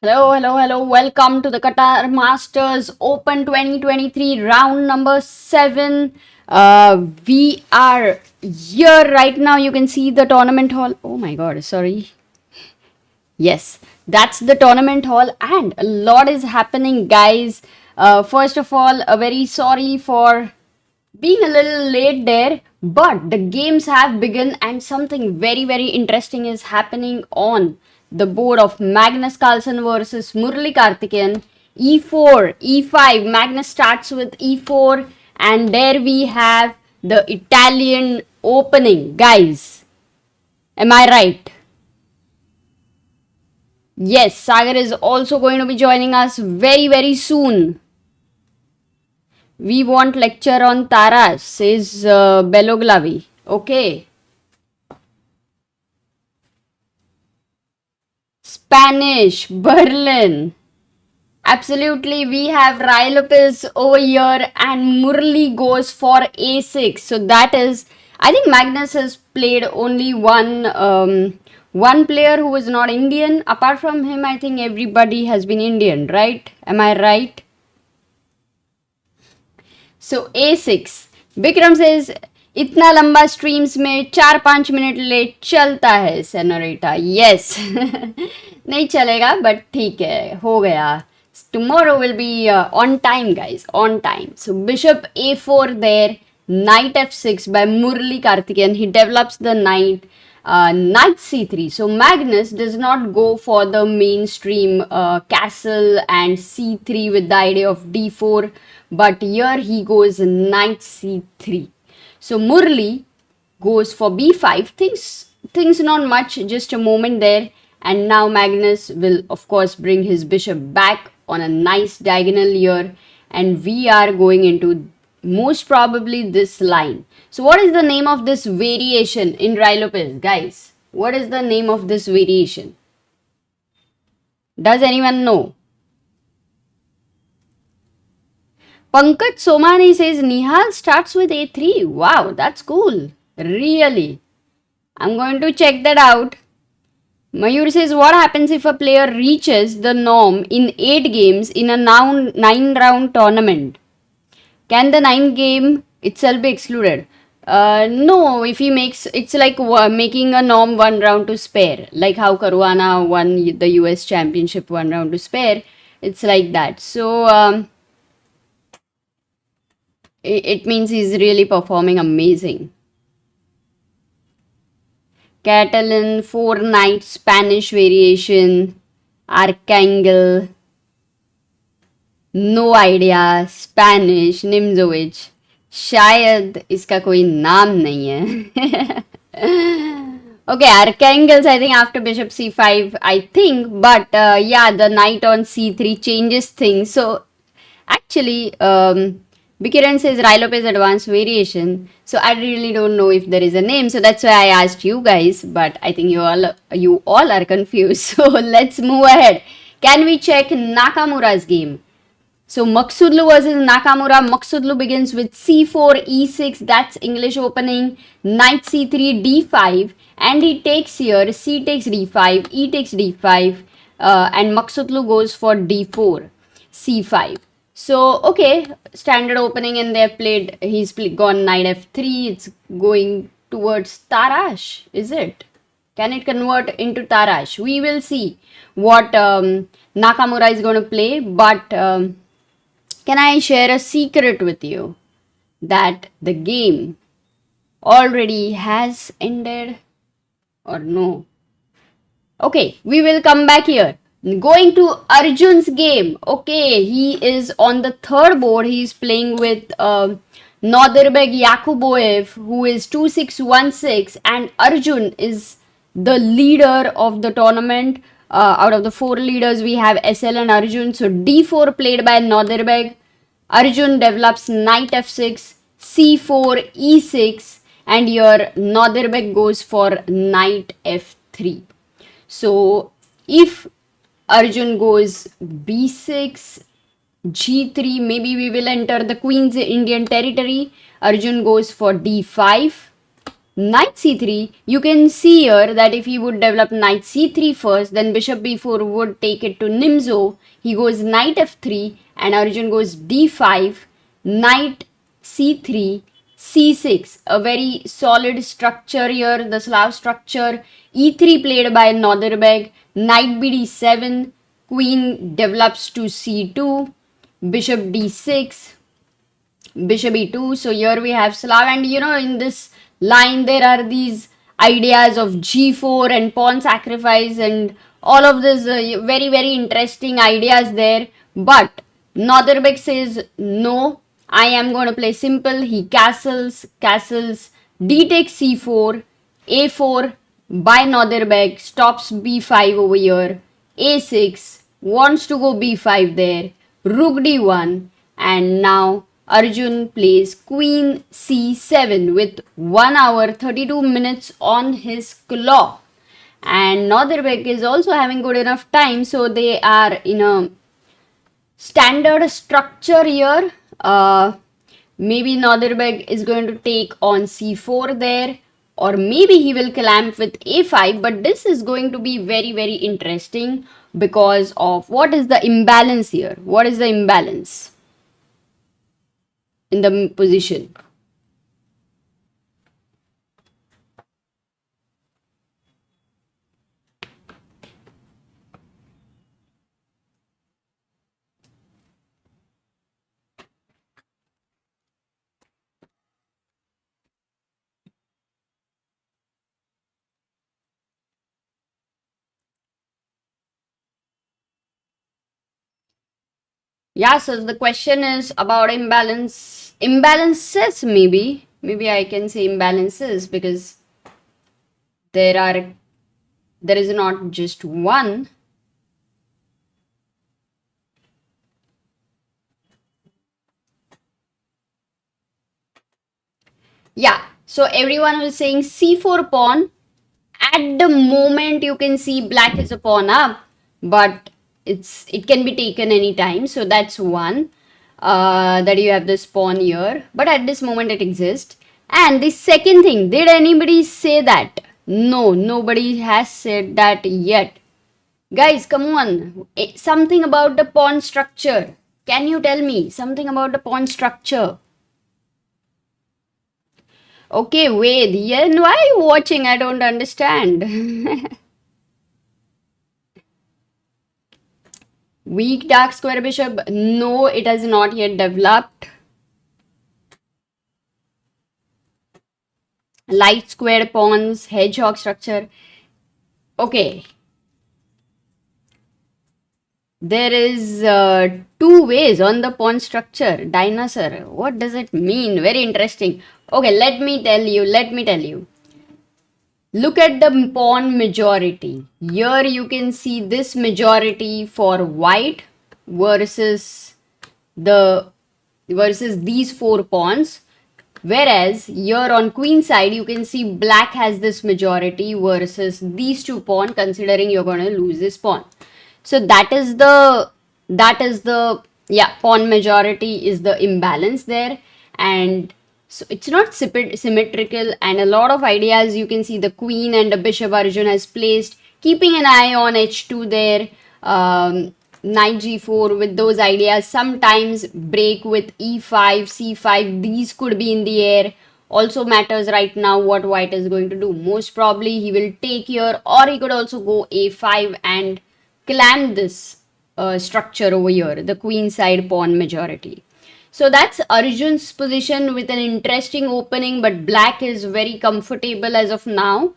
Hello, hello, hello. Welcome to the Qatar Masters Open 2023 round number 7. We are here right now. You can see the tournament hall. Oh my god, sorry. Yes, that's the tournament hall, and a lot is happening, guys. First of all, a very sorry for being a little late there, but the games have begun and something very, very interesting is happening on the board of Magnus Carlsen versus Murali Karthikeyan. E4, E5. Magnus starts with E4, and there we have the Italian opening. Guys, am I right? Yes, Sagar is also going to be joining us very, very soon. We want lecture on Taras, says Beloglavi. Okay. Spanish, Berlin. Absolutely, we have Rai Lopez over here and Murli goes for A6. So that is, I think Magnus has played only one player who is not Indian. Apart from him, I think everybody has been Indian, right? Am I right? So A6. Bikram says इतना लंबा streams में 4-5 minute late चलता है senorita. Yes नहीं चलेगा but ठीक है, हो गया. Tomorrow will be on time, guys, on time. So bishop a4 there, knight f6 by Murali Karthikeyan. He develops the knight. Knight c3. So Magnus does not go for the mainstream castle and c3 with the idea of d4, but here he goes knight c3. So Murali goes for b5. Things not much, just a moment there. And now Magnus will of course bring his bishop back on a nice diagonal here. And we are going into most probably this line. So what is the name of this variation in Rai Lopez? Guys, what is the name of this variation? Does anyone know? Pankaj Somani says Nihal starts with a3. Wow, that's cool. Really. I'm going to check that out. Mayur says, what happens if a player reaches the norm in 8 games in a 9-round tournament? Can the 9th game itself be excluded? No, if he makes, it's like making a norm 1 round to spare. Like how Caruana won the US Championship 1 round to spare. It's like that. So, it means he's really performing amazing. Catalan, 4 knight, Spanish variation, Archangel, no idea, Spanish, Nimzovich. शायद इसका कोई नाम नहीं है. Okay, Archangels, I think after bishop c5, I think, but yeah, the knight on c3 changes things. So actually, Bikiran says Rai Lopez advanced variation. So I really don't know if there is a name. So that's why I asked you guys. But I think you all are confused. So let's move ahead. Can we check Nakamura's game? So Maksudlu versus Nakamura. Maksudlu begins with c4, e6. That's English opening. Knight c3, d5. And he takes here c takes d5, e takes d5. And Maksudlu goes for d4, c5. So, okay, standard opening and they've played, he's gone knight f3, it's going towards Tarash, is it? Can it convert into Tarash? We will see what Nakamura is going to play, but can I share a secret with you? That the game already has ended or no? Okay, we will come back here. Going to Arjun's game. Okay, he is on the 3rd board. He is playing with Nodirbek Yakuboev, who is 2616, and Arjun is the leader of the tournament. Out of the 4 leaders, we have SL and Arjun. So d4 played by Nodirbek. Arjun develops knight f6, c4, e6, and here Nodirbek goes for knight f3. So if Arjun goes b6, g3, maybe we will enter the Queen's Indian territory. Arjun goes for d5. Knight c3, you can see here that if he would develop knight c3 first, then bishop b4 would take it to Nimzo. He goes knight f3 and Arjun goes d5, knight c3, c6. A very solid structure here, the Slav structure. e3 played by Northerbeg, knight bd7, queen develops to c2, bishop d6, bishop e2. So here we have Slav, and in this line there are these ideas of g4 and pawn sacrifice and all of this very very interesting ideas there. But Northerbeg says no, I am going to play simple. He castles, d takes c4, a4 by Northerbeg, stops b5 over here, a6, wants to go b5 there, rook d1, and now Arjun plays queen c7 with 1 hour 32 minutes on his clock. And Northerbeg is also having good enough time, so they are in a standard structure here. Maybe Northerbeg is going to take on c4 there, or maybe he will clamp with a5, but this is going to be very very interesting because of what is the imbalance here. What is the imbalance in the position? Yeah, so the question is about imbalances. Maybe I can say imbalances because there is not just one. Yeah, so everyone was saying c4 pawn. At the moment you can see black is a pawn up, but it can be taken anytime. So that's one, that you have this pawn here, but at this moment it exists. And the second thing, did anybody say that? No, nobody has said that yet. Guys, come on. Something about the pawn structure. Can you tell me something about the pawn structure? Okay, wait. Yeah, why are you watching? I don't understand. Weak dark square bishop. No, it has not yet developed. Light square pawns, hedgehog structure. Okay. There is two ways on the pawn structure. Dinosaur. What does it mean? Very interesting. Okay, let me tell you. Look at the pawn majority. Here you can see this majority for white versus these four pawns. Whereas here on queen side you can see black has this majority versus these two pawns, considering you're going to lose this pawn. So that is the pawn majority is the imbalance there, and so it's not symmetrical, and a lot of ideas you can see the queen and the bishop Arjun has placed, keeping an eye on h2 there, knight g4 with those ideas, sometimes break with e5, c5, these could be in the air. Also matters right now what white is going to do. Most probably he will take here, or he could also go a5 and clamp this structure over here, the queen side pawn majority. So that's Arjun's position with an interesting opening, but black is very comfortable as of now,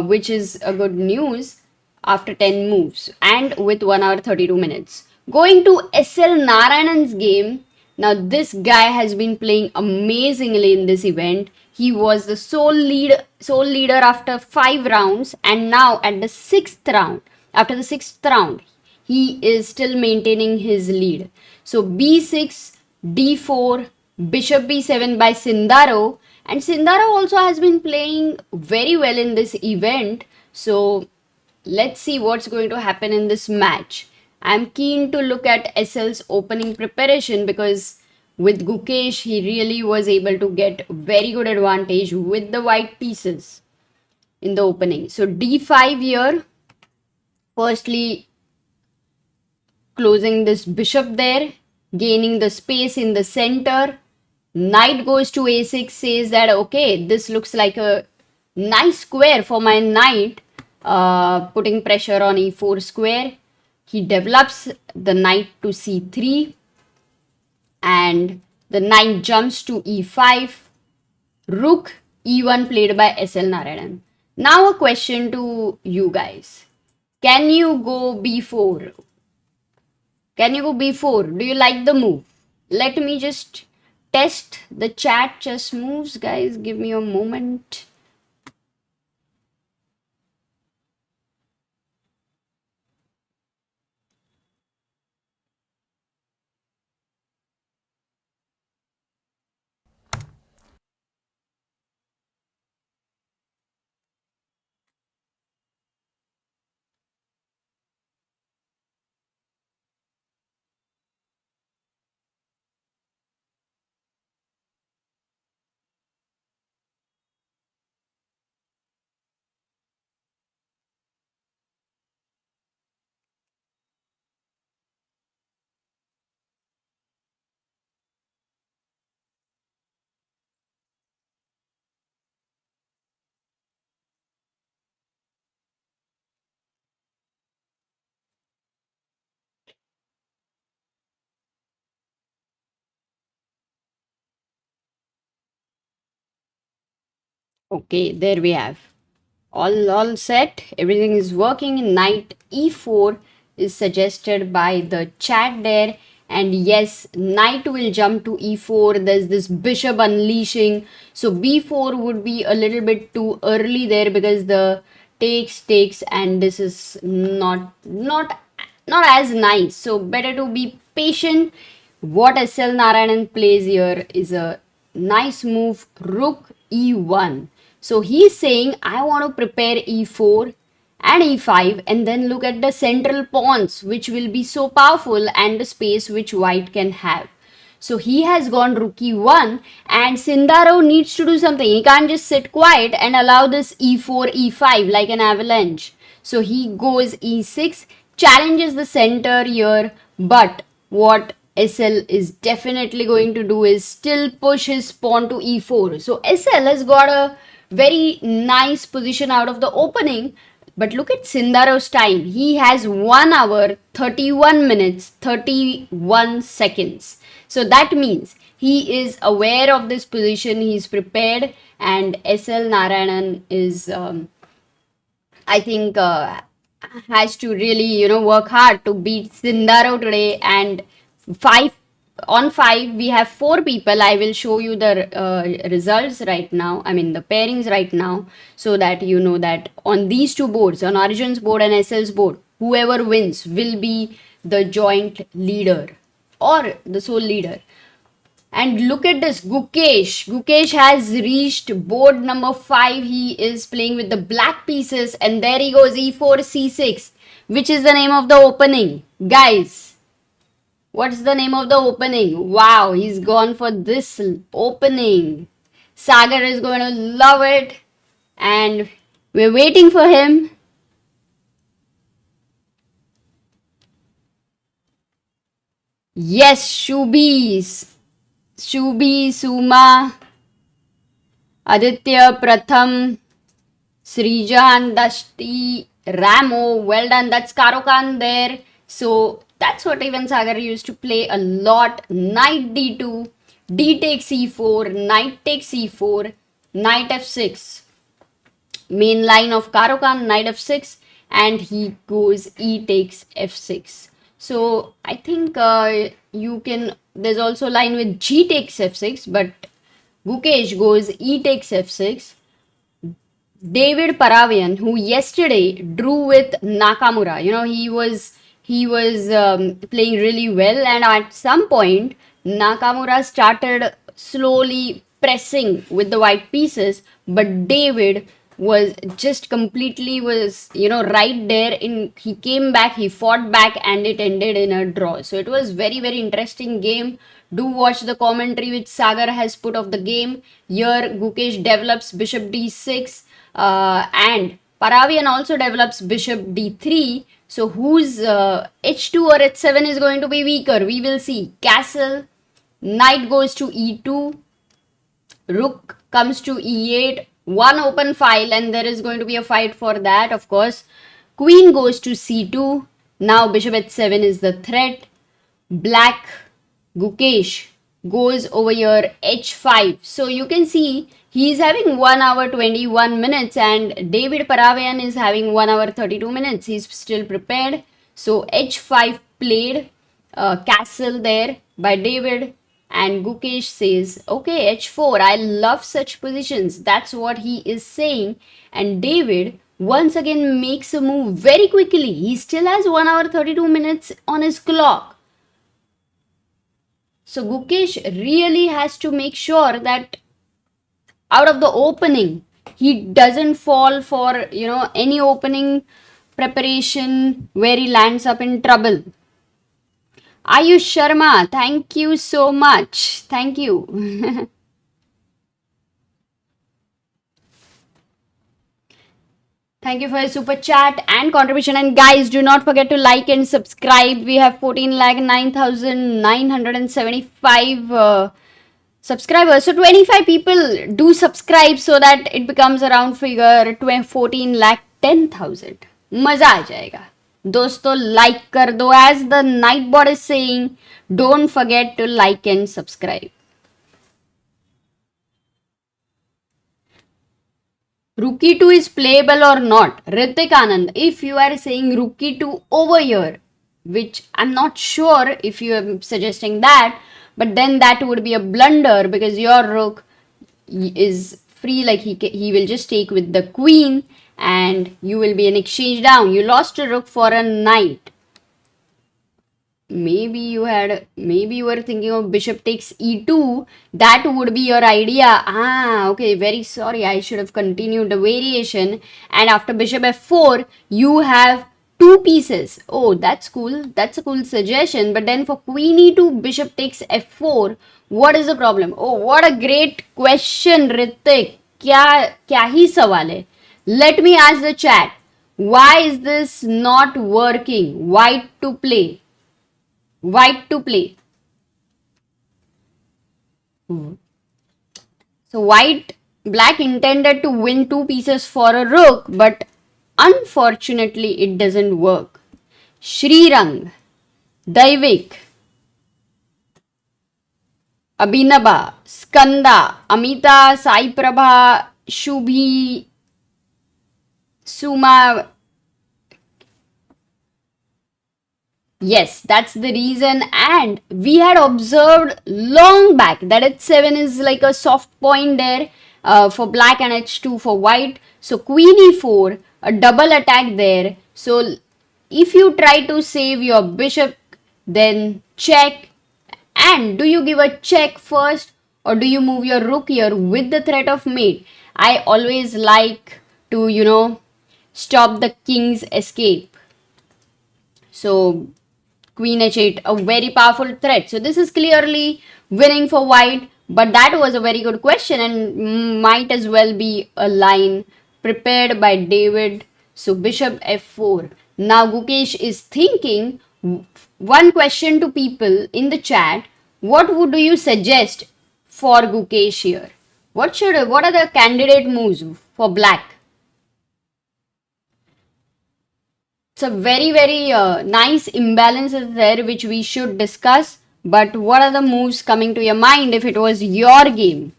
which is a good news after 10 moves and with 1 hour 32 minutes. Going to SL Narayanan's game. Now this guy has been playing amazingly in this event. He was the sole leader after 5 rounds, and now at the 6th round, after the 6th round, he is still maintaining his lead. So b6, d4, bishop b7 by Sindaro, and Sindaro also has been playing very well in this event. So let's see what's going to happen in this match. I'm keen to look at SL's opening preparation because with Gukesh, he really was able to get very good advantage with the white pieces in the opening. So d5 here, firstly closing this bishop there, gaining the space in the center. Knight goes to a6, says that okay, this looks like a nice square for my knight, putting pressure on e4 square. He develops the knight to c3 and the knight jumps to e5. Rook e1 played by SL Narayanan. Now a question to you guys. Can you go b4? Can you go b4? Do you like the move? Let me just test the chat chess moves, guys. Give me a moment. Okay, there we have. All set. Everything is working. Knight e4 is suggested by the chat there. And yes, knight will jump to e4. There's this bishop unleashing. So b4 would be a little bit too early there because the takes and this is not as nice. So better to be patient. What SL Narayanan plays here is a nice move, rook e1. So he's saying, I want to prepare e4 and e5 and then look at the central pawns, which will be so powerful, and the space which white can have. So he has gone rook e1 and Sindaro needs to do something. He can't just sit quiet and allow this e4, e5 like an avalanche. So he goes e6, challenges the center here, but what SL is definitely going to do is still push his pawn to e4. So SL has got a very nice position out of the opening. But look at Sindaro's time. He has 1 hour, 31 minutes, 31 seconds. So that means he is aware of this position. He is prepared. And SL Narayanan is, I think, has to really, work hard to beat Sindaro today. And 5 we have 4 people. I will show you the results right now, the pairings right now, so that you know that on these 2 boards, on Arjun's board and SL's board, whoever wins will be the joint leader or the sole leader. And look at this, Gukesh has reached board number 5. He is playing with the black pieces and there he goes, e4 c6, which is the name of the opening, guys. What's the name of the opening? Wow, he's gone for this opening. Sagar is going to love it. And we're waiting for him. Yes, Shubi, Suma, Aditya, Pratham, Srijan, Dashti, Ramo. Well done. That's Caro-Kann there. So that's what even Sagar used to play a lot. Knight d2, d takes e4, knight takes e4, knight f6. Main line of Caro-Kann, knight f6, and he goes e takes f6. So I think there's also a line with g takes f6, but Gukesh goes e takes f6. David Paravian, who yesterday drew with Nakamura, he was playing really well, and at some point Nakamura started slowly pressing with the white pieces, but David was just completely was, right there in, he came back, he fought back, and it ended in a draw. So it was very, very interesting game. Do watch the commentary which Sagar has put of the game. Here Gukesh develops bishop d6, and Paravian also develops bishop d3. So whose h2 or h7 is going to be weaker? We will see. Castle, knight goes to e2, rook comes to e8, one open file, and there is going to be a fight for that, of course. Queen goes to c2. Now bishop h7 is the threat. Black, Gukesh, goes over here h5. So you can see he is having 1 hour 21 minutes and David Paravian is having 1 hour 32 minutes. He's still prepared. So h5 played, castle there by David, and Gukesh says, okay, h4, I love such positions. That's what he is saying. And David once again makes a move very quickly. He still has 1 hour 32 minutes on his clock. So Gukesh really has to make sure that out of the opening, he doesn't fall for, any opening preparation where he lands up in trouble. Ayush Sharma, thank you so much. Thank you. Thank you for your super chat and contribution. And guys, do not forget to like and subscribe. We have 14,09,975 subscribers. So 25 people do subscribe so that it becomes around figure 14,10,000. मजा आ जाएगा. दोस्तों like कर दो. As the Nightbot is saying, don't forget to like and subscribe. Rook e2 is playable or not? Ritik Anand, if you are saying rook e2 over here, which I'm not sure if you are suggesting that, but then that would be a blunder because your rook is free, like he will just take with the queen and you will be an exchange down. You lost a rook for a knight. Maybe you were thinking of bishop takes e2. That would be your idea. Okay, very sorry. I should have continued the variation. And after bishop f4, you have two pieces. Oh, that's cool. That's a cool suggestion. But then for queen e2, bishop takes f4. What is the problem? Oh, what a great question, Ritik. क्या ही सवाल है? Let me ask the chat. Why is this not working? White to play. White to play. So black intended to win two pieces for a rook, but unfortunately it doesn't work. Srirang, Daivik, Abhinaba, Skanda, Amita, Sai Prabha, Shubhi, Suma. Yes, that's the reason. And we had observed long back that h7 is like a soft point there for black and h2 for white. So queen e4, a double attack there. So if you try to save your bishop, then check. And do you give a check first or do you move your rook here with the threat of mate? I always like to, stop the king's escape. So queen h8, a very powerful threat. So this is clearly winning for white, but that was a very good question and might as well be a line prepared by David. So bishop f4. Now Gukesh is thinking. One question to people in the chat: what would you suggest for Gukesh here? What are the candidate moves for black? It's a very, very nice imbalances there which we should discuss. But what are the moves coming to your mind if it was your game?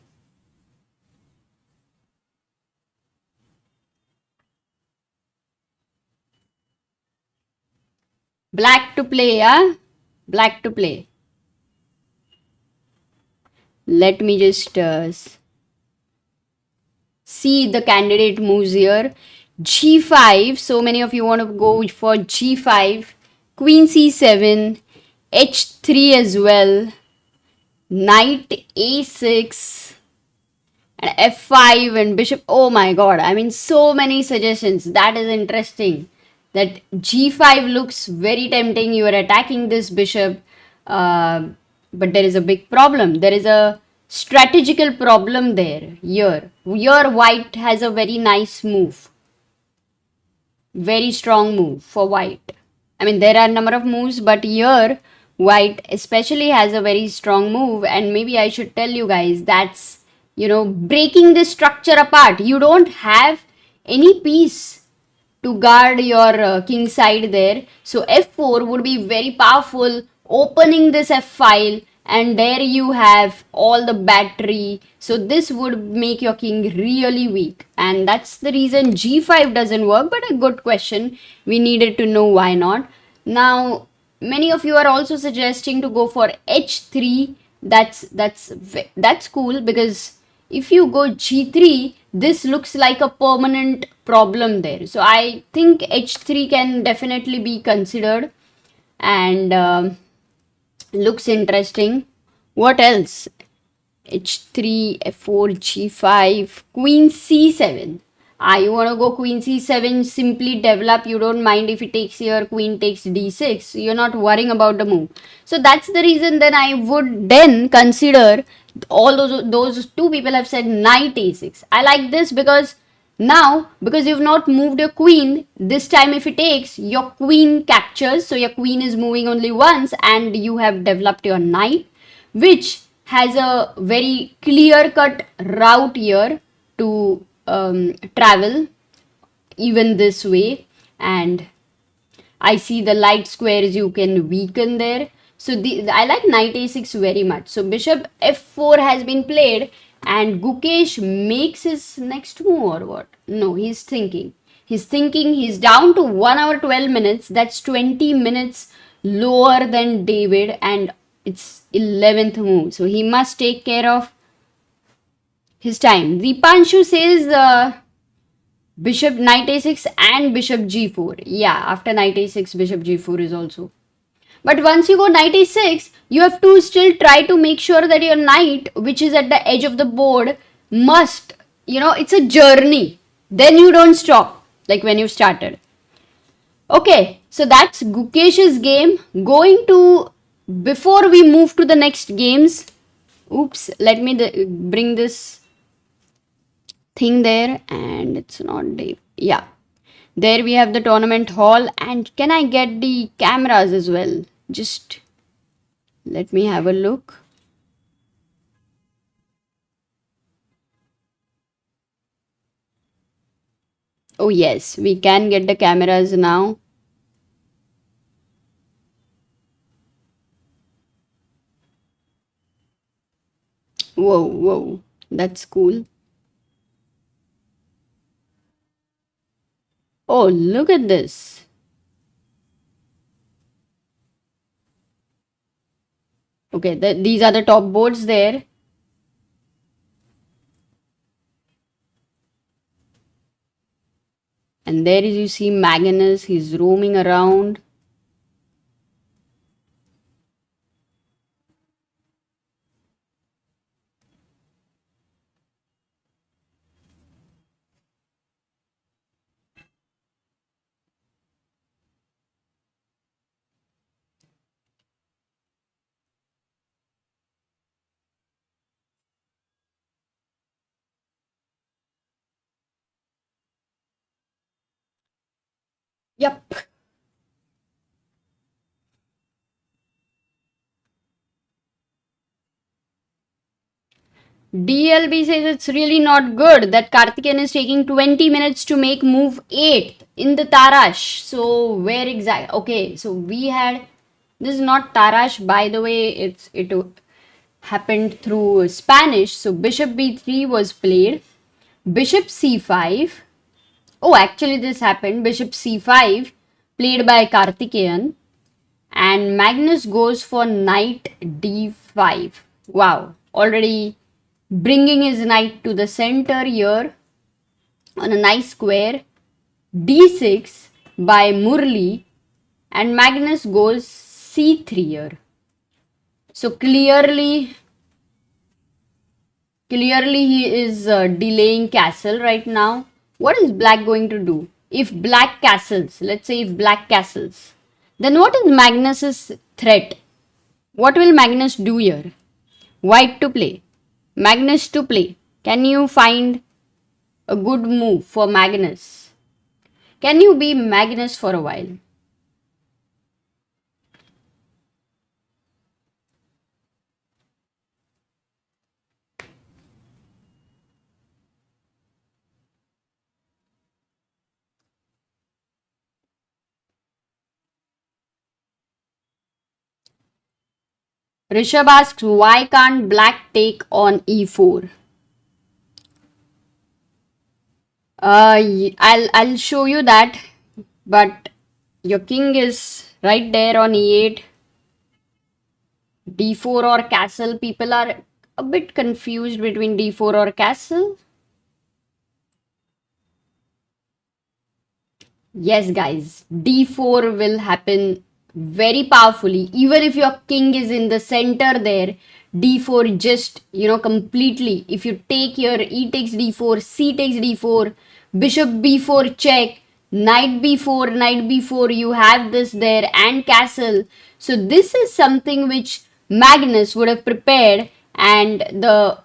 Black to play, yeah? Black to play. Let me just see the candidate moves here. G5, so many of you want to go for G5, Queen C7, H3 as well, Knight A6, and f5 and bishop. Oh my god, I mean, so many suggestions. That is interesting. That g5 looks very tempting. You are attacking this bishop, but there is a big problem. There is a strategical problem there. Here white has a very nice move, very strong move for white. I mean, there are a number of moves, but here white especially has a very strong move. And maybe I should tell you guys, that's, breaking the structure apart. You don't have any piece to guard your king side there. So f4 would be very powerful, opening this f file, and there you have all the battery. So this would make your king really weak, and that's the reason g5 doesn't work. But a good question, we needed to know why not. Now many of you are also suggesting to go for h3. That's cool, because if you go g3, this looks like a permanent problem there. So I think h3 can definitely be considered, and looks interesting. What else? h3, f4, g5, queen c7. You want to go queen c7, simply develop. You don't mind if it takes here, queen takes d6. You're not worrying about the move. So that's the reason then I would then consider all those two people have said knight a6. I like this because now, because you've not moved your queen, this time if it takes, your queen captures. So your queen is moving only once, and you have developed your knight, which has a very clear-cut route here to travel even this way. And I see the light squares you can weaken there. So I like knight a6 very much. So bishop f4 has been played, and Gukesh makes his next move, or what? No, he's thinking. He's down to 1 hour 12 minutes. That's 20 minutes lower than David, and it's 11th move. So he must take care of his time. Deepanshu says bishop knight a6 and bishop g4. Yeah, after knight a6, bishop g4 is also. But once you go knight a6, you have to still try to make sure that your knight, which is at the edge of the board, must, it's a journey. Then you don't stop, like when you started. Okay, so that's Gukesh's game. Before we move to the next games, oops, let me bring this thing there, and it's not Dave. Yeah. There we have the tournament hall, and can I get the cameras as well? Just let me have a look. Oh yes, we can get the cameras now. Whoa, that's cool. Oh, look at this. Okay, these are the top boards there. And there is, you see Magnus, he's roaming around. Yep. DLB says it's really not good that Karthikeyan is taking 20 minutes to make move 8 in the Tarash. So where exactly? Okay, so we had, this is not Tarash, by the way, it happened through Spanish. So bishop b3 was played, bishop c5. Oh, actually this happened, bishop c5 played by Karthikeyan, and Magnus goes for knight d5. Wow, already bringing his knight to the center here on a nice square. d6 by Murli, and Magnus goes c3 here. So clearly Clearly, he is delaying castle right now. What is black going to do? If black castles, let's say if black castles, then what is Magnus's threat? What will Magnus do here? White to play. Magnus to play. Can you find a good move for Magnus? Can you be Magnus for a while? Rishabh asks, why can't black take on e4? I'll show you that, but your king is right there on e8. d4 or castle. People are a bit confused between d4 or castle. Yes, guys, d4 will happen very powerfully. Even if your king is in the center there, d4 just, completely. If you take here, e takes d4, c takes d4, bishop b4 check, knight b4, knight b4, you have this there, and castle. So this is something which Magnus would have prepared, and the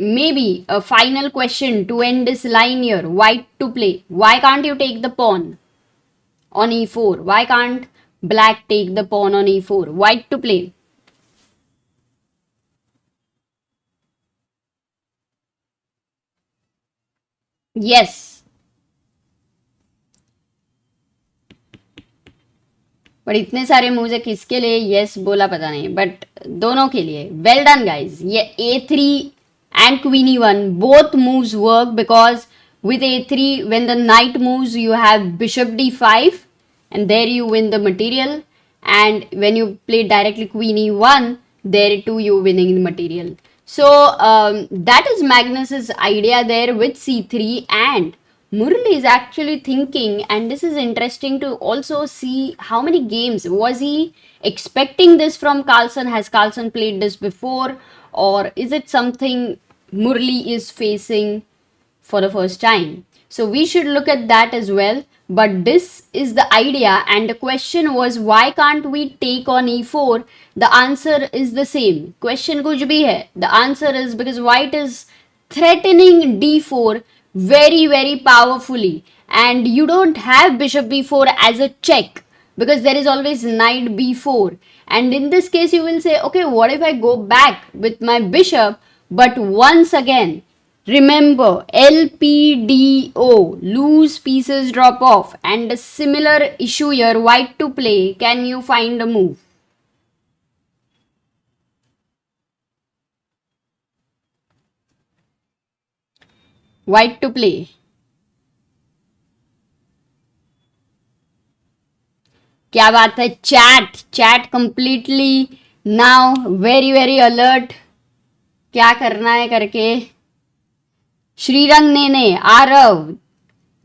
maybe a final question to end this line here. White to play. Why can't you take the pawn on e4? Why can't black take the pawn on e4? White to play. Yes. But इतने सारे moves है किसके लिए yes बोला पता नहीं but दोनों के लिए वेल डन गाइज ये a3 and queen e1 both moves work because with a3 when the knight moves you have bishop d5 and there you win the material and when you play directly queen e1 there too you winning the material. So that is Magnus's idea there with c3 and Murali is actually thinking, and this is interesting to also see how many games was he expecting this from Carlsen. Has Carlsen played this before, or is it something Murali is facing for the first time? So we should look at that as well. But this is the idea, and the question was why can't we take on e4? The answer is the same. Question kuch bhi hai. The answer is because white is threatening d4 very powerfully and you don't have bishop b4 as a check because there is always knight b4 and in this case you will say okay what if I go back with my bishop but once again remember LPDO loose pieces drop off and a similar issue here white to play. Can you find a move? White to play. क्या बात है chat completely now very alert क्या करना है करके श्रीरंग ने आरव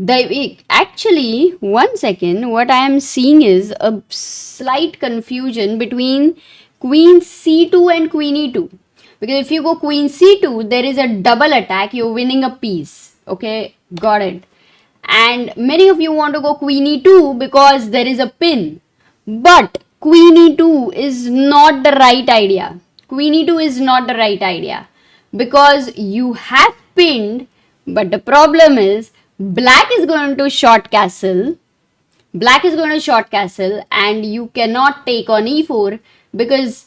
दैविक actually 1 second what I am seeing is a slight confusion between queen c2 and queen e2 because if you go queen c2 there is a double attack, you're winning a piece. Okay, got it. And many of you want to go queen e2 because there is a pin, but queen e2 is not the right idea. Queen e2 is not the right idea because you have pinned, but the problem is black is going to short castle. Black is going to short castle and you cannot take on e4 because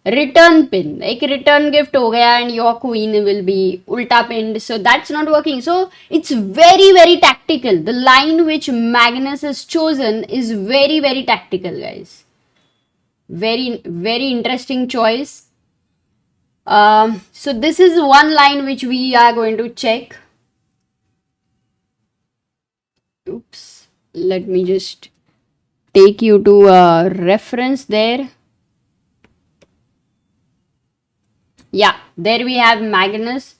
return pin, like return gift ho gaya and your queen will be ulta pinned, so that's not working. So it's very tactical. The line which Magnus has chosen is very tactical, guys. Very interesting choice. So this is one line which we are going to check. Oops, let me just take you to a reference there. Yeah, there we have Magnus.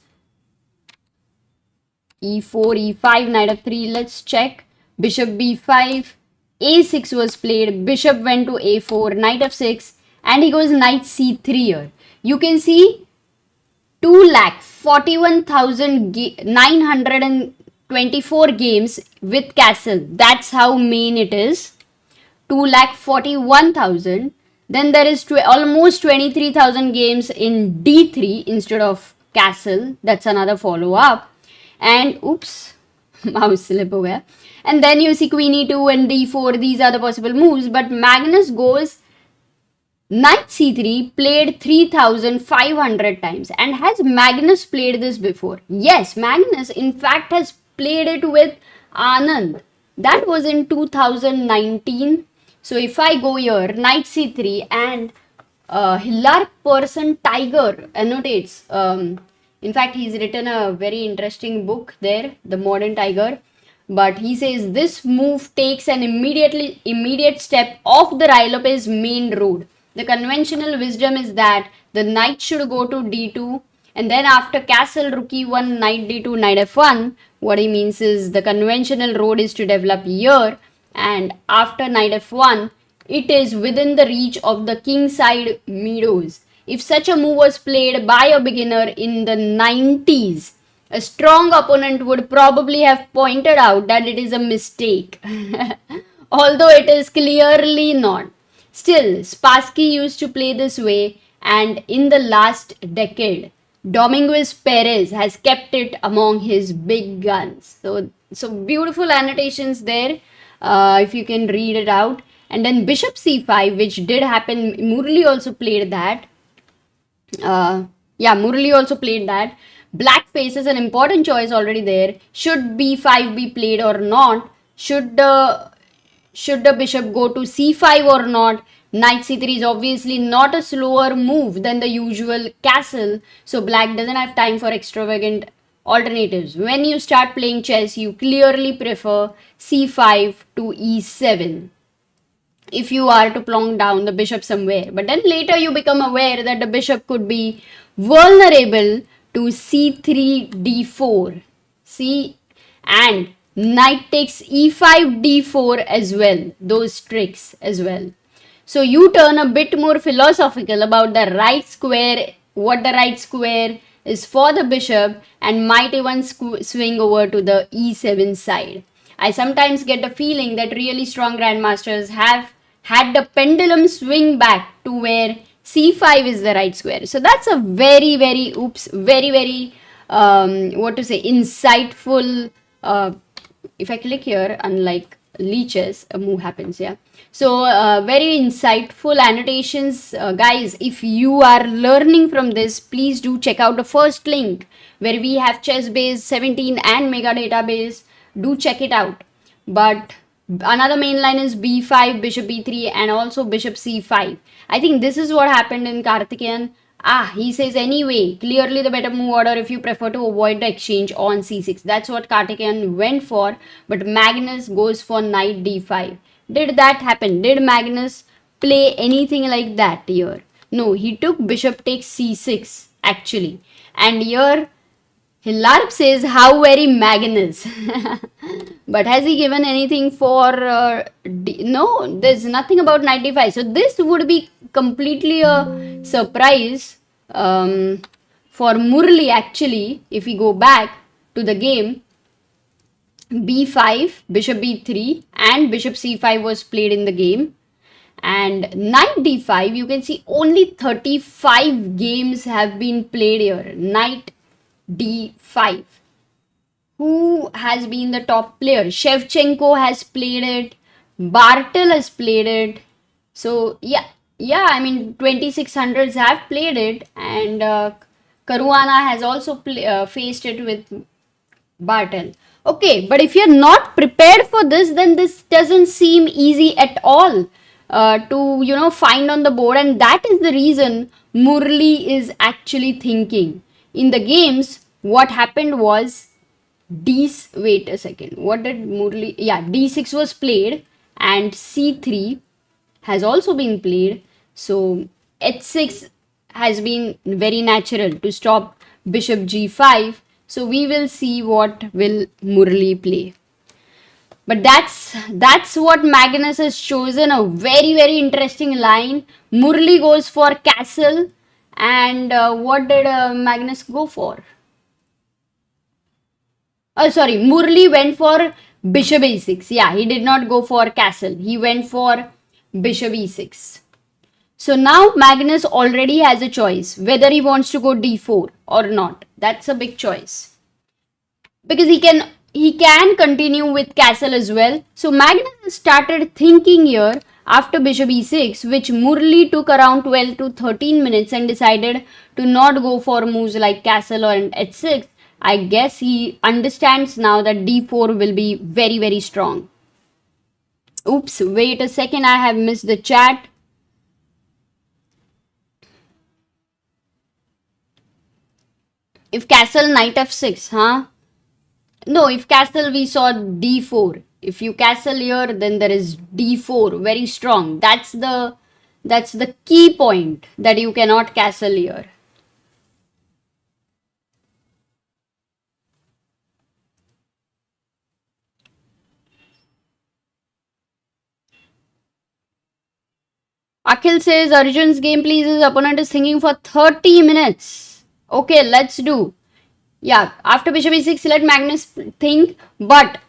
e4, e5, knight f3. Let's check. Bishop b5, a6 was played. Bishop went to a4, knight f6, and he goes knight c3 here. You can see 2,41,924 games with castle. That's how main it is. 2,41,000. Then there is almost 23,000 games in D3 instead of castle. That's another follow up. And oops, mouse slip ho gaya. And then you see queen e2 and d4. These are the possible moves. But Magnus goes knight c3, played 3,500 times. And has Magnus played this before? Yes, Magnus in fact has played it with Anand. That was in 2019. So if I go here, knight c3 and Hillar person Tiger annotates. In fact, he's written a very interesting book there, The Modern Tiger. But he says this move takes an immediate step off the Rilopes main road. The conventional wisdom is that the knight should go to d2 and then after castle rook e1, knight d2, knight f1. What he means is the conventional road is to develop here, and after knight f1, it is within the reach of the king side meadows. If such a move was played by a beginner in the 90s, a strong opponent would probably have pointed out that it is a mistake, although it is clearly not. Still, Spassky used to play this way, and in the last decade, Dominguez Perez has kept it among his big guns. So beautiful annotations there, if you can read it out. And then bishop c5, which did happen. Murli also played that. Murli also played that. Black faces an important choice already there. Should b5 be played or not? Should the bishop go to c5 or not? Knight c3 is obviously not a slower move than the usual castle, so black doesn't have time for extravagant alternatives. When you start playing chess, you clearly prefer c5 to e7 if you are to plonk down the bishop somewhere. But then later you become aware that the bishop could be vulnerable to c3 d4. See, and knight takes e5 d4 as well, those tricks as well. So you turn a bit more philosophical about the right square, what the right square is for the bishop, and might even swing over to the e7 side. I sometimes get the feeling that really strong grandmasters have had the pendulum swing back to where c5 is the right square. So that's a very, very, insightful, if I click here, unlike leeches, a move happens, yeah. So very insightful annotations, guys. If you are learning from this, please do check out the first link where we have ChessBase 17 and Mega Database. Do check it out. But another main line is b5, bishop b3, and also bishop c5. I think this is what happened in Karthikeyan. He says anyway, clearly the better move order if you prefer to avoid the exchange on c6. That's what Karthikeyan went for, but Magnus goes for knight d5. Did that happen? Did Magnus play anything like that here? No, he took bishop takes c6 actually. And here Hillarp says how very Magnus. But has he given anything for no, there's nothing about knight d5. So this would be completely a surprise for Murli actually. If we go back to the game, b5, bishop b3 and bishop c5 was played in the game, and knight d5, you can see only 35 games have been played here. Knight d5. Who has been the top player? Shevchenko has played it, Bartel has played it. So yeah, I mean 2600s have played it, and Caruana has also faced it with Bartel. Okay, but if you're not prepared for this, then this doesn't seem easy at all to find on the board, and that is the reason Murli is actually thinking. In the games, what happened was wait a second, what did Murli, d6 was played and c3 has also been played, so h6 has been very natural to stop bishop g5. So we will see what will Murli play. But that's what Magnus has chosen, a very, very interesting line. Murli goes for castle, And what did Magnus go for? Oh, sorry, Murli went for bishop a6. Yeah, he did not go for castle. He went for bishop e6. So now Magnus already has a choice whether he wants to go d4 or not. That's a big choice. Because he can continue with castle as well. So Magnus started thinking here after bishop e6, which Murli took around 12 to 13 minutes and decided to not go for moves like castle or h6. I guess he understands now that d4 will be very, very strong. Oops, wait a second, I have missed the chat. If castle knight f6, huh? No, if castle we saw d4. If you castle here, then there is d4, very strong. That's the key point, that you cannot castle here. Akhil says Arjun's game, please. His opponent is thinking for 30 minutes. Okay, let's do. Yeah, after bishop e6, let Magnus think. But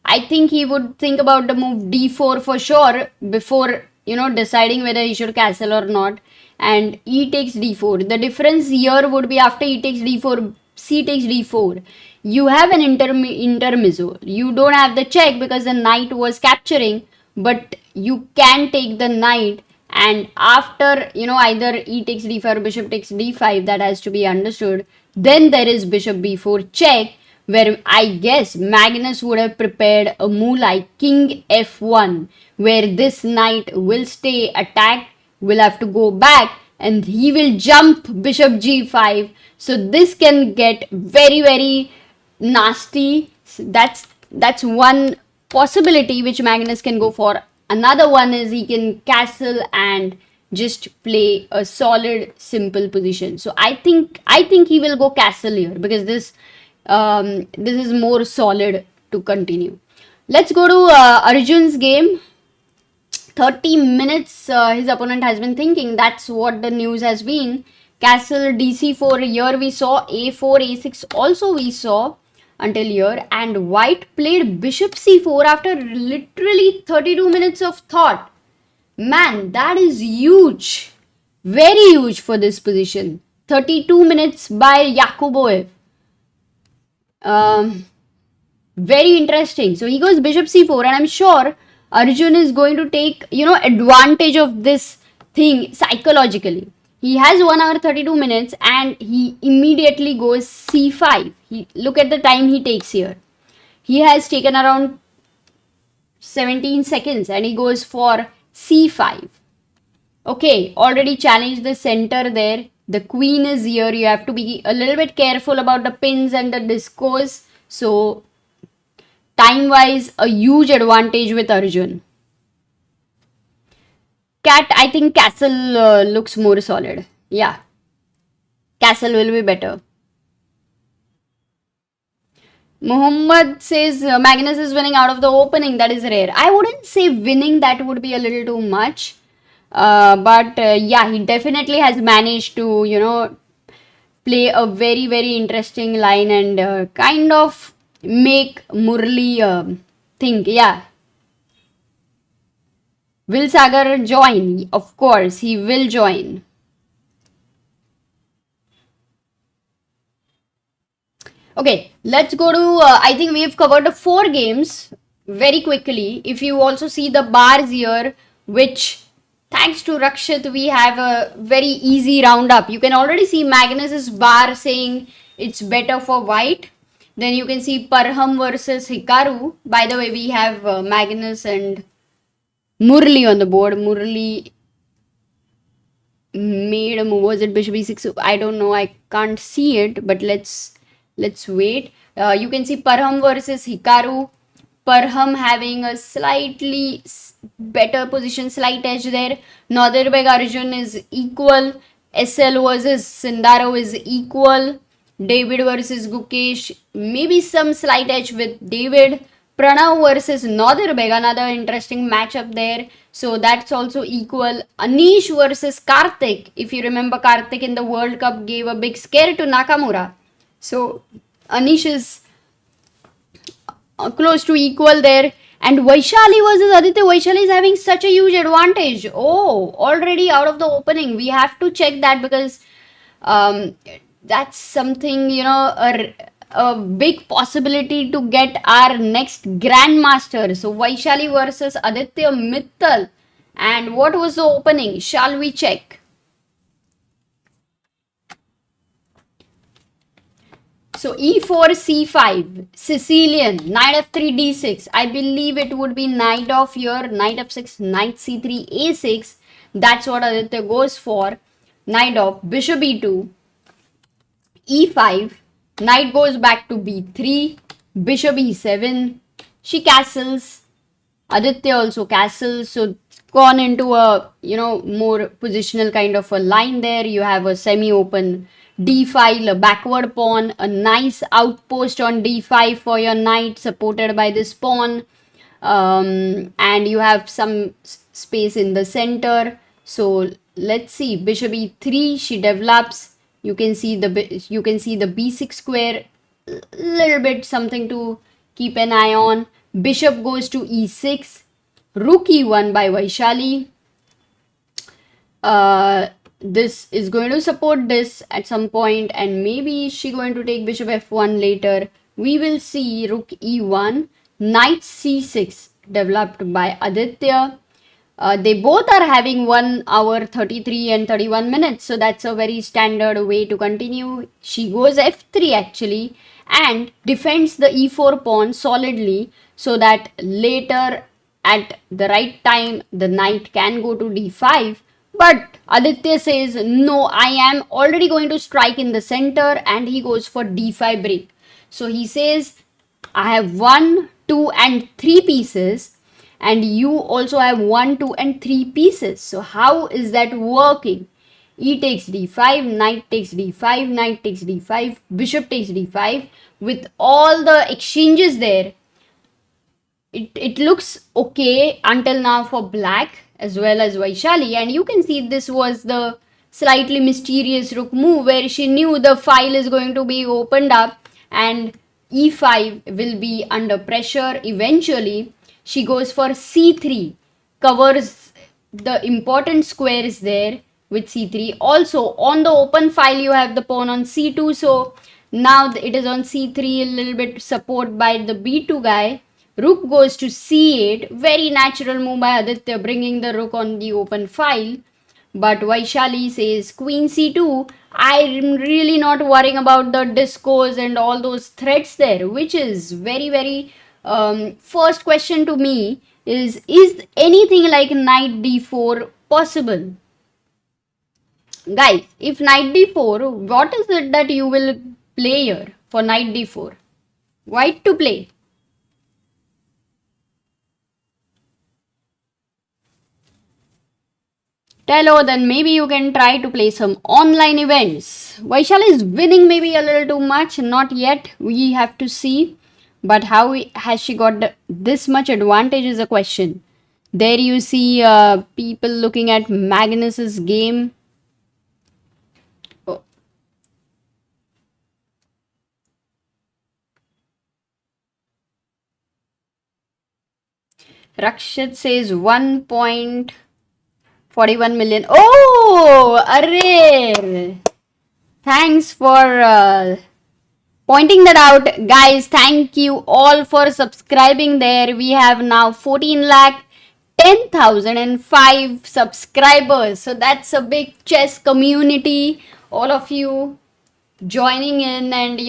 I think he would think about the move d4 for sure before, deciding whether he should castle or not. And e takes d4. The difference here would be after e takes d4, c takes d4. You have an intermezzo. You don't have the check because the knight was capturing, but you can take the knight. And after, either e takes d5 or bishop takes d5, that has to be understood. Then there is bishop b4 check, where I guess Magnus would have prepared a move like king f1, where this knight will stay attacked, will have to go back, and he will jump bishop g5. So this can get very, very nasty. That's one possibility which Magnus can go for. Another one is he can castle and just play a solid, simple position. So I think he will go castle here because this is more solid to continue. Let's go to Arjun's game. 30 minutes his opponent has been thinking. That's what the news has been. Castle dc4, here we saw a4, a6 also we saw until here, and white played bishop c4 after literally 32 minutes of thought. Man, that is huge. Very huge for this position. 32 minutes by Yakuboev. Very interesting. So he goes bishop c4, and I'm sure Arjun is going to take, advantage of this thing psychologically. He has 1 hour 32 minutes and he immediately goes c5. Look at the time he takes here. He has taken around 17 seconds and he goes for c5. Okay, already challenged the center there. The queen is here. You have to be a little bit careful about the pins and the discourse. So, time-wise, a huge advantage with Arjun. Cat, I think castle looks more solid. Yeah. Castle will be better. Muhammad says Magnus is winning out of the opening. That is rare. I wouldn't say winning. That would be a little too much. But yeah, he definitely has managed to, play a very, very interesting line and kind of make Murli think. Yeah. Will Sagar join? Of course, he will join. Okay, let's go to, I think we have covered the 4 games very quickly. If you also see the bars here, which thanks to Rakshit, we have a very easy roundup. You can already see Magnus's bar saying it's better for white. Then you can see Parham versus Hikaru. By the way, we have Magnus and Murli on the board. Murli made a move. Was it bishop e6? I don't know. I can't see it, but let's wait. You can see Parham versus Hikaru. Parham having a slightly better position, slight edge there. Nadirbeg Arjun is equal. SL versus Sindaro is equal. David versus Gukesh, maybe some slight edge with David. Pranav versus Nordirbeg, another interesting matchup there. So that's also equal. Anish versus Karthik. If you remember, Karthik in the World Cup gave a big scare to Nakamura. So Anish is close to equal there. And Vaishali versus Aditya. Vaishali is having such a huge advantage. Oh, already out of the opening. We have to check that because that's something, a big possibility to get our next Grandmaster. So Vaishali versus Aditya Mittal. And what was the opening? Shall we check? So e4, c5, Sicilian, knight f3, d6. I believe it would be knight of here, knight f6, knight c3, a6. That's what Aditya goes for. Knight of bishop e2, e5, knight goes back to b3, bishop e7. She castles. Aditya also castles. So gone into a more positional kind of a line there. You have a semi-open d5, a backward pawn, a nice outpost on d5 for your knight supported by this pawn, and you have some space in the center. So let's see, bishop e3, she develops. You can see the b6 square, little bit something to keep an eye on. Bishop goes to e6, rook e1 by Vaishali. This is going to support this at some point, and maybe she going to take bishop f1 later. We will see rook e1, knight c6 developed by Aditya. They both are having 1 hour 33 and 31 minutes, so that's a very standard way to continue. She goes f3 actually and defends the e4 pawn solidly so that later at the right time the knight can go to d5. But Aditya says, no, I am already going to strike in the center, and he goes for d5 break. So he says, I have 1, 2 and 3 pieces, and you also have 1, 2 and 3 pieces. So how is that working? E takes d5, knight takes d5, knight takes d5, bishop takes d5. With all the exchanges there, it looks okay until now for black as well as Vaishali, and you can see this was the slightly mysterious rook move where she knew the file is going to be opened up and e5 will be under pressure. Eventually she goes for c3, covers the important squares there with c3. Also on the open file you have the pawn on c2, so now it is on c3, a little bit support by the b2 guy. Rook goes to c8, very natural move by Aditya, bringing the rook on the open file. But Vaishali says queen c2. I'm really not worrying about the discos and all those threats there, which is very, very first question to me is anything like knight d4 possible? Guys, if knight d4, what is it that you will play here for knight d4? White to play. Hello, then maybe you can try to play some online events. Vaishali is winning maybe a little too much, not yet. We have to see. But how has she got this much advantage is a question. There you see people looking at Magnus's game. Oh. Rakshit says 1.41 million. Oh, array! Thanks for pointing that out. Guys, thank you all for subscribing there. We have now 14,10,005 subscribers. So that's a big chess community. All of you joining in and,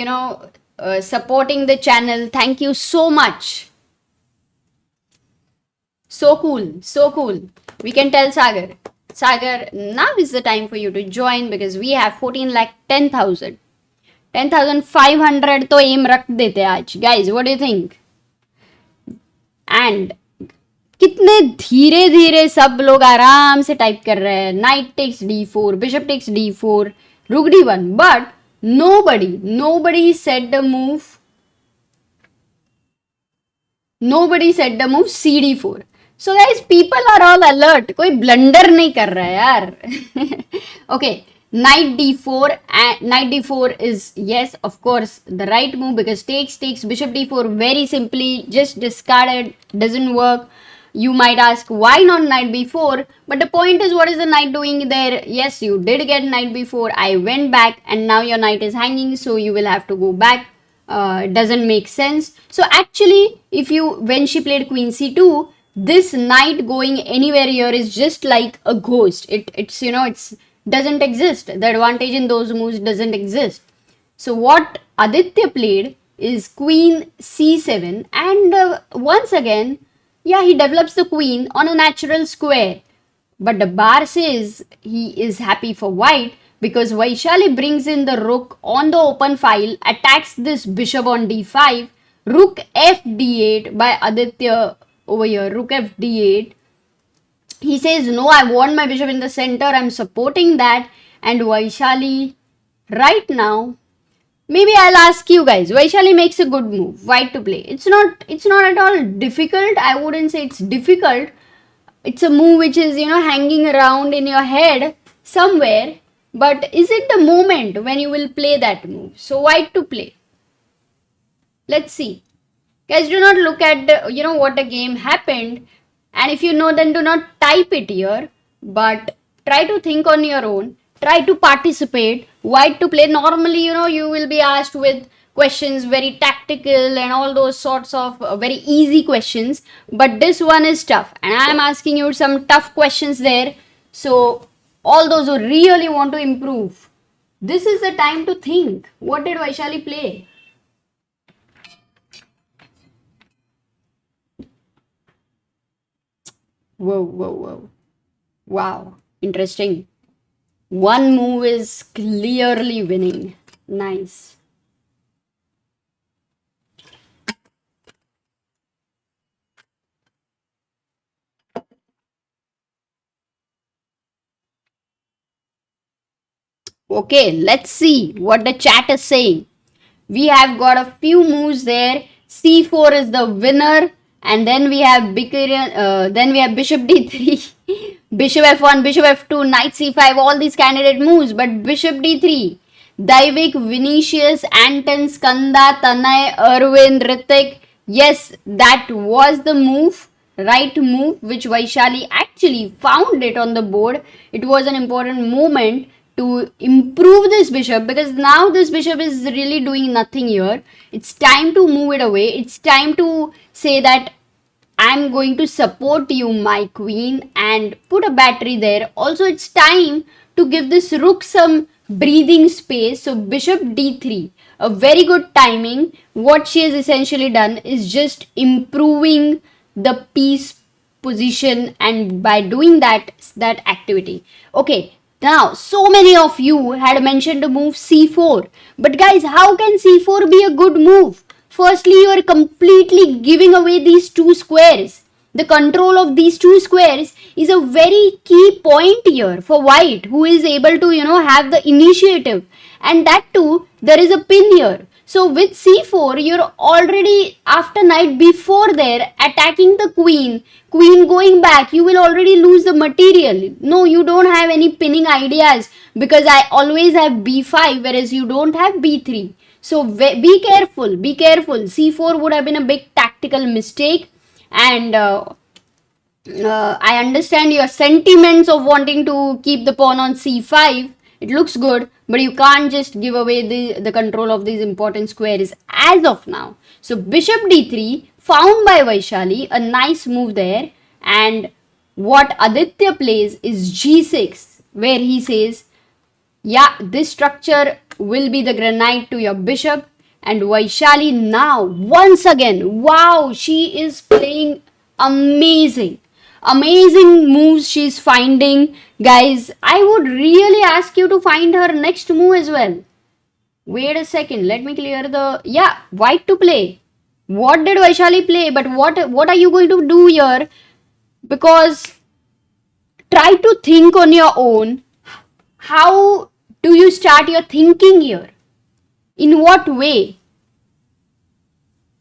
supporting the channel. Thank you so much. So cool, so cool. We can tell Sagar, now is the time for you to join because we have 14,10,000. 10,500 तो M रख देते आज. Guys, what do you think? And कितने धीरे धीरे सब लोग आराम से टाइप कर रहे हैं. Knight takes d4, bishop takes d4, rook d1. But nobody said the move Nobody said the move CD4. So guys, people are all alert. कोई blunder नहीं कर रहा है यार. Okay, knight d4 and knight d4 is, yes, of course, the right move because takes, bishop d4 very simply, just discarded, doesn't work. You might ask why not knight b4, but the point is, what is the knight doing there? Yes, you did get knight b4. I went back and now your knight is hanging, so you will have to go back. Doesn't make sense. So actually, if you, when she played queen c2, this knight going anywhere here is just like a ghost. It's doesn't exist. The advantage in those moves doesn't exist. So what Aditya played is queen c7, and once again, yeah, he develops the queen on a natural square. But the bar says he is happy for white because Vaishali brings in the rook on the open file, attacks this bishop on d5, rook f d8 by Aditya over here, rook f d8. He says, no, I want my bishop in the center, I'm supporting that, and Vaishali right now, maybe I'll ask you guys, Vaishali makes a good move, white to play. It's not at all difficult. I wouldn't say it's difficult. It's a move which is, hanging around in your head somewhere. But is it the moment when you will play that move? So white to play. Let's see. Guys, do not look at the, what the game happened. And if you know, then do not type it here. But try to think on your own. Try to participate. White to play. Normally, you will be asked with questions very tactical and all those sorts of very easy questions. But this one is tough. And I am asking you some tough questions there. So all those who really want to improve, this is the time to think. What did Vaishali play? Whoa. Wow. Interesting. One move is clearly winning. Nice. Okay, let's see what the chat is saying. We have got a few moves there. C4 is the winner, and then we have bishop d3, bishop f1, bishop f2, knight c5, all these candidate moves. But bishop d3, Daivik, Vinicius, Anton, Skanda, Tanay, Arvind, Ritik. Yes, that was the move, right move, which Vaishali actually found it on the board. It was an important moment to improve this bishop because now this bishop is really doing nothing here. It's time to move it away. It's time to say that I'm going to support you, my queen, and put a battery there. Also, it's time to give this rook some breathing space. So bishop d3, a very good timing. What she has essentially done is just improving the piece position, and by doing that activity. Okay, now, so many of you had mentioned to move c4. But guys, how can c4 be a good move? Firstly, you are completely giving away these two squares. The control of these two squares is a very key point here for white, who is able to, have the initiative. And that too, there is a pin here. So with c4, you're already, after knight b4 there, attacking the queen going back, you will already lose the material. No, you don't have any pinning ideas because I always have b5, whereas you don't have b3. So be careful. C4 would have been a big tactical mistake, and I understand your sentiments of wanting to keep the pawn on c5. It looks good, but you can't just give away the control of these important squares as of now. So bishop d3 found by Vaishali, a nice move there. And what Aditya plays is g6, where he says, yeah, this structure will be the granite to your bishop. And Vaishali now, once again, wow, she is playing amazing moves she's finding. Guys, I would really ask you to find her next move as well. Wait a second, let me clear the, yeah, white to play. What did Vaishali play? But what are you going to do here? Because try to think on your own. How do you start your thinking here? In what way?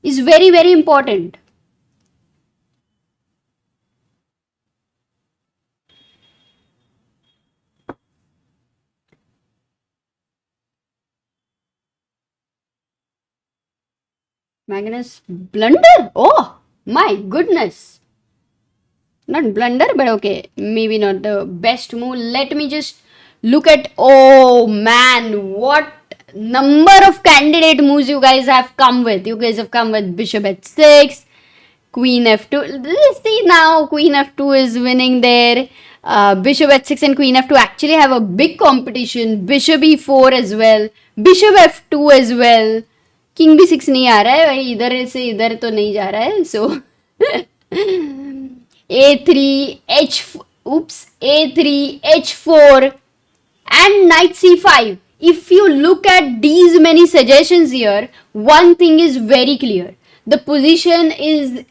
Is very, very important. Magnus blunder? Oh my goodness. Not blunder, but okay. Maybe not the best move. Let me just look at. Oh man, what number of candidate moves you guys have come with. You guys have come with bishop h6, queen f2. Let's see now. Queen f2 is winning there. Bishop h6 and queen f2 actually have a big competition. Bishop e4 as well. Bishop f2 as well. King b6 नहीं आ रहा है भाई, इधर से इधर तो नहीं जा रहा है. So a3 h oops a3 h4 and knight c5. If you look at these many suggestions here, one thing is very clear. The position is,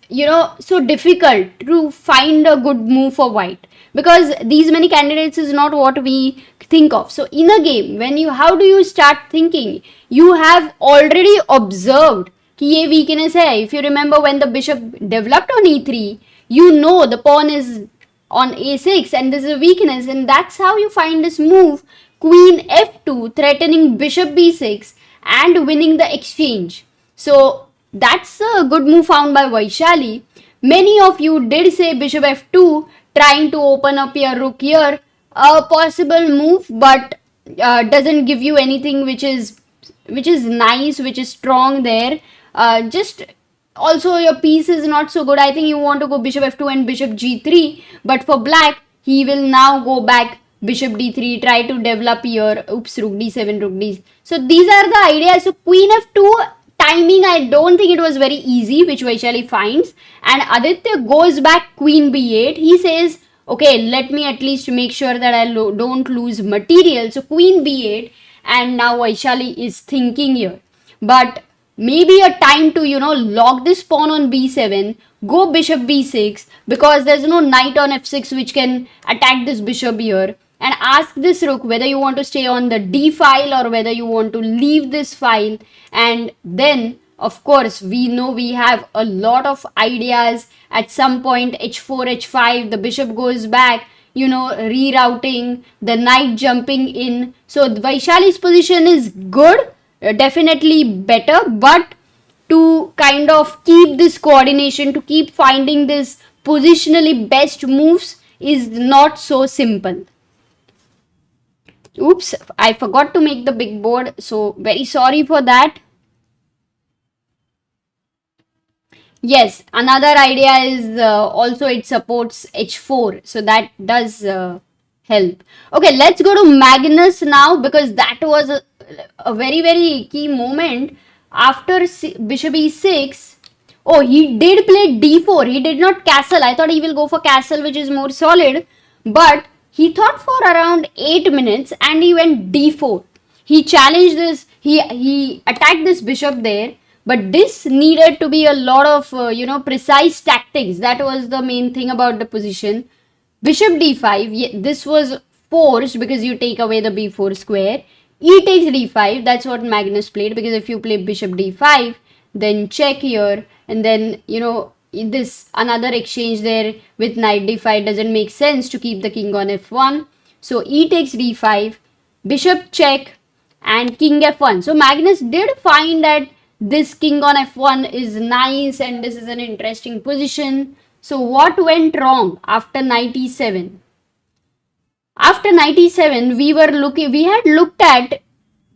so difficult to find a good move for white, because these many candidates is not what we think of. So in a game, how do you start thinking? You have already observed कि ये weakness है. If you remember, when the bishop developed on e3, you know the pawn is on a6 and this is a weakness, and that's how you find this move, queen f2, threatening bishop b6 and winning the exchange. So that's a good move found by Vaishali. Many of you did say bishop f2, trying to open up your rook here. A possible move, but doesn't give you anything which is nice, which is strong there. Just also your piece is not so good. I think you want to go bishop f2 and bishop g3, but for black, he will now go back bishop d3, try to develop here. Oops, rook d7, rook d. So these are the ideas. So queen f2 timing, I don't think it was very easy, which Vaishali finds. And Aditya goes back queen b8. He says, okay, let me at least make sure that I don't lose material. So queen b8, and now Vaishali is thinking here. But maybe a time to, lock this pawn on b7, go bishop b6, because there's no knight on f6 which can attack this bishop here, and ask this rook whether you want to stay on the d file or whether you want to leave this file. And then, of course, we know we have a lot of ideas. At some point, h4, h5, the bishop goes back, rerouting, the knight jumping in. So Vaishali's position is good, definitely better, but to kind of keep this coordination, to keep finding this positionally best moves is not so simple. Oops, I forgot to make the big board, so very sorry for that. Yes, another idea is also it supports h4, so that does help. Okay, let's go to Magnus now, because that was a very, very key moment. After bishop e6, oh, he did play d4. He did not castle. I thought he will go for castle, which is more solid, but he thought for around 8 minutes and he went d4. He challenged this, he attacked this bishop there, but this needed to be a lot of, precise tactics. That was the main thing about the position. Bishop d5, this was forced because you take away the b4 square. E takes d5, that's what Magnus played, because if you play bishop d5, then check here, and then, this another exchange there with knight d5 doesn't make sense to keep the king on f1. So E takes d5, bishop check, and king f1. So Magnus did find that this king on f1 is nice and this is an interesting position. So what went wrong after knight e7? After knight e7, we had looked at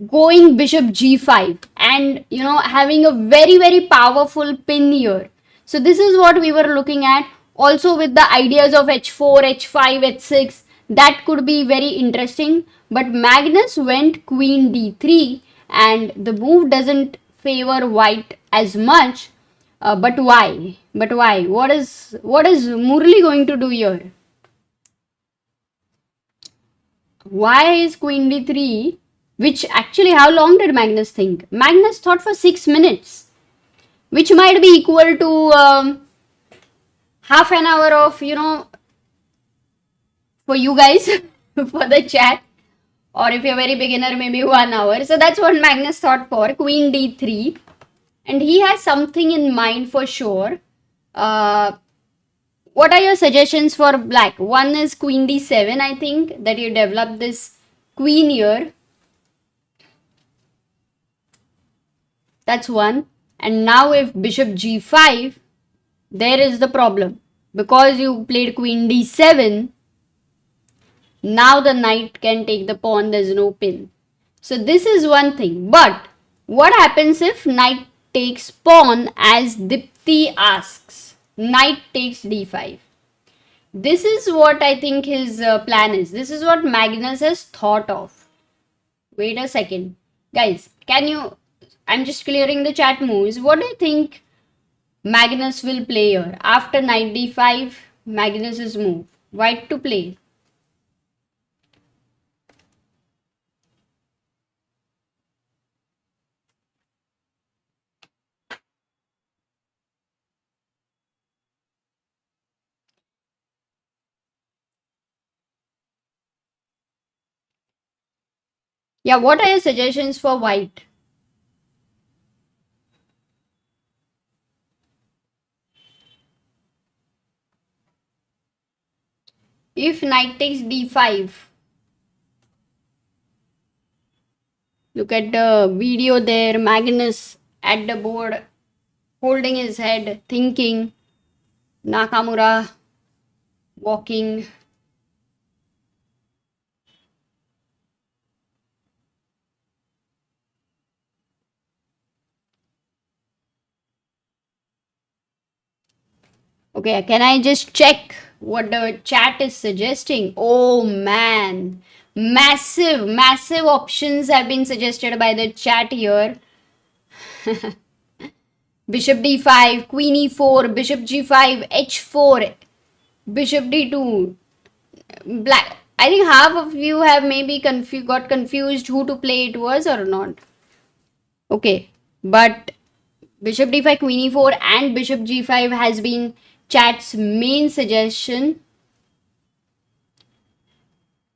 going bishop g5 and, having a very, very powerful pin here. So this is what we were looking at. Also with the ideas of h4, h5, h6, that could be very interesting. But Magnus went queen d3 and the move doesn't favor white as much. But why? What is Murli going to do here? Why is queen d3? Which actually, how long did Magnus think? Magnus thought for 6 minutes, which might be equal to half an hour of, for you guys, for the chat. Or if you're very beginner, maybe 1 hour. So that's what Magnus thought for, queen d3. And he has something in mind for sure. What are your suggestions for black? One is queen d7, I think, that you develop this queen here. That's one. And now if bishop g5, there is the problem. Because you played queen d7, now the knight can take the pawn, there's no pin. So this is one thing. But what happens if knight takes pawn as Dipti asks? Knight takes d5. This is what I think his plan is. This is what Magnus has thought of. Wait a second. Guys, can you... I'm just clearing the chat moves. What do you think Magnus will play here? After knight d5, Magnus's move. White to play. Yeah, what are your suggestions for white? If knight takes d5, look at the video there, Magnus at the board, holding his head, thinking, Nakamura walking. Okay, can I just check what the chat is suggesting? Oh man, massive options have been suggested by the chat here. Bishop d5, queen e4, bishop g5, h4, bishop d2. Black. I think half of you have maybe got confused who to play it was or not. Okay, but bishop d5, queen e4 and bishop g5 has been chat's main suggestion.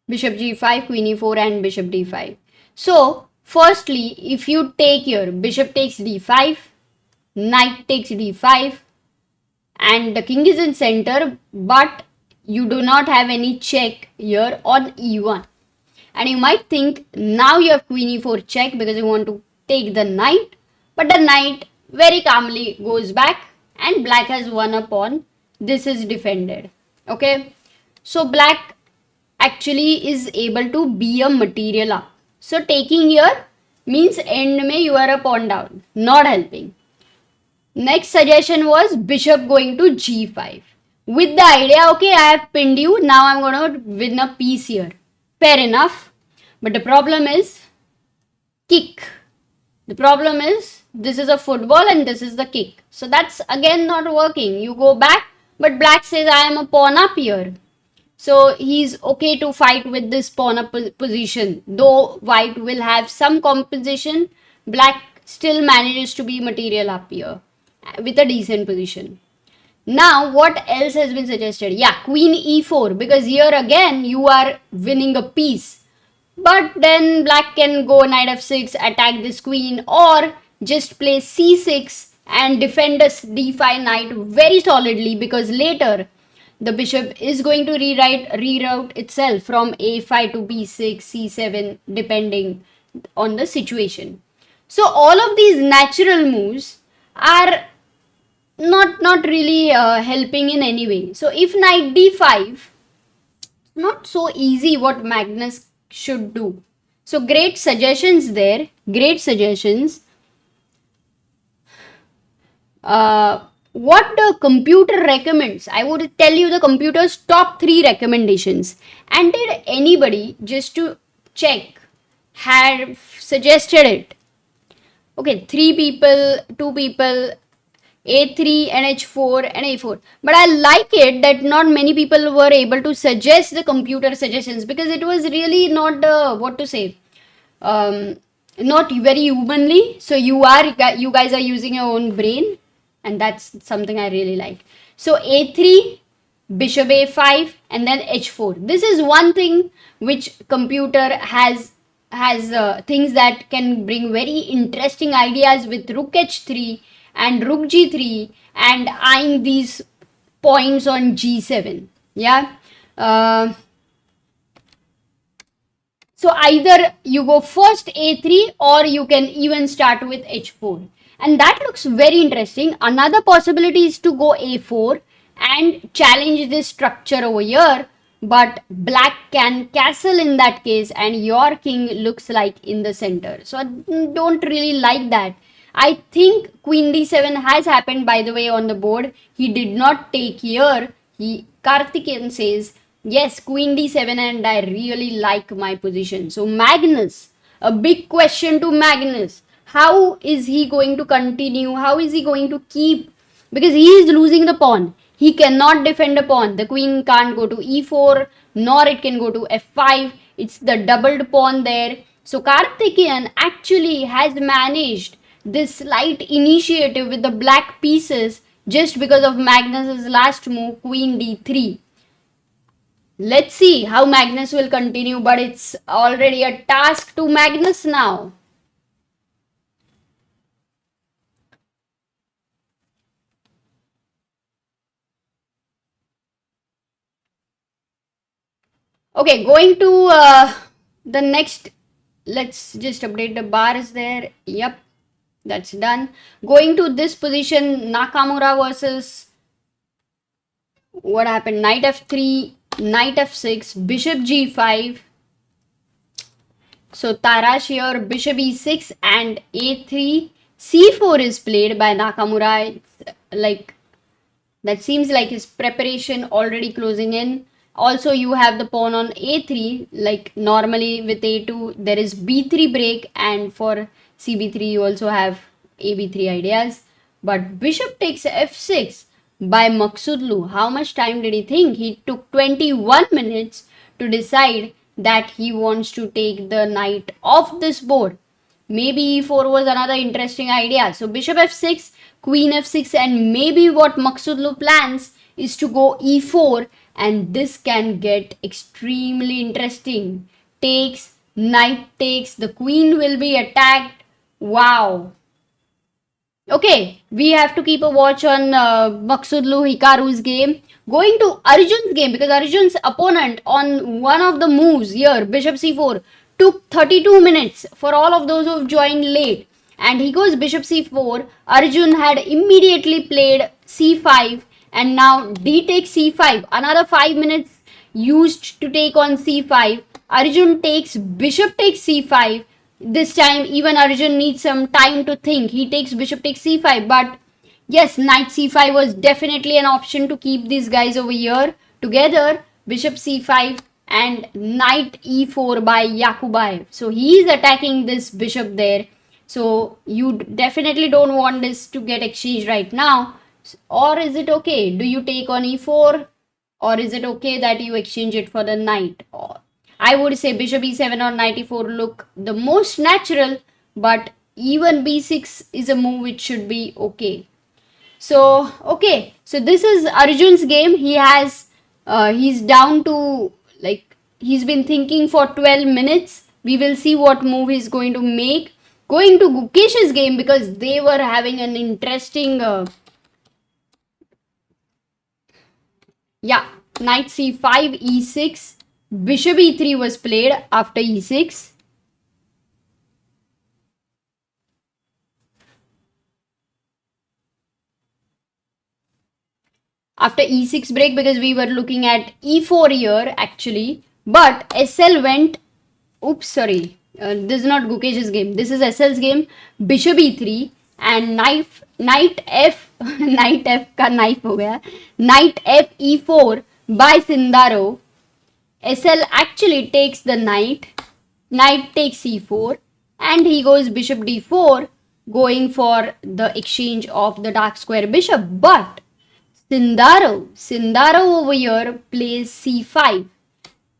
Bishop g5, queen e4 and bishop d5. So, firstly, if you take here, bishop takes d5, knight takes d5 and the king is in center, but you do not have any check here on e1. And you might think now you have queen e4 check because you want to take the knight, but the knight very calmly goes back and black has won a pawn. This is defended. Okay, so black actually is able to be a material up. So taking here means end mein you are a pawn down, not helping. Next suggestion was bishop going to g5. With the idea, okay, I have pinned you, now I'm going to win a piece here. Fair enough. But the problem is kick. The problem is this is a football and this is the kick. So that's again not working. You go back, but black says I am a pawn up here. So he's okay to fight with this pawn up position. Though white will have some compensation, black still manages to be material up here with a decent position. Now, what else has been suggested? Yeah, queen e4, because here again you are winning a piece. But then black can go knight f6, attack this queen, or just play c6 and defend this d5 knight very solidly, because later the bishop is going to reroute itself from a5 to b6, c7, depending on the situation. So all of these natural moves are not really helping in any way. So if knight d5, not so easy what Magnus should do. So great suggestions there, great suggestions. What the computer recommends, I would tell you the computer's top 3 recommendations. And did anybody, just to check, had suggested it? Okay, 3 people, 2 people, a3 and h4 and a4. But I like it that not many people were able to suggest the computer suggestions, because it was really not what to say, not very humanly. So you guys are using your own brain, and that's something I really like. So a3, bishop a5 and then h4. This is one thing which computer has things that can bring very interesting ideas with rook h3 and rook g3 and eyeing these points on g7. Yeah. So either you go first a3 or you can even start with h4. And that looks very interesting. Another possibility is to go a4 and challenge this structure over here. But black can castle in that case, and your king looks like in the center. So I don't really like that. I think queen d7 has happened, by the way, on the board. He did not take here. Karthikeyan says, yes, queen d7, and I really like my position. So Magnus, a big question to Magnus. How is he going to continue? How is he going to keep? Because he is losing the pawn. He cannot defend a pawn. The queen can't go to e4, nor it can go to f5. It's the doubled pawn there. So Karthikeyan actually has managed this slight initiative with the black pieces just because of Magnus's last move, queen d3. Let's see how Magnus will continue, but it's already a task to Magnus now. Okay, going to the next. Let's just update the bars there. Yep, that's done. Going to this position, Nakamura versus what happened? Knight f3, knight f6, bishop g5. So Tarash here, bishop e6 and a3. c4 is played by Nakamura. It's like that seems like his preparation already closing in. Also, you have the pawn on a3. Like normally with a2, there is b3 break, and for cb3, you also have ab3 ideas. But bishop takes f6 by Maksudlu. How much time did he think? He took 21 minutes to decide that he wants to take the knight off this board. Maybe e4 was another interesting idea. So bishop f6, queen f6, and maybe what Maksudlu plans is to go e4, and this can get extremely interesting. Takes, knight takes, the queen will be attacked. Wow. Okay, we have to keep a watch on Maksudlu Hikaru's game. Going to Arjun's game, because Arjun's opponent on one of the moves here, bishop c4, took 32 minutes for all of those who joined late. And he goes bishop c4. Arjun had immediately played c5, and now d takes c5. Another 5 minutes used to take on c5. Arjun takes bishop takes c5. This time even Arjun needs some time to think. He takes bishop takes c5, but yes, knight c5 was definitely an option to keep these guys over here together. Bishop c5 and knight e4 by Yakubayev. So he is attacking this bishop there. So you definitely don't want this to get exchanged right now. Or is it okay? Do you take on e4? Or is it okay that you exchange it for the knight? Or I would say bishop e7 or knight e4 look the most natural, but even b6 is a move which should be okay. So, okay. So this is Arjun's game. He's down to, like, he's been thinking for 12 minutes. We will see what move he's going to make. Going to Gukesh's game, because they were having an interesting, knight c5, e6, bishop e3 was played after e6. After e6 break, because we were looking at e4 here actually, but SL went, oops, sorry, this is not Gukesh's game, this is SL's game. Bishop e3 and knight f knight f का knife हो गया, knight f e4 by Sindaro. SL actually takes the knight takes e4, and he goes bishop d4, going for the exchange of the dark square bishop. But Sindaro over here plays c5.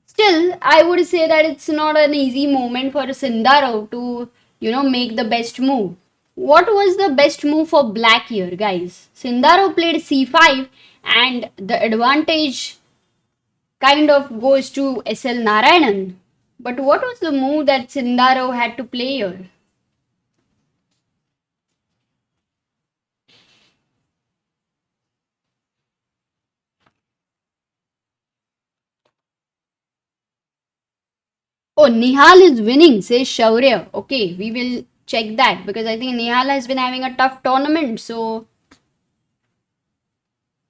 Still, I would say that it's not an easy moment for Sindaro to, make the best move. What was the best move for black here, guys? Sindaro played c5, and the advantage kind of goes to SL Narayanan. But what was the move that Sindaro had to play here? Oh, Nihal is winning, says Shaurya. Okay, we will check that, because I think Nihal has been having a tough tournament. So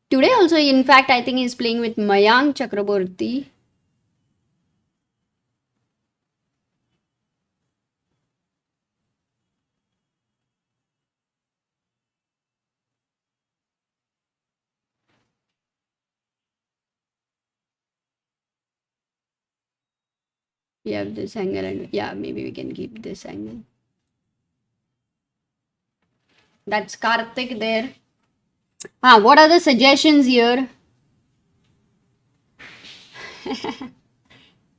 today also, in fact, I think he's playing with Mayank Chakraborty. We have this angle, and yeah, maybe we can keep this angle. That's Karthik there. What are the suggestions here?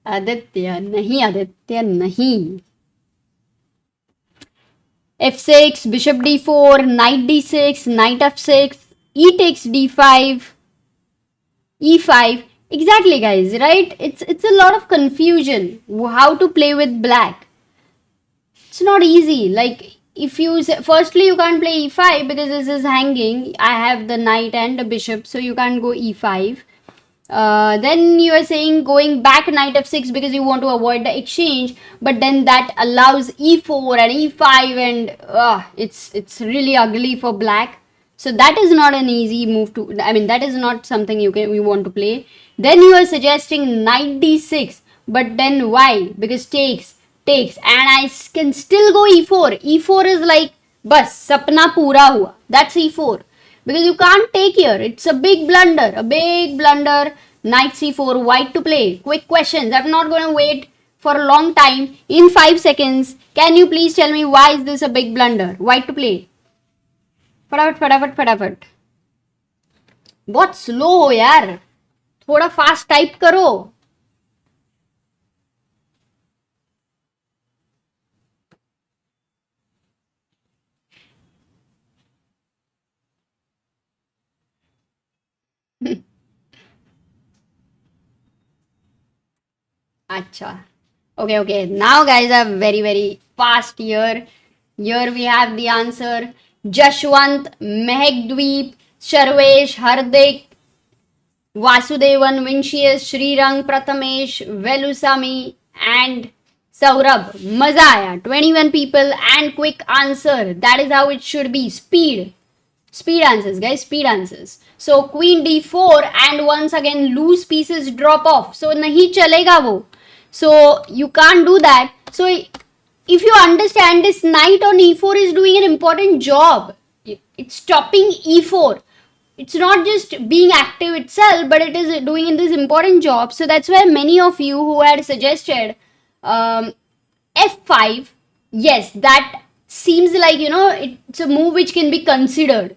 Aditya, nahi. F6, bishop d4, knight d6, knight f6, e takes d5, e5. Exactly, guys, right? It's a lot of confusion how to play with black. It's not easy. Like, if you say, firstly, you can't play e5 because this is hanging. I have the knight and the bishop, so you can't go e5. Then you are saying going back knight f6 because you want to avoid the exchange, but then that allows e4 and e5, and it's really ugly for black. So that is not an easy move to, I mean, that is not something we want to play. Then you are suggesting knight d6, but then why? Because takes, and I can still go e4. E4 is like, bas, sapna pura hua. That's e4. Because you can't take here. It's a big blunder. Knight c4, white to play. Quick questions. I'm not going to wait for a long time. In 5 seconds, can you please tell me why is this a big blunder? White to play. फटाफट. बहुत slow हो यार. थोड़ा fast type करो. Acha. Okay. Now, guys, are very fast here. Here we have the answer. Jashwant, Mehekdweep, Sharvesh, Hardik, Vasudevan, Vincius, Srirang, Prathamesh, Velusamy, and Saurabh. Maza aaya. 21 people and quick answer. That is how it should be. Speed answers, guys. Speed answers. So queen d4, and once again loose pieces drop off. So nahi chalega wo. So you can't do that. So if you understand, this knight on e4 is doing an important job. It's stopping e4. It's not just being active itself, but it is doing this important job. So that's why many of you who had suggested f5, yes, that seems like, it's a move which can be considered,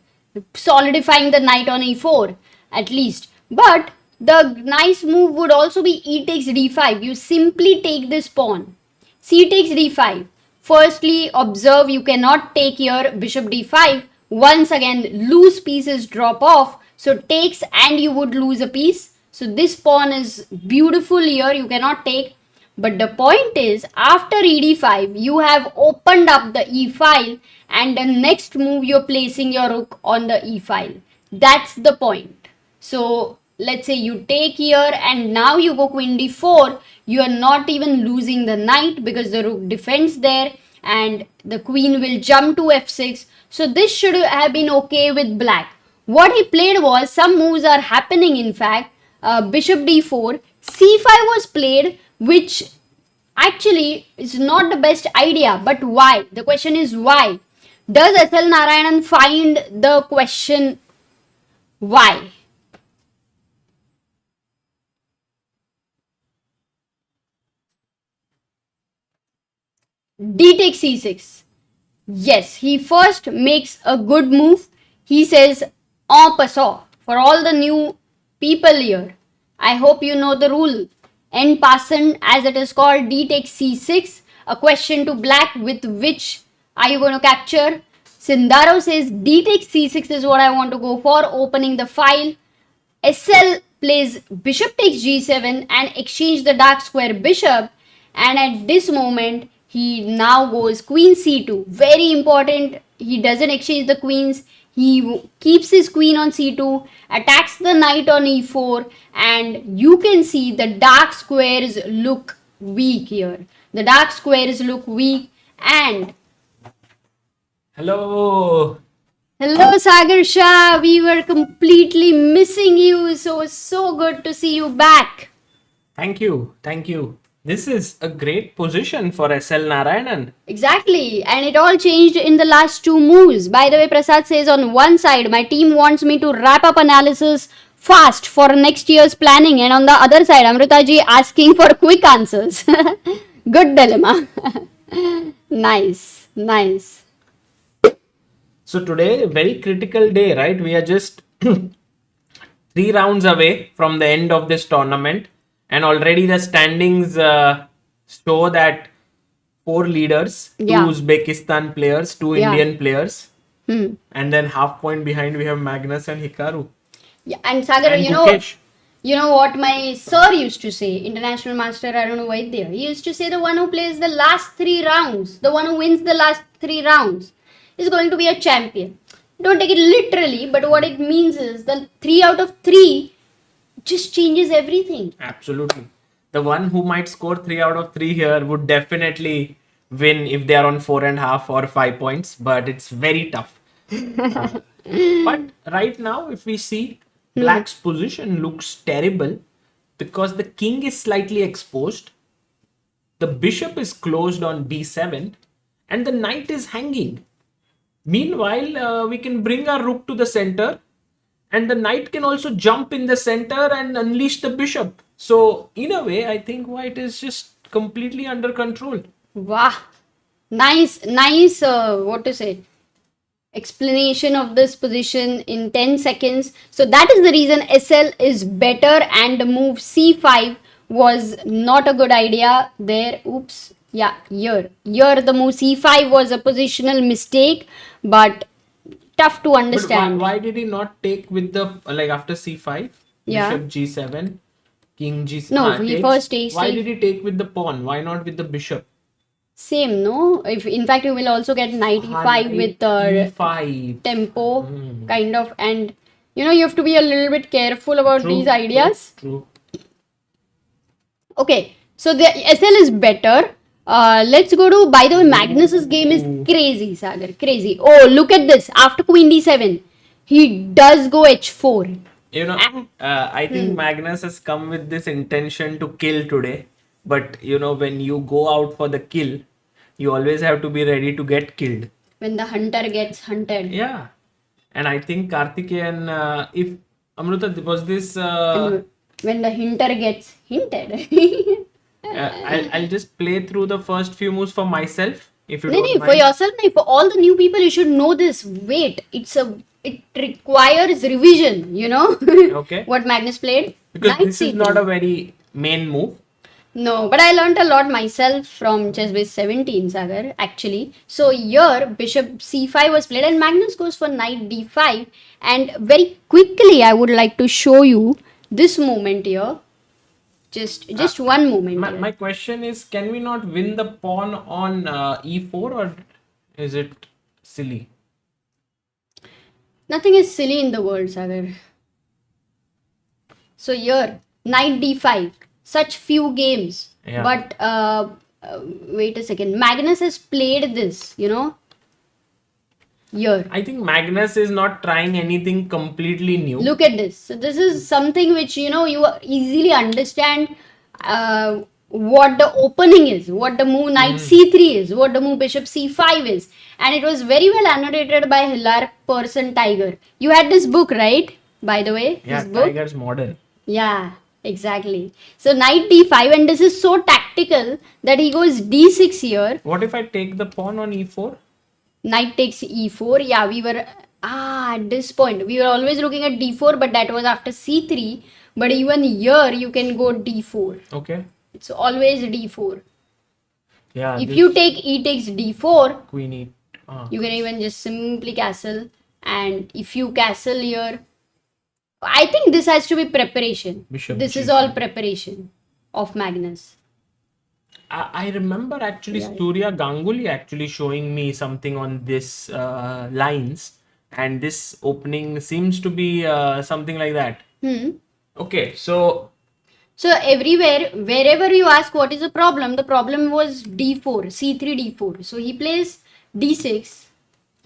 solidifying the knight on e4 at least. But the nice move would also be e takes d5. You simply take this pawn. C takes d5. Firstly, observe, you cannot take here bishop d5. Once again, loose pieces drop off. So takes, and you would lose a piece. So this pawn is beautiful here. You cannot take. But the point is, after ed5, you have opened up the e file, and the next move you're placing your rook on the e file. That's the point. So let's say you take here, and now you go queen d4. You are not even losing the knight because the rook defends there, and the queen will jump to f6. So this should have been okay with black. What he played was, some moves are happening in fact. Bishop d4, c5 was played, which actually is not the best idea. But why? The question is why? Does SL Narayanan find the question why? D takes c6. Yes, he first makes a good move. He says en passant. For all the new people here, I hope you know the rule. En passant, as it is called, d takes c6. A question to black, with which are you going to capture? Sindaro says d takes c6 is what I want to go for, opening the file. SL plays bishop takes g7 and exchange the dark square bishop. And at this moment, he now goes queen c2. Very important. He doesn't exchange the queens. He keeps his queen on c2, attacks the knight on e4, and you can see the dark squares look weak here. The dark squares look weak, and Hello. Hello, Sagar Shah. We were completely missing you, so it's so good to see you back. Thank you. Thank you. This is a great position for SL Narayanan. Exactly, and it all changed in the last two moves. By the way, Prasad says on one side, my team wants me to wrap up analysis fast for next year's planning, and on the other side, Amritaji asking for quick answers. Good dilemma. Nice, nice. So today, very critical day, right? We are just 3 rounds away from the end of this tournament, and already the standings show that 4 leaders, two Yeah. Uzbekistan players, two Yeah. Indian players, Hmm. and then half point behind we have Magnus and Hikaru Yeah, and Sagar, and Gukesh. you know what my sir used to say, international master, I don't know why there. He used to say the one who plays the last 3 rounds, the one who wins the last 3 rounds, is going to be a champion. Don't take it literally, but what it means is the 3 out of 3 just changes everything. Absolutely. The one who might score 3 out of 3 here would definitely win if they are on 4.5 or 5 points, but it's very tough. But right now, if we see, Black's position looks terrible because the king is slightly exposed, the bishop is closed on d7, and the knight is hanging. Meanwhile, we can bring our rook to the center, and the knight can also jump in the center and unleash the bishop. So, in a way, I think white is just completely under control. Wow. Nice, what to say, explanation of this position in 10 seconds. So that is the reason SL is better and the move C5 was not a good idea there. Oops. Yeah, here the move C5 was a positional mistake, but tough to But understand. why did he not take with the, like after c5, Yeah. bishop g7, king g7? No, he first takes. Why did he take with the pawn? Why not with the bishop? Same, no? If in fact you will also get knight e5 Knight with e5. tempo kind of, and you have to be a little bit careful about True, these ideas. True. Okay, so the SL is better. Let's go to, by the way, Magnus's game is crazy, Sagar, crazy. Oh, look at this. After queen d7, he does go h4. I think Magnus has come with this intention to kill today. But, when you go out for the kill, you always have to be ready to get killed. When the hunter gets hunted. Yeah. And I think Karthikeyan, if Amruta, was this... When the hinter gets hinted. I'll just play through the first few moves for myself. If you No, don't for mind. yourself, no, for all the new people, you should know this. Wait, it requires revision, Okay. what Magnus played. Because Knight this is C2. not a very main move. No, but I learned a lot myself from ChessBase 17, Sagar, actually. So here, bishop c5 was played and Magnus goes for knight d5. And very quickly, I would like to show you this moment here. Just one moment here. My question is, can we not win the pawn on e4, or is it silly? Nothing is silly in the world, Sagar. So here, knight d5. Such few games. Yeah. But wait a second. Magnus has played this, here. I think Magnus is not trying anything completely new. Look at this. So this is something which, you easily understand what the opening is, what the move knight c3 is, what the move bishop c5 is. And it was very well annotated by Hilar Person Tiger. You had this book, right? By the way, Yeah, this book. Tiger's modern. Yeah, exactly. So knight d5, and this is so tactical that he goes d6 here. What if I take the pawn on e4? Knight takes e4. Yeah, we were at this point we were always looking at d4, but that was after c3. But even here you can go d4. Okay. It's always d4. Yeah. If you take e takes d4, queen e. you can even just simply castle. And if you castle here, I think this has to be preparation. Bishop This is G5. all preparation of Magnus. I remember actually Surya Ganguly actually showing me something on this lines, and this opening seems to be something like that. Okay, so everywhere, wherever you ask what is the problem was d4, c3, d4. So he plays d6,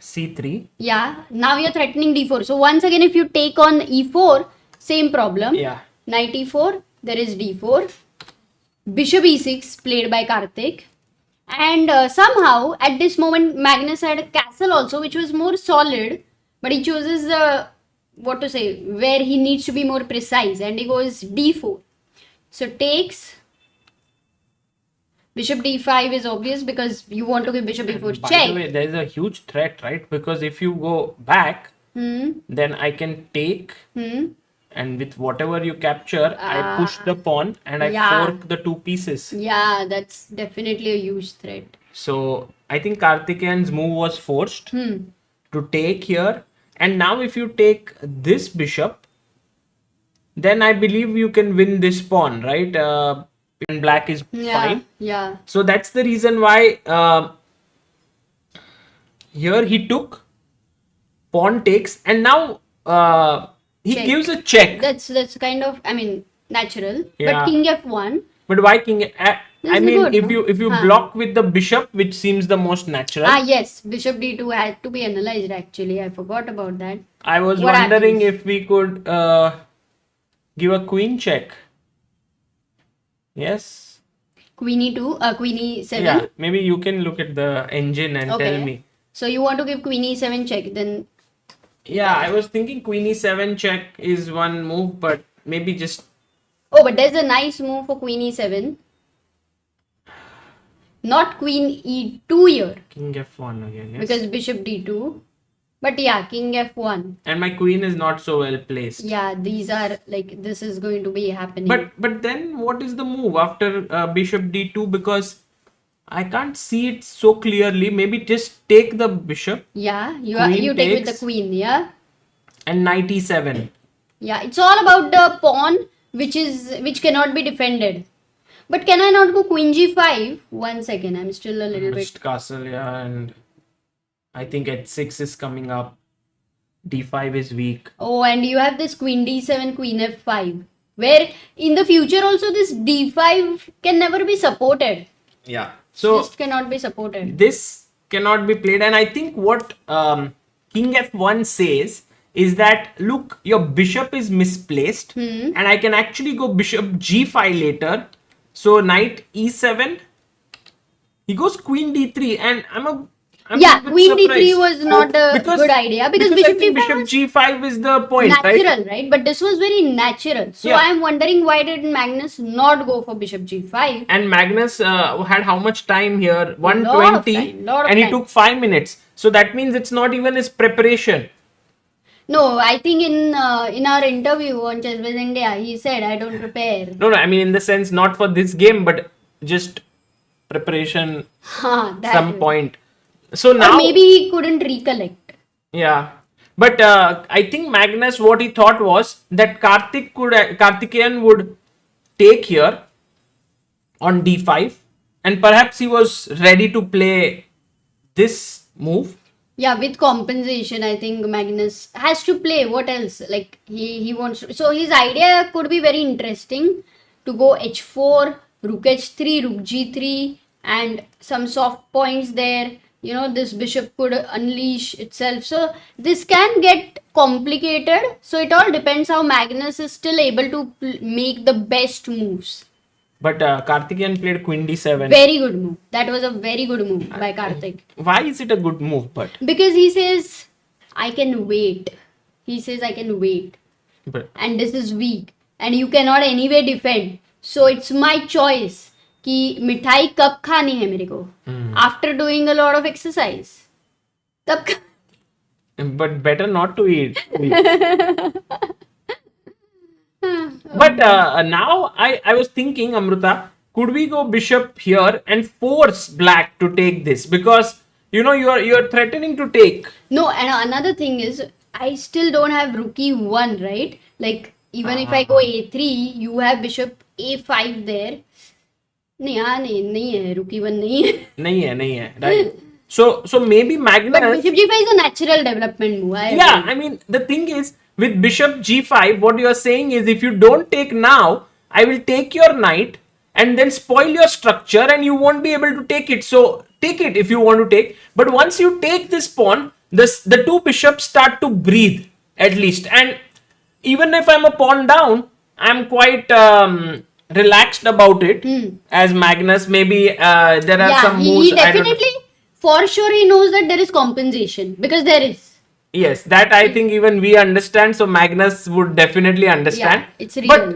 C3. Yeah, now you're threatening d4. So once again, if you take on e4, same problem. Yeah. Knight e4, there is d4. Bishop e6 played by Karthik. And somehow at this moment Magnus had a castle also which was more solid, but he chooses what to say, where he needs to be more precise, and he goes d4. So takes. Bishop d5 is obvious because you want to give bishop e4 By check. the way, there is a huge threat, right? Because if you go back, then I can take, and with whatever you capture, I push the pawn and I fork the two pieces. Yeah, that's definitely a huge threat. So I think Karthikeyan's move was forced to take here. And now if you take this bishop, then I believe you can win this pawn, right? And black is fine. Yeah. So that's the reason why here he took, pawn takes, and now he Check. gives a check. That's kind of, I mean, natural. Yeah. But king f1. But why king? I That's mean, good, if you block with the bishop, which seems the most natural. Yes, bishop d2 had to be analyzed actually. I forgot about that. I was What wondering happens? if we could give a queen check. Yes. Queen e2, queen e7. Yeah. Maybe you can look at the engine and tell me. So you want to give queen e7 check, then Yeah, I was thinking queen e7 check is one move, but maybe just. oh, but there's a nice move for queen e7. Not queen e2 here. King f1 again, yes. Because bishop d2. But yeah, king f1. And my queen is not so well placed. Yeah, these are like, this is going to be happening. But then what is the move after bishop d2? Because I can't see it so clearly. Maybe just take the bishop. Yeah, you Queen take with takes. the queen, yeah? And knight e7. Yeah, it's all about the pawn which cannot be defended. But can I not go queen g5? 1 second, I'm still a little bit. Missed castle, yeah, and I think h6 is coming up. d5 is weak. Oh, and you have this queen d7, queen f5. Where in the future also this d5 can never be supported. Yeah. So Just cannot be supported. this cannot be played, and I think what king f1 says is that, look, your bishop is misplaced, and I can actually go bishop g5 later. So knight e7, he goes queen d3, and I'm a bit Queen d3 surprised. was not a good idea because I bishop think d5 was bishop g5 is the point, natural, right? right? But this was very natural. So Yeah. I'm wondering why did Magnus not go for bishop g5? And Magnus had how much time here? Lot of 120, time, lot of and he time. took 5 minutes. So that means it's not even his preparation. No, I think in our interview on ChessBase India, he said, I don't prepare. No, I mean in the sense not for this game, but just preparation That some way. point. So Or now, maybe he couldn't recollect. yeah. But I think Magnus, what he thought was that Karthikeyan would take here on d5, and perhaps he was ready to play this move. Yeah, with compensation, I think Magnus has to play. What else? Like he wants to. So his idea could be very interesting to go h4, rook h3, rook g3, and some soft points there. You know, this bishop could unleash itself. So this can get complicated. So it all depends how Magnus is still able to make the best moves. But Karthikeyan played queen d7. Very good move. That was a very good move by Karthik. Why is it a good move? But Because he says, I can wait. He says, I can wait. And this is weak. And you cannot anyway defend. So it's my choice. कि मिठाई कब खानी है मेरे को. After doing a lot of exercise. तब But better not to eat. But now I was thinking, Amruta, could we go bishop here and force black to take this? Because you know you're threatening to take. No, and another thing is, I still don't have rook e1, right? Like, even if I go a3, you have bishop a5 there. नहीं है, rook e1 नहीं है. Right? So maybe Magnus. But bishop g5 is a natural development move. I mean, the thing is, with bishop g5, what you are saying is, if you don't take now, I will take your knight and then spoil your structure and you won't be able to take it. So take it if you want to take. But once you take this pawn, the two bishops start to breathe at least. And even if I'm a pawn down, I'm quite relaxed about it. As Magnus, maybe there are some moves. he definitely, for sure, he knows that there is compensation, because there is. Yes, that I think even we understand. So Magnus would definitely understand. Yeah, it's real. But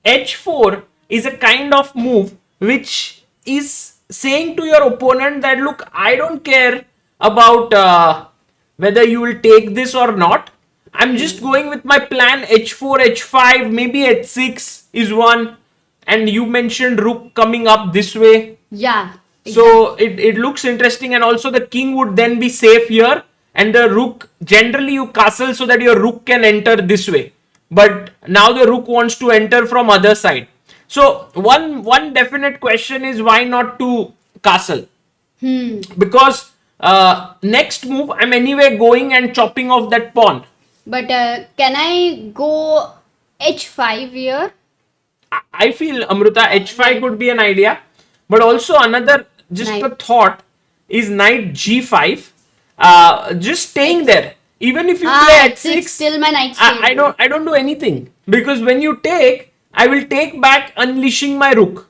h4 is a kind of move which is saying to your opponent that, look, I don't care about whether you will take this or not. I'm just going with my plan. h4, h5, maybe h6 is one. And you mentioned rook coming up this way. Yeah. So it looks interesting, and also the king would then be safe here, and the rook, generally you castle so that your rook can enter this way, but now the rook wants to enter from other side. So one definite question is, why not to castle? Because next move I'm anyway going and chopping off that pawn. But can I go h5 here? I feel, Amruta, h5 could be an idea, but also another, just a thought, is knight g5. Just staying there. Even if you play h6, still my knight I don't do anything, because when you take, I will take back, unleashing my rook.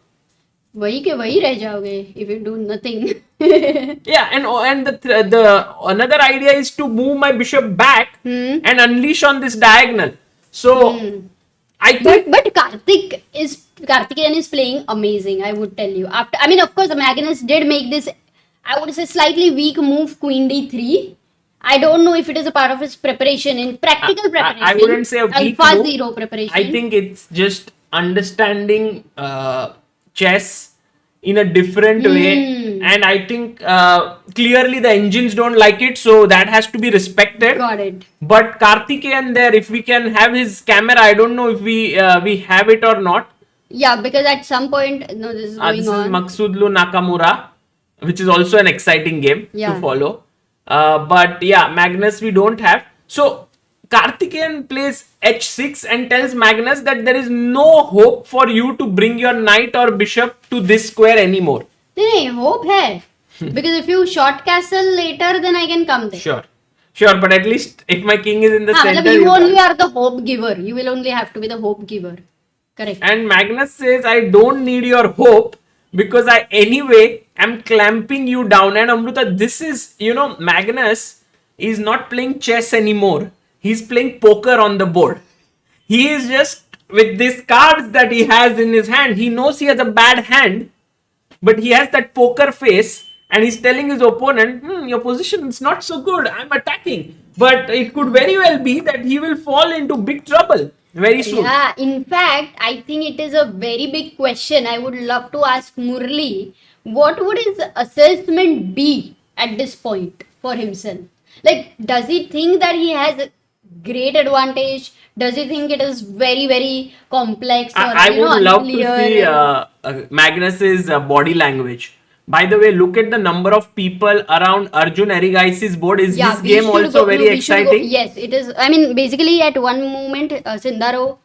वही के वही रह जाओगे if you do nothing. Yeah, and the another idea is to move my bishop back and unleash on this diagonal. So I think, but Karthikeyan is playing amazing, I would tell you. After, I mean, of course, Magnus did make this, I would say, slightly weak move, queen d3. I don't know if it is a part of his preparation, in practical preparation. I wouldn't say a weak Alpha move. Zero preparation. I think it's just understanding chess in a different way, and I think clearly the engines don't like it, so that has to be respected. Got it. But Karthikeyan there, if we can have his camera, I don't know if we have it or not. Yeah, because at some point, no, this is going This on. is Maksudlu Nakamura, which is also an exciting game to follow. But yeah, Magnus we don't have. So Karthikeyan plays h6 and tells Magnus that there is no hope for you to bring your knight or bishop to this square anymore. नहीं, hope है. Because if you short castle later, then I can come there. Sure, but at least if my king is in the center, मतलब you only are the hope giver. You will only have to be the hope giver. Correct. And Magnus says, I don't need your hope, because I anyway am clamping you down. And Amruta, this is, Magnus is not playing chess anymore. He's playing poker on the board. He is just, with these cards that he has in his hand, he knows he has a bad hand, but he has that poker face, and he's telling his opponent, your position is not so good, I'm attacking. But it could very well be that he will fall into big trouble very soon. Yeah, in fact, I think it is a very big question. I would love to ask Murli, what would his assessment be at this point for himself? Like, does he think that he has a great advantage? Does he think it is very, very complex? Or, I would love to see Magnus's body language. By the way, look at the number of people around Arjun Erigaisi's board. Is his game also very exciting? Yes, it is. I mean, basically, at one moment, Sindaro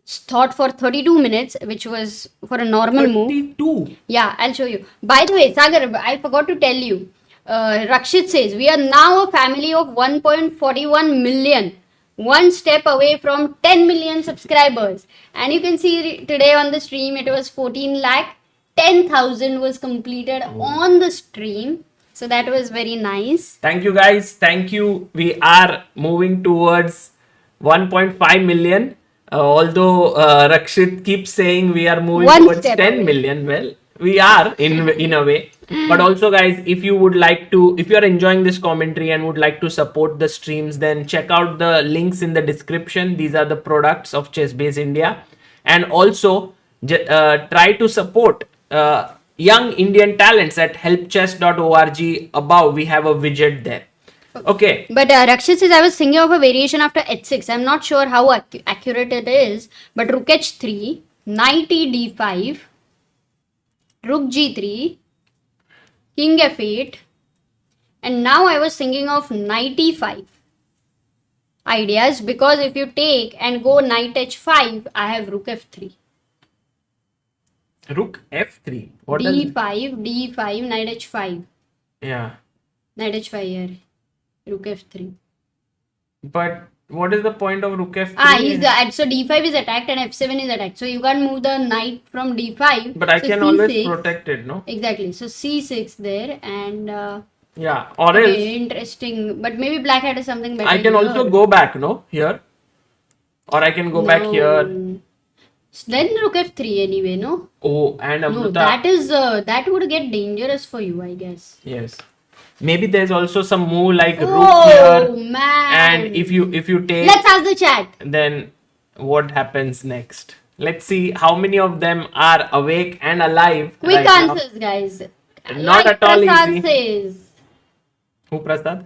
thought for 32 minutes, which was for a normal 32? move. Yeah, I'll show you. By the way, Sagar, I forgot to tell you. Rakshit says, we are now a family of 1.41 million. One step away from 10 million subscribers. And you can see today on the stream, it was 14 lakh. 10,000 was completed on the stream. So that was very nice. Thank you guys. Thank you. We are moving towards 1.5 million. Although Rakshit keeps saying we are moving towards 10 million. Well, we are in a way. But also guys, if you would like to, if you are enjoying this commentary and would like to support the streams, then check out the links in the description. These are the products of ChessBase India. And also try to support young Indian talents at helpchess.org. Above we have a widget there. Okay. But Rakshit says, I was thinking of a variation after h6. I'm not sure how accurate it is. But rook h3, knight d5, rook g3, king f8, and now I was thinking of knight e5 ideas, because if you take and go knight h5, I have rook f3. Rook f3. What d5, d5, knight h5. Yeah. Knight h5 here. Rook f3. But what is the point of rook f3? So d5 is attacked and f7 is attacked. So you can't move the knight from d5. But I so can C6, always protect it, no? Exactly. So c6 there and Yeah, or okay, else interesting. But maybe black had something better. I can here. also go back, no? Here. Or I can go back here. Then rook f3 anyway, no? Oh, and No, Amrita. that would get dangerous for you, I guess. Yes. Maybe there's also some move like rook Oh here. man! And if you take, let's ask the chat. then what happens next? Let's see how many of them are awake and alive. Quick right answers, guys. Not at all Prasad easy. says. Who, Prasad?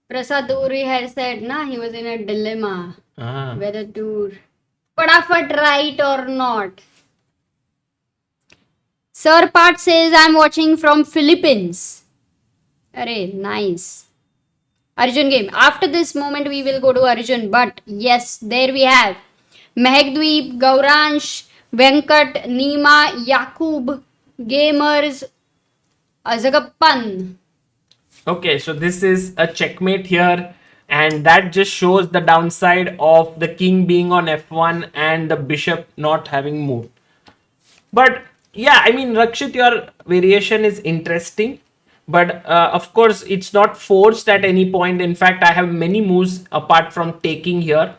Prasad Uri had said, nah, he was in a dilemma Ah. whether to Padafat right or not. Sir Pat says, I'm watching from Philippines. Array, nice. Arjun game. After this moment, we will go to Arjun. But yes, there we have Mehekdweep, Gauransh, Venkat, Nima, Yakub, Gamers, Azagappan. Okay, so this is a checkmate here, and that just shows the downside of the king being on f1 and the bishop not having moved. But yeah, I mean, Rakshit, your variation is interesting, but of course, it's not forced at any point. In fact, I have many moves apart from taking here.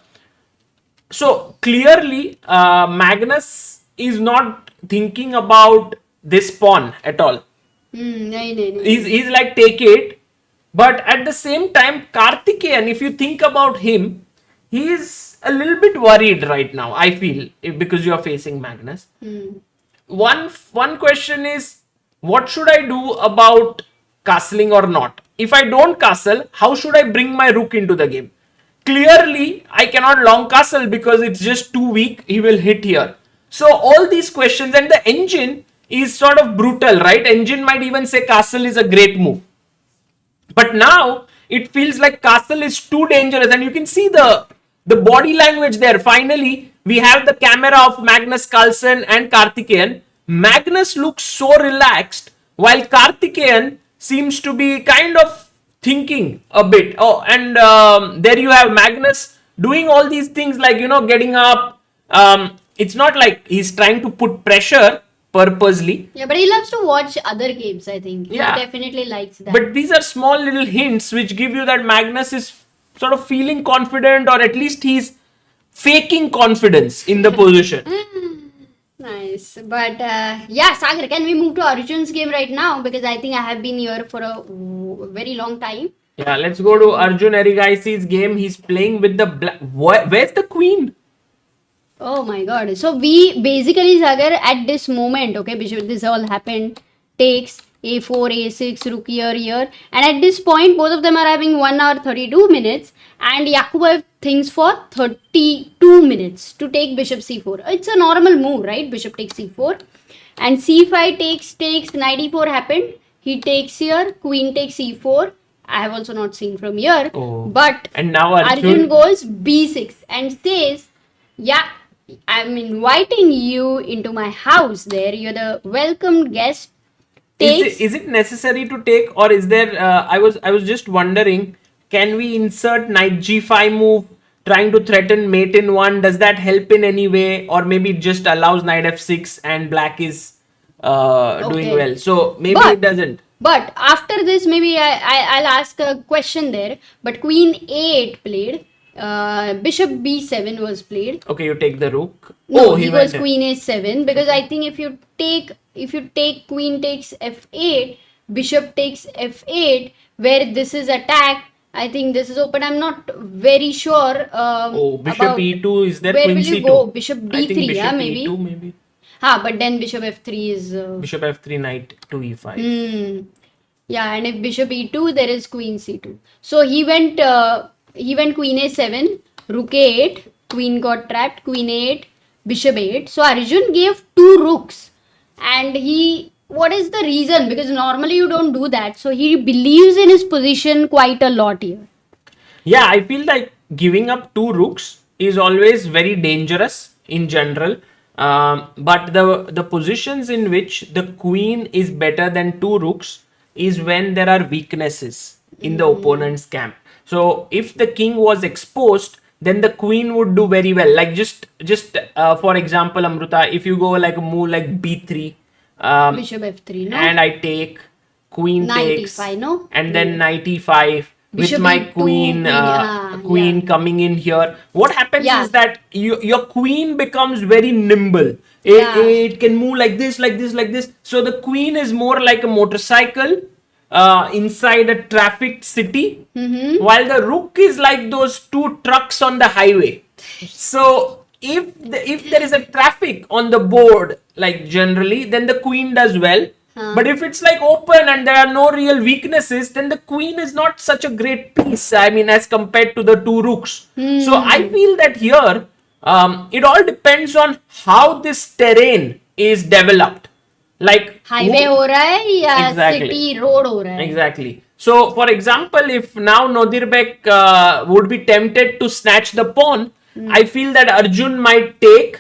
So clearly, Magnus is not thinking about this pawn at all. He's like, take it. But at the same time, Karthikeyan, if you think about him, he is a little bit worried right now, I feel, because you are facing Magnus. One question is, what should I do about castling or not? If I don't castle, how should I bring my rook into the game? Clearly, I cannot long castle because it's just too weak. He will hit here. So all these questions, and the engine is sort of brutal, right? Engine might even say castle is a great move. But now it feels like castle is too dangerous, and you can see the body language there. Finally, we have the camera of Magnus Carlsen and Karthikeyan. Magnus looks so relaxed, while Karthikeyan seems to be kind of thinking a bit. Oh, and there you have Magnus doing all these things like, getting up. It's not like he's trying to put pressure purposely. Yeah, but he loves to watch other games, I think. Yeah. He definitely likes that. But these are small little hints which give you that Magnus is sort of feeling confident, or at least he's faking confidence in the position. Nice. But yeah, Sagar, can we move to Arjun's game right now? Because I think I have been here for a very long time. Yeah, let's go to Arjun Erigaisi's game. He's playing with the black. Where's the queen? Oh my god. So we basically, Sagar, at this moment, okay, bishop, this all happened, takes a4, a6, rook here. And at this point, both of them are having 1 hour 32 minutes. And Yakubev thinks for 32 minutes to take bishop c4. It's a normal move, right? Bishop takes c4. And c5 takes, knight e4 happened. He takes here, queen takes e4. I have also not seen from here. Oh. But and now Arjun goes b6 and says, yeah, I'm inviting you into my house there. You're the welcomed guest. Is it necessary to take, or is there, I was just wondering, can we insert knight g5 move, trying to threaten mate in 1? Does that help in any way? Or maybe it just allows knight f6 and black is doing well. So maybe it doesn't. But after this, maybe I'll ask a question there. But queen a8 played. Bishop b7 was played. Okay, you take the rook. No, he goes queen a7, because I think if you take queen takes f8, bishop takes f8, where this is attacked, I think this is open. I'm not very sure. Bishop e2 is there. Where queen will you c2? go? Bishop d3, I think bishop yeah, maybe. e2 maybe. But then bishop f3 is. Bishop f3, knight to e5. Yeah, and if bishop e2, there is queen c2. So he went queen a7, rook a8, queen got trapped, queen a8, bishop a8. So Arjun gave 2 rooks, and what is the reason? Because normally you don't do that. So he believes in his position quite a lot here. Yeah, I feel like giving up 2 rooks is always very dangerous in general. But the positions in which the queen is better than 2 rooks is when there are weaknesses in the opponent's camp. So if the king was exposed, then the queen would do very well. Like just for example, Amruta, if you go like a move like b3, Bishop f3, no? and I take, queen Knight takes, e5, no? and then knight e5 Bishop with my e2, queen, queen, yeah. coming in here. What happens Yeah. is that your queen becomes very nimble. Yeah. It can move like this, like this, like this. So the queen is more like a motorcycle inside a traffic city, while the rook is like those two trucks on the highway. So if there is a traffic on the board, like generally, then the queen does well. But if it's like open and there are no real weaknesses, then the queen is not such a great piece. I mean, as compared to the two rooks. So I feel that here, it all depends on how this terrain is developed. Like Highway हो रहा है या Exactly. city road हो रहा है? Exactly. So, for example, if now Nodirbek would be tempted to snatch the pawn, I feel that Arjun might take,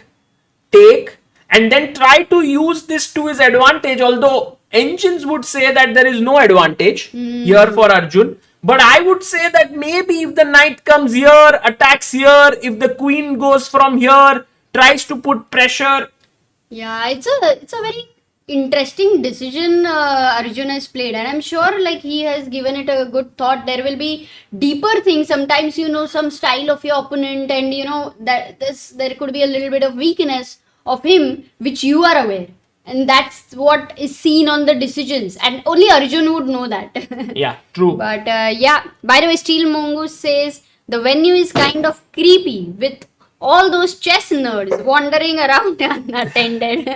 and then try to use this to his advantage. Although engines would say that there is no advantage here for Arjun. But I would say that maybe if the knight comes here, attacks here, if the queen goes from here, tries to put pressure. Yeah, it's a very interesting decision Arjun has played, and I'm sure like he has given it a good thought. There will be deeper things. Sometimes you know some style of your opponent, and you know that there could be a little bit of weakness of him which you are aware, and that's what is seen on the decisions, and only Arjun would know that. Yeah, true. But yeah, by the way, Steel Mongoose says the venue is kind of creepy with all those chess nerds wandering around unattended.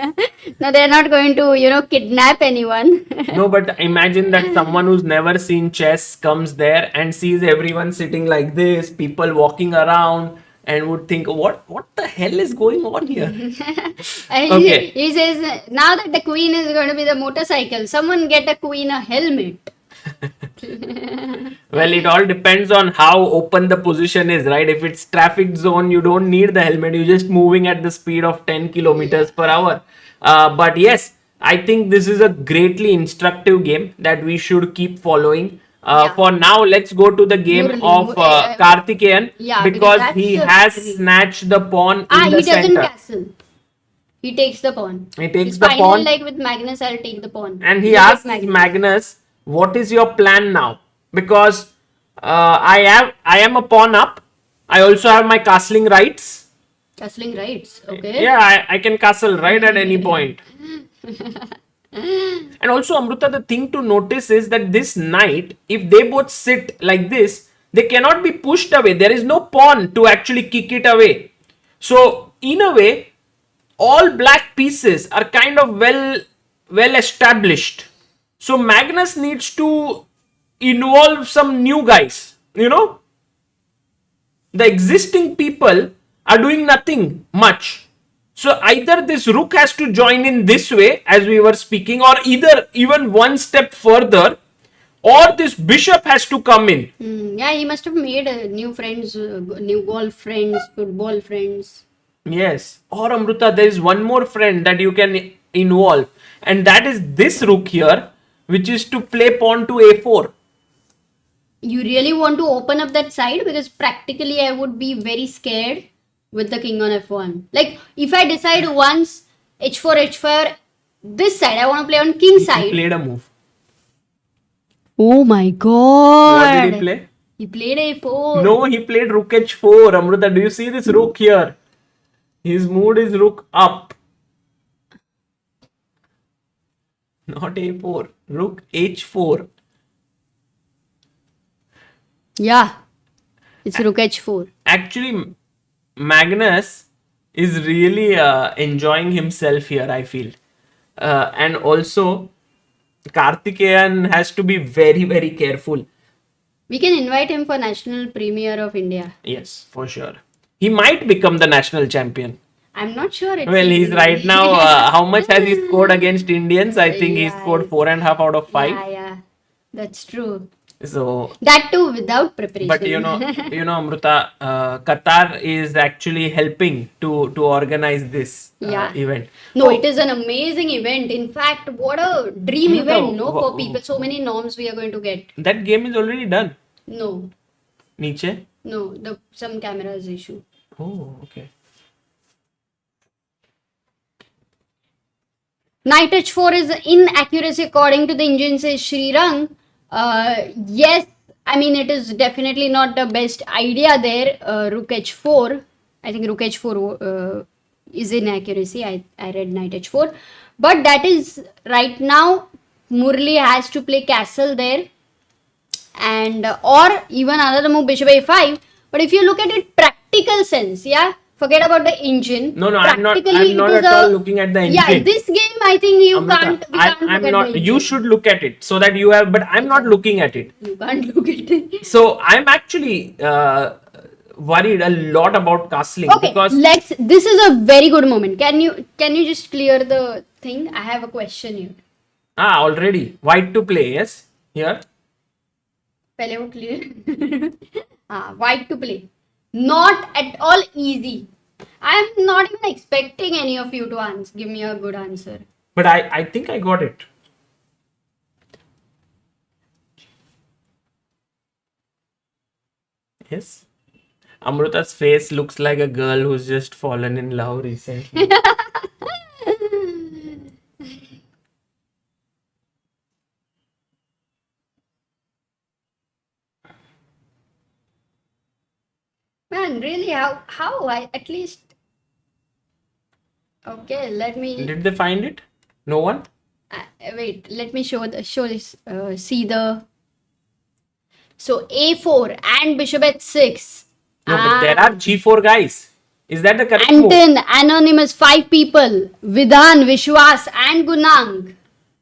No, they're not going to, you know, kidnap anyone. No, but imagine that someone who's never seen chess comes there and sees everyone sitting like this, people walking around, and would think, what the hell is going on here? And Okay. he says, now that the queen is going to be the motorcycle, someone get a queen a helmet. Well, it all depends on how open the position is, right? If it's traffic zone, you don't need the helmet. You're just moving at the speed of 10 kilometers per hour. But yes, I think this is a greatly instructive game that we should keep following. Yeah. For now, let's go to the game Murli, of Karthikeyan, yeah, because because he that's has the- snatched the pawn in Ah, the he doesn't center. castle. He takes the pawn. He takes He's the final, pawn. like with Magnus, I'll take the pawn. And he Look at asks Magnus, what is your plan now? Because I am a pawn up. I also have my castling rights. Castling rights, okay. Yeah, I can castle right at any point. And also, Amruta, the thing to notice is that this knight, if they both sit like this, they cannot be pushed away. There is no pawn to actually kick it away. So, in a way, all black pieces are kind of well established. So Magnus needs to involve some new guys, you know. The existing people are doing nothing much. So either this rook has to join in this way, as we were speaking, or either even one step further, or this bishop has to come in. Yeah, he must have made new friends, new golf friends, football friends. Yes. Or Amruta, there is one more friend that you can involve, and that is this rook here, which is to play pawn to a4. You really want to open up that side? Because practically I would be very scared with the king on f1. Like if I decide once h4, h4, this side, I want to play on king He side. played a move. Oh my god. What did he play? He played a4. No, he played rook h4. Amruta, do you see this rook here? His mood is rook up. Not a4. Rook h4. Yeah. It's rook h4. Actually, Magnus is really enjoying himself here, I feel. And also, Karthikeyan has to be very, very careful. We can invite him for national premiere of India. Yes, for sure. He might become the national champion. I'm not sure. It's Well, he's right now. How much has he scored against Indians? I think he Yeah, scored 4.5 out of 5. Yeah, that's true. So, That too without preparation. but Amruta, Qatar is actually helping to organize this Yeah. event. No, it is an amazing event. In fact, what a dream No, event, no, wha- for people. So many norms we are going to get. That game is already done. No. Niche? No, some cameras issue. Oh, okay. Knight h4 is inaccuracy according to the engine, says Srirang. Yes, I mean it is definitely not the best idea there. Rook h4. I think rook h4 is inaccuracy. I read knight h4. But that is right now Murli has to play castle there. And or even another move bishop a5. But if you look at it practical sense, yeah, forget about the engine. No, I'm not Practically, at it is all looking at the engine. Yeah, this game I think you Amrita, can't. We can't I'm look not. at the You engine. should look at it so that you have. But I'm not looking at it. You can't look at it. So I'm actually worried a lot about castling Okay, because let's. This is a very good moment. Can you just clear the thing? I have a question here. already white to play. Yes, here. पहले वो clear. White to play. Not at all easy. I'm not even expecting any of you to give me a good answer. But I think I got it. Yes. Amruta's face looks like a girl who's just fallen in love recently. Man, really? How? I at least. Okay, let me. Did they find it? No one? Wait, let me show this. See the. So a4 and bishop h6. No, but there are g4 guys. Is that the correct move? Anton, Anonymous, 5 people. Vidhan, Vishwas, and Gunang.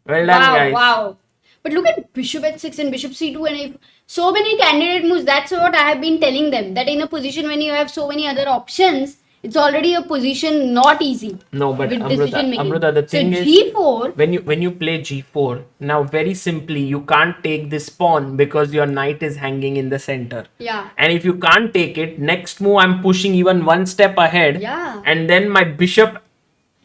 Well done, Wow, guys. wow. But look at bishop h6 and bishop c2 and so many candidate moves. That's what I have been telling them. That in a position when you have so many other options, it's already a position not easy. No, but with decision making. Amrita, the thing so is, g4. when you play g4, now very simply you can't take this pawn because your knight is hanging in the center. Yeah. And if you can't take it, next move I'm pushing even one step ahead. Yeah. And then my bishop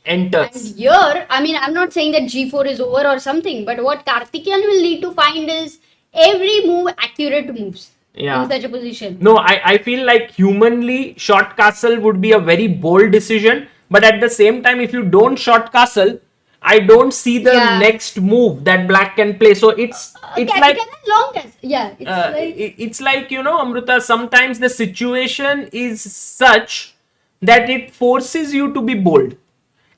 enters. And here, I mean, I'm not saying that g4 is over or something, but what Karthikeyan will need to find is every move accurate moves Yeah. in such a position. No, I feel like humanly short castle would be a very bold decision, but at the same time, if you don't short castle, I don't see the Yeah. next move that black can play. So it's like Can I long test? Yeah, it's like it's like, you know, Amrita, sometimes the situation is such that it forces you to be bold,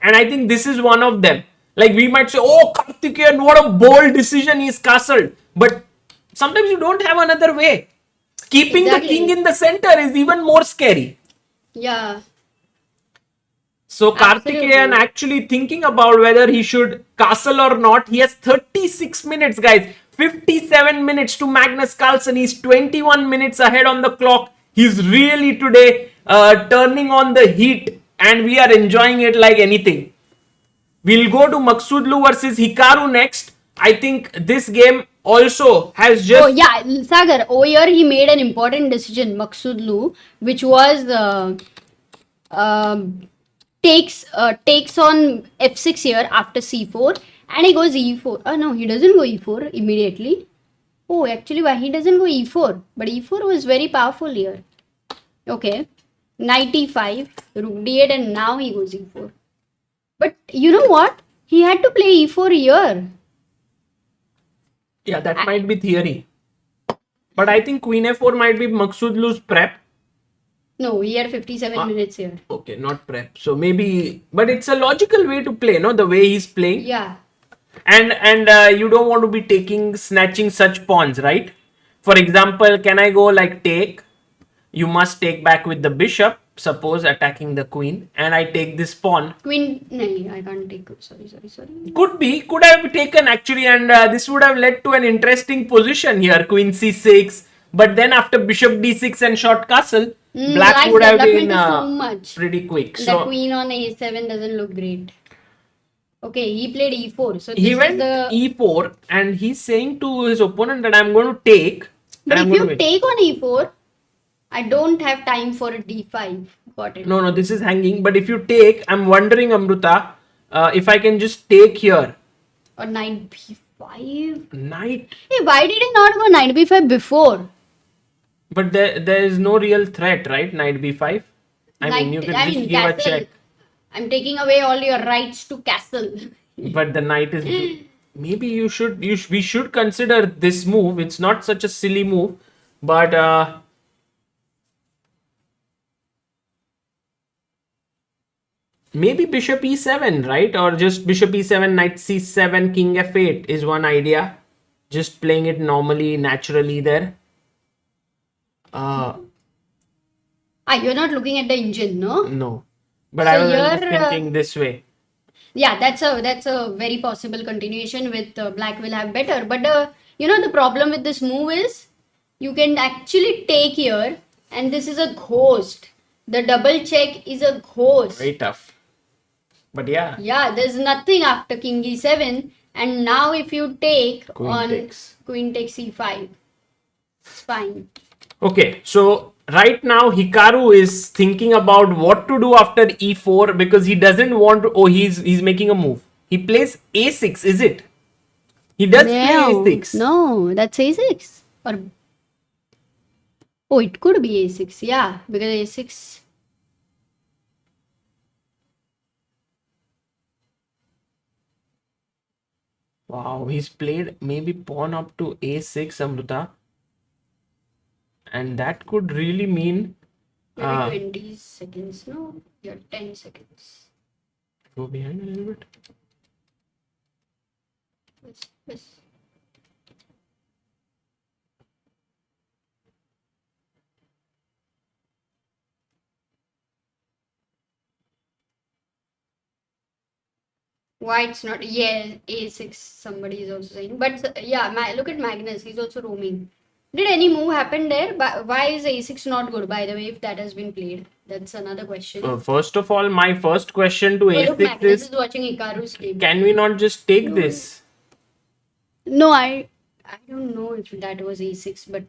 and I think this is one of them. Like we might say, oh, Karthikeyan, what a bold decision he's castled, but sometimes you don't have another way. Keeping Exactly. the king in the center is even more scary. yeah. So Absolutely. Karthikeyan actually thinking about whether he should castle or not. He has 36 minutes, guys. 57 minutes to Magnus Carlsen. He's 21 minutes ahead on the clock. He's really today turning on the heat, and we are enjoying it like anything. We'll go to Maksudlu versus Hikaru next. I think this game also has just... Oh yeah, Sagar, over here he made an important decision, Maksudlu, which was takes on f6 here after c4, and he goes e4. Oh no, he doesn't go e4 immediately. Oh, actually, why he doesn't go e4? But e4 was very powerful here. Okay, knight e5, rook d8, and now he goes e4. But you know what? He had to play e4 here. Yeah, that might be theory. But I think queen a4 might be Maksudlu's prep. No, he had 57 minutes here. Okay, not prep. So maybe... But it's a logical way to play, no? The way he's playing. Yeah. And you don't want to be snatching such pawns, right? For example, can I go like take? You must take back with the bishop. Suppose attacking the queen. And I take this pawn. Queen, no, I can't take. Sorry. Could have taken actually, and this would have led to an interesting position here. Queen c6. But then after bishop d6 and short castle, black would have been so much. pretty quick. The So queen on a7 doesn't look great. Okay, he played e4. So this he is went the. e4, and he's saying to his opponent that I'm going to take. But and I'm if going you to win. take on e4, I don't have time for a d5. Got it. No, this is hanging. But if you take, I'm wondering, Amrita, if I can just take here. Or knight b5. Knight. Hey, why did he not go knight b5 before? But there is no real threat, right? Knight b5. You can just give a castle. check. I'm taking away all your rights to castle. But the knight is. Maybe we should consider this move. It's not such a silly move, but maybe bishop e7, right? Or just bishop e7, knight c7, king f8 is one idea. Just playing it normally, naturally there. You're not looking at the engine, no? No. But So I was just here, thinking this way. Yeah, that's a very possible continuation with black will have better. But the problem with this move is you can actually take here, and this is a ghost. The double check is a ghost. Very tough. But yeah. Yeah, there's nothing after king e7, and now if you take Queen takes. queen takes e5, it's fine. Okay, so right now Hikaru is thinking about what to do after e4 because he doesn't want to. Oh, he's making a move. He plays a6, is it? He does play a6. No, that's a6. Or it could be a6. Yeah, because a6. Wow, he's played maybe pawn up to a6, Amruta. And that could really mean Maybe 20 seconds. No, you're 10 seconds. Go behind a little bit. Yes. Why it's not? Yeah, a6. Somebody is also saying. But yeah, look at Magnus. He's also roaming. Did any move happen there? Why is a6 not good, by the way, if that has been played? That's another question. First of all, my first question to look, a6 Magnus is watching Hikaru's game. Can we not just take this? No, I don't know if that was a6, but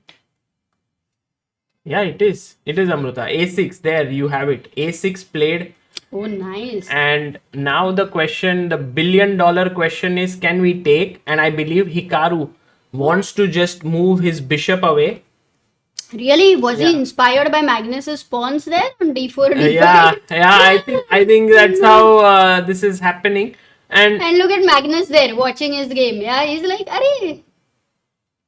yeah, it is. It is Amruta. A6, there you have it. A6 played. Oh, nice. And now the question, the billion-dollar question is, can we take? And I believe Hikaru wants to just move his bishop away. Really? Was he inspired by Magnus's pawns there on d4, d5? Yeah. I think that's how this is happening. And look at Magnus there watching his game. Yeah, he's like, "Arey,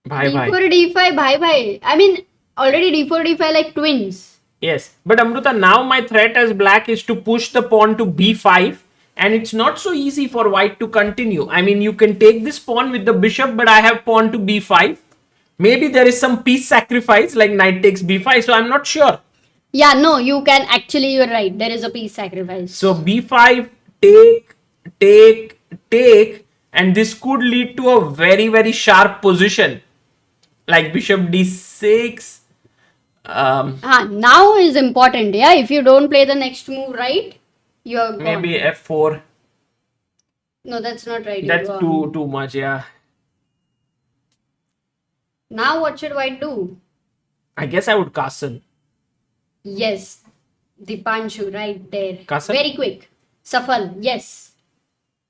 bye d4, d5, bye. I mean, already d4, d5 like twins." Yes, but Amruta, now my threat as black is to push the pawn to b5. And it's not so easy for white to continue. I mean, you can take this pawn with the bishop, but I have pawn to b5. Maybe there is some piece sacrifice like knight takes b5. So I'm not sure. Yeah, no, you can actually, you're right. There is a piece sacrifice. So b5, take. And this could lead to a very, very sharp position. Like bishop d6. Now is important. Yeah, if you don't play the next move right, you're gone. Maybe f4. No, that's not right. That's too much, yeah. Now what should white do? I guess I would castle. Yes, Dipanshu right there. Castle? Very quick. Safal, yes.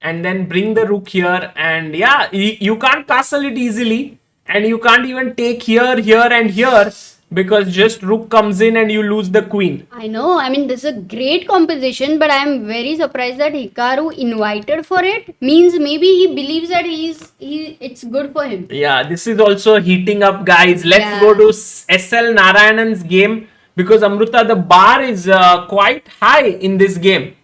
And then bring the rook here, and yeah, you can't castle it easily, and you can't even take here, and here, because just rook comes in and you lose the queen. I know. I mean, this is a great composition, but I am very surprised that Hikaru invited for it. Means maybe he believes that it's good for him. Yeah, this is also heating up, guys. Let's go to SL Narayanan's game, because Amruta, the bar is quite high in this game.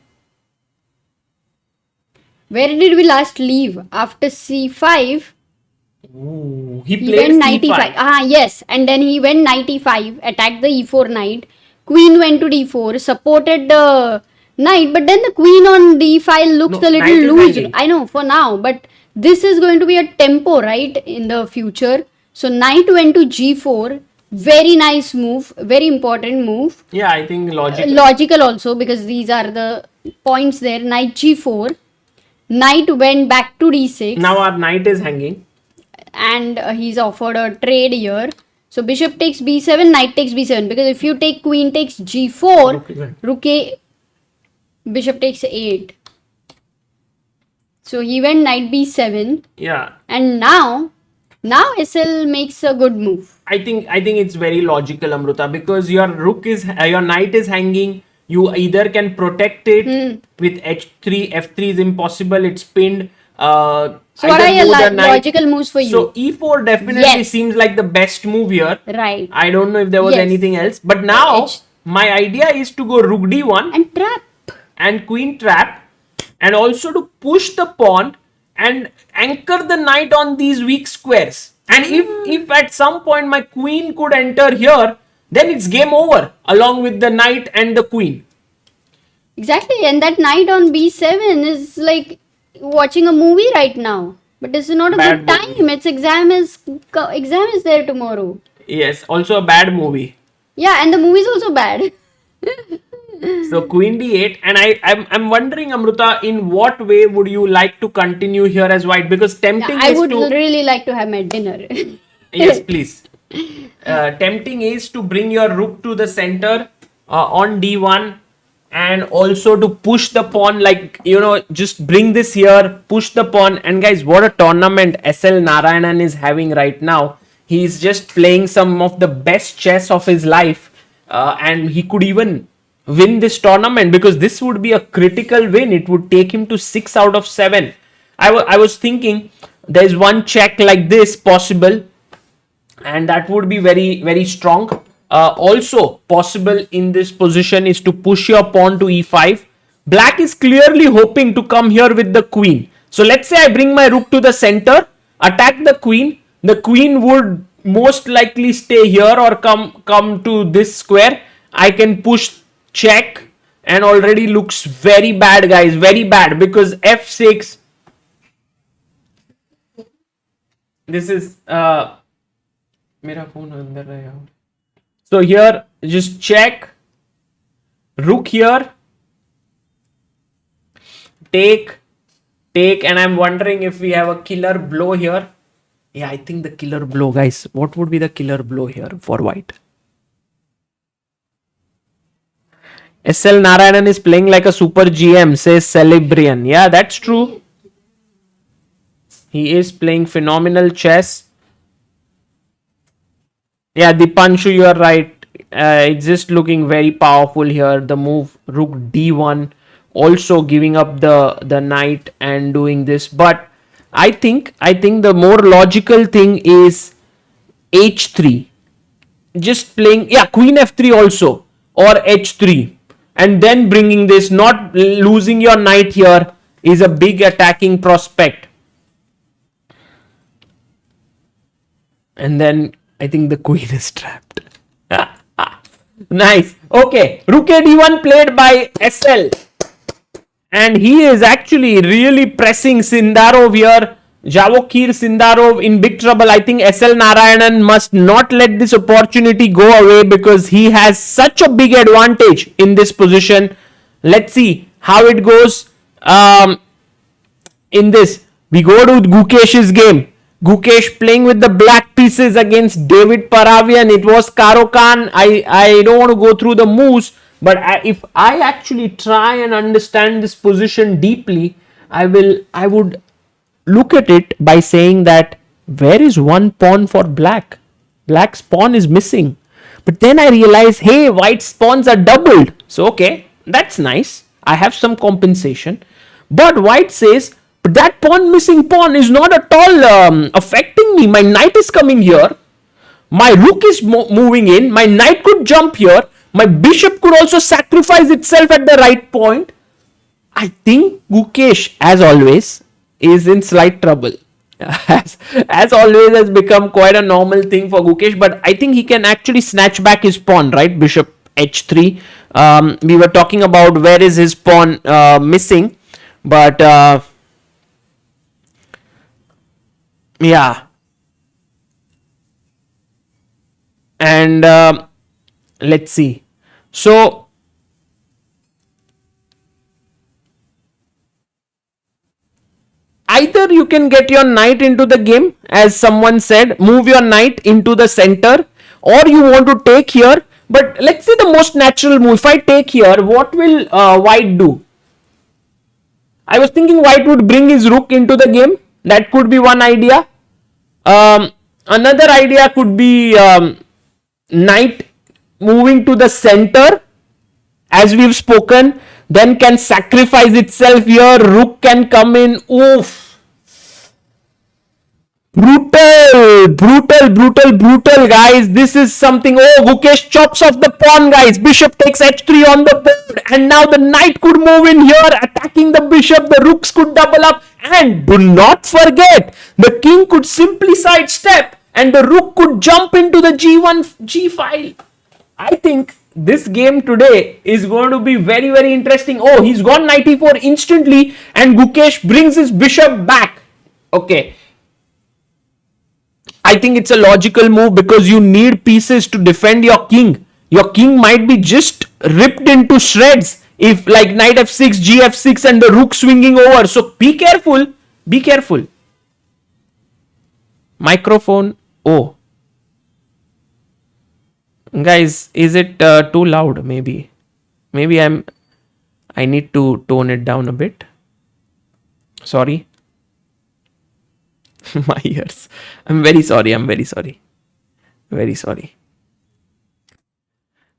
Where did we last leave? After c5. Ooh, he went knight e5. Yes. And then he went knight e5, attacked the e4 knight. Queen went to d4, supported the knight. But then the queen on d5 looks a little loose. I know, for now. But this is going to be a tempo, right? In the future. So knight went to g4. Very nice move. Very important move. Yeah, I think logical. Logical also, because these are the points there. Knight g4. Knight went back to d6. Now our knight is hanging. And he's offered a trade here. So bishop takes b7, knight takes b7. Because if you take queen takes g4, rook a, bishop takes 8. So he went knight b7. Yeah. And now Now SL makes a good move. I think it's very logical, Amruta, because your your knight is hanging. You either can protect it with h3, f3 is impossible. It's pinned. So what are your either move the knight. logical moves for you? So e4 definitely Yes. seems like the best move here. Right. I don't know if there was Yes. anything else, but now H- my idea is to go rook d1 And trap. and queen trap, and also to push the pawn and anchor the knight on these weak squares. And if at some point my queen could enter here, then it's game over along with the knight and the queen. Exactly. And that knight on b7 is like watching a movie right now. But this is not a Bad good movie. time. Its exam is there tomorrow. Yes, also a bad movie. Yeah, and the movie is also bad. So queen d8, and I'm wondering, Amruta, in what way would you like to continue here as white? Because tempting I is would to really like to have my dinner. yes, please. Tempting is to bring your rook to the center on d1, and also to push the pawn, like, just bring this here, push the pawn. And guys, what a tournament SL Narayanan is having right now. He's just playing some of the best chess of his life, and he could even win this tournament, because this would be a critical win. It would take him to 6 out of 7. I was thinking there's one check like this possible, and that would be very, very strong. Also possible in this position is to push your pawn to e5. Black is clearly hoping to come here with the queen. So let's say I bring my rook to the center, attack the queen. The queen would most likely stay here or come to this square. I can push check, and already looks very bad, guys, very bad, because f6. This is मेरा phone अंदर रहेगा. So here just check, rook here, take, and I'm wondering if we have a killer blow here. Yeah, I think the killer blow, guys. What would be the killer blow here for white? SL Narayanan is playing like a super GM, says Celebrian. Yeah, that's true. He is playing phenomenal chess. Yeah, Dipanshu, you are right. It's just looking very powerful here. The move rook d1, also giving up the knight and doing this. But I think the more logical thing is h3. Just playing, yeah, queen f3 also, or h3, and then bringing this. Not losing your knight here is a big attacking prospect. And then I think the queen is trapped. Nice. Okay, rook d1 played by SL, and he is actually really pressing Sindarov here. Javokir Sindarov in big trouble. I think SL Narayanan must not let this opportunity go away, because he has such a big advantage in this position. Let's see how it goes. In this, we go to Gukesh's game. Gukesh playing with the black pieces against David Paravian. It was Caro-Kann. I don't want to go through the moves, but if I actually try and understand this position deeply, I would look at it by saying that where is one pawn for black? Black's pawn is missing. But then I realize, hey, white's pawns are doubled. So okay, that's nice. I have some compensation. But white says, but that missing pawn is not at all affecting me. My knight is coming here. My rook is moving in. My knight could jump here. My bishop could also sacrifice itself at the right point. I think Gukesh, as always, is in slight trouble. As always, has become quite a normal thing for Gukesh. But I think he can actually snatch back his pawn, right? Bishop h3. We were talking about where is his pawn missing. But yeah, and let's see. So either you can get your knight into the game, as someone said, move your knight into the center, or you want to take here. But let's say the most natural move. If I take here, what will white do? I was thinking white would bring his rook into the game. That could be one idea. Another idea could be knight moving to the center, as we've spoken, then can sacrifice itself here. Rook can come in. Oof. Brutal, guys. This is something. Oh, Gukesh chops off the pawn, guys. Bishop takes h3 on the board, and now the knight could move in here, attacking the bishop. The rooks could double up, and do not forget, the king could simply sidestep, and the rook could jump into the g1 g file. I think this game today is going to be very, very interesting. Oh, he's gone knight e4 instantly, and Gukesh brings his bishop back. Okay. I think it's a logical move because you need pieces to defend your king. Your king might be just ripped into shreds if like knight f6, gf6 and the rook swinging over. So be careful. Be careful. Microphone. Oh. Guys, is it too loud? Maybe I need to tone it down a bit. Sorry. My ears. I'm very sorry. Very sorry.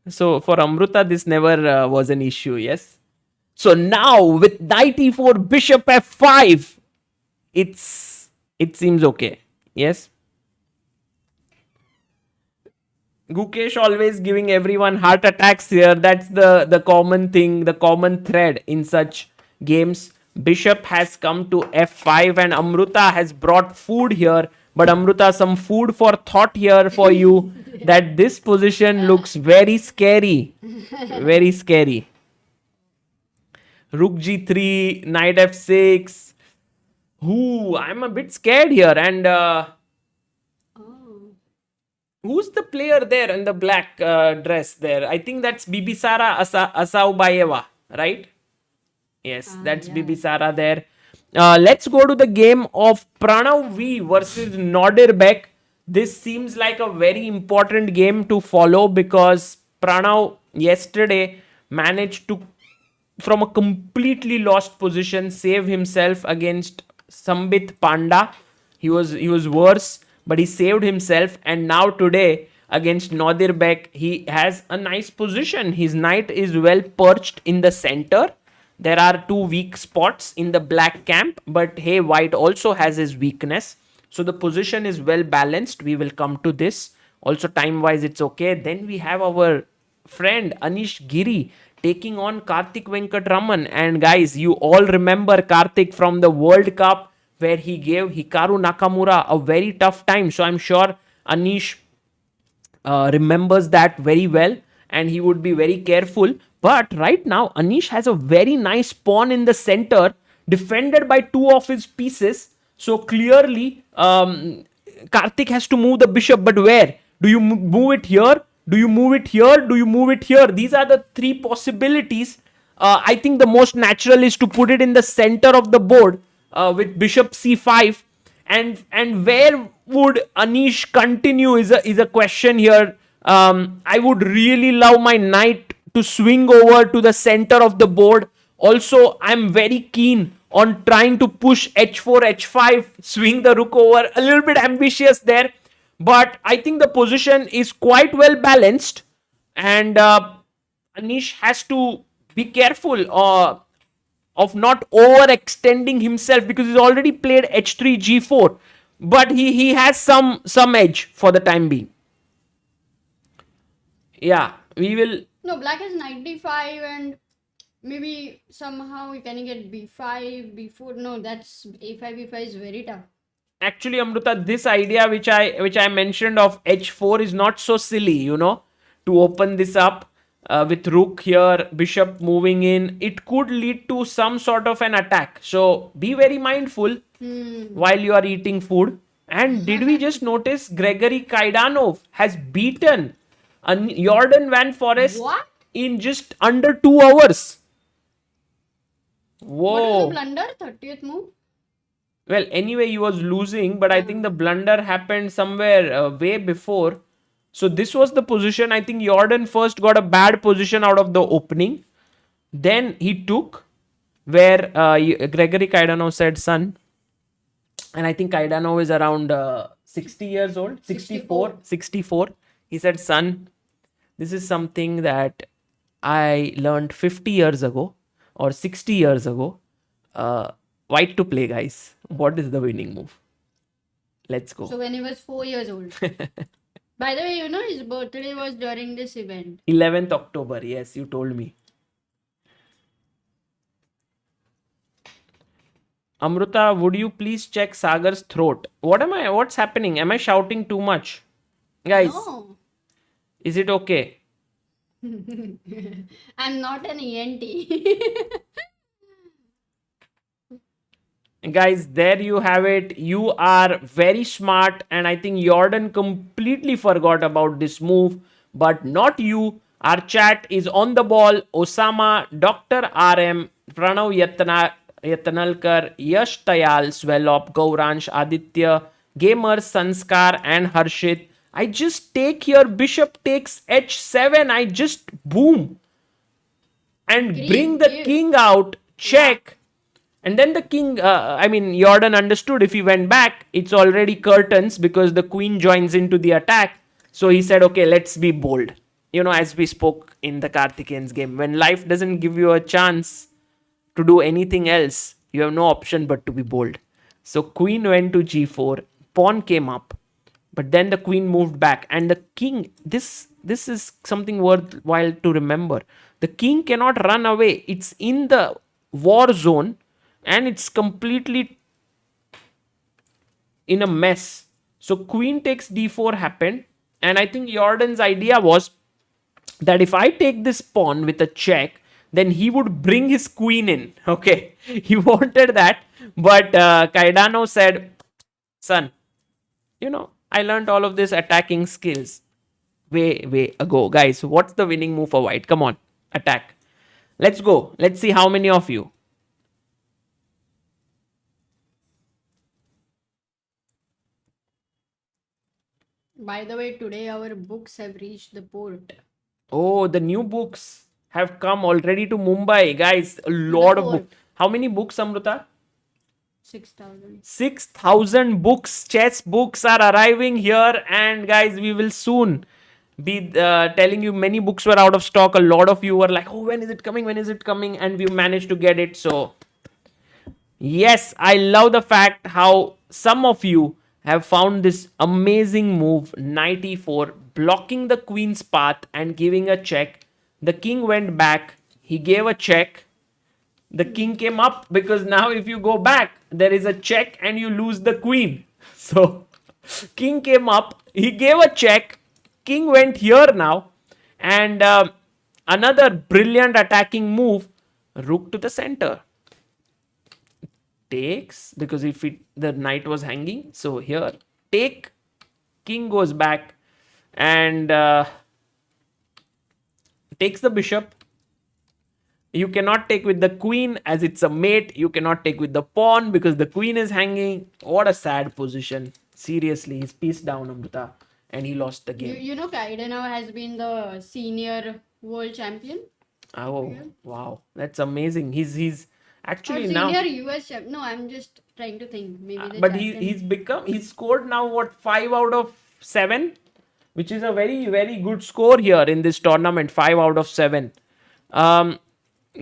So for Amruta, this never was an issue. Yes. So now with knight e4, bishop f5, it seems okay. Yes. Gukesh always giving everyone heart attacks here. That's the common thing, the common thread in such games. Bishop has come to f5 and Amruta has brought food here. But Amruta, some food for thought here for you that this position looks very scary. Very scary. Rook g3, knight f6. Ooh, I'm a bit scared here. And who's the player there in the black dress there? I think that's Bibisara Asaubayeva, right? Yes, that's yeah. Bibisara there. Let's go to the game of Pranav V versus Nordirbek. This seems like a very important game to follow because Pranav yesterday managed to, from a completely lost position, save himself against Sambit Panda. He was worse, but he saved himself. And now today against Nordirbek, he has a nice position. His knight is well perched in the center. There are two weak spots in the black camp, but hey, white also has his weakness. So the position is well balanced. We will come to this. Also time-wise, it's okay. Then we have our friend Anish Giri taking on Karthik Venkatraman. And guys, you all remember Karthik from the World Cup where he gave Hikaru Nakamura a very tough time. So I'm sure Anish remembers that very well and he would be very careful. But right now, Anish has a very nice pawn in the center, defended by two of his pieces. So clearly, Karthik has to move the bishop. But where? Do you move it here? Do you move it here? Do you move it here? These are the three possibilities. I think the most natural is to put it in the center of the board with bishop c5. And where would Anish continue is a question here. I would really love my knight to swing over to the center of the board. Also, I'm very keen on trying to push h4, h5, swing the rook over. A little bit ambitious there. But I think the position is quite well balanced. And Anish has to be careful of not overextending himself because he's already played h3, g4. But he has some edge for the time being. Yeah, we will... No, black has knight d5 and maybe somehow can he get b5, b4? No, that's a5, b5 is very tough. Actually, Amruta, this idea which I mentioned of h4 is not so silly, you know, to open this up with rook here, bishop moving in. It could lead to some sort of an attack. So be very mindful while you are eating food. And did we just notice Gregory Kaidanov has beaten Jordan Van Forest in just under 2 hours. Whoa. What was the blunder? 30th move? Well, anyway, he was losing, but I think the blunder happened somewhere way before. So this was the position. I think Jordan first got a bad position out of the opening. Then he took where Gregory Kaidanov said sun. And I think Kaidanov is around 60 years old, 64. He said, son, this is something that I learned 50 years ago or 60 years ago. White to play, guys. What is the winning move? Let's go. So when he was 4 years old. By the way, you know his birthday was during this event. 11th October. Yes, you told me. Amruta, would you please check Sagar's throat? What's happening? Am I shouting too much? Guys, No. is it okay? I'm not an ENT. Guys, there you have it. You are very smart, and I think Jordan completely forgot about this move, but not you. Our chat is on the ball. Osama, Dr. RM, Pranav Yatanalkar, Yash Tayal, Swellop, Gauransh, Aditya, Gamer, Sanskar, and Harshit. I just take here, bishop takes h7. I just boom and bring the king out, check. And then the king, Jordan understood if he went back, it's already curtains because the queen joins into the attack. So he said, okay, let's be bold. You know, as we spoke in the Karthikeyan's game, when life doesn't give you a chance to do anything else, you have no option but to be bold. So queen went to g4, pawn came up, but then the queen moved back. And the king, this is something worthwhile to remember. The king cannot run away. It's in the war zone. And it's completely in a mess. So queen takes d4 happened. And I think Jordan's idea was that if I take this pawn with a check, then he would bring his queen in. Okay. He wanted that. But Kaidano said, son, you know, I learned all of this attacking skills way ago. Guys, what's the winning move for white? Come on, attack. Let's go. Let's see how many of you. By the way, today our books have reached the port. Oh, the new books have come already to Mumbai. Guys, a lot of books. How many books, Amruta? 6,000. 6,000 books, chess books are arriving here. And guys, we will soon be telling you many books were out of stock. A lot of you were like, oh, when is it coming? When is it coming? And we managed to get it. So, yes, I love the fact how some of you have found this amazing move, knight e4, blocking the queen's path and giving a check. The king went back. He gave a check. The king came up because now if you go back, there is a check and you lose the queen. So, king came up. He gave a check. King went here now. And another brilliant attacking move, rook to the center. Takes, because if the knight was hanging, so here take, king goes back and takes the bishop. You cannot take with the queen as it's a mate. You cannot take with the pawn because the queen is hanging. What a sad position. Seriously, he's pieced down, Amrita, and he lost the game. You know Kaidana has been the senior world champion. Oh, wow, that's amazing. He's actually or now senior US champion. No, I'm just trying to think. Maybe the but champion. he's scored now what, 5 out of 7, which is a very good score here in this tournament. 5 out of 7.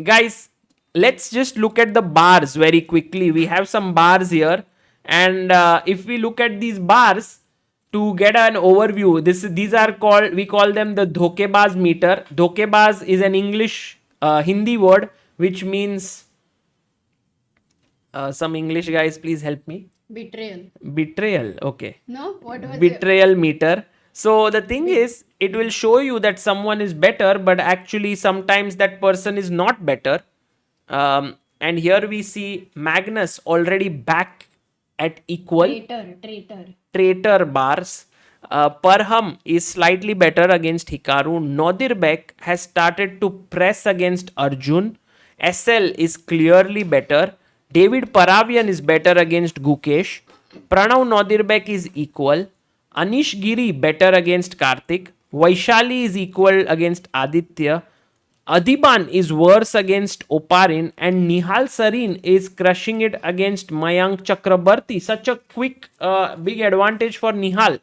Guys, let's just look at the bars very quickly. We have some bars here, and if we look at these bars to get an overview, these are called, we call them the dhokebaz meter. Dhokebaz is an English Hindi word which means some English guys, please help me. Betrayal. Okay. No, what was betrayal meter. So the thing is, it will show you that someone is better, but actually sometimes that person is not better. And here we see Magnus already back at equal. Traitor bars. Parham is slightly better against Hikaru. Nodirbek has started to press against Arjun. SL is clearly better. David Paravian is better against Gukesh. Pranav Nodirbek is equal. Anish Giri better against Karthik. Vaishali is equal against Aditya. Adiban is worse against Oparin, and Nihal Sarin is crushing it against Mayank Chakrabarti. Such a quick, big advantage for Nihal.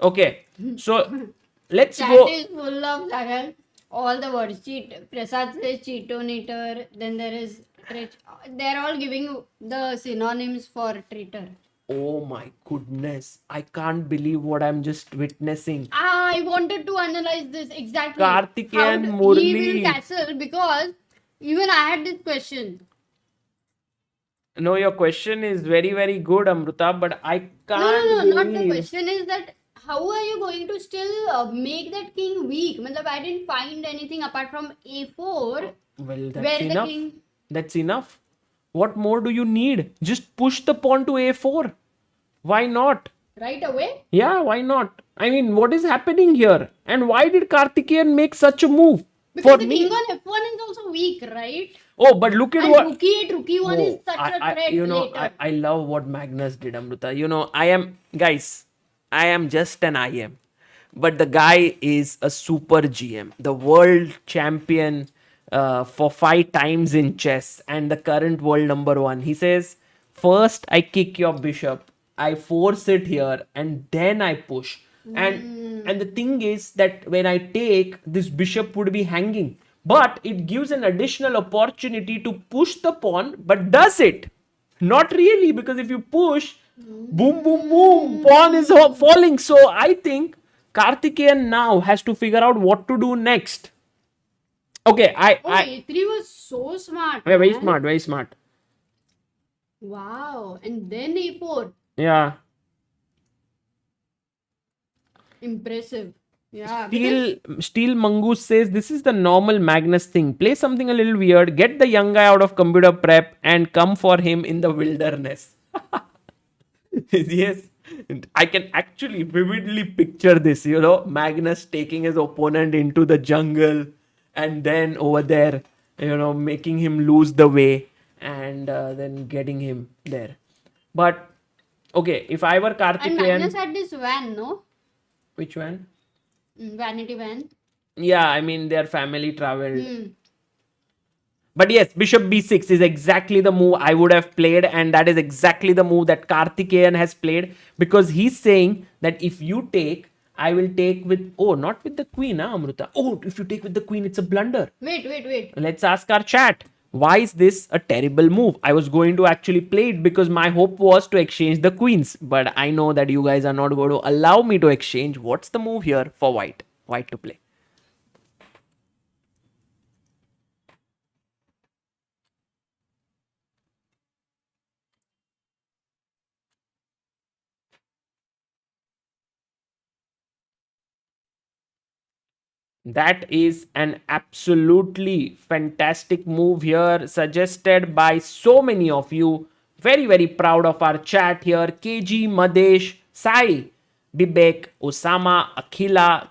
Okay, so let's Chat go. is full of all the words. Cheat. Prasad says cheatonator. Then there is they're all giving the synonyms for traitor. Oh my goodness, I can't believe what I'm just witnessing. I wanted to analyze this exactly. Karthikeyan He Murli. will castle because even I had this question. No, your question is very, very good, Amruta, but I can't No, not the believe. question is that how are you going to still make that king weak? Matlab, I didn't find anything apart from a4 Well, that's where the enough. king. That's enough. What more do you need? Just push the pawn to a4. Why not? Right away? Yeah, why not? I mean, what is happening here? And why did Karthikeyan make such a move? Because For the me. king on f1 is also weak, right? Oh, but look at And what. rook e8, rook e1 is such a threat later. I love what Magnus did, Amruta. I am, guys, I am just an IM. But the guy is a super GM, the world champion for 5 times in chess and the current world #1. He says, first I kick your bishop, I force it here, and then I push. And the thing is that when I take, this bishop would be hanging. But it gives an additional opportunity to push the pawn, but does it? Not really, because if you push, boom, boom, boom, pawn is falling. So I think Karthikeyan now has to figure out what to do next. Okay, a3 was so smart. very man. smart, very smart. Wow. And then a4. Yeah. Impressive. Yeah. Steel Mongoose says this is the normal Magnus thing. Play something a little weird, get the young guy out of computer prep, and come for him in the wilderness. Yes, I can actually vividly picture this. Magnus taking his opponent into the jungle, and then over there, making him lose the way, and then getting him there. But okay, if I were And Karthikeyan, Magnus had this van, no? which one? Vanity van. Yeah, I mean their family traveled. Hmm. But yes, bishop b6 is exactly the move I would have played, and that is exactly the move that Karthikeyan has played, because he's saying that if you take, I will take with, not with the queen, Amruta. Oh, if you take with the queen, it's a blunder. Wait. Let's ask our chat. Why is this a terrible move? I was going to actually play it because my hope was to exchange the queens. But I know that you guys are not going to allow me to exchange. What's the move here for white? White to play. That is an absolutely fantastic move here, suggested by so many of you. Very, very proud of our chat here. KG, Madesh, Sai, Bibek, Osama, Akhila,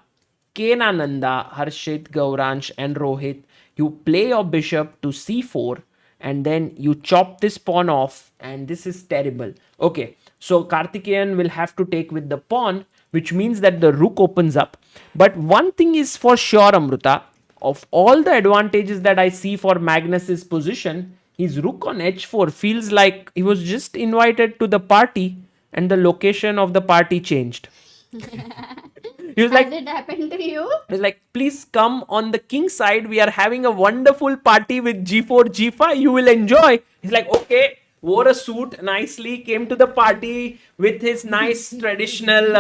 Kenananda, Harshit, Gauransh, and Rohit. You play your bishop to c4, and then you chop this pawn off, and this is terrible. Okay, so Karthikeyan will have to take with the pawn, which means that the rook opens up. But one thing is for sure, Amruta, of all the advantages that I see for Magnus's position, his rook on h4 feels like he was just invited to the party and the location of the party changed. He was like, Has it happened to you? he's like, please come on the king side. We are having a wonderful party with g4, g5. You will enjoy. He's like, okay. Wore a suit nicely, came to the party with his nice traditional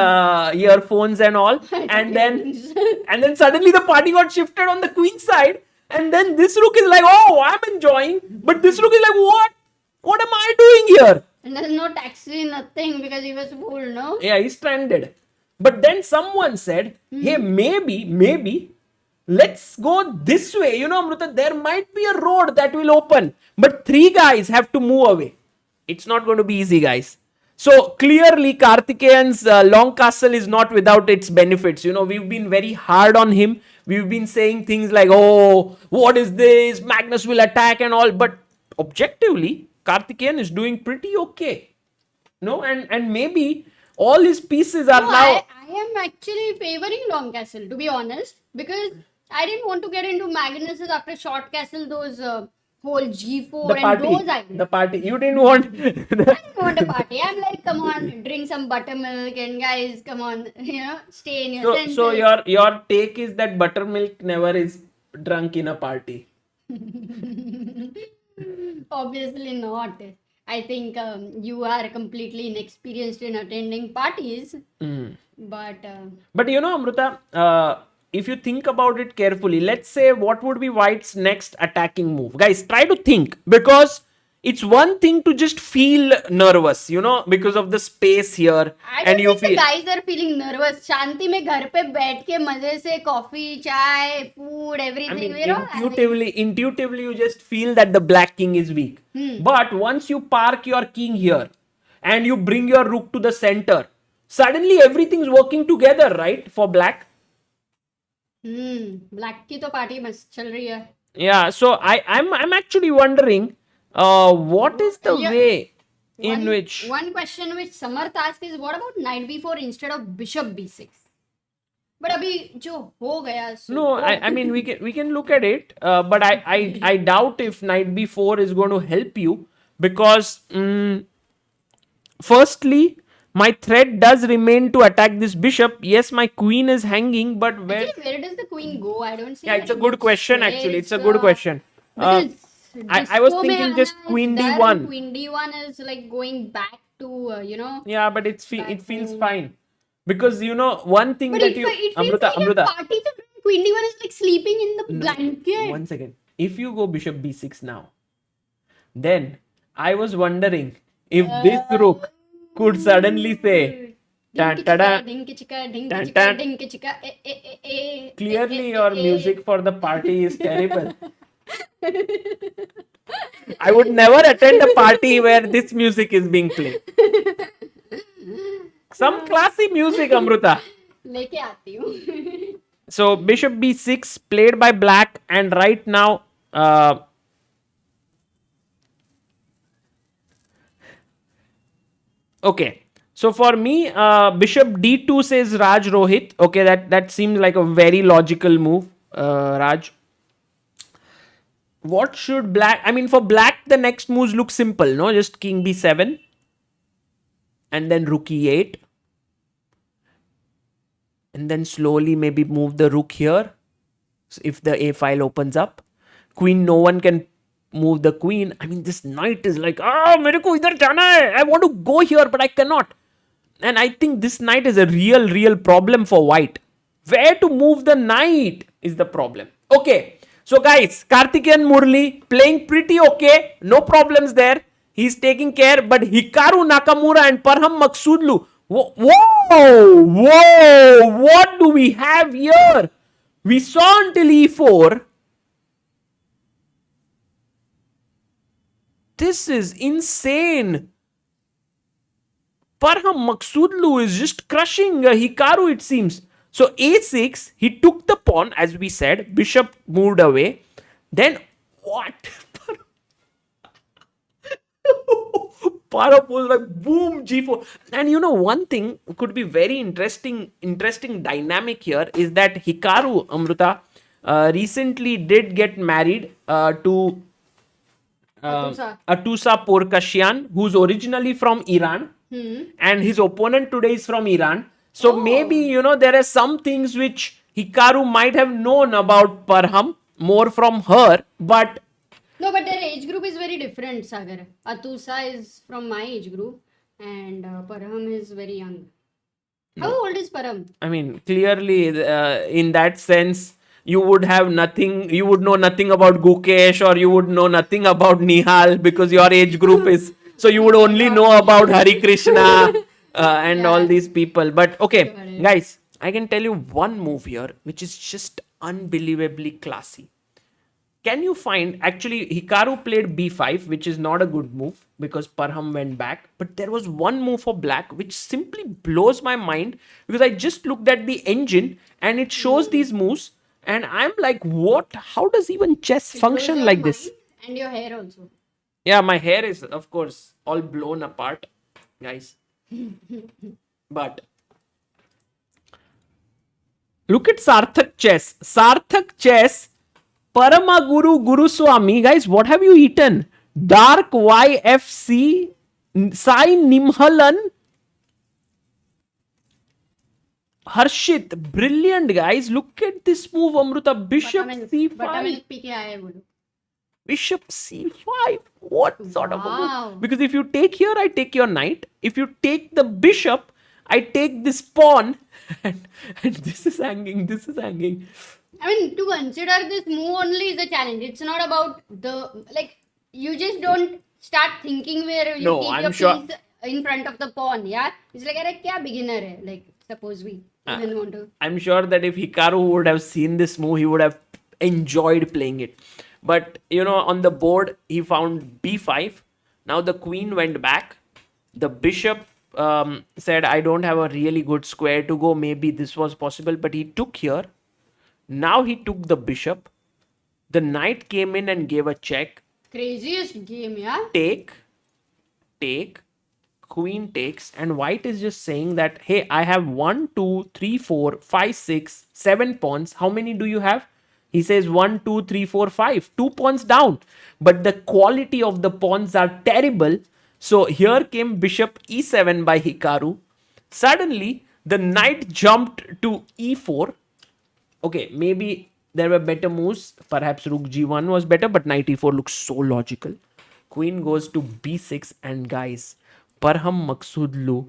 earphones and all, and then suddenly the party got shifted on the queen side, and then this rook is like, oh, I'm enjoying, but this rook is like, what am I doing here? And there's no taxi, nothing, because he was fooled, no? Yeah, he's stranded. But then someone said, hey, maybe let's go this way. Amruta, there might be a road that will open, but 3 guys have to move away. It's not going to be easy, guys. So clearly, Karthikeyan's long castle is not without its benefits. We've been very hard on him. We've been saying things like, oh, what is this? Magnus will attack and all. But objectively, Karthikeyan is doing pretty okay. And maybe all his pieces are now. I am actually favoring long castle, to be honest, because I didn't want to get into Magnus's after short castle, those whole G4 The and party. those I The party. You didn't want. I didn't want a party. I'm like, come on, drink some buttermilk and guys, come on, stay in your senses. So your take is that buttermilk never is drunk in a party. Obviously not. I think you are completely inexperienced in attending parties. But But Amruta, if you think about it carefully, let's say what would be White's next attacking move? Guys, try to think, because it's one thing to just feel nervous, because of the space here, I and don't you think the feel. guys are feeling nervous. Shanti में घर पे बैठ के मजे से coffee, chai, food, everything. Intuitively, you just feel that the black king is weak. But once you park your king here and you bring your rook to the center, suddenly everything's working together, right? For black. Black की तो party मस्त चल रही है. Yeah, so I'm actually wondering, what is the way in which. One question which Samarth asked is, what about knight b4 instead of bishop b6? But अभी जो हो गया. No, I mean we can look at it, but I doubt if knight b4 is going to help you, because firstly, my threat does remain to attack this bishop. Yes, my queen is hanging, but where does the queen go? I don't see. Yeah, it's a good question actually. It's a good question. Because I was thinking just queen d1. Queen d1 is like going back to Yeah, but it feels fine, because one thing But that it you feels Amruta, like a party to queen d1 is like sleeping in the blanket. 1 second. If you go bishop b6 now, then I was wondering if this rook could suddenly say, clearly your music for the party is terrible. I would never attend a party where this music is being played. Some classy music, Amruta. लेके आती हूँ. So bishop b6 played by black, and right now okay. So for me, bishop d2 says Raj Rohit. Okay, that seems like a very logical move, Raj. What should black? I mean, for black, the next moves look simple, no? Just king b7, and then rook e8, and then slowly maybe move the rook here. So if the a file opens up, queen, no one can move the queen. I mean, this knight is like, मेरे को इधर जाना है. I want to go here, but I cannot. And I think this knight is a real problem for white. Where to move the knight is the problem. Okay. So guys, Karthikeyan Murli playing pretty okay. No problems there. He's taking care. But Hikaru Nakamura and Parham Maksudlu. Whoa! What do we have here? We saw until e4. This is insane. Parham Maksudlu is just crushing Hikaru, it seems. So a6, he took the pawn, as we said. Bishop moved away. Then what? Parham was like boom, g4. And one thing could be very interesting dynamic here is that Hikaru, Amruta, recently did get married to Atusa Porkashian, who's originally from Iran. And his opponent today is from Iran. So maybe, there are some things which Hikaru might have known about Parham more from her, but... No, but their age group is very different, Sagar. Atusa is from my age group and Parham is very young. How old is Parham? I mean, clearly, in that sense, you would know nothing about Gukesh, or you would know nothing about Nihal, because your age group is... So you would only know about Hari Krishna and all these people. But okay, guys, I can tell you one move here which is just unbelievably classy. Can you find... Actually, Hikaru played b5, which is not a good move because Parham went back. But there was one move for black which simply blows my mind, because I just looked at the engine and it shows these moves. And I'm like, what? How does even chess function like this? And your hair also. Yeah, my hair is, of course, all blown apart, guys. But Look at Sarthak Chess. Sarthak Chess. Paramaguru Guruswami. Guys, what have you eaten? Dark YFC. Sai Nimhalan. Harshit. Brilliant, guys. Look at this move, Amruta. Bishop C5. Buttermilk P के आए बोलो. Bishop C5. What sort of a Wow. move? Because if you take here, I take your knight. If you take the bishop, I take this pawn. And this is hanging. This is hanging. I mean, to consider this move only is a challenge. It's not about the, like, you just don't start thinking where you No, keep I'm your sure- piece in front of the pawn. Yeah, it's like, अरे क्या beginner है? Like, suppose we even want to. I'm sure that if Hikaru would have seen this move, he would have enjoyed playing it. But, you know, on the board, he found b5. Now the queen went back. The bishop said, I don't have a really good square to go. Maybe this was possible, but he took here. Now he took the bishop. The knight came in and gave a check. Craziest game, yeah. Take, queen takes, and white is just saying that, hey, I have 1, 2, 3, 4, 5, 6, 7 pawns. How many do you have? He says 1, 2, 3, 4, 5. 2 pawns down. But the quality of the pawns are terrible. So here came bishop e7 by Hikaru. Suddenly, the knight jumped to e4. Okay, maybe there were better moves. Perhaps rook g1 was better, but knight e4 looks so logical. Queen goes to b6, and guys, Parham Maksudlu,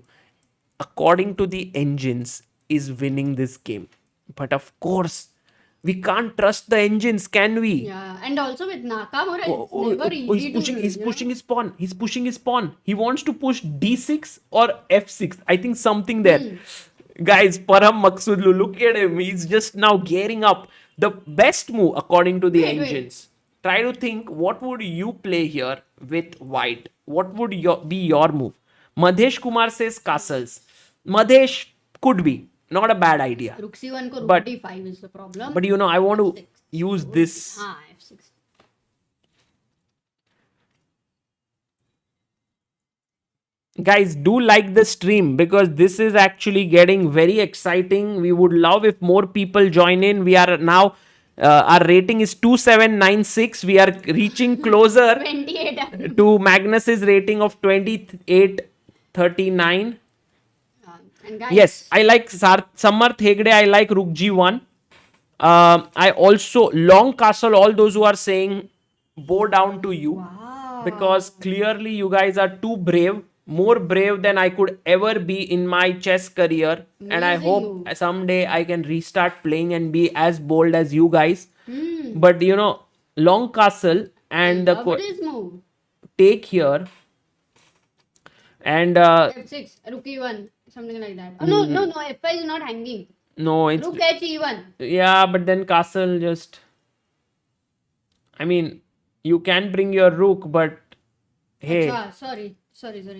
according to the engines, is winning this game. But of course, we can't trust the engines, can we? Yeah, and also with Nakamura, it's never easy He's pushing, to. he's pushing his pawn. He's pushing his pawn. He wants to push d6 or f6. I think something there. Guys, Parham Maksudlu, look at him. He's just now gearing up. The best move, according to the Wait. engines. Try to think, what would you play here with white? What would be your move? Madhesh Kumar says castles. Madhesh could be. Not a bad idea. Rook c1 ko rook But- d5 is the problem. But you know, I want to F6. use this. हाँ, f6. Guys, do like the stream because this is actually getting very exciting. We would love if more people join in. We are now, our rating is 2796. We are reaching closer 28. to Magnus's rating of 2839. And guys, Yes, I like Samarth Hegde. I like rook g1. I also, long castle, all those who are saying, bow down to you. wow. Because clearly you guys are too brave, more brave than I could ever be in my chess career. And I Amazing hope move. someday I can restart playing and be as bold as you guys. But you know, long castle and the Love this move. take here and f6, rook e1, something like that. Oh, no, f5 is not hanging. no, it's Rook h e1. yeah, but then castle just, I mean, you can bring your rook, but hey, Achha, sorry,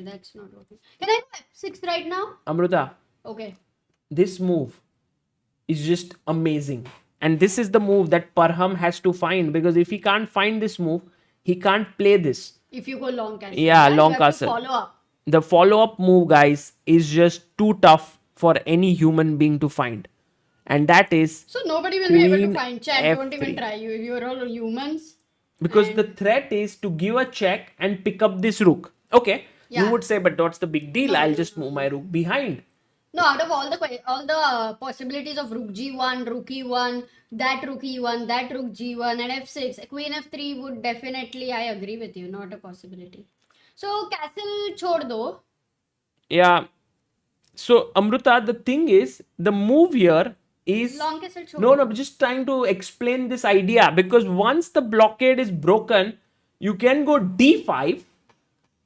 that's not working. Can I do f6 right now? Amruta, Okay. this move is just amazing. And this is the move that Parham has to find, because if he can't find this move, he can't play this. If you go long castle. Yeah, long you have castle. To follow up. The follow-up move, guys, is just too tough for any human being to find. And that is So nobody will be able to Queen find chat. Don't even F3. try. You're all humans. because the threat is to give a check and pick up this rook. Okay, you Yeah. would say, but what's the big deal? I'll just move my rook behind. No, out of all the possibilities of rook g1, rook e1, that rook e1, that rook g1, and f6, queen f3 would definitely, I agree with you, not a possibility. So castle chhod do. Yeah. So, Amruta, the thing is, the move here is... Long castle chhod No, do. I'm just trying to explain this idea, because once the blockade is broken, you can go d5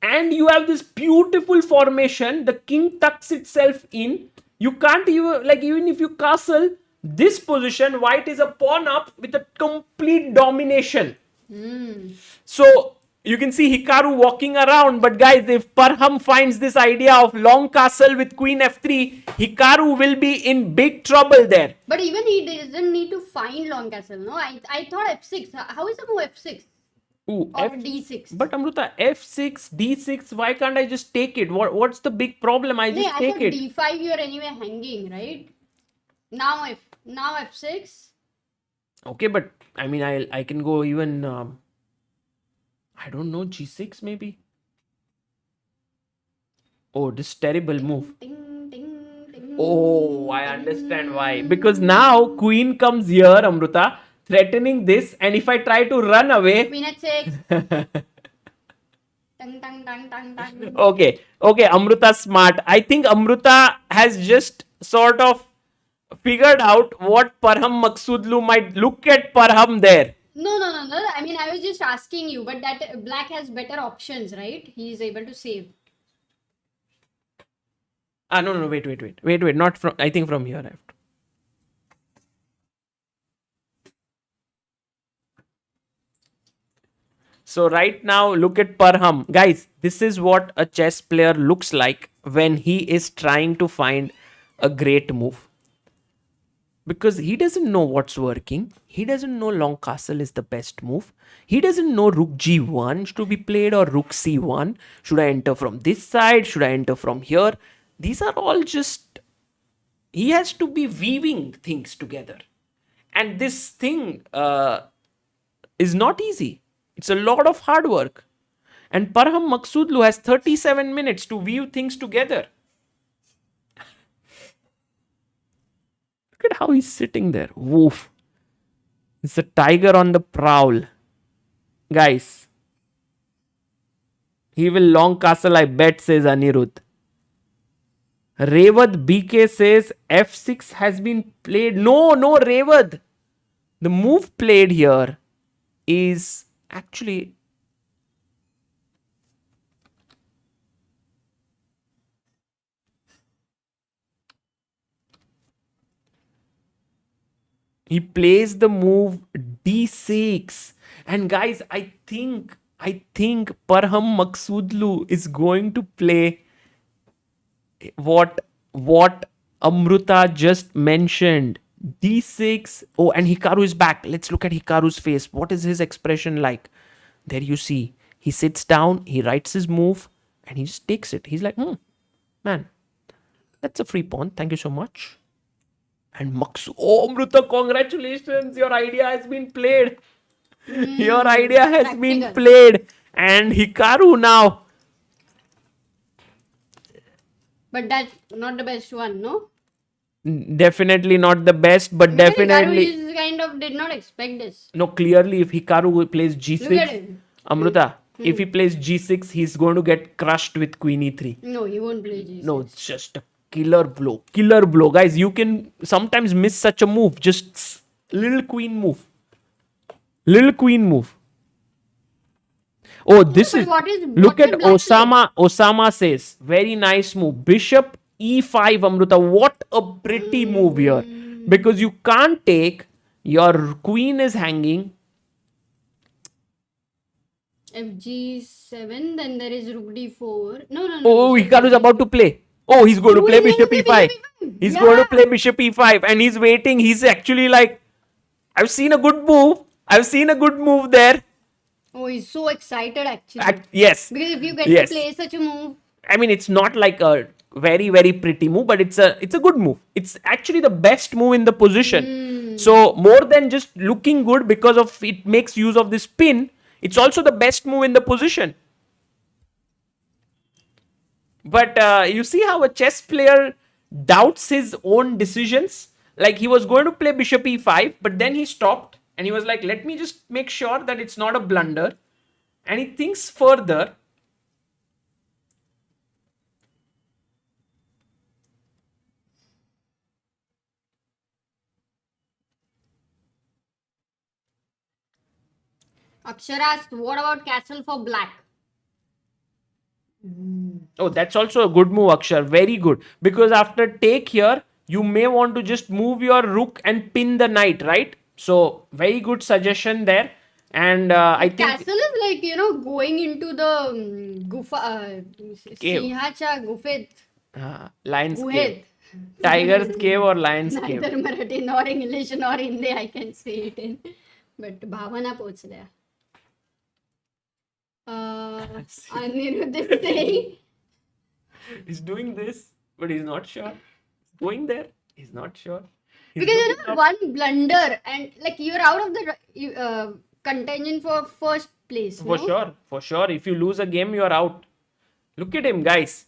and you have this beautiful formation. The king tucks itself in. You can't even, like, even if you castle this position, white is a pawn up with a complete domination. So you can see Hikaru walking around, but guys, if Parham finds this idea of long castle with queen f3, Hikaru will be in big trouble there. But even he doesn't need to find long castle, no? I thought f6. How is the move f6? Ooh, Or d6? But Amruta, f6, d6, why can't I just take it? What's the big problem? I No, just I take thought it. d5 you're anyway hanging, right? Now Now f6. Okay, but I mean, I can go even I don't know, g6 maybe. Oh, this terrible move. Ding, ding, ding, Oh, I ding. understand why. Because now queen comes here, Amruta, threatening this, and if I try to run away. Queen h6. Tang, tang, tang, tang, tang. Okay, Amruta smart. I think Amruta has just sort of figured out what Parham Maksudlu might look at Parham there. No. I mean, I was just asking you, but that black has better options, right? He is able to save. No, wait. Not from, I think from here I have to. So right now, look at Parham. Guys, this is what a chess player looks like when he is trying to find a great move. Because he doesn't know what's working. He doesn't know long castle is the best move. He doesn't know rook g1 to be played or rook c1. Should I enter from this side? Should I enter from here? These are all just... He has to be weaving things together. And this thing is not easy. It's a lot of hard work. And Parham Maksudlu has 37 minutes to weave things together. Look at how he's sitting there. Woof. It's a tiger on the prowl. Guys. He will long castle, I bet, says Anirudh. Revad BK says f6 has been played. No, Revad. The move played here is actually... He plays the move d6. And guys, I think Parham Maksudlu is going to play what Amruta just mentioned. d6. Oh, and Hikaru is back. Let's look at Hikaru's face. What is his expression like? There you see. He sits down, he writes his move, and he just takes it. He's like, man, that's a free pawn. Thank you so much. And oh, Amruta, congratulations. Your idea has been played. Your idea has been played. And Hikaru now. But that's not the best one, no? Definitely not the best, but definitely... Hikaru kind of did not expect this. No, clearly if Hikaru plays g6, Amruta, if he plays g6, he's going to get crushed with queen e3. No, he won't play g6. No, it's just a killer blow. Guys, you can sometimes miss such a move. Just little queen move. Oh, this is... Look at Osama says. Very nice move. Bishop e5, Amruta. What a pretty move here. Because you can't take... Your queen is hanging. fg7, then there is rook d4. No. Oh, Hikaru is about to play. Oh, he's going to play bishop e5. He's going to play bishop e5 and he's waiting. He's actually like, I've seen a good move there. Oh, he's so excited actually. Yes. Because if you get to play such a move. I mean, it's not like a very, very pretty move, but it's a good move. It's actually the best move in the position. So more than just looking good because of it makes use of this pin, it's also the best move in the position. But you see how a chess player doubts his own decisions? Like he was going to play bishop e5, but then he stopped and he was like, let me just make sure that it's not a blunder. And he thinks further. Akshar asked, what about castle for black? Oh, that's also a good move, Akshar. Very good. Because after take here, you may want to just move your rook and pin the knight, right? So, very good suggestion there. And I think... Castle is like, going into the Gufa... Sinhacha Gufet. Lion's Cave. Tiger's Cave or Lion's Cave. Neither Marathi nor English nor Hindi I can say it in. But Bhavana poch liya. Anirudh is saying... He's doing this, but he's not sure. He's going there. He's not sure. He's Because looking up. one blunder and like you're out of the contention for first place. For No? sure, for sure. If you lose a game, you're out. Look at him, guys.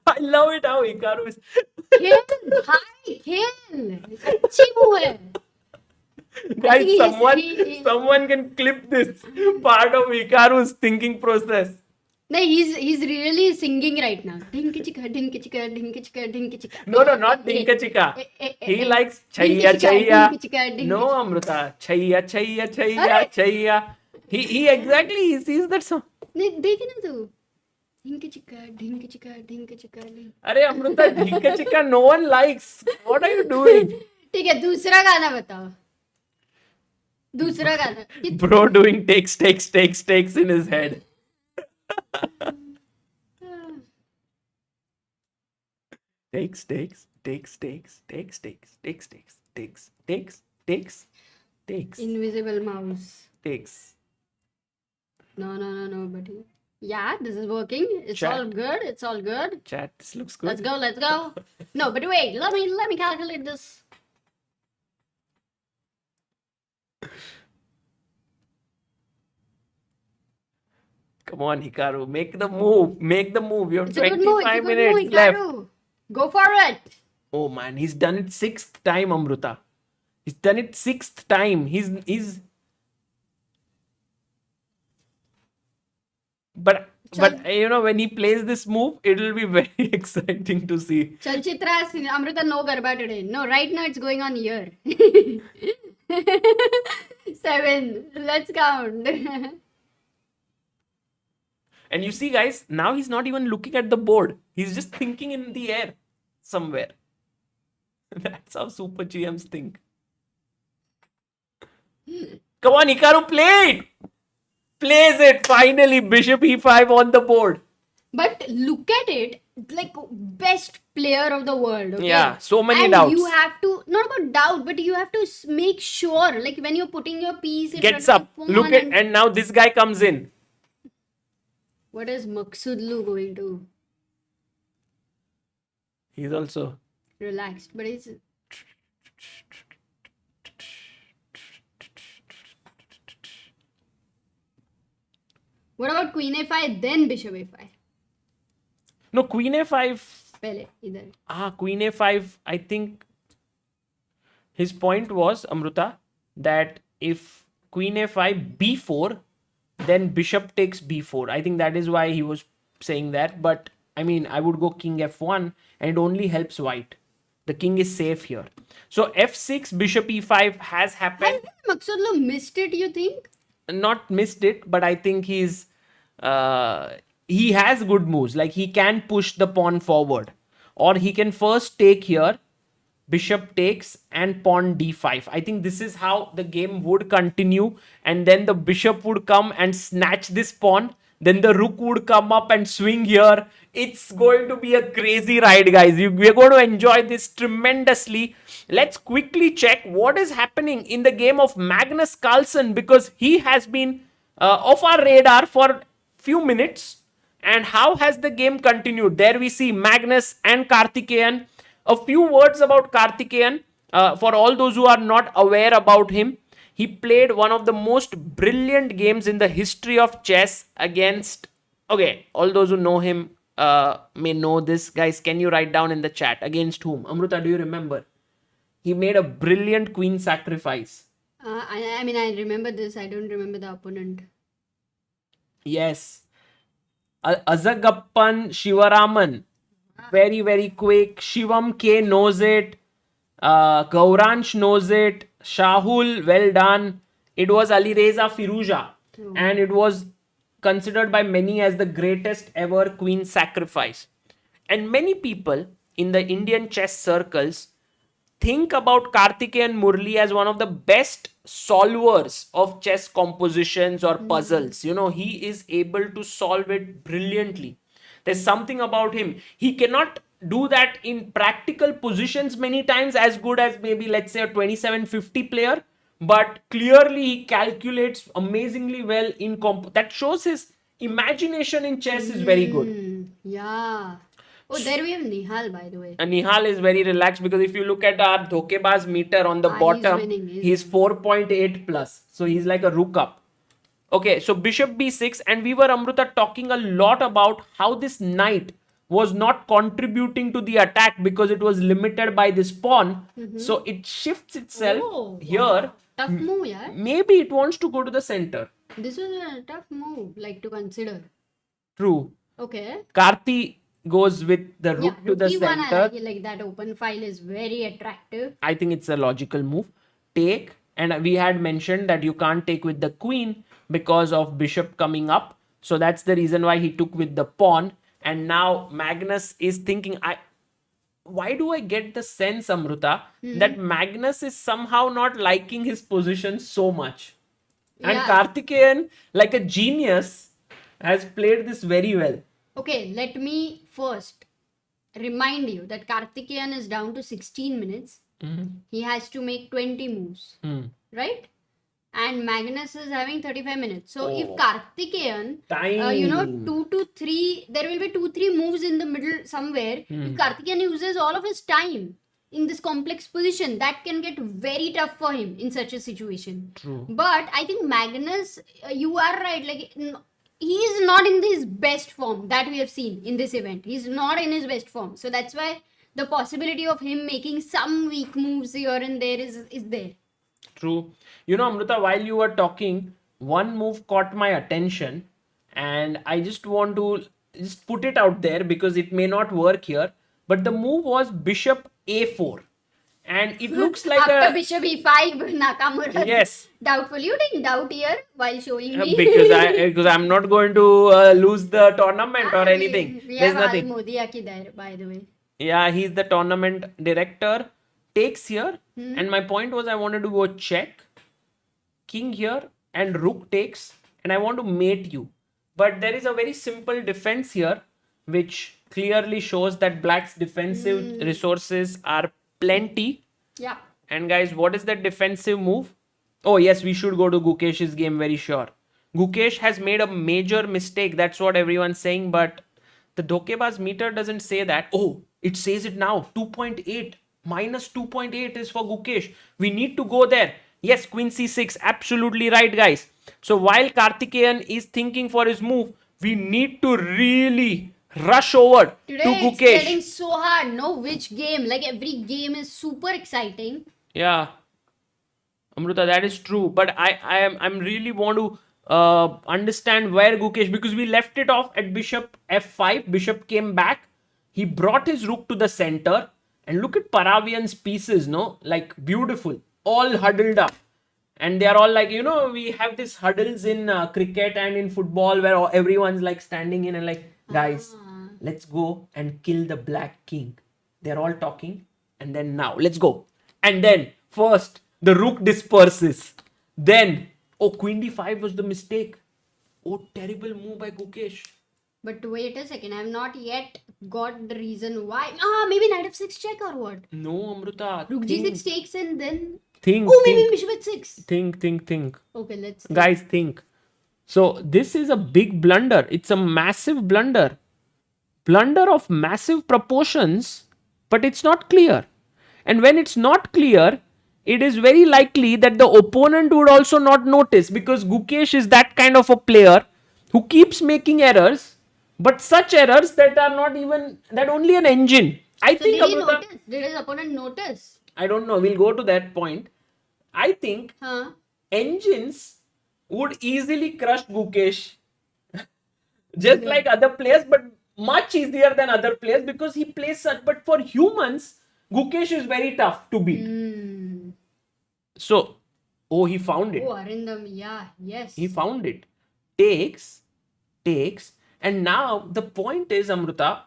I love it how Hikaru is. खेल भाई खेल अच्छी move है. Guys, he is- someone can clip this part of Hikaru's thinking process. No, he's really singing right now. Dinka chika, dinka chika, dinka chika, dinka chika. No, not Dinka Chika. He likes Chaiya Dinka chika, Chaiya. dinka chika, dinka No, chika. Amrita. Chaiya Chaiya Chaiya Chaiya. He exactly he sees that song. नहीं देख ना तू ढिंक चिका ढिंक चिका ढिंक चिका ढिंक. अरे Amrita, Dinka Chika no one likes. What are you doing? ठीक है दूसरा गाना बताओ. दूसरा गाना. Bro doing takes in his head. Takes. Invisible mouse. Takes. No, but yeah, this is working. It's Chat. all good. It's all good. Chat, this looks good. Let's go. No, but wait, let me calculate this. Come on, Hikaru, make the move. Make the move. You have It's a good move. 25 minutes left. Hikaru. Go for it. Oh man, he's done it 6th time, Amruta. He's done it 6th time. He's But you know, when he plays this move, it will be very exciting to see. Chalchitra, Amrita, no garba today. No, right now it's going on here. 7. Let's count. And you see, guys, now he's not even looking at the board. He's just thinking in the air somewhere. That's how super GMs think. Come on, Hikaru, play it! Plays it, finally, bishop e5 on the board. But look at it, like best player of the world. Okay? Yeah, so many and doubts. You have to, not about doubt, but you have to make sure, like when you're putting your piece in Gets front up, of the look pawn at, and now this guy comes in. What is Maksudlu going to? He's also Relaxed, but it's what about Queen a5 then Bishop a5? no Queen a5. Pehle, idhar. Queen a5. I think his point was, Amruta, that if Queen a5 b4, then bishop takes b4. I think that is why he was saying that. But I mean, I would go king f1 and it only helps white. The king is safe here. So f6, bishop e5 has happened. Maksudlu missed it, you think? Not missed it, but I think he has good moves. Like he can push the pawn forward, or he can first take here, bishop takes and pawn d5. I think this is how the game would continue, and then the bishop would come and snatch this pawn. Then the rook would come up and swing here. It's going to be a crazy ride, guys. We're going to enjoy this tremendously. Let's quickly check what is happening in the game of Magnus Carlsen, because he has been off our radar for few minutes. And how has the game continued? There we see Magnus and Karthikeyan. A few words about Karthikeyan. For all those who are not aware about him, he played one of the most brilliant games in the history of chess against... Okay, all those who know him may know this. Guys, can you write down in the chat against whom? Amruta, do you remember? He made a brilliant queen sacrifice. I mean, I remember this. I don't remember the opponent. Yes. Azagappan Shivaraman. Very, very quick. Shivam K knows it. Gauransh knows it. Shahul, well done. It was Alireza Firuza. And it was considered by many as the greatest ever queen sacrifice. And many people in the Indian chess circles think about Karthikeyan Murli as one of the best solvers of chess compositions or puzzles. You know, he is able to solve it brilliantly. There's something about him. He cannot do that in practical positions many times as good as maybe, let's say, a 2750 player. But clearly he calculates amazingly well in that shows his imagination in chess is very good. Yeah. Oh, there we have Nihal, by the way. And Nihal is very relaxed because if you look at our Dhokebaz meter on the He's bottom, winning, he's 4.8 plus. So he's like a rook up. Okay, so bishop b6, and we were, Amruta, talking a lot about how this knight was not contributing to the attack because it was limited by this pawn. So it shifts itself Oh, here. wow. Tough move, yeah. Maybe it wants to go to the center. This was a tough move, like to consider. True. Okay. Karthi goes with the rook Yeah, to the rookie one, I center. like it. Like that open file is very attractive. I think it's a logical move. Take, and we had mentioned that you can't take with the queen because of bishop coming up. So that's the reason why he took with the pawn. And now Magnus is thinking, why do I get the sense, Amruta, that Magnus is somehow not liking his position so much? And Yeah. Karthikeyan, like a genius, has played this very well. Okay, let me first remind you that Karthikeyan is down to 16 minutes. He has to make 20 moves, right? And Magnus is having 35 minutes. So if Karthikeyan, Time. 2 to 3, there will be 2-3 moves in the middle somewhere. If Karthikeyan uses all of his time in this complex position, that can get very tough for him in such a situation. True. But I think Magnus, you are right. Like he is not in his best form that we have seen in this event. He's not in his best form. So that's why the possibility of him making some weak moves here and there is there. True. Amruta, while you were talking, one move caught my attention, and I just want to just put it out there because it may not work here. But the move was bishop a4, and it looks like After bishop e5, Nakamura. Yes. Doubtful. You didn't doubt here while showing me. because I'm not going to lose the tournament or anything. We There's have nothing. Modiaki there, by the way. Yeah, he's the tournament director. Takes here, and my point was I wanted to go check, king here, and rook takes, and I want to mate you. But there is a very simple defense here, which clearly shows that black's defensive resources are plenty. Yeah. And guys, what is that defensive move? Oh yes, we should go to Gukesh's game, very sure. Gukesh has made a major mistake. That's what everyone's saying, but the Dhokebaz meter doesn't say that. Oh, it says it now. 2.8. Minus 2.8 is for Gukesh. We need to go there. Yes, queen c6. Absolutely right, guys. So while Karthikeyan is thinking for his move, we need to really rush over Today to it's Gukesh. getting so hard. Know which game. Like every game is super exciting. Yeah, Amruta, that is true. But I'm really want to understand where Gukesh, because we left it off at bishop f5. Bishop came back. He brought his rook to the center. And look at Paravian's pieces, no? Like beautiful. All huddled up. And they are all like, we have these huddles in cricket and in football where everyone's like standing in and like, guys, let's go and kill the black king. They're all talking. And then now, let's go. And then first, the rook disperses. Then, queen d5 was the mistake. Oh, terrible move by Gukesh. But wait a second, I have not yet got the reason why. Maybe knight f6 check or what? No, Amruta. Rook g6 takes and then... Think. Maybe bishop h6. Think. Okay, let's... Guys, think. So, this is a big blunder. It's a massive blunder. Blunder of massive proportions, but it's not clear. And when it's not clear, it is very likely that the opponent would also not notice, because Gukesh is that kind of a player who keeps making errors, but such errors that are not even, that only an engine. I think did he notice? Did his opponent notice? I don't know. We'll go to that point. I think engines would easily crush Gukesh. Just like other players, but much easier than other players because he plays such. But for humans, Gukesh is very tough to beat. So, he found it. Oh, Arindam, yeah, yes. He found it. Takes. And now the point is, Amruta,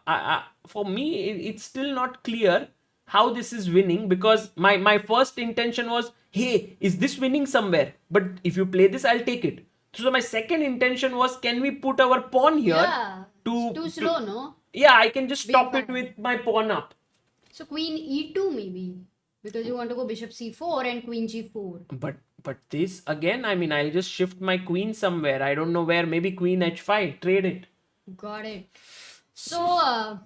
for me, it's still not clear how this is winning, because my first intention was, hey, is this winning somewhere? But if you play this, I'll take it. So my second intention was, can we put our pawn here? Yeah, it's too slow, no? Yeah, I can just stop it with my pawn up. So queen e2 maybe, because you want to go bishop c4 and queen g4. But this, again, I mean, I'll just shift my queen somewhere. I don't know where. Maybe queen h5. Trade it. Got it. So,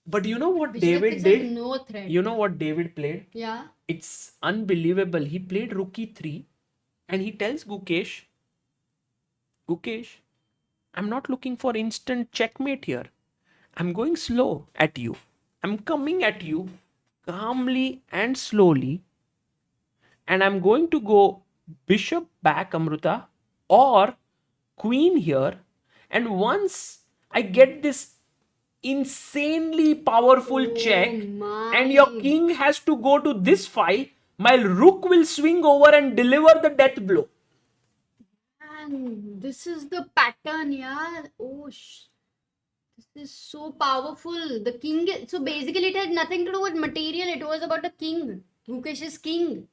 But you know what Bishop David H6 did? has no threat. You know what David played? Yeah. It's unbelievable. He played rook e3 and he tells Gukesh, I'm not looking for instant checkmate here. I'm going slow at you. I'm coming at you calmly and slowly, and I'm going to go bishop back, Amruta, or queen here. And once I get this insanely powerful check, and your my. king has to go to this file, my rook will swing over and deliver the death blow. And this is the pattern, yeah. Oh, this is so powerful. The king. So basically, it had nothing to do with material. It was about the king. Gukesh's king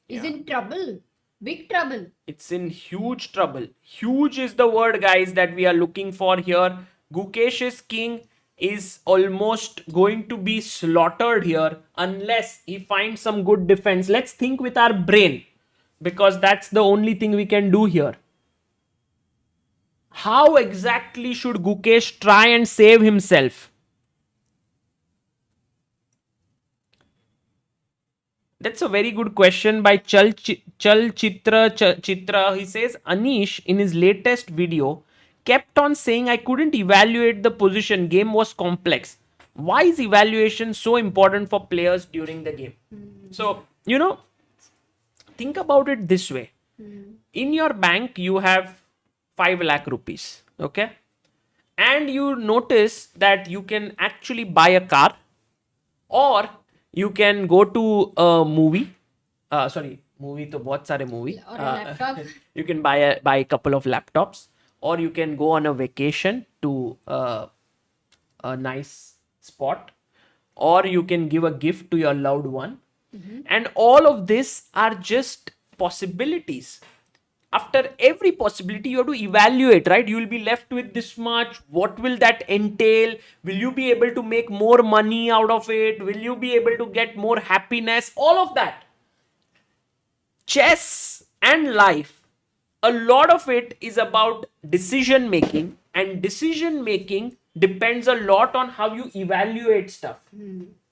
is in trouble. Big trouble. It's in huge trouble. Huge is the word, guys, that we are looking for here. Gukesh's king is almost going to be slaughtered here unless he finds some good defense. Let's think with our brain, because that's the only thing we can do here. How exactly should Gukesh try and save himself? That's a very good question by Chitra. He says Anish in his latest video kept on saying I couldn't evaluate the position. Game was complex. Why is evaluation so important for players during the game? So, think about it this way. In your bank, you have 5 lakh rupees. Okay. And you notice that you can actually buy a car, or you can go to a movie. Movie to बहुत सारे movie. Or a laptop. You can buy a couple of laptops, or you can go on a vacation to a nice spot, or you can give a gift to your loved one. And all of this are just possibilities. After every possibility, you have to evaluate, right? You will be left with this much. What will that entail? Will you be able to make more money out of it? Will you be able to get more happiness? All of that. Chess and life, a lot of it is about decision making, and decision making depends a lot on how you evaluate stuff.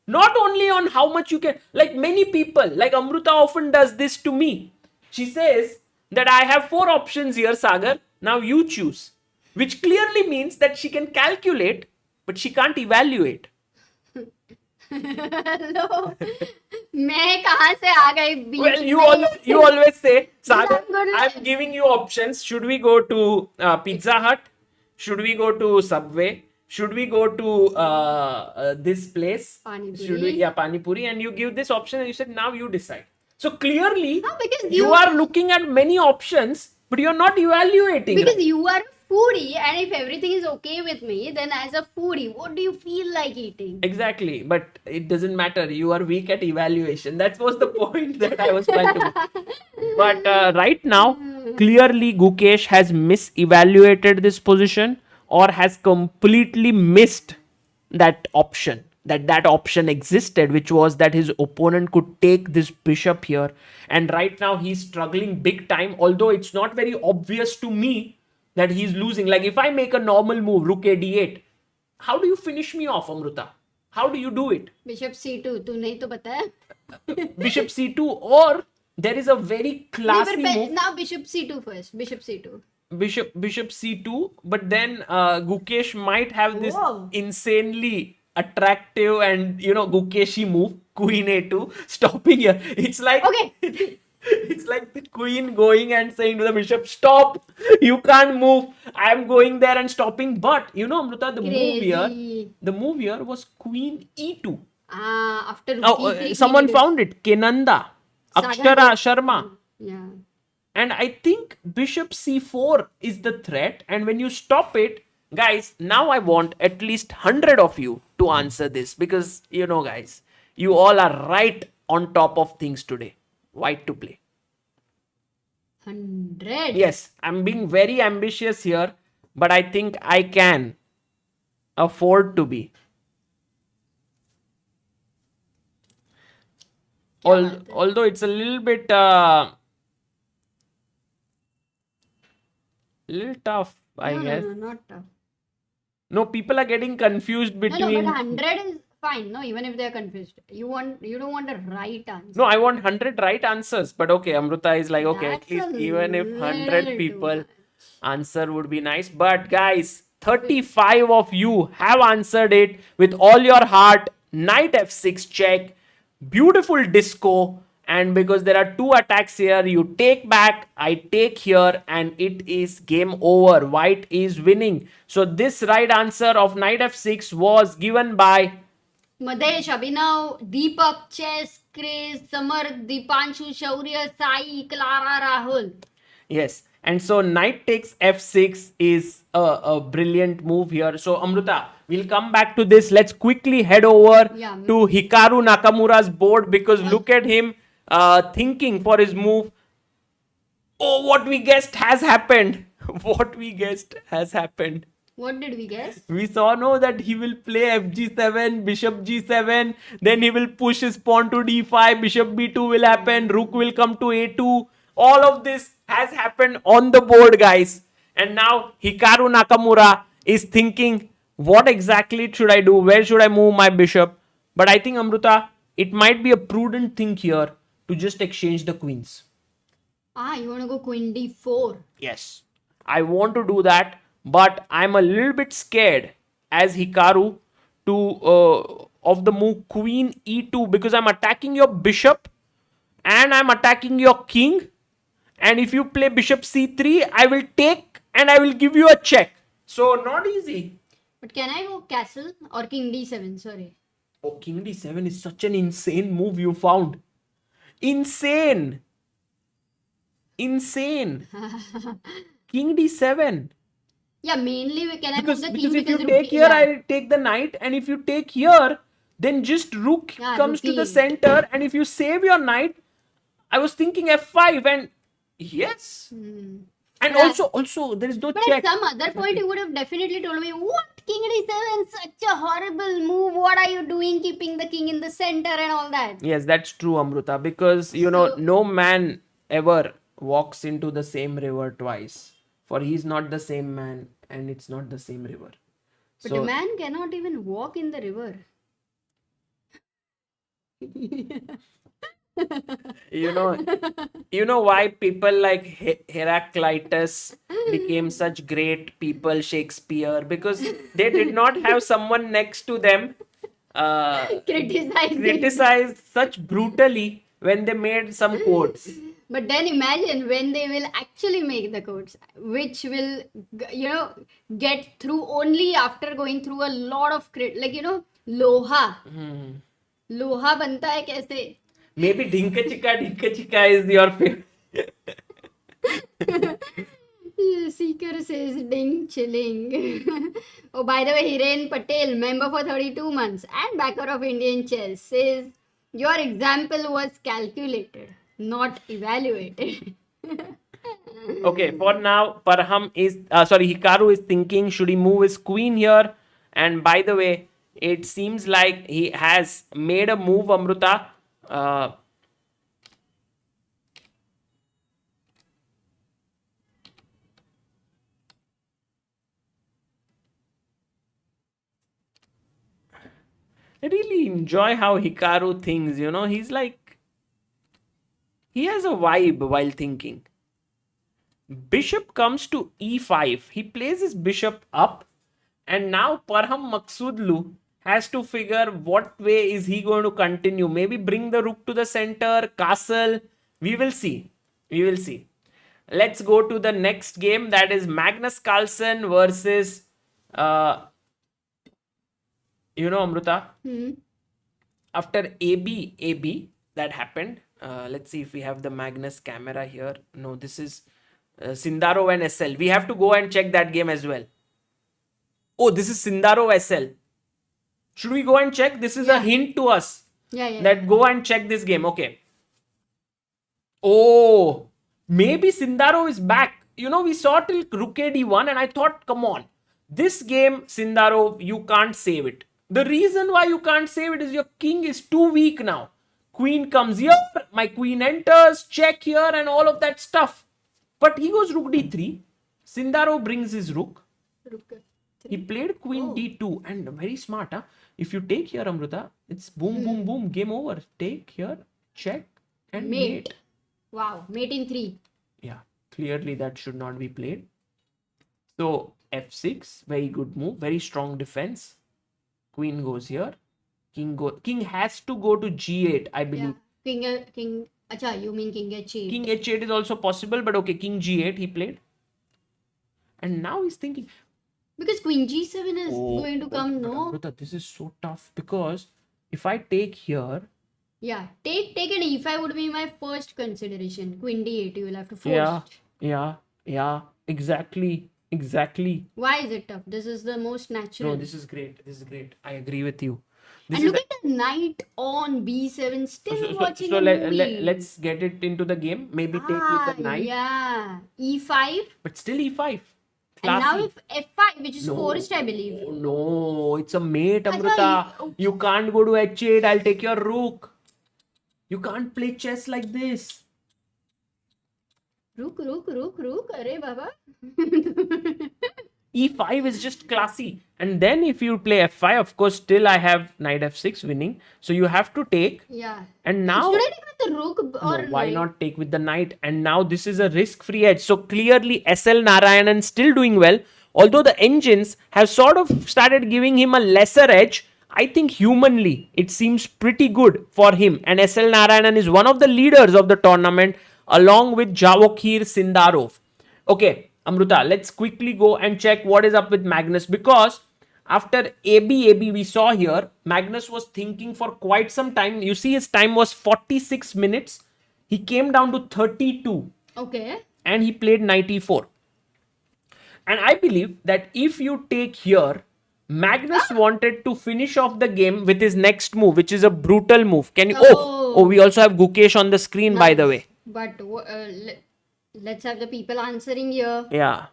Not only on how much you can, like many people, like Amruta often does this to me. She says that I have 4 options here, Sagar. Now you choose. Which clearly means that she can calculate, but she can't evaluate. Hello. मैं कहाँ से आ गई बीच Well, में? you always say, Sagar, I'm I'm giving you options. Should we go to Pizza Hut? Should we go to Subway? Should we go to this place? Pani Puri. Should we? Yeah, Pani Puri. And you give this option, and you said, now you decide. So clearly, No, because you are looking at many options, but you're not evaluating. Because right? you are a foodie, and if everything is okay with me, then as a foodie, what do you feel like eating? Exactly, but it doesn't matter. You are weak at evaluation. That was the point that I was trying to make. But right now, clearly Gukesh has misevaluated this position, or has completely missed that option. That option existed, which was that his opponent could take this bishop here. And right now he's struggling big time, although it's not very obvious to me that he's losing. Like if I make a normal move, rook a d8, how do you finish me off, Amruta? How do you do it? Bishop C2, तू नहीं तो पता है? Bishop c2, or there is a very classy नहीं, move. now Bishop C2 first. Bishop C2. Bishop c2, but then Gukesh might have this Whoa. insanely attractive and Gukeshi move, queen a2, stopping here. It's like Okay. it's like the queen going and saying to the bishop, stop, you can't move. I'm going there and stopping. But Amruta, the move here was queen e2. After Someone found it, Kenanda Akshara Sharma. Yeah. And I think bishop c4 is the threat. And when you stop it, guys, now I want at least 100 of you to answer this, because, guys, you all are right on top of things today. White to play. 100. Yes, I'm being very ambitious here, but I think I can afford to be. Although it's a little bit little tough, I guess. No, not tough. No, people are getting confused between. No, but 100 is fine. No, even if they're confused, you don't want a right answer. No, I want 100 right answers. But okay, Amruta is like, okay, at That's least a even if 100 little too people much. answer would be nice. But guys, 35 of you have answered it with all your heart. Knight f6 check. Beautiful disco. And because there are two attacks here, you take back, I take here, and it is game over. White is winning. So this right answer of knight f6 was given by Madesh, Abhinav, Deepak, Chess, Chris, Samar, Deepanshu, Shaurya, Sai, Clara, Rahul. Yes. And so knight takes f6 is a brilliant move here. So Amruta, we'll come back to this. Let's quickly head over to Hikaru Nakamura's board because look at him thinking for his move. Oh, what we guessed has happened. What we guessed has happened. What did we guess? We saw no that he will play fg7, bishop g7, then he will push his pawn to d5, bishop b2 will happen, rook will come to a2. All of this has happened on the board, guys. And now Hikaru Nakamura is thinking, what exactly should I do? Where should I move my bishop? But I think, Amruta, it might be a prudent thing here to just exchange the queens. You want to go queen d4? Yes, I want to do that. But I'm a little bit scared as Hikaru of the move queen e2 because I'm attacking your bishop and I'm attacking your king. And if you play bishop c3, I will take and I will give you a check. So not easy. But can I go castle or king d7? Sorry. Oh, king d7 is such an insane move you found. Insane. King d7. Yeah, mainly can I Because move the king if you rook- take here, I take the knight, and if you take here, then just rook comes to the center, and if you save your knight, I was thinking f5, and yes, and also there is no But check. at some other point, you would have definitely told me, what? King d7, such a horrible move. What are you doing keeping the king in the center and all that? Yes, that's true, Amruta, because no man ever walks into the same river twice. For he's not the same man and it's not the same river. But a man cannot even walk in the river. You know why people like Heraclitus became such great people, Shakespeare, because they did not have someone next to them criticize such brutally when they made some quotes. But then imagine when they will actually make the codes, which will, get through only after going through a lot of Loha. Loha banta hai kaise? Maybe Dinka Chika is your favorite. Seeker says ding chilling. Oh, by the way, Hiren Patel, member for 32 months and backer of Indian Chess, says your example was calculated, not evaluated. Okay, for now, Hikaru is thinking, should he move his queen here? And by the way, it seems like he has made a move, Amruta. I really enjoy how Hikaru thinks, he's like, he has a vibe while thinking. Bishop comes to e5. He plays his bishop up. And now Parham Maksudlu has to figure what way is he going to continue. Maybe bring the rook to the center, castle. We will see. Let's go to the next game. That is Magnus Carlsen versus, Amruta. After AB, that happened. Let's see if we have the Magnus camera here. No, this is Sindaro and SL. We have to go and check that game as well. Oh, this is Sindaro SL. Should we go and check? This is a hint to us. That go and check this game. Okay. Oh, maybe Sindaro is back. We saw till Rook D1 and I thought, come on. This game, Sindaro, you can't save it. The reason why you can't save it is your king is too weak now. Queen comes here, my queen enters, check here and all of that stuff. But he goes Rook D3. Sindaro brings his rook. He played queen d2 and very smart. Huh? If you take here, Amrita, it's boom, boom, boom, game over. Take here, check, and mate. Wow, mate in 3. Yeah, clearly that should not be played. So f6, very good move, very strong defense. Queen goes here. King has to go to g8, I believe. King. Acha, you mean king h8? King h8 is also possible, but okay, king g8 he played. And now he's thinking, because queen g7 is going to come, no? Amrita, this is so tough because if I take here, yeah, take an e5 would be my first consideration. Queen d8, you will have to force. Yeah, exactly. Why is it tough? This is the most natural. No, this is great. I agree with you. And look at the knight on b7, still watching so a movie. let's get it into the game. Maybe take with the knight. Yeah, e5. But still e5. Classy. And now if f5, which is forced, I believe. No, it's a mate, Amrita. You can't go to h8. I'll take your rook. You can't play chess like this. Rook. Arey baba. e5 is just classy. And then if you play f5, of course, still I have knight f6 winning. So you have to take. Yeah. And now... Should I take with the rook or no, why not take with the knight? And now this is a risk-free edge. So clearly SL Narayanan still doing well. Although the engines have sort of started giving him a lesser edge, I think humanly it seems pretty good for him. And SL Narayanan is one of the leaders of the tournament along with Javokhir Sindarov. Okay. Amrita, let's quickly go and check what is up with Magnus, because after AB we saw here, Magnus was thinking for quite some time. You see his time was 46 minutes. He came down to 32. Okay. And he played knight e4. And I believe that if you take here, Magnus wanted to finish off the game with his next move, which is a brutal move. Can you... Oh, we also have Gukesh on the screen, by the way. But... let's have the people answering here. Yeah.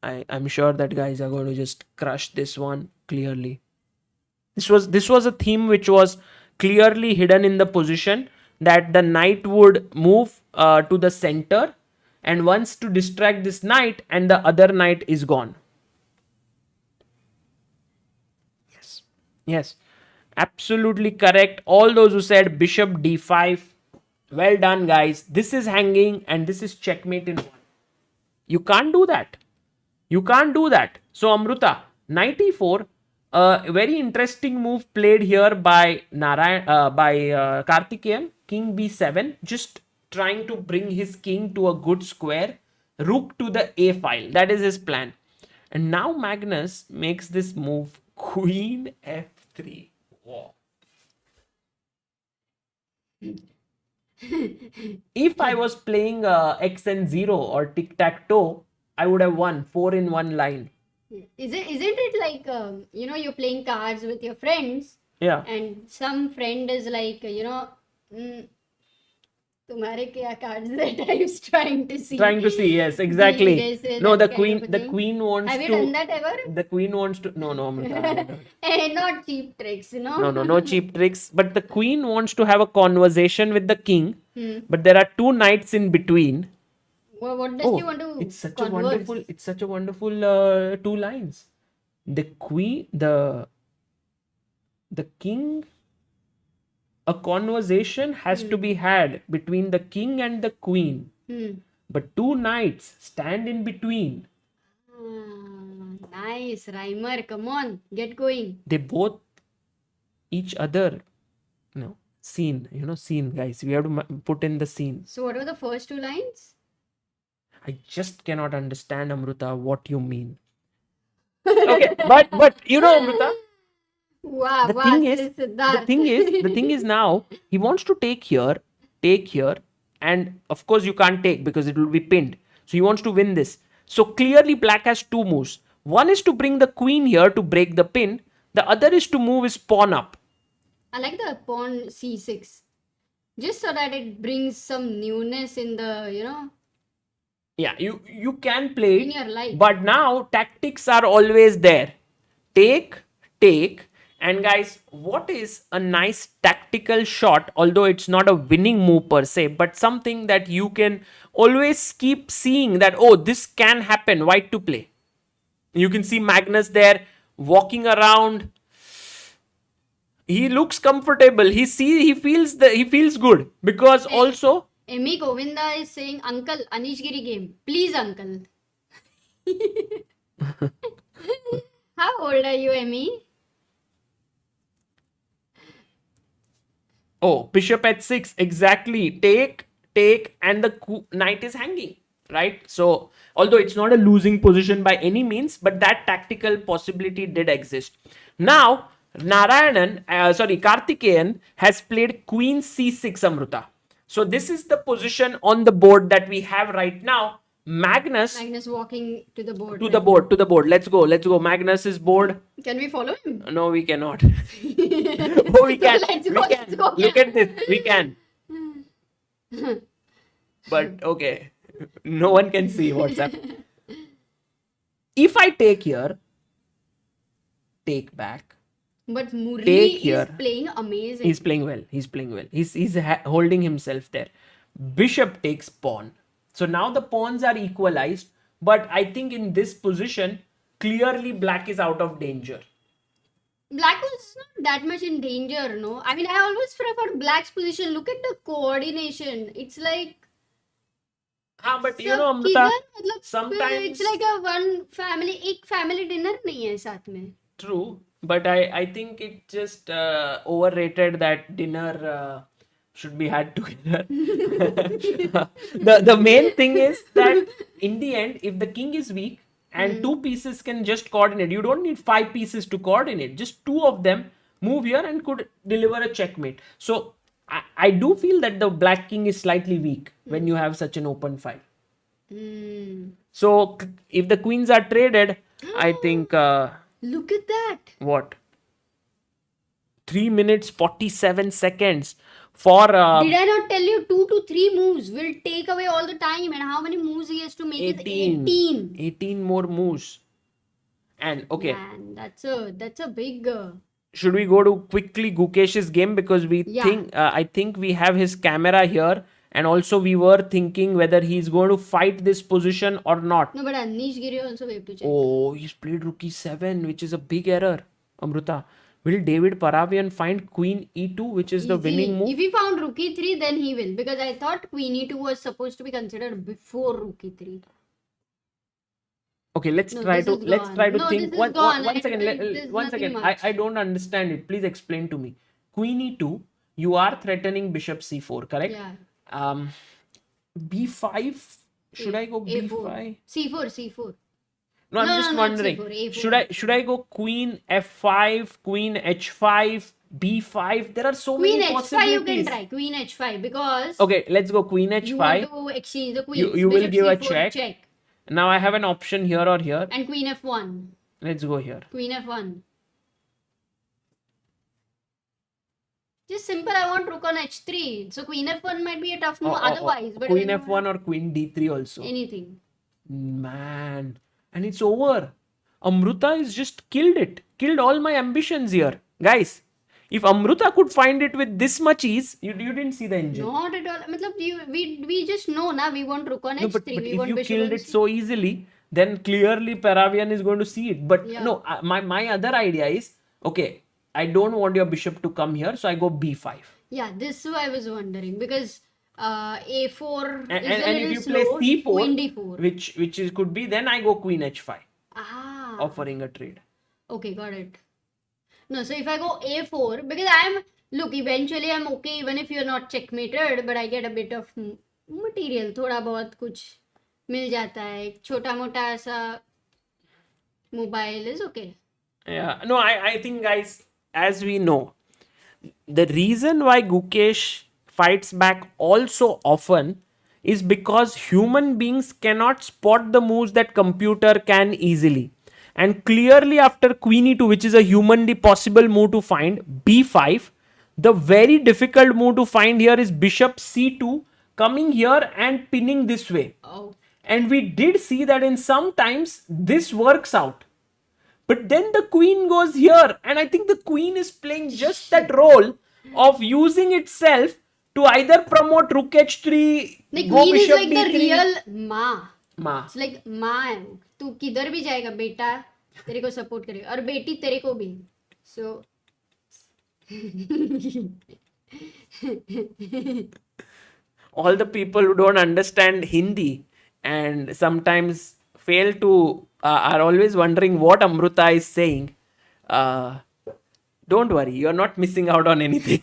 I'm sure that guys are going to just crush this one clearly. This was a theme which was clearly hidden in the position that the knight would move to the center and wants to distract this knight and the other knight is gone. Yes. Absolutely correct. All those who said bishop d5. Well done, guys. This is hanging and this is checkmate in one. You can't do that. So, Amrita, knight e4, a very interesting move played here by Karthikeyan. King b7, just trying to bring his king to a good square. Rook to the a file. That is his plan. And now Magnus makes this move. Queen f3. Wow. If I was playing XN0 or tic-tac-toe, I would have won 4 in 1 line. Isn't it like, you're playing cards with your friends? Yeah. And some friend is like, tumhare kya cards that I was trying to see. Yes, exactly. No, the queen wants to... Have you done that ever? The queen wants to... No, Amrita. Not cheap tricks, No cheap tricks. But the queen wants to have a conversation with the king. But there are two knights in between. Well, what does she want to it's such converse? a wonderful 2 lines. The queen, the king... A conversation has to be had between the king and the queen. But 2 knights stand in between. Nice, rhymer. Come on, get going. They both each other, scene, guys. We have to put in the scene. So what were the first 2 lines? I just cannot understand, Amrita, what you mean. Okay, but Amrita, Wow, the thing is now he wants to take here, and of course you can't take because it will be pinned. So he wants to win this. So clearly black has 2 moves. One is to bring the queen here to break the pin. The other is to move his pawn up. I like the pawn c6. Just so that it brings some newness in the, Yeah, you can play it. In your life. But now tactics are always there. Take. And guys, what is a nice tactical shot, although it's not a winning move per se, but something that you can always keep seeing that, oh, this can happen, white to play. You can see Magnus there walking around. He looks comfortable. He feels good because also Emmy Govinda is saying, Uncle, Anish Giri game. Please, Uncle. How old are you, Emmy? oh, bishop h6 exactly. Take, and the knight is hanging, right? So although it's not a losing position by any means, but that tactical possibility did exist. Now Karthikeyan has played queen c6, Amruta. So this is the position on the board that we have right now. Magnus walking to the board. to the board. Let's go. Magnus is board. Can we follow him? No, we cannot. Oh, we can. Let's We go, can. let's go. Look at this. We can. But okay, no one can see what's happening. If I take here, take back. But Murli Take is here. playing amazing. He's playing well. He's holding himself there. Bishop takes pawn. So now the pawns are equalized. But I think in this position, clearly black is out of danger. Black was not that much in danger, no? I mean, I always prefer black's position. Look at the coordination. It's like... But you सब know, Amrita, किधर मतलब sometimes it's like a one family एक family dinner नहीं है साथ में. true, but I think it just overrated that dinner should be had together. The main thing is that in the end, if the king is weak and two pieces can just coordinate, you don't need 5 pieces to coordinate. Just 2 of them move here and could deliver a checkmate. So I do feel that the black king is slightly weak when you have such an open file. So if the queens are traded, I think Look at that. what 3 minutes 47 seconds for Did I not tell you 2 to 3 moves will take away all the time, and how many moves he has to make it? 18 more moves. And okay, Man, that's a big should we go to quickly Gukesh's game, because we think I think we have his camera here, and also we were thinking whether he's going to fight this position or not. No, but Anish Giri also we have to check. Oh, he's played rook e7, which is a big error, Amruta. Will David Paravian find queen e2, which is the winning move? If he found rook e3, then he will, because I thought queen e2 was supposed to be considered before rook e3. Okay, let's try to think. One second. I don't understand it. Please explain to me. Queen e2, you are threatening bishop c4, correct? Yeah. B5. Should I go A4. b5? C4. No, I'm just wondering. C4, should I go queen f5, queen h5, b5? There are so Queen many h5 possibilities. you can try. Queen h5 because Okay, let's go queen you want h5. to exchange the queens. You will Bishop give a C4, check. Now I have an option here or here. And queen f1. Let's go here. Queen f1. Just simple, I want rook on h3. So queen f1 might be a tough move otherwise. But Queen f1 or queen d3 also. Anything. Man. And it's over. Amruta is just killed it. Killed all my ambitions here. Guys, if Amruta could find it with this much ease, you didn't see the engine. Not at all. We just know na, we want rook on h3. But we if want you bishop killed on it so easily, then clearly Paravian is going to see it. But no, my other idea is, okay, I don't want your bishop to come here, so I go b5. Yeah, this is what I was wondering, because a4 And is a if you little play slow. c4, Queen d4. which could be, then I go queen h5, Ah. offering a trade. Okay, got it. No, so if I go a4, because look, eventually I'm okay even if you're not checkmated, but I get a bit of material. थोड़ा बहुत कुछ मिल जाता है. एक छोटा मोटा ऐसा mobile is okay. Yeah, no, I think, guys, as we know, the reason why Gukesh fights back all so often is because human beings cannot spot the moves that computer can easily. And clearly after queen e2, which is a humanly possible move to find, b5, the very difficult move to find here is bishop c2, coming here and pinning this way. Oh. And we did see that in some times this works out. But then the queen goes here, and I think the queen is playing just that role of using itself to either promote rook h3, The go queen is bishop like d3. the real ma. Ma. It's like ma. तू किधर भी जाएगा बेटा तेरे को support करेगा और बेटी तेरे को भी सो All the people who don't understand Hindi and sometimes fail to are always wondering what Amruta is saying. Uh, don't worry, you're not missing out on anything.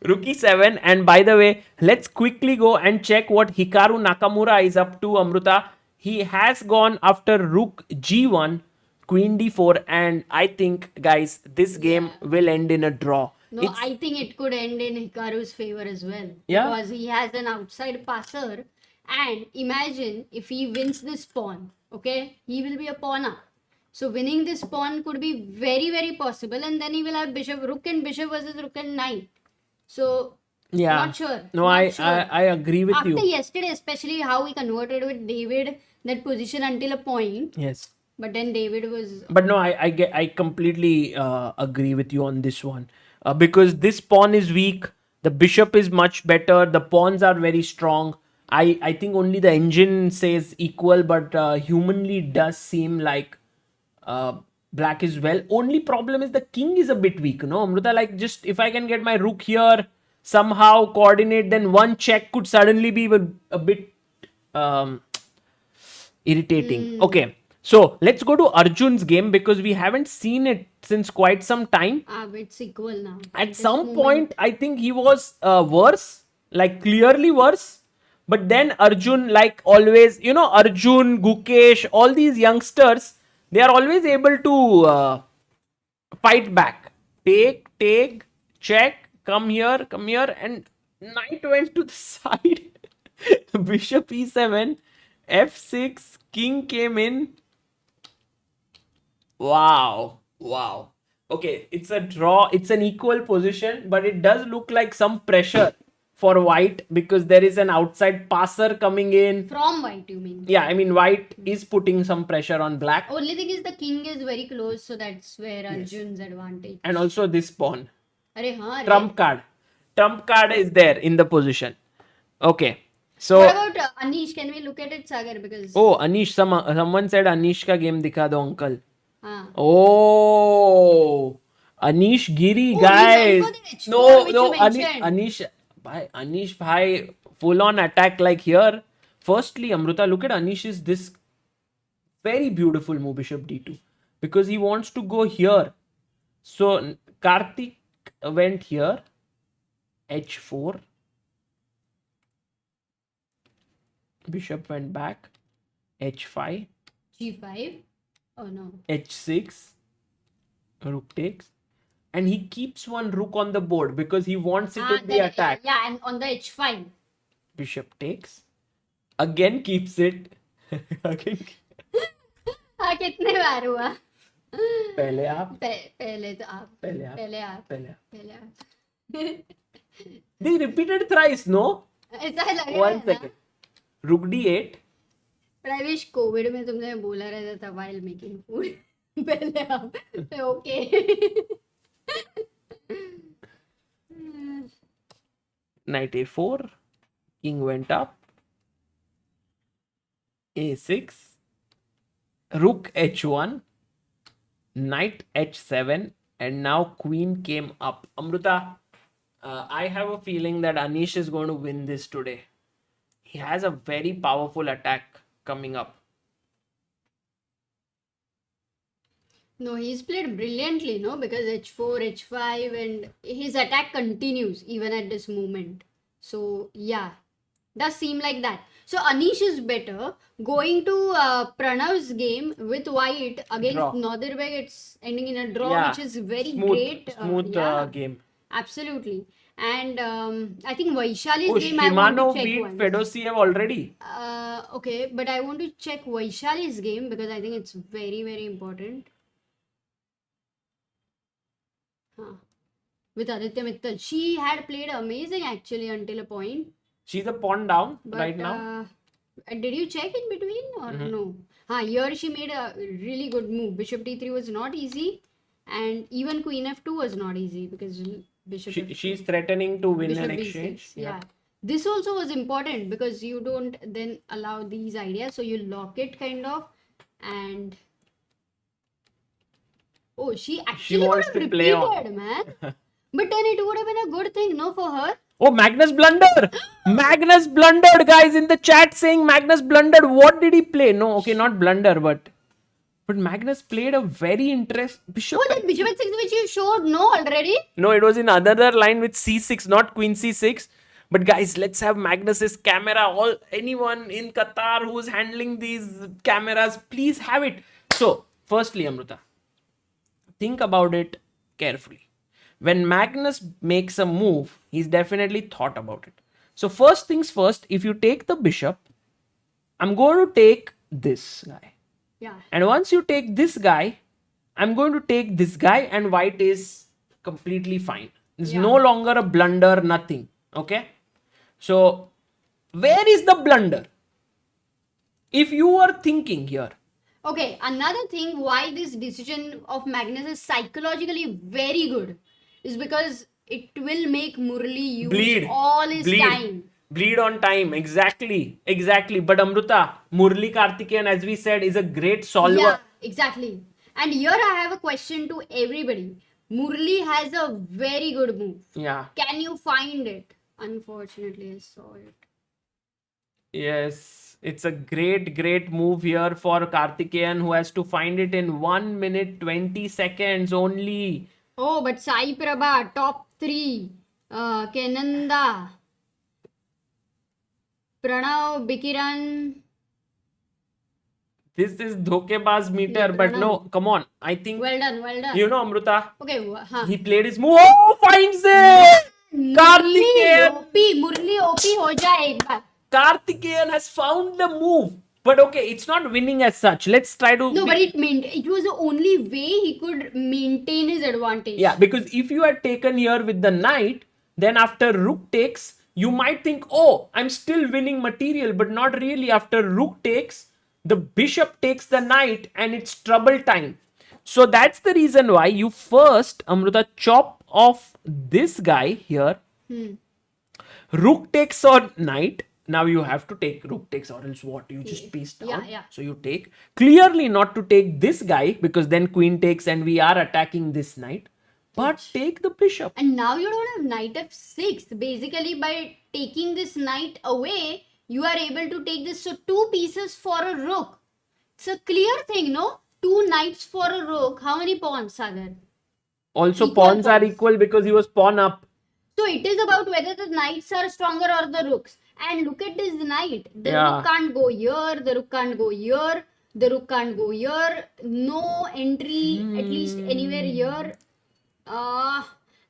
Rookie 7. And by the way, let's quickly go and check what Hikaru Nakamura is up to, Amruta. He has gone after Rook G1, Queen D4, and I think, guys, this game will end in a draw. No, I think it could end in Hikaru's favor as well. Yeah. Because he has an outside passer. And imagine if he wins this pawn, okay? He will be a pawn up. So winning this pawn could be very, very possible. And then he will have bishop, rook and bishop versus rook and knight. So, Yeah. not sure. No, Not sure. I agree with After you. yesterday, especially how he converted with David that position until a point. Yes. But then David was... But no, I completely agree with you on this one. Because this pawn is weak, the bishop is much better, the pawns are very strong. I think only the engine says equal, but humanly it does seem like black is well. Only problem is the king is a bit weak, no? Amruta, like just if I can get my rook here, somehow coordinate, then one check could suddenly be a bit irritating. Okay. So let's go to Arjun's game because we haven't seen it since quite some time. it's equal now. At some point, I think he was worse, like clearly worse. But then Arjun, like always, you know, Arjun, Gukesh, all these youngsters, they are always able to fight back. Take, check, come here, and knight went to the side. Bishop e7, f6, king came in. Wow. Okay, it's a draw. It's an equal position, but it does look like some pressure for white because there is an outside passer coming in. From white, you mean? Yeah, I mean, white is putting some pressure on black. Only thing is the king is very close, so that's where Arjun's advantage. And also this pawn. Trump Trump card is there in the position. Okay. So, what about Anish? Can we look at it, Sagar? Because oh, Anish, someone said Anish ka game dikha do, uncle. हाँ. Oh, Anish Giri, guys. No, Anish bhai, full on attack like here. Firstly, Amruta, look at Anish's this very beautiful move, bishop d2, because he wants to go here. So Karthik went here, h4. Bishop went back, h5. G5. Oh no. h6, rook takes, and he keeps one rook on the board because he wants it to be attacked. Yeah, and on the h5. Bishop takes, again keeps it. Again. हाँ कितने बार हुआ? पहले आप. पहले तो आप. पहले आप. पहले आप. They repeated thrice, no? ऐसा लग रहा है 1 second. Rook d8. But I wish COVID में तुमने बोला रहता था while making food. पहले आप. Okay. Knight a4. King went up. a6. Rook h1. Knight h7. And now queen came up. Amruta, I have a feeling that Anish is going to win this today. He has a very powerful attack coming up. No, he's played brilliantly, no? Because h4, h5, and his attack continues even at this moment. So, yeah, does seem like that. So, Anish is better. Going to Pranav's game with white against Nordirbeg, it's ending in a draw, which is very great. Smooth game. Absolutely. And I think Vaishali's game Shimano I want to check beat once. Fedosiev already. Okay, but I want to check Vaishali's game because I think it's very, very important. With Aditya Mittal. She had played amazing actually until a point. She's a pawn down But, right now. Did you check in between or no? Here she made a really good move. Bishop d3 was not easy. And even Queen f2 was not easy because Bishop She's threatening to win Bishop an b6, exchange. yeah. This also was important because you don't then allow these ideas, so you lock it kind of, and oh, she actually could wants have to play on. repeated, man. But then it would have been a good thing, no, for her. Oh, Magnus blundered! Magnus blundered, guys, in the chat saying Magnus blundered. What did he play? No, okay, not blunder, but Magnus played a very bishop. Oh, that bishop at 6 which you showed, no, already? No, it was in another line with c6, not queen c6. But guys, let's have Magnus's camera. Anyone in Qatar who's handling these cameras, please have it. So, firstly, Amruta, think about it carefully. When Magnus makes a move, he's definitely thought about it. So, first things first, if you take the bishop, I'm going to take this guy. Yeah. And once you take this guy, I'm going to take this guy, and white is completely fine. It's no longer a blunder, nothing. Okay? So, where is the blunder? If you are thinking here. Okay, another thing why this decision of Magnus is psychologically very good is because it will make Murli use all his time. Bleed on time, exactly. But Amruta, Murli Karthikeyan, as we said, is a great solver. Yeah, exactly. And here I have a question to everybody. Murli has a very good move. Yeah. Can you find it? Unfortunately, I saw it. Yes, it's a great move here for Karthikeyan, who has to find it in 1 minute 20 seconds only. Oh, but Sai Prabha, top 3. Kenanda. Pranav, Bikiran. This is dhokebaz meter, but no, come on. I think. Well done. You know, Amruta. Okay, He played his move. Oh, finds it! Karthikeyan! Murli OP ho jaye ek baar. Karthikeyan has found the move. But okay, it's not winning as such. Let's try to. No, but it was the only way he could maintain his advantage. Yeah, because if you had taken here with the knight, then after rook takes, you might think, oh, I'm still winning material, but not really. After rook takes, the bishop takes the knight and it's trouble time. So that's the reason why you first, Amruta, chop off this guy here. Rook takes or knight. Now you have to take rook takes or else what? You just piece down. Yeah. So you take. Clearly not to take this guy because then queen takes and we are attacking this knight. But take the bishop. And now you don't have knight f6. Basically, by taking this knight away, you are able to take this. So 2 pieces for a rook. It's a clear thing, no? 2 knights for a rook. How many pawns are there? Also, Equal pawns are equal because he was pawn up. So it is about whether the knights are stronger or the rooks. And look at this knight. The rook can't go here. The rook can't go here. The rook can't go here. No entry, at least anywhere here.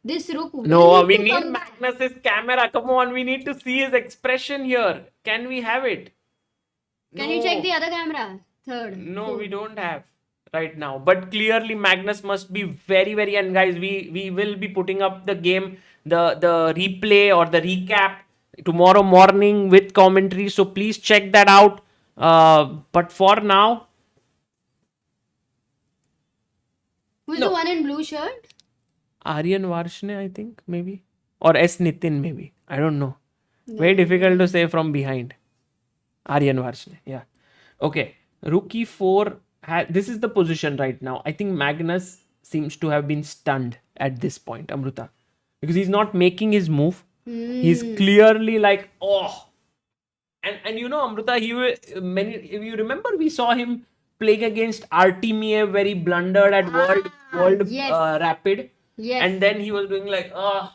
This rook. No, we need Magnus's camera. Come on, we need to see his expression here. Can we have it? Can you check the other camera? Third. No, we don't have right now. But clearly Magnus must be very, and guys, we will be putting up the game, the replay or the recap tomorrow morning with commentary. So please check that out. But for now, who's the one in blue shirt? Aryan Varshne, I think, maybe. Or S. Nitin, maybe. I don't know. Very difficult to say from behind. Aryan Varshne, yeah. Okay. Rook e4. This is the position right now. I think Magnus seems to have been stunned at this point, Amruta. Because he's not making his move. He's clearly like, oh. And you know, Amruta, if you remember, we saw him playing against Artemiev where he blundered at World Rapid. Yes. And then he was doing like, oh.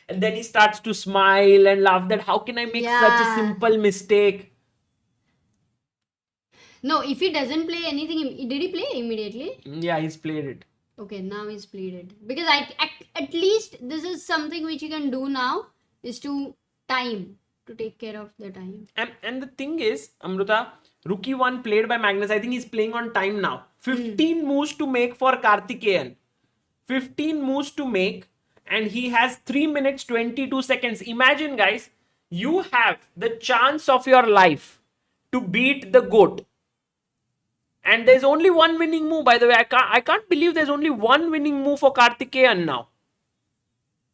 And then he starts to smile and laugh that how can I make such a simple mistake? No, if he doesn't play anything, did he play immediately? Yeah, he's played it. Okay, now he's played it. Because at least this is something which you can do now is to take care of the time. And the thing is, Amruta, Rook e1 played by Magnus. I think he's playing on time now. 15 moves to make for Karthikeyan. 15 moves to make. And he has 3 minutes 22 seconds. Imagine, guys, you have the chance of your life to beat the GOAT. And there's only one winning move, by the way. I can't believe there's only one winning move for Karthikeyan now.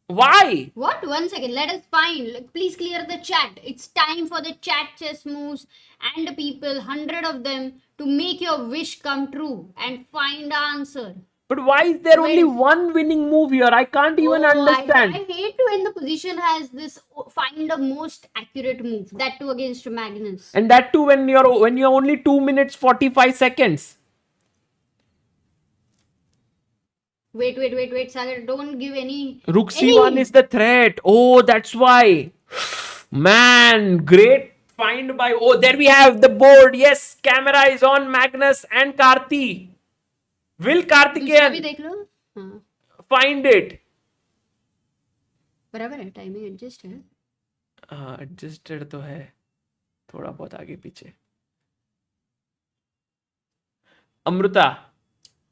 Why? What? 1 second. Let us find. Like, please clear the chat. It's time for the chat chess moves and the people, 100 of them, to make your wish come true and find the answer. But why is there Where only is- one winning move here? I can't even I understand. hate when the position has this find the most accurate move. That too against Magnus. And that too when you're only 2 minutes 45 seconds. Wait, Sagar. Don't give any. Rook any- c1 is the threat. Oh, that's why. Man, great find by. Oh, there we have the board. Yes, camera is on Magnus and Karthi. Will दूसरा भी Karthikeyan देख लो. हाँ. find it? बराबर है. Timing adjust है. Adjusted तो है, थोड़ा बहुत आगे पीछे. Amruta,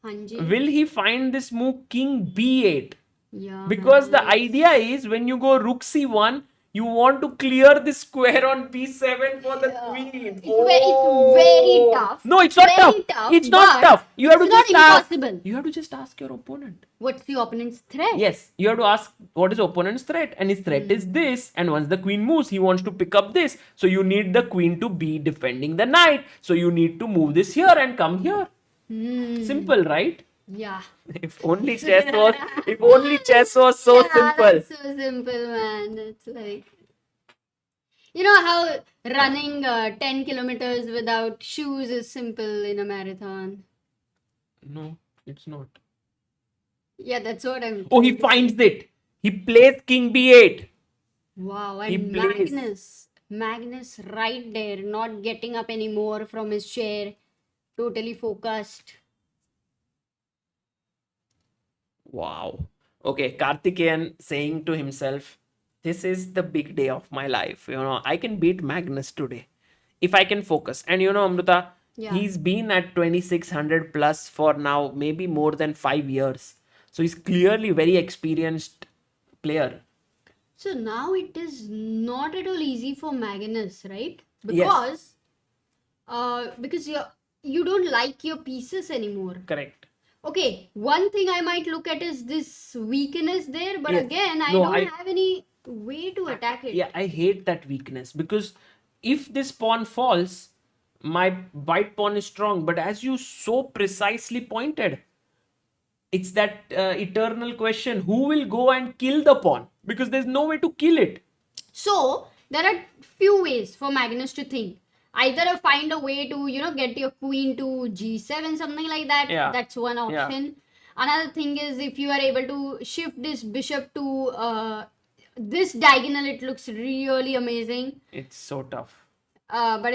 हाँ जी. will he find this move king b8? Yeah. Because the idea is when you go rook c1, you want to clear the square on b7 for the queen. It's very tough. No, it's not Very tough. It's not but tough. You have to it's not just ask. impossible. You have to just ask your opponent. What's the opponent's threat? Yes, you have to ask what is opponent's threat, and his threat is this. And once the queen moves, he wants to pick up this. So you need the queen to be defending the knight. So you need to move this here and come here. Simple, right? Yeah. If only chess was so Yeah, simple. that's so simple, man. It's like, you know how running 10 kilometers without shoes is simple in a marathon. No, it's not. Yeah, that's what I'm. Oh, he finds it. He plays king b8. Wow, He and plays. Magnus right there, not getting up anymore from his chair, totally focused. Wow. Okay, Karthikeyan saying to himself, this is the big day of my life. I can beat Magnus today if I can focus. And Amrita, Yeah. he's been at 2600 plus for now, maybe more than 5 years. So he's clearly very experienced player. So now it is not at all easy for Magnus, right? Yes. Because you don't like your pieces anymore. Correct. Okay, one thing I might look at is this weakness there, but Yes. again, I No, don't have any way to attack it. Yeah, I hate that weakness because if this pawn falls, my white pawn is strong. But as you so precisely pointed, it's that eternal question: who will go and kill the pawn? Because there's no way to kill it. So there are few ways for Magnus to think. Either find a way to get your queen to g7, something like that. Yeah. That's one option. Another thing is if you are able to shift this bishop to this diagonal, it looks really amazing. It's so tough. But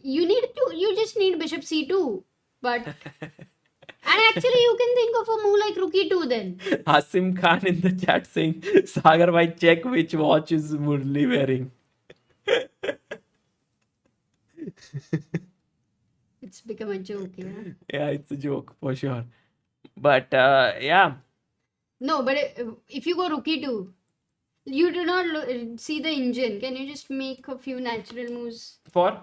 you just need bishop c2. But and actually you can think of a move like rook e2 then. Asim Khan in the chat saying, Sagar bhai, check which watch is Murli wearing. It's become a joke, yeah. Yeah, it's a joke for sure. But yeah. No, but if you go rook e2, you do not see the engine. Can you just make a few natural moves For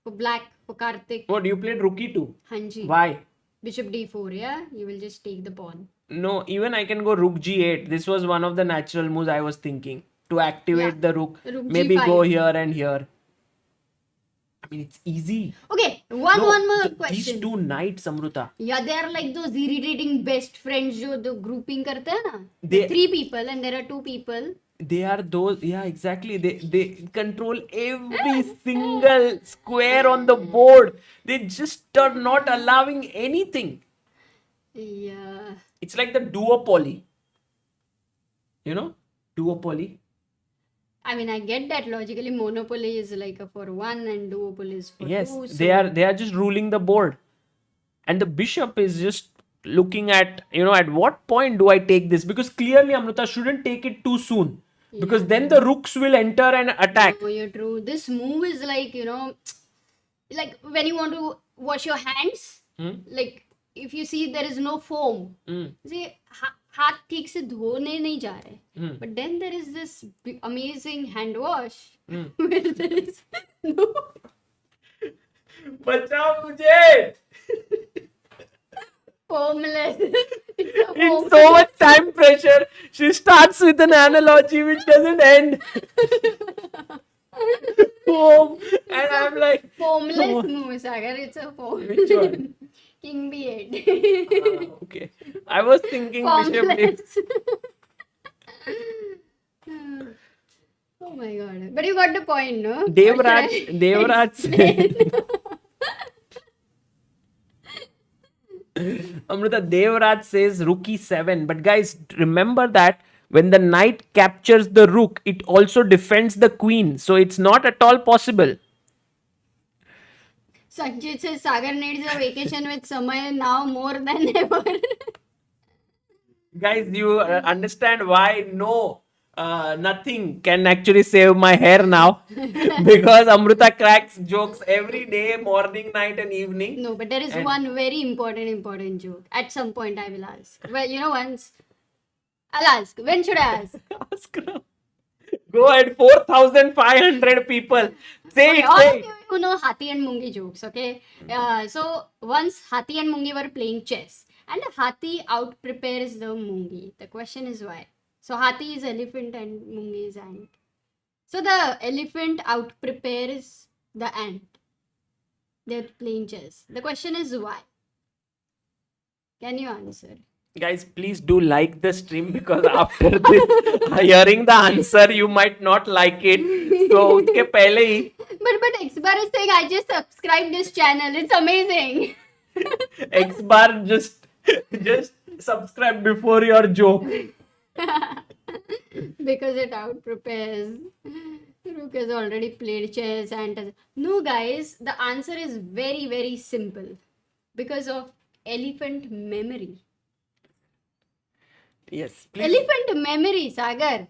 black, for Karthik? what, you played rook e2? Hanji. Why? Bishop d4, yeah? You will just take the pawn. No, even I can go rook g8. This was one of the natural moves I was thinking. To activate the rook. Rook Maybe g5. go here and here. I mean, it's easy. Okay, one more These question. two knights, Amruta. Yeah, they are like those irritating best friends जो the grouping करते हैं ना. They- 3 people and there are 2 people. They are those, yeah, exactly. They control every single square on the board. They just are not allowing anything. Yeah. It's like the duopoly. Duopoly. I mean, I get that logically. Monopoly is like for 1 and duopoly is for Yes, 2. So they are just ruling the board. And the bishop is just looking at, at what point do I take this? Because clearly Amrita shouldn't take it too soon. Because then the rooks will enter and attack. Oh, you're true. This move is like, like when you want to wash your hands, like if you see there is no foam, see, हाथ ठीक से धोने नहीं जा रहे. But then there is this amazing hand wash where there is no बचाओ मुझे. foamless. It's In so much time pressure, she starts with an analogy which doesn't end. Foam. And I'm like, Foamless move, Sagar. It's a foam. which one? King B8. Okay. I was thinking Bishop D. Formless. Oh my god. But you got the point, no? Devraj said, Amrita, Devraj says rook e7. But guys, remember that when the knight captures the rook, it also defends the queen. So it's not at all possible. Sanjit says Sagar needs a vacation with Samay now more than ever. Guys, you understand why nothing can actually save my hair now. Because Amrita cracks jokes every day, morning, night and evening. No, but there is one very important joke. At some point I will ask. Well, once. I'll ask. When should I ask? Ask now. Go ahead, 4,500 people. Say it, All say of it. you know Hathi and Mungi jokes, okay? So once Hathi and Mungi were playing chess, and Hathi out prepares the Mungi. The question is why? So Hathi is elephant and Mungi is ant. So the elephant out prepares the ant. They're playing chess. The question is why? Can you answer? Guys, please do like the stream because after this, hearing the answer, you might not like it. So, उसके पहले ही But Xbar is saying I just subscribed this channel. It's amazing. Xbar just subscribe before your joke. Because it out prepares. Rook has already played chess and no, guys, the answer is very, very simple. Because of elephant memory. Yes, please. Elephant memory, Sagar.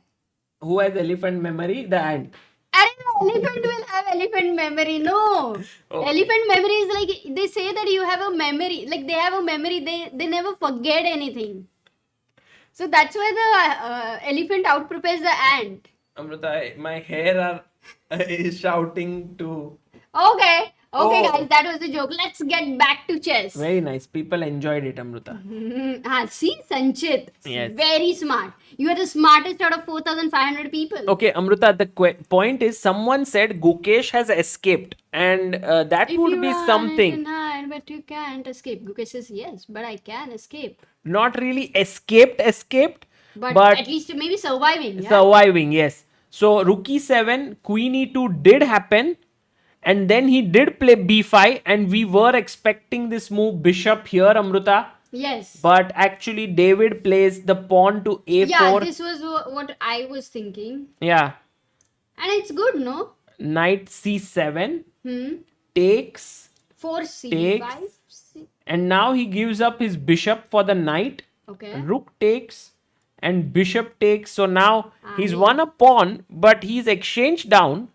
Who has elephant memory? The ant. Elephant will have elephant memory. No. Oh. Elephant memory is like, they say that you have a memory. Like they have a memory. They never forget anything. So that's why the elephant out prepares the ant. Amrita, my hair is shouting to. Okay, Oh. guys, that was the joke. Let's get back to chess. Very nice. People enjoyed it, Amrita. See, Sanchit. Yes. Very smart. You are the smartest out of 4,500 people. Okay, Amrita, the point is someone said Gukesh has escaped and that If would you be run, something. you can hide, but you can't escape. Gukesh says, yes, but I can escape. Not really escaped, But at least maybe surviving. Yeah? surviving, yes. So rook e7, queen e2 did happen. And then he did play b5 and we were expecting this move bishop here, Amrita. Yes. But actually David plays the pawn to a4. Yeah, this was what I was thinking. Yeah. And it's good, no? Knight c7 takes. 4c5. Takes. And now he gives up his bishop for the knight. Okay. Rook takes and bishop takes. So now he's won a pawn, but he's exchanged down.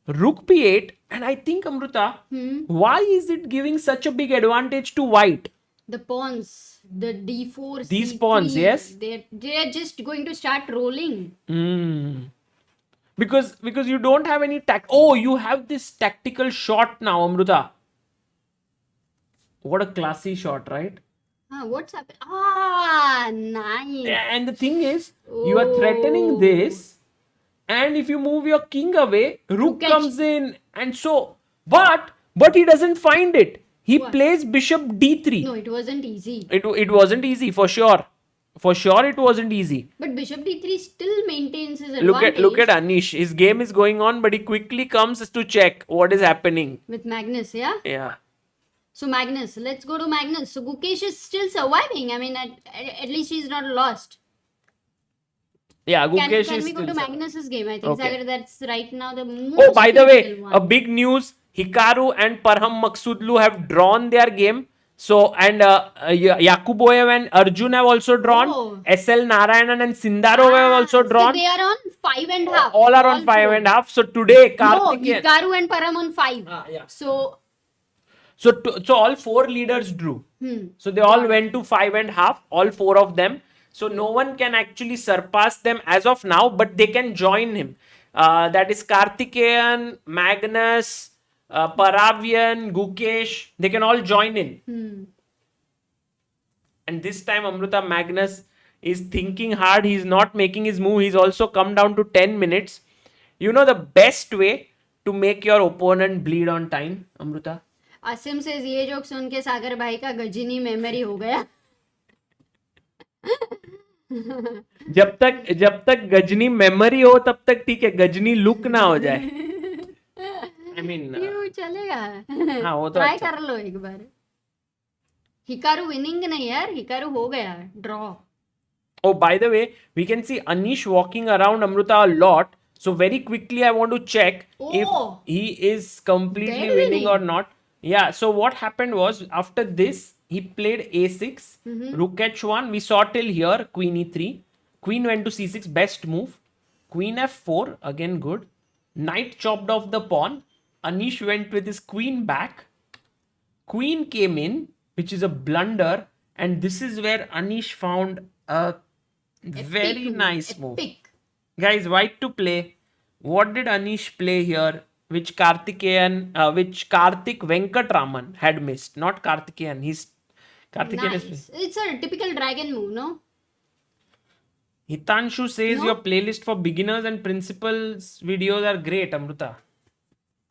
Rook b8. And I think, Amrita, why is it giving such a big advantage to white? The pawns, the d4, These c3, pawns, yes? They're just going to start rolling. Because you don't have any Oh, you have this tactical shot now, Amrita. What a classy shot, right? What's happening? Nice. And the thing is, you are threatening this. And if you move your king away, rook comes in. And so, but he doesn't find it. He plays bishop d3. No, it wasn't easy. It wasn't easy, for sure. For sure, it wasn't easy. But bishop d3 still maintains his advantage. Look at Anish. His game is going on, but he quickly comes to check what is happening. With Magnus, yeah? Yeah. So Magnus, let's go to Magnus. So Gukesh is still surviving. I mean, at least he's not lost. Yeah, Gukesh Can is we go to Magnus's game? I think Okay. that's right now the most Oh, by the way, critical a one. big news. Hikaru and Parham Maksudlu have drawn their game. So, and Yakuboyev and Arjun have also drawn. Oh. SL Narayanan and Sindarov have also drawn. So they are on 5.5. All are on 5.5. So today, No, Karthik. Hikaru and Param on 5. Yeah. So, So all four leaders drew. So they all went to 5.5, all four of them. So no one can actually surpass them as of now, but they can join him. That is Karthikeyan, Magnus, Paravian, Gukesh. They can all join in. And this time Amruta, Magnus is thinking hard. He's not making his move. He's also come down to 10 minutes. You know the best way to make your opponent bleed on time, Amruta? Asim से ये joke सुन के सागर भाई का Ghazni memory हो गया. जब तक Ghazni memory हो तब तक ठीक है, गजनी लुक ना हो जाए. I mean, क्यों चलेगा? हाँ वो तो ट्राई अच्छा. कर लो एक बार. हिकारू विनिंग नहीं यार, हिकारू हो गया draw. Oh, by the way, we can see Anish walking around Amruta a lot. So very quickly, I want to check if Oh. he is completely Dead winning winning. or not. Yeah. So what happened was after this, he played a6, rook h1. We saw till here, queen e3, queen went to c6, best move. Queen f4, again good. Knight chopped off the pawn. Anish went with his queen back. Queen came in, which is a blunder, and this is where Anish found a very Epic nice move. Epic. Guys, white to play. What did Anish play here? Which Karthik Venkatraman had missed. Not Karthikeyan. Karthikeyan is Nice. It's a typical dragon move, no? Hitanshu says No? your playlist for beginners and principals videos are great, Amruta.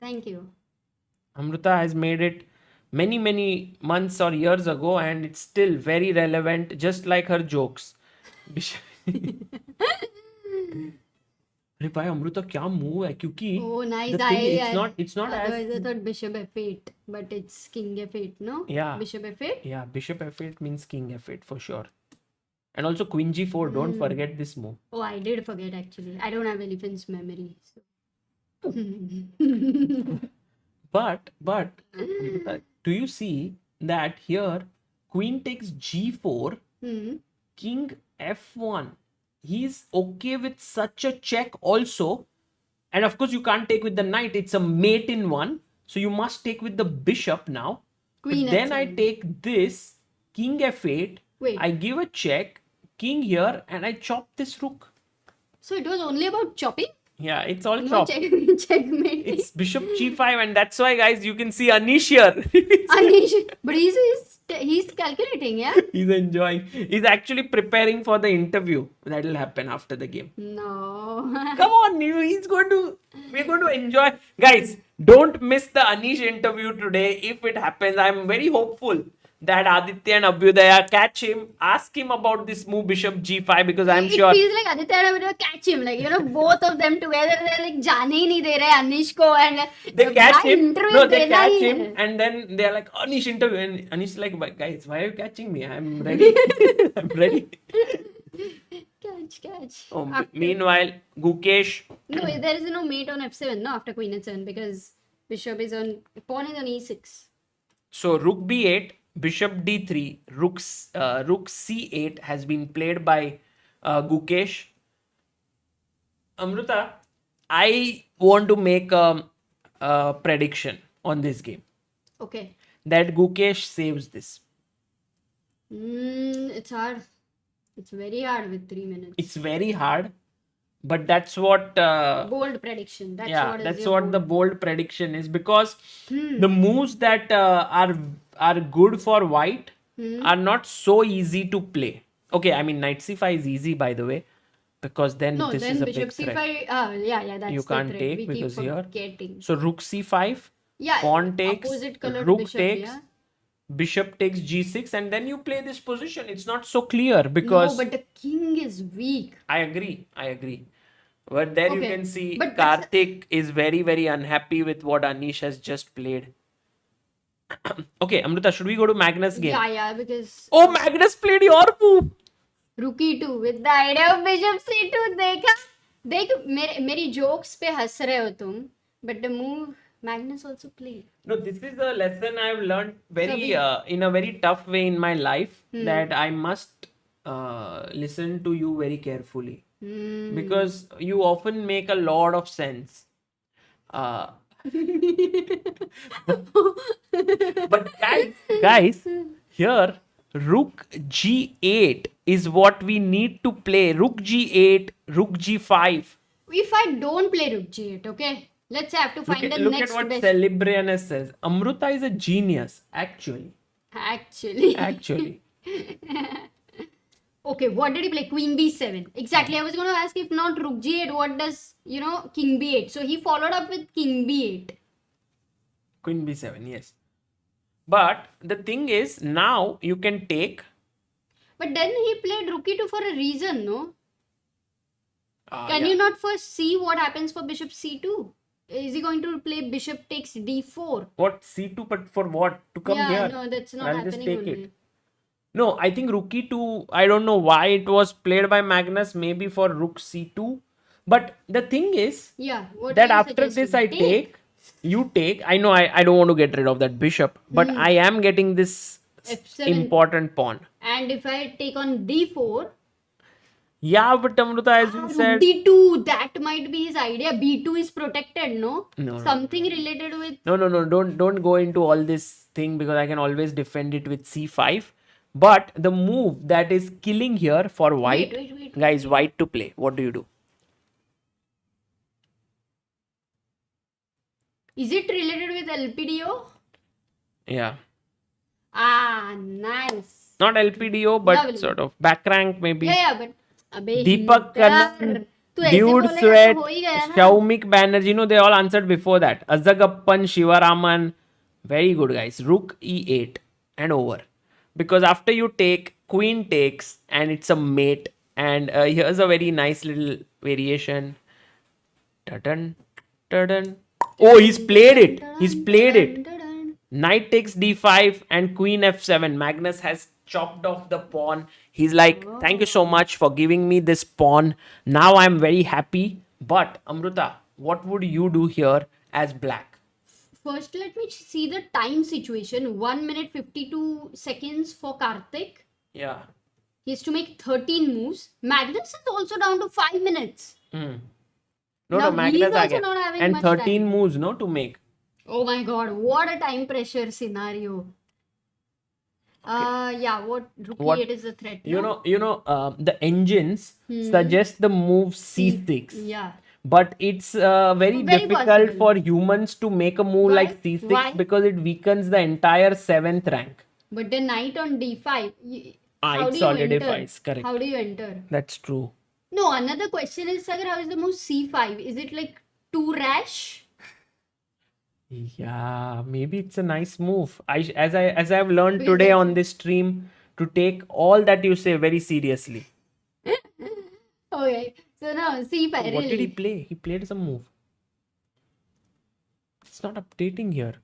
Thank you. Amruta has made it many months or years ago and it's still very relevant, just like her jokes. अरे भाई अमृता क्या move है, क्योंकि Oh, nice. the thing, it's not Otherwise, I as thought bishop f8, but it's king f8, no? Yeah. Bishop f8? yeah, bishop f8 means king f8 for sure. And also queen g4, don't forget this move. Oh, I did forget actually. I don't have elephant's memory. So. But Amruta, do you see that here queen takes g4, king f1? He's okay with such a check also. And of course, you can't take with the knight. It's a mate in one. So you must take with the bishop now. Queen But then I f7. take this, king f8. Wait. I give a check, king here, and I chop this rook. So it was only about chopping? Yeah, it's all No chopped. checkmate. It's bishop g5, and that's why, guys, you can see Anish here. Anish, but he's calculating, yeah? He's enjoying. He's actually preparing for the interview that will happen after the game. No. Come on, we're going to enjoy. Guys, don't miss the Anish interview today. If it happens, I'm very hopeful that Aditya and Abhyudaya catch him, ask him about this move bishop g5, because I'm sure It feels like Aditya and Abhyudaya catch him. Like, both of them together, they're like, जाने ही नहीं दे रहे Anish को, and they catch भाई him. interview No, they देना catch ही him, है. and then they're like, Anish interview, and Anish is like, guys, why are you catching me? I'm ready. I'm ready. Catch. Oh, After- meanwhile, Gukesh. No, there is no mate on f7, no, after queen h7, because pawn is on e6. So rook b8, bishop d3, rook c8 has been played by Gukesh. Amruta, I want to make a prediction on this game Okay. that Gukesh saves this. It's hard. It's very hard with 3 minutes. It's very hard, but that's what. Bold prediction. That's Yeah, what is that's your what bold. the bold prediction is, because the moves that are good for white are not so easy to play. Okay, I mean knight c5 is easy, by the way, because then No, this then is a bishop big threat. c5. Yeah, that's You the can't threat. take We because keep here. forgetting. So rook c5, Yeah, pawn takes, opposite colored rook bishop, takes, yeah. bishop takes g6, and then you play this position. It's not so clear because No, but the king is weak. I agree. But there you Okay, can see but that's- Karthik is very unhappy with what Anish has just played. Okay, Amrita, should we go to Magnus game? Yeah, because Oh, Magnus played your move. rook e2 with the idea of bishop c2. देख मेरी jokes पे हंस रहे हो तुम, but the move Magnus also played. No, this is a lesson I've learned very So in a very tough way in my life, that I must listen to you very carefully, because you often make a lot of sense. But guys, here rook g8 is what we need to play. Rook g8, rook g5. If I don't play rook g8, okay, let's say I have to find the Look next at what best. Celebrianus says. Amruta is a genius, actually. Actually. Actually. Okay, what did he play? Queen b7. Exactly. I was going to ask, if not rook g8, what does, king b8? So he followed up with king b8. Queen b7, yes. But the thing is, now you can take. But then he played rook e2 for a reason, no? Can Yeah. you not first see what happens for bishop c2? Is he going to play bishop takes d4? What? c2, but for what? To come Yeah, here? no, that's not I'll just happening take only. it. No, I think rook e2, I don't know why it was played by Magnus, maybe for rook c2. But the thing is Yeah, what that are you after this I suggesting? take, you take. I know I don't want to get rid of that bishop, but I am getting this F7. important pawn. And if I take on d4, Yeah, but Amruta, as you rook said, d2, that might be his idea. b2 is protected, no? No, Something related with... no, don't go into all this thing, because I can always defend it with c5. But the move that is killing here for white, Wait. guys, white to play. What do you do? Is it related with LPDO? Yeah. Ah, nice. Not LPDO, but Lovely. sort of back rank maybe. Yeah, but... अबे Deepak heater, Kannan, तू ऐसे Dude बोलेगा Sweat, तो हो ही गया ना. Shaumik Banerjee, they all answered before that. Azagappan, Shivaraman, very good guys. Rook e8 and over. Because after you take, queen takes, and it's a mate. And here's a very nice little variation. Tudun, tudun. Oh, he's played it. He's played it. Knight takes d5 and queen f7. Magnus has chopped off the pawn. He's like, thank you so much for giving me this pawn. Now I'm very happy. But Amruta, what would you do here as black? First, let me see the time situation. 1 minute 52 seconds for Karthik. Yeah. He has to make 13 moves. Magnus is also down to 5 minutes. No, Now Magnus he's aa also gaya. not having And much 13 time. moves, no, to make. Oh my god, what a time pressure scenario. Yeah, what rookie What- it is a threat. You no? know, the engines suggest the move c6. Yeah. But it's very, Very difficult possible. for humans to make a move Why? like c6 Why? because it weakens the entire 7th rank. But the knight on d5. How It do you solidifies, enter? correct. How do you enter? That's true. No, another question is, Sagar, how is the move c5? Is it like too rash? Yeah, maybe it's a nice move. As I've learned Because today it- on this stream to take all that you say very seriously. Okay, so now c5 What really. did he play? He played some move. It's not updating here.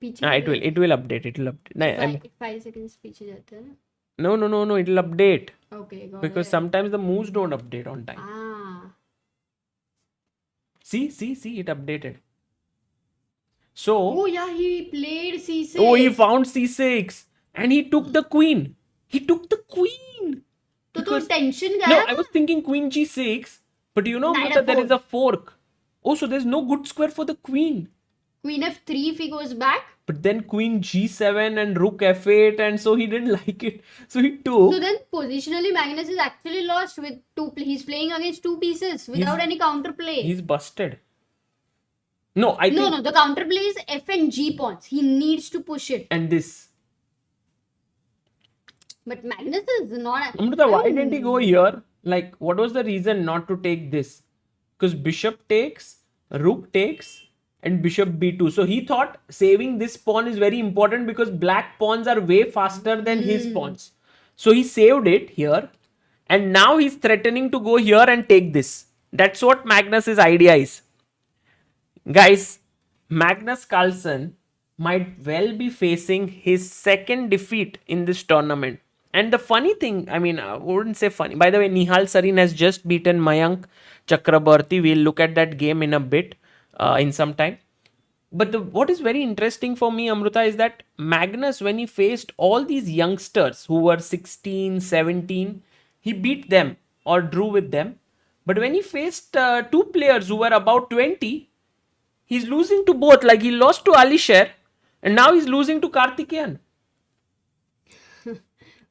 पीछे It will update. It will update. No, I mean, 5 seconds पीछे जाता है ना. no. It'll update Okay, got because it. sometimes the moves don't update on time. Ah. See, it updated. So, Oh yeah, he played c6. oh, he found c6 and he took the queen. He took the queen. तो Because- tension No, गया. I was thinking queen g6, but you know, Knight Amrita, there f4. is a fork. Oh, so there's no good square for the queen. Queen f3 if he goes back. But then queen g7 and rook f8, and so he didn't like it. So he took. So then positionally Magnus is actually lost with he's playing against two pieces without any counterplay. He's busted. No, I think. No, the counterplay is f and g pawns. He needs to push it. And this. But Magnus is not. Amrita, why didn't he go here? Like, what was the reason not to take this? Because bishop takes, rook takes, and bishop b2. So he thought saving this pawn is very important because black pawns are way faster than his pawns. So he saved it here. And now he's threatening to go here and take this. That's what Magnus's idea is. Guys, Magnus Carlsen might well be facing his second defeat in this tournament. And the funny thing, I mean, I wouldn't say funny. By the way, Nihal Sarin has just beaten Mayank Chakrabarti. We'll look at that game in a bit, in some time. But what is very interesting for me, Amruta, is that Magnus, when he faced all these youngsters who were 16, 17, he beat them or drew with them. But when he faced two players who were about 20, he's losing to both. Like he lost to Alisher and now he's losing to Karthikeyan.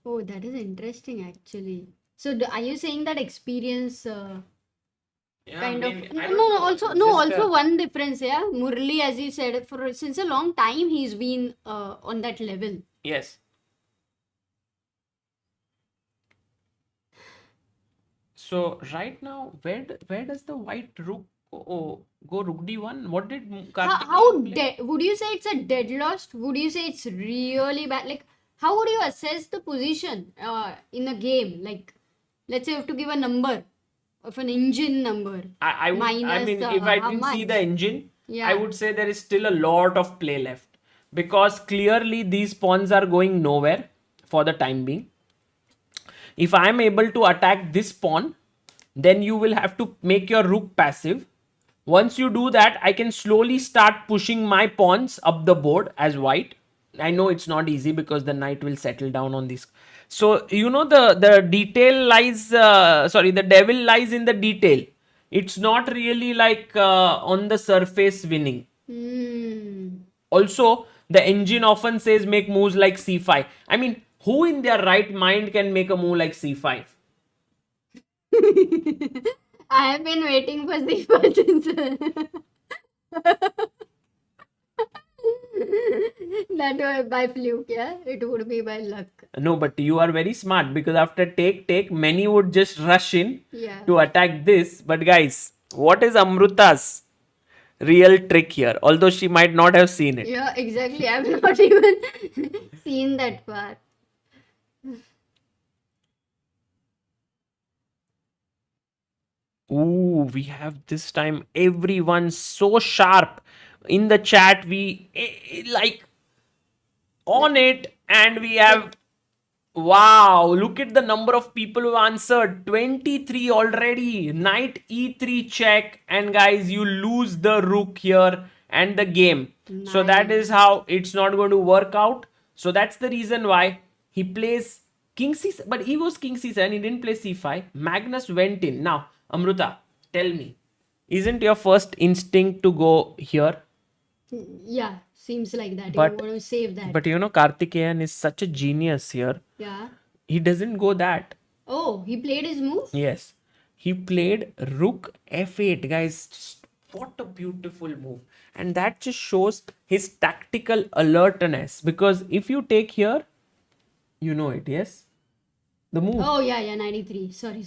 Oh, that is interesting actually. So are you saying that experience Yeah, kind I of. mean, I No, don't no, know. also, It's no, just also one difference, yeah. Murli, as you said, for since a long time, he's been on that level. yes. So right now, where does the white rook go rook d1? What did Kartikeyan play? Would you say it's a dead loss? Would you say it's really bad? Like, how would you assess the position in a game? Like, let's say you have to give a number of an engine number I minus mean, if I how didn't see the much? engine, I Yeah. would say there is still a lot of play left because clearly these pawns are going nowhere for the time being. If I am able to attack this pawn, then you will have to make your rook passive. Once you do that, I can slowly start pushing my pawns up the board as white. I know it's not easy because the knight will settle down on this. So you know the detail lies. Sorry, the devil lies in the detail. It's not really like on the surface winning. Hmm. Also, the engine often says make moves like c5. I mean, who in their right mind can make a move like c5? I have been waiting for the person. That was by fluke, yeah. It would be by luck. No, but you are very smart because after take, many would just rush in Yeah. to attack this. But guys, what is Amruta's real trick here? Although she might not have seen it. Yeah, exactly. I've not even seen that part. Ooh, we have this time everyone so sharp in the chat. We like on it, and we have wow, look at the number of people who answered 23 already. Knight e3 check, and guys, you lose the rook here and the game. So that is Nice. how it's not going to work out. So that's the reason why he plays king c7, but he was king c7, he didn't play c5. Magnus went in. Now, Amruta, tell me, isn't your first instinct to go here? Yeah, seems like that. You But want to save that. but you know, Kartikeyan is such a genius here. Yeah. He doesn't go that. Oh, he played his move? Yes. He played rook f8, guys. Just what a beautiful move. And that just shows his tactical alertness. Because if you take here, you know it, yes? The move. Oh, yeah, 93. Sorry.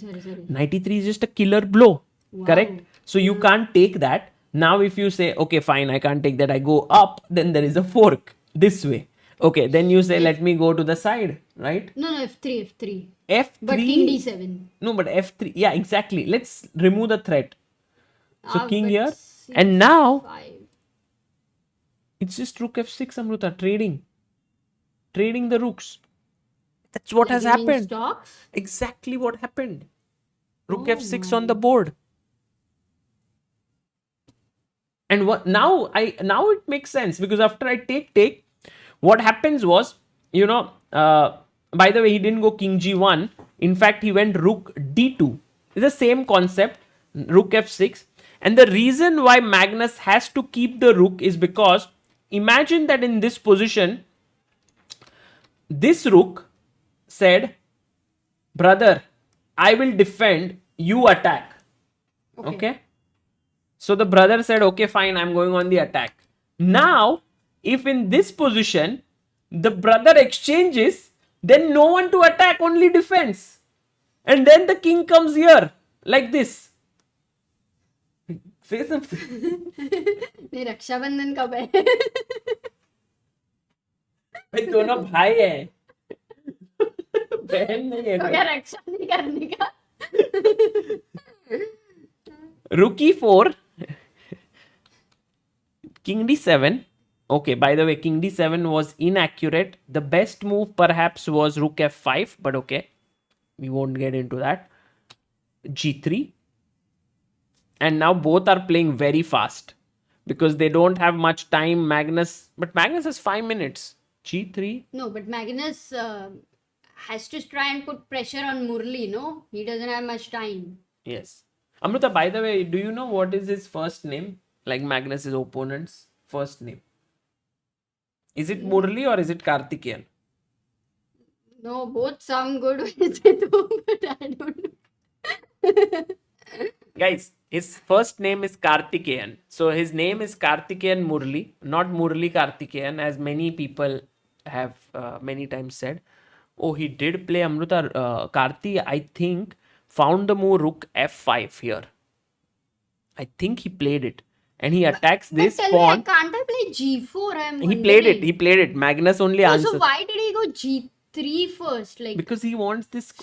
93 is just a killer blow. Wow. Correct? So you can't take that. Now, if you say, okay, fine, I can't take that, I go up, then there is a fork this way. Okay, then you say, let me go to the side, right? No, F3. F3. But king d7. No, but F3. Yeah, exactly. Let's remove the threat. So king But here. And now C5. it's just rook f6, Amruta. Trading the rooks. That's what has Like you mean happened. stocks? Exactly what happened. Rook Oh f6 my. on the board. And what now it makes sense because after I take, what happens was, by the way, he didn't go king g1. In fact, he went rook d2. It's the same concept, rook f6. And the reason why Magnus has to keep the rook is because imagine that in this position, this rook said, brother, I will defend, you attack. Okay. So the brother said, okay, fine, I'm going on the attack. Now, if in this position, the brother exchanges, then no one to attack, only defense. And then the king comes here, like this. Say something. नहीं रक्षाबंधन कब है? भाई दोनों भाई हैं. बहन नहीं है. तो क्या रक्षा नहीं करने का? Rook e4. King d7. Okay, by the way, king d7 was inaccurate. The best move perhaps was rook f5, but okay, we won't get into that. G3. And now both are playing very fast because they don't have much time. Magnus has 5 minutes. G3. No, but Magnus has to try and put pressure on Murli, no? He doesn't have much time. Yes. Amrita, by the way, do you know what is his first name? Like Magnus's opponent's first name. Is it Murli or is it Kartikeyan? No, both sound good when they do, but I don't know. Guys, his first name is Karthikeyan. So his name is Karthikeyan Murli, not Murli Karthikeyan, as many people have many times said. Oh, he did play Amruta. Karthi, I think, found the move Rook F5 here. I think he played it. And he attacks this tell pawn. me, can't I play G4? I'm He played it. He played it. Magnus only Oh, answered. so why did he go G3 first? Like, Because he wants this.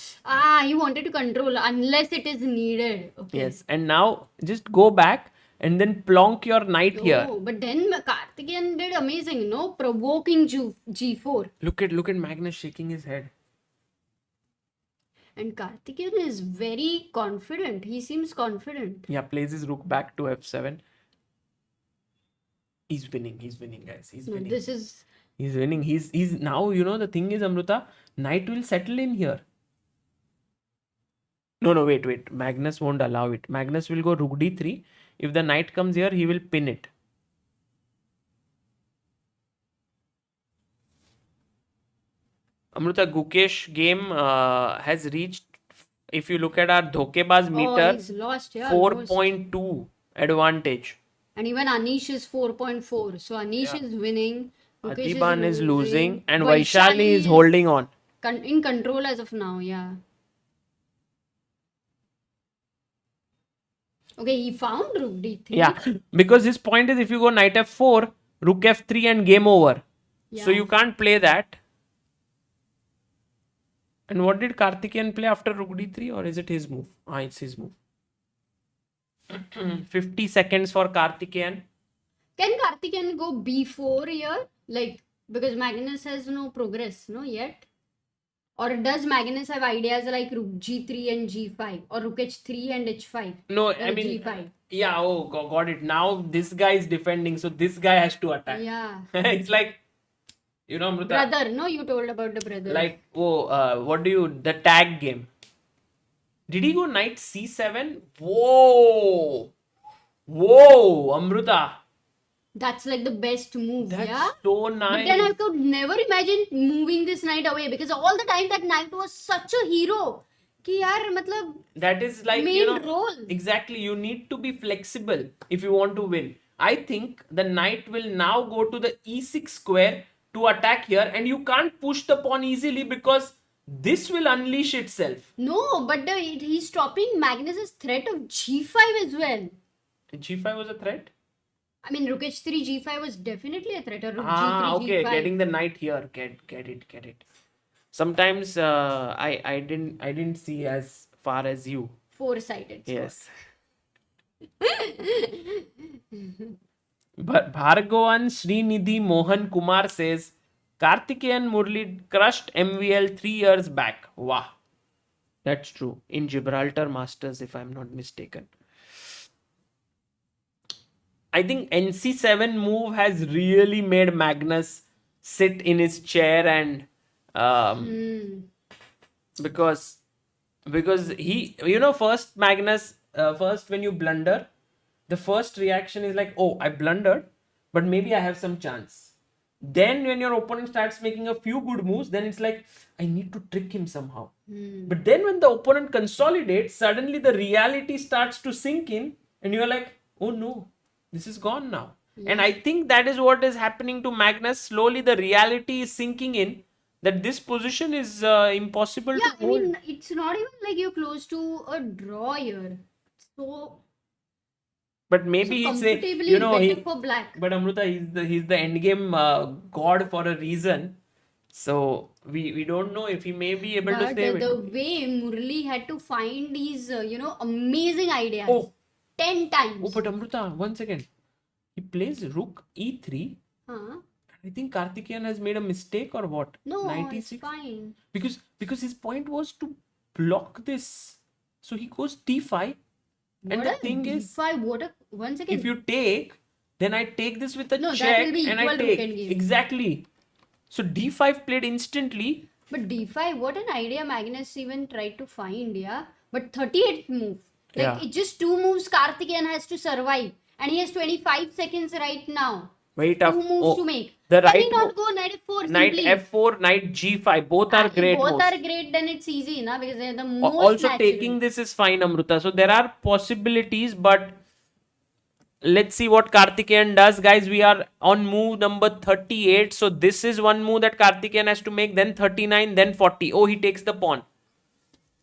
he wanted to control unless it is needed. Okay. Yes. And now just go back and then plonk your knight here. Oh, but then Karthikeyan did amazing, no? Provoking G4. Look at Magnus shaking his head. And Karthikeyan is very confident. He seems confident. Yeah, plays his rook back to F7. He's winning, guys. He's winning. This is... He's winning. He's now, the thing is, Amruta, knight will settle in here. No, wait. Magnus won't allow it. Magnus will go rook d3. If the knight comes here, he will pin it. Amruta, Gukesh game has reached, if you look at our Dhokebaz meter, he's lost, 4.2 advantage. And even Anish is 4.4. So Anish is winning. Adiban is losing. And Vaishali is holding on. In control as of now, yeah. Okay, he found rook d3. Yeah, because his point is if you go knight f4, rook f3 and game over. Yeah. So you can't play that. And what did Karthikeyan play after rook d3, or is it his move? It's his move. 50 seconds for Karthikeyan. Can Karthikeyan go b4 here? Like, because Magnus has no progress, no, yet? Or does Magnus have ideas like rook g3 and g5? Or rook h3 and h5? No, I mean... g5. Yeah, got it. Now this guy is defending, so this guy has to attack. Yeah. It's like... Amruta. Brother, no, you told about the brother. Like, the tag game. Did he go knight c7? Whoa, Amruta. That's like the best move, That's yeah? so nice. But then I could never imagine moving this knight away because all the time that knight was such a hero. Ki yaar, matlab, that is like, main role. Exactly, you need to be flexible if you want to win. I think the knight will now go to the e6 square to attack here, and you can't push the pawn easily because this will unleash itself. No, but he's stopping Magnus's threat of g5 as well. G5 was a threat? I mean, rook h3 g5 was definitely a threat. Or rook g3 okay, g5. Getting the knight here. Get it. Sometimes I didn't see as far as you. Four-sided. Yes. But Bhargavan Srinidhi Mohan Kumar says Karthikeyan Murli crushed MVL 3 years back. Wow. That's true. In Gibraltar Masters, if I'm not mistaken. I think NC7 move has really made Magnus sit in his chair and because he, first Magnus, first when you blunder, the first reaction is like, oh, I blundered, but maybe I have some chance. Then when your opponent starts making a few good moves, then it's like, I need to trick him somehow. But then when the opponent consolidates, suddenly the reality starts to sink in and you're like, oh no, this is gone now. Yeah. And I think that is what is happening to Magnus. Slowly the reality is sinking in that this position is impossible to hold. I mean, it's not even like you're close to a draw here. So... But maybe he's for black. But Amruta, he's the endgame god for a reason. So we don't know if he may be able to save it. The way Murli had to find his amazing ideas 10 times. Oh, but Amruta, 1 second. He plays rook e3. I think Karthikeyan has made a mistake or what? No, 96? It's fine. Because his point was to block this. So he goes d5. And the thing is, 1 second. If you take, then I take this with a check that will be and I take. Exactly. So d5 played instantly. But d5, what an idea Magnus even tried to find, yeah? But 38th move. Like, it's just 2 moves Karthikeyan has to survive. And he has 25 seconds right now. Very tough. Two moves to make. The Can right he not go knight f4 knight simply? f4, knight g5. Both are great Both moves. are great, then it's easy, na? Because they're the most Also natural. taking this is fine, Amruta. So there are possibilities, but let's see what Karthikeyan does, guys. We are on move number 38. So this is one move that Karthikeyan has to make. Then 39, then 40. Oh, he takes the pawn.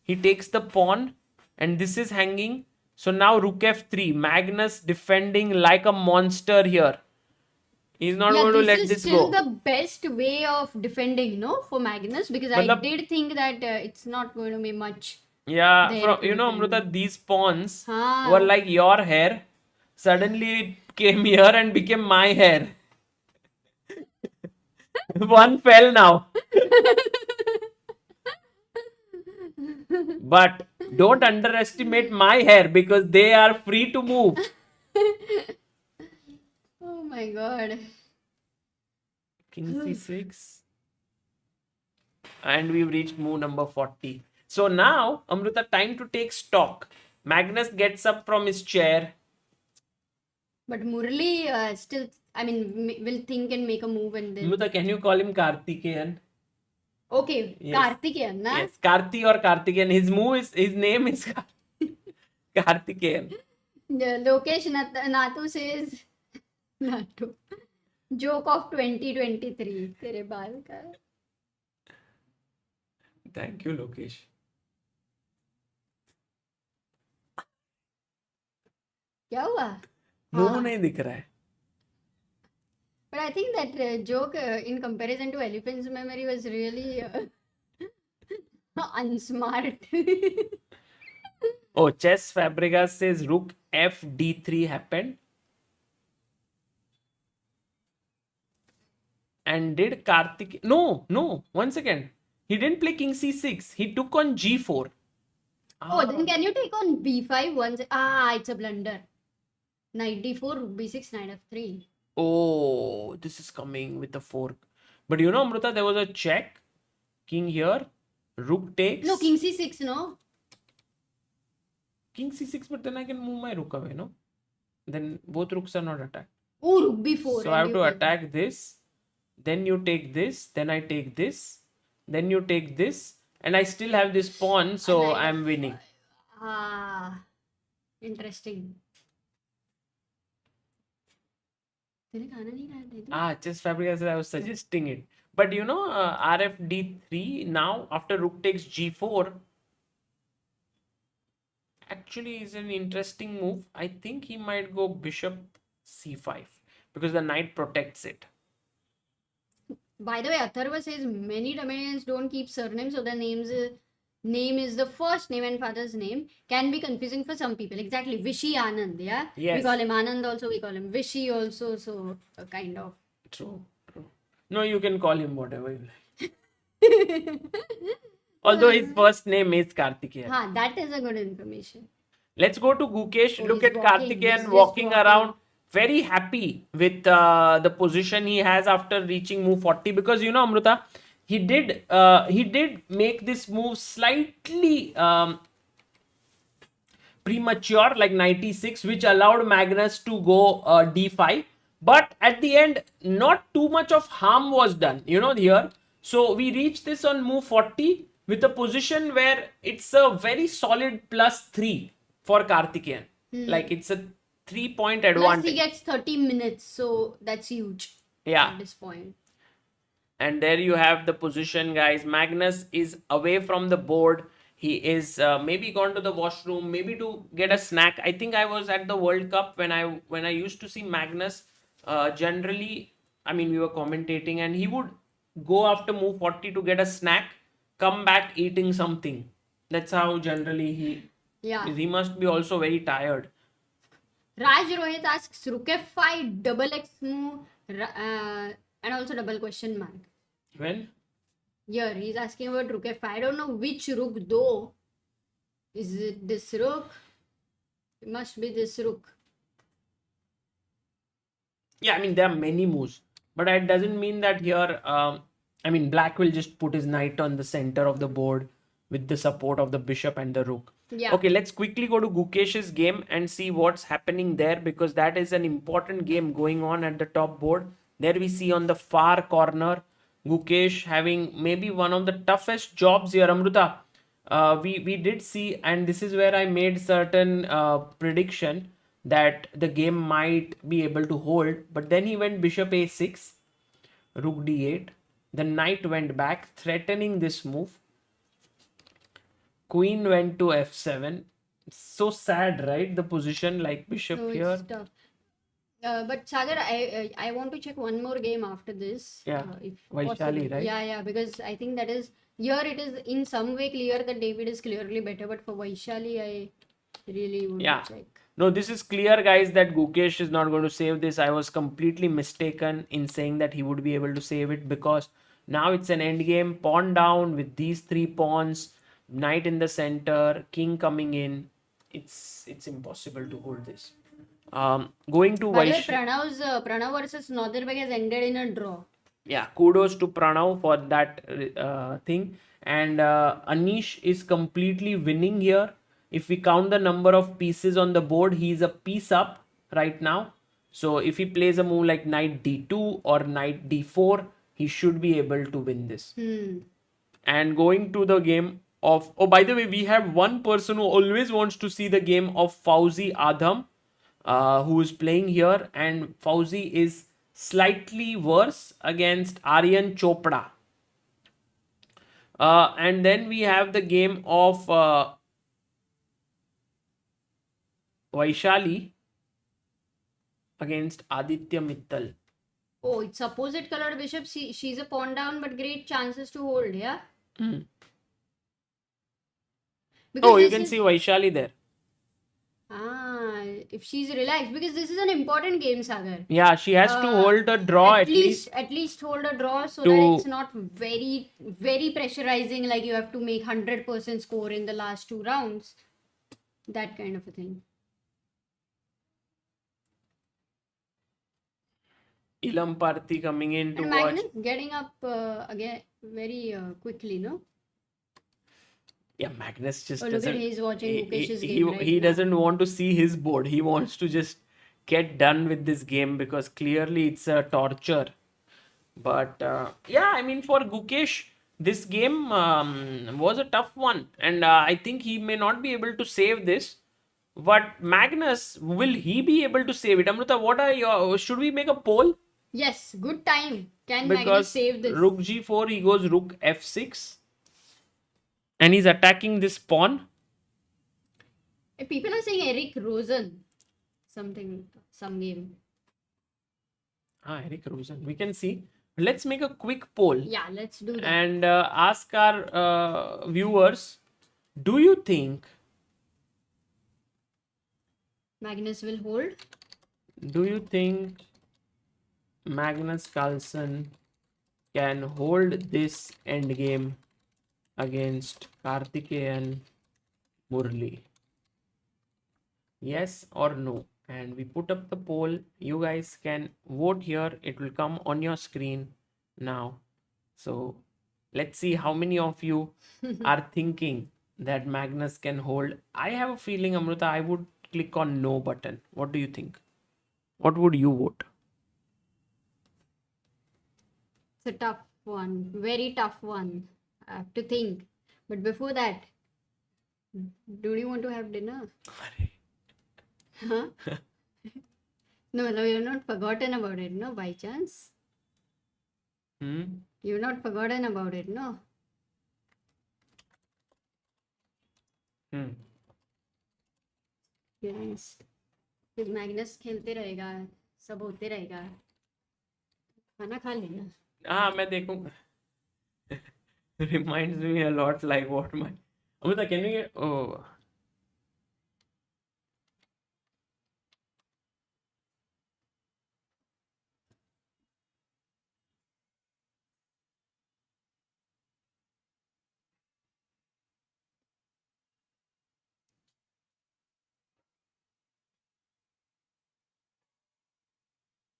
He takes the pawn, and this is hanging. So now rook f3. Magnus defending like a monster here. He's not going to let this go. This is still the best way of defending, no, for Magnus, because I did think that it's not going to be much. Yeah, Amruta, these pawns Ah. were like your hair. Suddenly it came here and became my hair. One fell now. But don't underestimate my hair because they are free to move. Oh my god. King c6. And we've reached move number 40. So now, Amruta, time to take stock. Magnus gets up from his chair. But Murali still, I mean, will think and make a move and then... Amruta, can you call him Karthikeyan? Okay, yes. Karthikeyan, na? Yes, Karthi or Karthikeyan. His name is Karthikeyan. Lokesh Natu says, Natu, joke of 2023. Tere baal ka. Thank you, Lokesh. क्या हुआ? मुंह नहीं दिख रहा है. But I think that joke in comparison to elephant's memory was really unsmart. Oh, Chess Fabregas says rook f d3 happened. And did Karthik... No, 1 second. He didn't play king c6. He took on g4. Oh, then can you take on b5 once? It's a blunder. Knight d4, rook b6, knight f3. Oh, this is coming with a fork. But you know, Amruta, there was a check. King here. Rook takes. No, king c6, no? King c6, but then I can move my rook away, no? Then both rooks are not attacked. Oh, rook b4. So I have to attack this. Then you take this. Then I take this. Then you take this. And I still have this pawn, so I'm winning. Interesting. Chess Fabregas said I was suggesting it. But you know, rf d3 now after rook takes g4 actually is an interesting move. I think he might go bishop c5 because the knight protects it. By the way, Atharva says many Tamilians don't keep surnames, so the name is the first name and father's name. Can be confusing for some people. Exactly. Vishy Anand, yeah? Yes. We call him Anand also, we call him Vishy also, so kind of. True. No, you can call him whatever you like. Although his first name is Karthikeyan. That is a good information. Let's go to Gukesh. Look at Karthikeyan walking around. Very happy with the position he has after reaching move 40. Because you know, Amruta, he did make this move slightly premature, like 96, which allowed Magnus to go d5. But at the end, not too much of harm was done, you know, here. So we reached this on move 40 with a position where it's a very solid +3 for Karthikeyan. Like it's a 3-point advantage. Plus he gets 30 minutes, so that's huge. Yeah. At this point. And there you have the position, guys. Magnus is away from the board. He is maybe gone to the washroom, maybe to get a snack. I think I was at the World Cup when I used to see Magnus. Generally, I mean, we were commentating and he would go after move 40 to get a snack, come back eating something. That's how generally he must be also very tired. Raj Rohit asks rook f5 double x move and also double question mark. When? Here he's asking about rook f5. I don't know which rook though. Is it this rook? It must be this rook. Yeah, I mean there are many moves, but it doesn't mean that here. I mean, black will just put his knight on the center of the board with the support of the bishop and the rook. Yeah. Okay, let's quickly go to Gukesh's game and see what's happening there, because that is an important game going on at the top board. There we see on the far corner Gukesh having maybe one of the toughest jobs here. Amruta, we did see, and this is where I made certain prediction that the game might be able to hold, but then he went bishop a6, rook d8, the knight went back threatening this move, queen went to f7. So sad, right? The position, like bishop No, here. it's tough. But Sagar, I want to check one more game after this, Yeah, if Vaishali, possible. right? Yeah, because I think that is here. It is in some way clear that David is clearly better, but for Vaishali, I really want Yeah. to check. No, this is clear, guys, that Gukesh is not going to save this. I was completely mistaken in saying that he would be able to save it, because now it's an end game, pawn down with these three pawns, knight in the center, king coming in. It's impossible to hold this. Going to By the way, Vaish. Pranav versus Northern has ended in a draw. Yeah, kudos to Pranav for that thing. And Anish is completely winning here. If we count the number of pieces on the board, he is a piece up right now. So if he plays a move like knight d2 or knight d4, he should be able to win this. And going to the game of, oh, by the way, we have one person who always wants to see the game of Fauzi Adham, who is playing here, and Fauzi is slightly worse against Aryan Chopra. And then we have the game of Vaishali against Aditya Mittal. Oh, it's opposite colored bishop. She's a pawn down, but great chances to hold, yeah? Mm. Because Oh, you this can is... see Vaishali there. If she's relaxed, because this is an important game, Sagar. Yeah, she has to hold a draw at least. At least hold a draw so to- that it's not very, very pressurizing, like you have to make 100% score in the last two rounds. That kind of a thing. Ilam Parthi coming in to And watch. Magnus getting up again very quickly, no? Yeah, Magnus just Oh, look doesn't. at he's watching Gukesh's he, game right he now. doesn't want to see his board. He wants to just get done with this game, because clearly it's a torture. But yeah, I mean, for Gukesh, this game was a tough one, and I think he may not be able to save this. But Magnus, will he be able to save it? Amrita, what are your? Should we make a poll? Yes, good time. Can Magnus Because save this? rook g4, he goes rook f6, and he's attacking this pawn. People are saying Eric Rosen. Some game. Eric Rosen. We can see. Let's make a quick poll. Yeah, let's do that. And ask our viewers, do you think Magnus will hold. Magnus Carlsen can hold this endgame against Karthikeyan Murli? Yes or no? And we put up the poll. You guys can vote here. It will come on your screen now. So let's see how many of you are thinking that Magnus can hold. I have a feeling, Amrita, I would click on no button. What do you think? What would you vote? It's a tough one. Very tough one. I have to think. But before that, do you want to have dinner? Huh? No, you're not forgotten about it, no, by chance? You've not forgotten about it, no? Yes. फिर Magnus खेलते रहेगा सब होते रहेगा खाना खा लेना हाँ मैं देखूंगा. Reminds me a lot like what my Amrita, can we get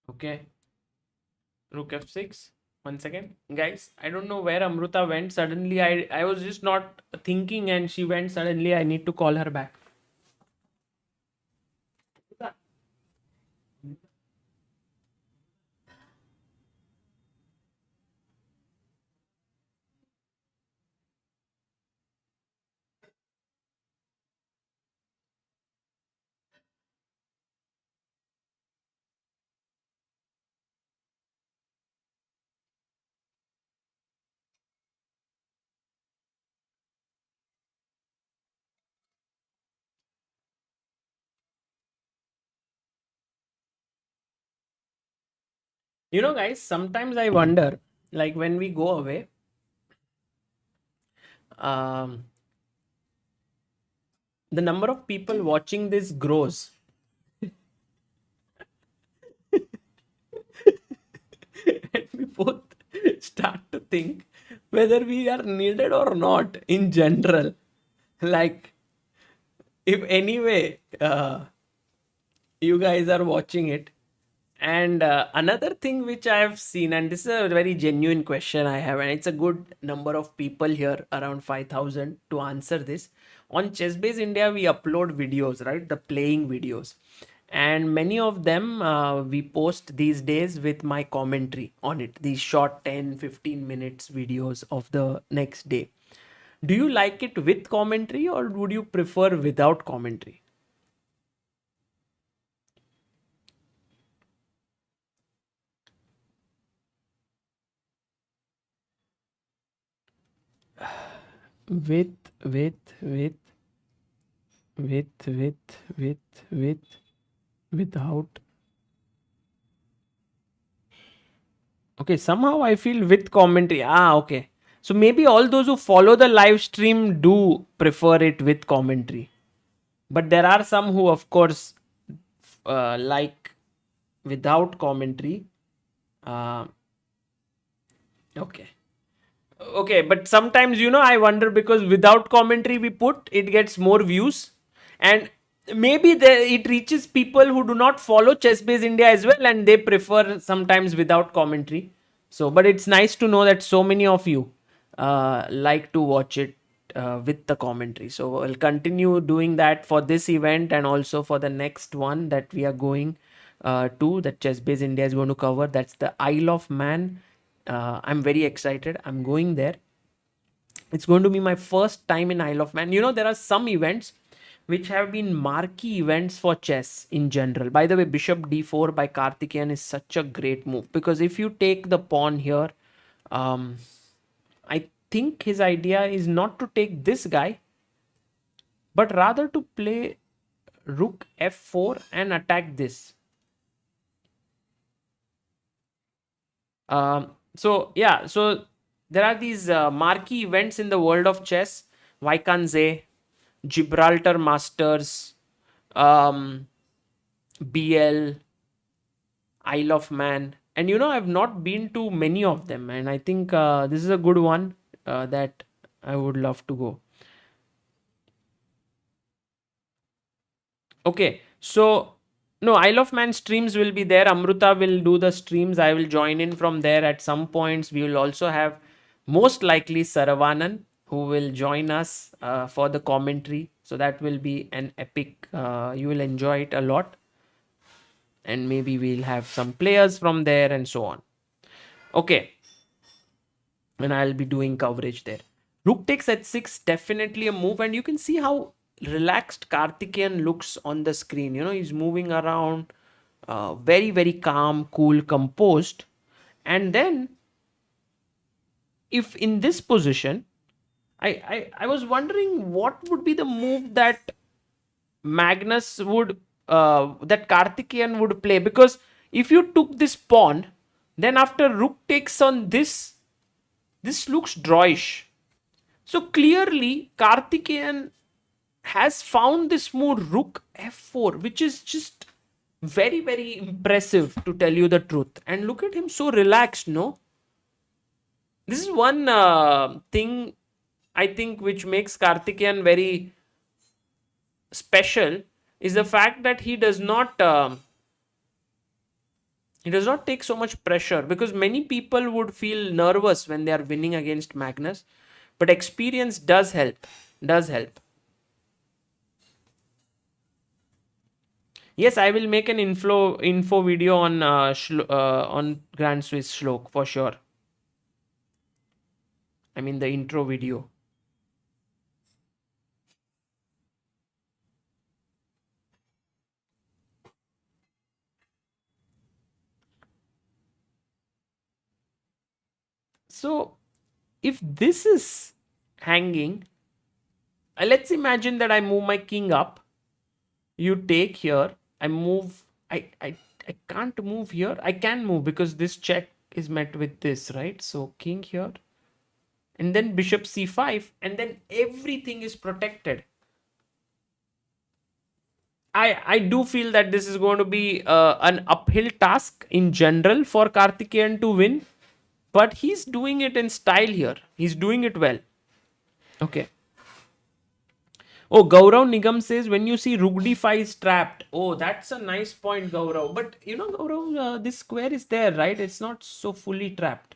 okay, rook f6. One second, guys. I don't know where Amruta went. Suddenly, I was just not thinking, and she went. Suddenly, I need to call her back. You know, guys. Sometimes I wonder, like when we go away, um, the number of people watching this grows. And we both start to think whether we are needed or not in general. Like, if anyway, you guys are watching it. And another thing which I have seen, and this is a very genuine question I have, and it's a good number of people here, around 5,000, to answer this. On ChessBase India, we upload videos, right? The playing videos. And many of them we post these days with my commentary on it, these short 10, 15 minutes videos of the next day. Do you like it with commentary or would you prefer without commentary? With, with, with, with, without. Okay, somehow I feel with commentary. Ah, okay. So maybe all those who follow the live stream do prefer it with commentary. But there are some who, of course, like without commentary. Uh, okay. Okay, but sometimes, I wonder because without commentary we put, it gets more views. And maybe it reaches people who do not follow ChessBase India as well and they prefer sometimes without commentary. So, but it's nice to know that so many of you like to watch it with the commentary. So, I'll continue doing that for this event and also for the next one that we are going to, that ChessBase India is going to cover. That's the Isle of Man. I'm very excited. I'm going there. It's going to be my first time in Isle of Man. There are some events which have been marquee events for chess in general. By the way, Bishop D4 by Karthikeyan is such a great move because if you take the pawn here, um, I think his idea is not to take this guy, but rather to play Rook F4 and attack this. So there are these marquee events in the world of chess: Vaikanze, Gibraltar Masters, um, BL, Isle of Man, and I've not been to many of them, and I think this is a good one that I would love to go. Okay, so no, Isle of Man streams will be there. Amruta will do the streams. I will join in from there at some points. We will also have most likely Saravanan who will join us for the commentary. So that will be an epic. You will enjoy it a lot. And maybe we'll have some players from there and so on. Okay, and I'll be doing coverage there. Rook takes h6, definitely a move, and you can see how relaxed Karthikeyan looks on the screen. He's moving around, very, very calm, cool, composed. And then, if in this position, I was wondering what would be the move that Magnus would, that Karthikeyan would play. Because if you took this pawn, then after Rook takes on this looks drawish. So clearly, Karthikeyan has found this move Rook F4, which is just very, very impressive to tell you the truth. And look at him so relaxed, no? This is one thing I think which makes Karthikeyan very special is the fact that he does not He does not take so much pressure, because many people would feel nervous when they are winning against Magnus, but experience does help. Does help. Yes, I will make an info video on on Grand Swiss Shlok for sure. I mean the intro video. So if this is hanging, let's imagine that I move my king up. You take here. I move. I can't move here. I can move because this check is met with this, right? So king here, and then bishop c5, and then everything is protected. I do feel that this is going to be an uphill task in general for Karthikeyan to win, but he's doing it in style here. He's doing it well. Okay. Oh, Gaurav Nigam says, when you see Rook d5 is trapped. Oh, that's a nice point, Gaurav. But you know, Gaurav, this square is there, right? It's not so fully trapped.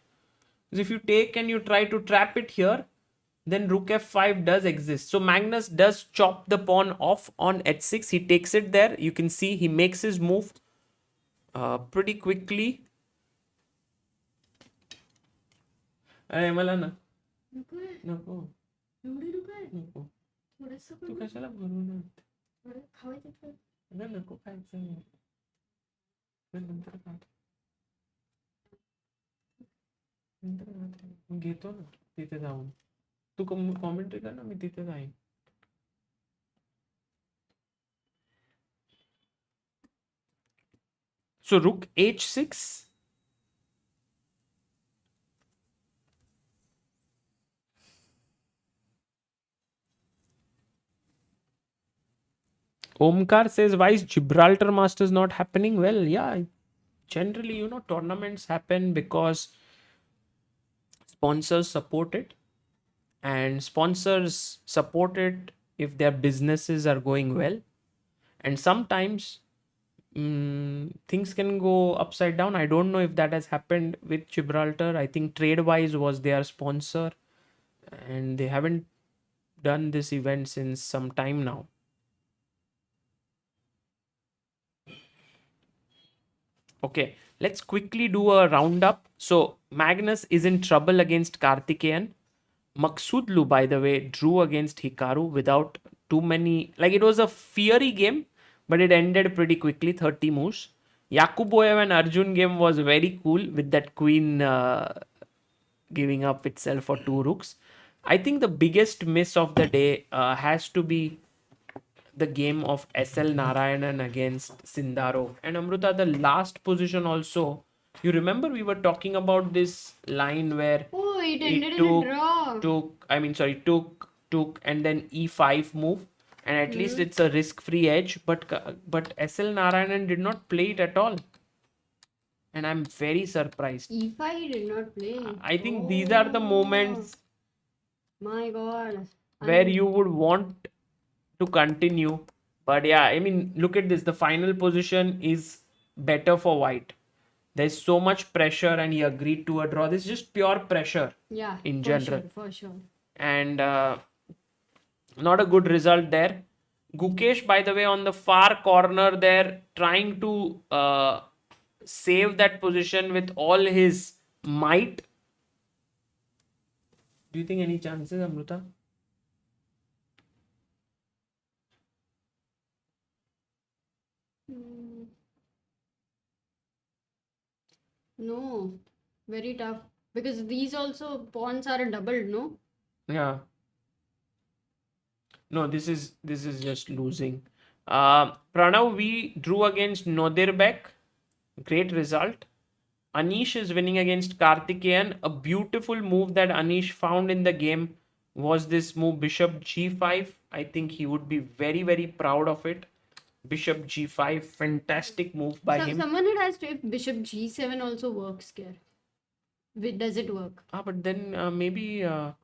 Because if you take and you try to trap it here, then Rook f5 does exist. So Magnus does chop the pawn off on h6. He takes it there. You can see he makes his move pretty quickly. अरे मला ना नको नको तू कशाला भरून अगं नको खायचं नंतर खा नंतर घेतो ना तिथे जाऊन तू कॉमेंट्री कर ना मी तिथे जाईन So Rook h6. Omkar says, why is Gibraltar Masters not happening? Well, yeah, generally, you know, tournaments happen because sponsors support it, and sponsors support it if their businesses are going well. And sometimes things can go upside down. I don't know if that has happened with Gibraltar. I think TradeWise was their sponsor, and they haven't done this event since some time now. Okay, let's quickly do a roundup. So Magnus is in trouble against Karthikeyan. Maksudlu, by the way, drew against Hikaru without too many. Like, it was a fiery game, but it ended pretty quickly, 30 moves. Yakuboyev and Arjun game was very cool with that queen giving up itself for two rooks. I think the biggest miss of the day has to be the game of SL Narayanan against Sindarov. And Amruta, the last position also, you remember we were talking about this line where it ended in a draw. took, and then e5 move, and at least it's a risk-free edge. But SL Narayanan did not play it at all, and I'm very surprised. E5 did not play. I think these are the moments, my God, where you would want to continue. But yeah, I mean, look at this. The final position is better for white. There's so much pressure, and he agreed to a draw. This is just pure pressure. Yeah, in general. for sure. And not a good result there. Gukesh, by the way, on the far corner there, trying to save that position with all his might. Do you think any chances, Amruta? No, very tough, because these also pawns are doubled, no? Yeah. No, this is just losing. Pranav, we drew against Nodirbek. Great result. Anish is winning against Karthikeyan. A beautiful move that Anish found in the game was this move, Bishop G5. I think he would be very, very proud of it. Bishop G5, fantastic move by him. Someone had asked if Bishop G7 also works here. Does it work? But then maybe there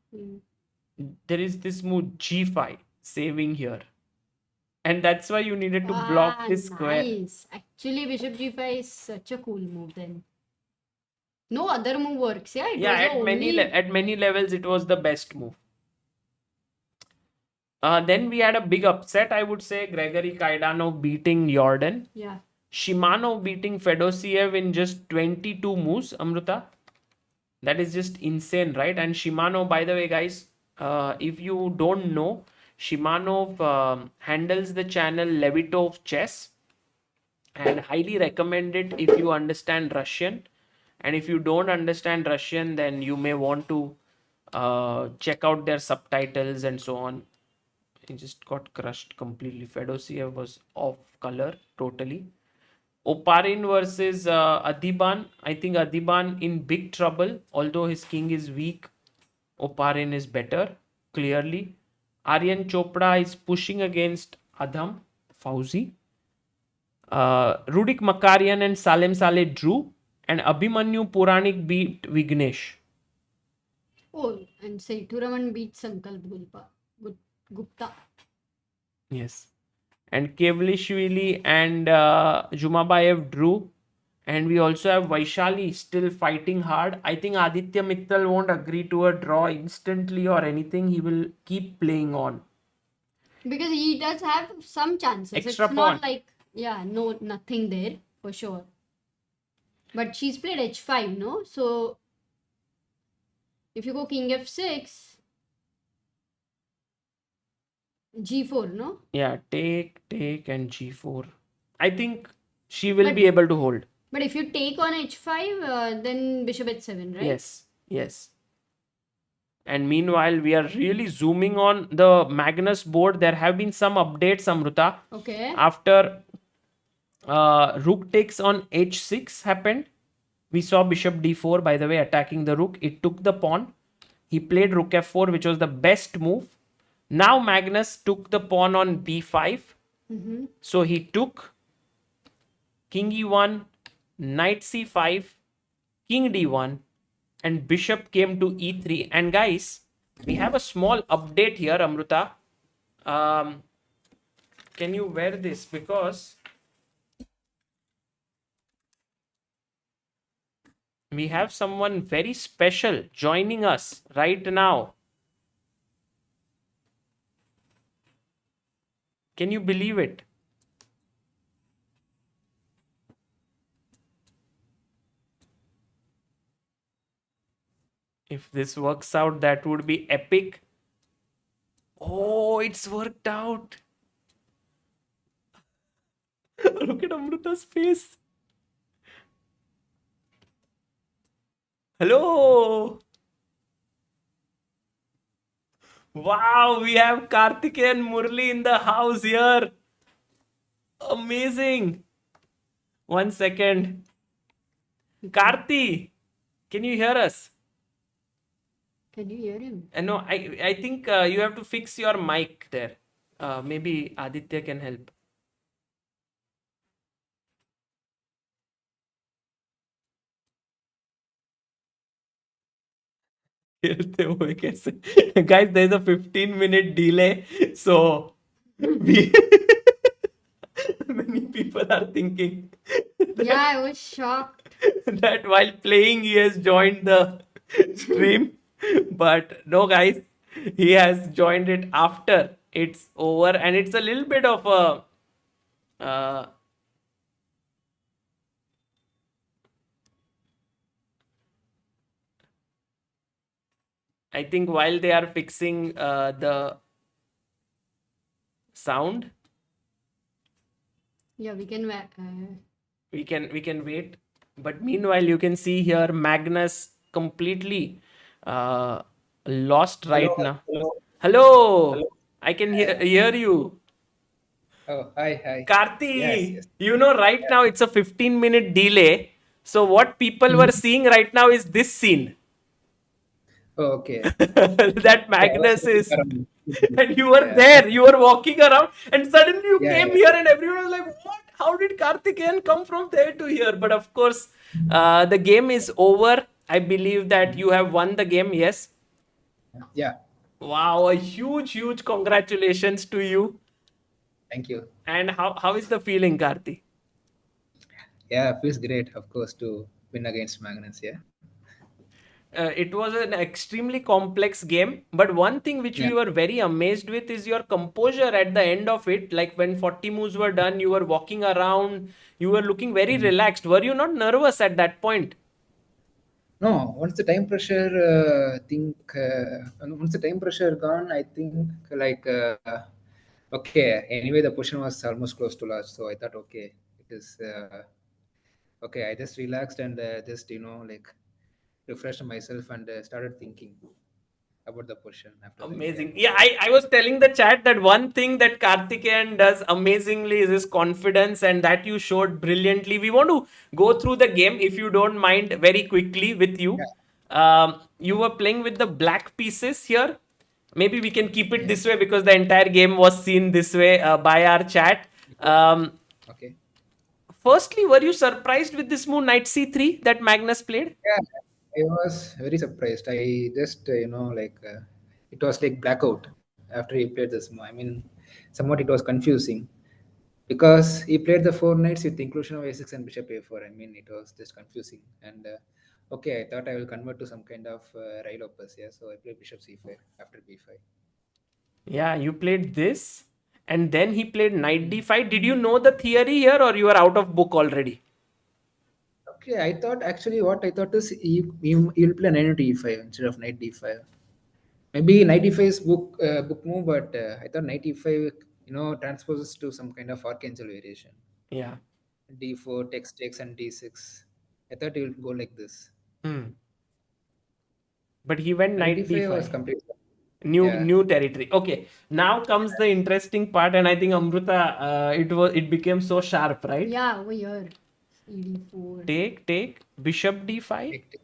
is this move G5 saving here. And that's why you needed to block this square. Nice. Actually, bishop g5 is such a cool move then. No other move works, yeah? It Yeah, was the only... at many levels, it was the best move. Then we had a big upset, I would say. Gregory Kaidanov beating Jordan. Yeah. Shimanov beating Fedosiev in just 22 moves, Amruta. That is just insane, right? And Shimanov, by the way, guys, if you don't know, Shimanov handles the channel Levitov Chess, and highly recommend it if you understand Russian. And if you don't understand Russian, then you may want to check out their subtitles and so on. He just got crushed completely. Fedosiev was off color totally. Oparin versus Adiban. I think Adiban in big trouble. Although his king is weak, Oparin is better, clearly. Aryan Chopra is pushing against Adam Fauzi. Rudik Makarian and Salem Saleh drew. And Abhimanyu Puranik beat Vignesh. Oh, and Sethuraman beat Sankalp Gupta. Yes. And Kevlishvili and Jumabayev drew. And we also have Vaishali still fighting hard. I think Aditya Mittal won't agree to a draw instantly or anything. He will keep playing on. Because he does have some chances. Extra it's pawn. not like, yeah, no, nothing there for sure. But she's played h5, no? So, if you go king f6, g4, no? Yeah, take, and g4. I think she will be able to hold. But if you take on h5, then bishop h7, right? Yes. And meanwhile, we are really zooming on the Magnus board. There have been some updates, Amruta. Okay. After rook takes on h6 happened, we saw bishop d4, by the way, attacking the rook. It took the pawn. He played rook f4, which was the best move. Now Magnus took the pawn on b5. So he took king e1, knight c5, king d1, and bishop came to e3. And guys, we have a small update here, Amruta. Can you wear this? Because we have someone very special joining us right now. Can you believe it? If this works out, that would be epic. Oh, it's worked out. Look at Amruta's face. Hello. Wow, we have Karthikeyan and Murli in the house here. Amazing. 1 second. Karthi, can you hear us? Can you hear him? No, I think you have to fix your mic there. Maybe Aditya can help. खेलते हुए कैसे? Guys, there's a 15-minute delay, so many people are thinking Yeah, I was shocked. that while playing he has joined the stream, but no, guys, he has joined it after it's over, and it's a little bit of a I think while they are fixing the sound, Yeah, we can... we can wait. But meanwhile, you can see here Magnus completely lost right now. Hello. I can hear you. Oh, hi. Karthi, Yes. you know, right now it's a 15-minute delay. So what people were seeing right now is this scene. Oh, okay. That Magnus is, around. and you were Yeah. there, you were walking around, and suddenly you Yeah, came yeah. here, and everyone was like, what? How did Karthikeyan come from there to here? But of course, the game is over. I believe that you have won the game, yes? Yeah. Wow, a huge congratulations to you. Thank you. And how is the feeling, Karthi? Yeah, feels great, of course, to win against Magnus. Yeah. It was an extremely complex game, but one thing which Yeah. we were very amazed with is your composure at the end of it. Like when 40 moves were done, you were walking around, you were looking very Mm. relaxed. Were you not nervous at that point? No, once the time pressure, once the time pressure gone, I think okay. Anyway, the position was almost close to last, so I thought, okay, it is okay. I just relaxed and just refreshed myself and started thinking about the position after that. Yeah. Amazing. Yeah, I was telling the chat that one thing that Karthikeyan does amazingly is his confidence, and that you showed brilliantly. We want to go through the game, if you don't mind, very quickly with you. Yeah. You were playing with the black pieces here. Maybe we can keep it Yeah. this way because the entire game was seen this way by our chat. Um, Okay. Firstly, were you surprised with this move, knight c3, that Magnus played? Yeah, I was very surprised. I just, it was like blackout after he played this. I mean, somewhat it was confusing because he played the four knights with the inclusion of a6 and bishop a4. I mean, it was just confusing. And okay, I thought I will convert to some kind of rail opus. Yeah, so I played bishop c5 after b5. Yeah, you played this, and then he played knight d5. Did you know the theory here, or you are out of book already? Okay, I thought actually what I thought is you'll play knight e5 instead of knight d5. Maybe knight e5 is book move, but I thought knight e5 transposes to some kind of archangel variation. Yeah. D4 takes and d6. I thought it would go like this. Hmm. But he went Knight knight d5 was d5. complete. Yeah, New territory. Okay. Now comes the interesting part, and I think Amruta, it became so sharp, right? Yeah, over here. ED4. Take, bishop d5, take.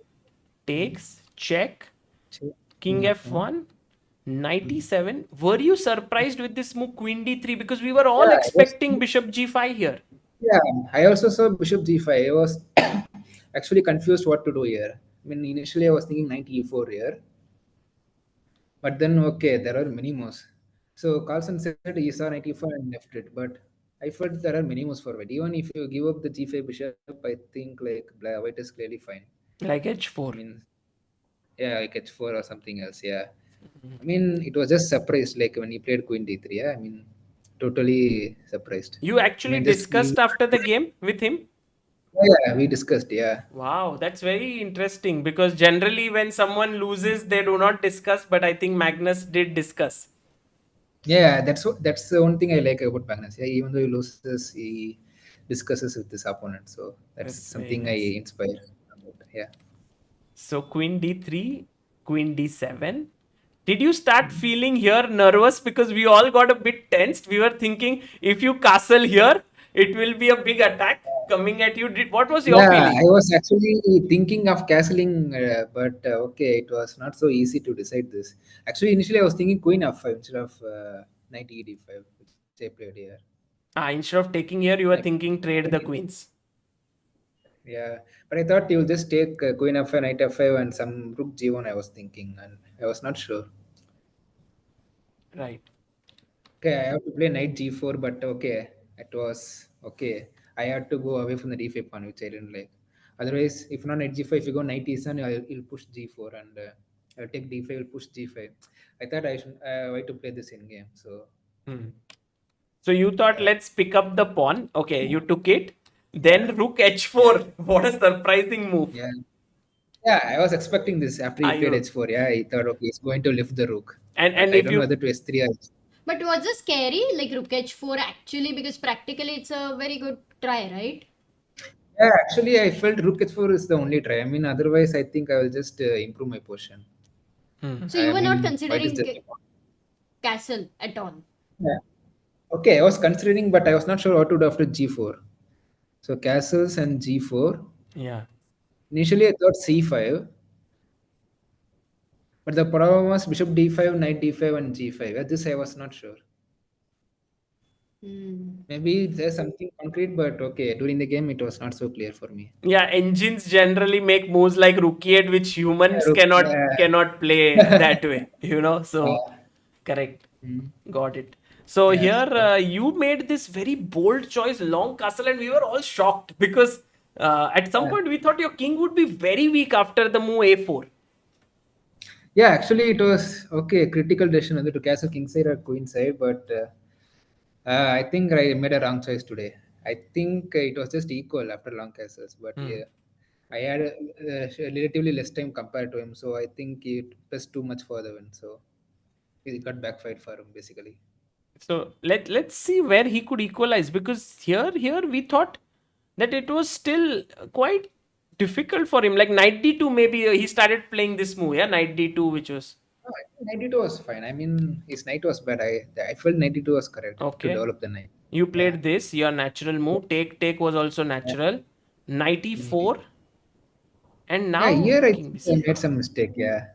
takes, check, Check. king f1, knight e7. Were you surprised with this move, queen d3? Because we were all Yeah, I was. expecting bishop g5 here. Yeah, I also saw bishop g5. I was actually confused what to do here. I mean, initially I was thinking knight e4 here, but then okay, there are many moves. So Carlsen said he saw knight e4 and left it, but I felt there are many moves forward. Even if you give up the g5 bishop, I think white is clearly fine. Like I h4. mean, yeah, like h4 or something else. Yeah, I mean, it was just surprised like when he played queen d3. Yeah, I mean, totally surprised. You I actually mean, just discussed after the game with him? yeah, we discussed. Yeah, Wow, that's very interesting because generally when someone loses, they do not discuss, but I think Magnus did discuss. yeah, that's the one thing I like about Magnus. Yeah, even though he loses, he discusses with his opponent. So that's That's very something I nice. inspire about. Yeah. So queen d3, queen d7. Did you start feeling here nervous because we all got a bit tensed? We were thinking if you castle here, it will be a big attack coming at you. What was your Yeah, I feeling? was actually thinking of castling, but okay, it was not so easy to decide this. Actually, initially I was thinking queen f5 instead of knight e d5, which I played here. Instead of taking here, you were Like, thinking trade the queens. yeah, but I thought you'll just take queen f5, knight f5, and some rook g1. I was thinking, and I was not sure. Right. Okay, I have to play knight g4, but okay, it was okay. I had to go away from the d5 pawn, which I didn't like. Otherwise, if not knight g5, if you go knight e7, you'll push g4, and I'll take d5, will push g5. I thought I should why to play this in game. So Hmm. So you thought, yeah, let's pick up the pawn. Okay, you took it. Then rook h4. What a surprising move. yeah, yeah. I was expecting this after he Are played you? h4. Yeah, I thought okay, he's going to lift the rook, but And I if don't know you whether to s3 or. But was it scary, like Rook H4 actually? Because practically it's a very good try, right? Yeah, actually, I felt rook h4 is the only try. I mean, otherwise, I think I will just improve my position. So you I were not mean, white is considering just. castle at all. Yeah. Okay, I was considering, but I was not sure what to do after g4. So castles and g4. yeah. Initially, I thought c5, but the problem was bishop d5, knight d5, and g5. This I was not sure. Hmm. Maybe there's something concrete, but okay, during the game, it was not so clear for me. Yeah, engines generally make moves like rook e8, which Yeah, humans cannot play yeah. that way, So Yeah. correct. Mm. Got it. So Yeah, here so, you made this very bold choice, long castle, and we were all shocked because at some yeah. point we thought your king would be very weak after the move a4. Yeah, actually, it was okay. Critical decision whether to castle kingside or queenside, but I think I made a wrong choice today. I think it was just equal after long castles, but Hmm. yeah, I had relatively less time compared to him, so I think it was too much for the win. So it got backfired for him basically. So let's see where he could equalize, because here we thought that it was still quite difficult for him. Like knight d2, maybe he started playing this move, yeah, knight d2, which was No, I think 92 was fine. I mean, his knight was bad. I felt 92 was correct to okay. develop the knight. You Yeah, played this, your natural move. Take was also yeah, natural. Knight e4, 92. and Yeah, now here I king think I b7. made some mistake. Yeah,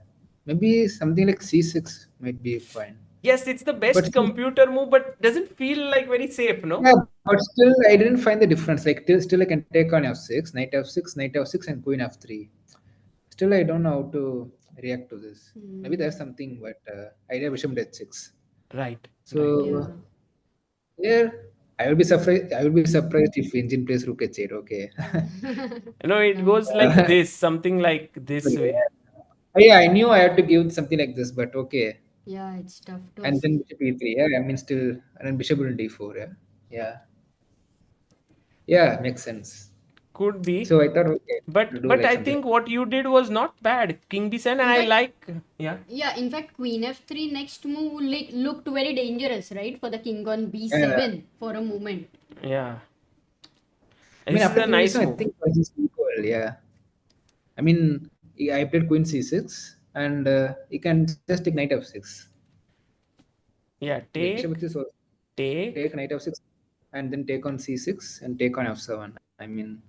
maybe something like c6 might be fine. Yes, it's the But best still, computer move, but doesn't feel like very safe, no? yeah, but still, I didn't find the difference. Like, still I can take on f6, knight f6, knight f6, and queen f3. Still, I don't know how to react to this. Maybe there's something, but I did bishop h6. Right, right. So Yeah. yeah, I will be surprised. I will be surprised if engine plays rook h8. Okay. No, it goes Nice. like this, something like this way. Yeah, I knew I had to give something like this, but okay. Yeah, it's tough to And then see. bishop e3. Yeah, I mean still, and then bishop will d4. Yeah, yeah, yeah. Makes sense. Could be. So I thought okay, to do But like I something think like what you did was not bad. King b7, and In I fact, like, yeah. yeah, in fact, Queen F3 next move looked very dangerous, right? For the king on yeah. B7 for a moment. Yeah. I mean This is after a king nice b7, I move. think it was equal. Yeah. I mean I played queen c6, and you can just take knight f6. Yeah, Okay, bishop take, h6 was take, take knight f6, and then take on c6 and take on f7. I mean,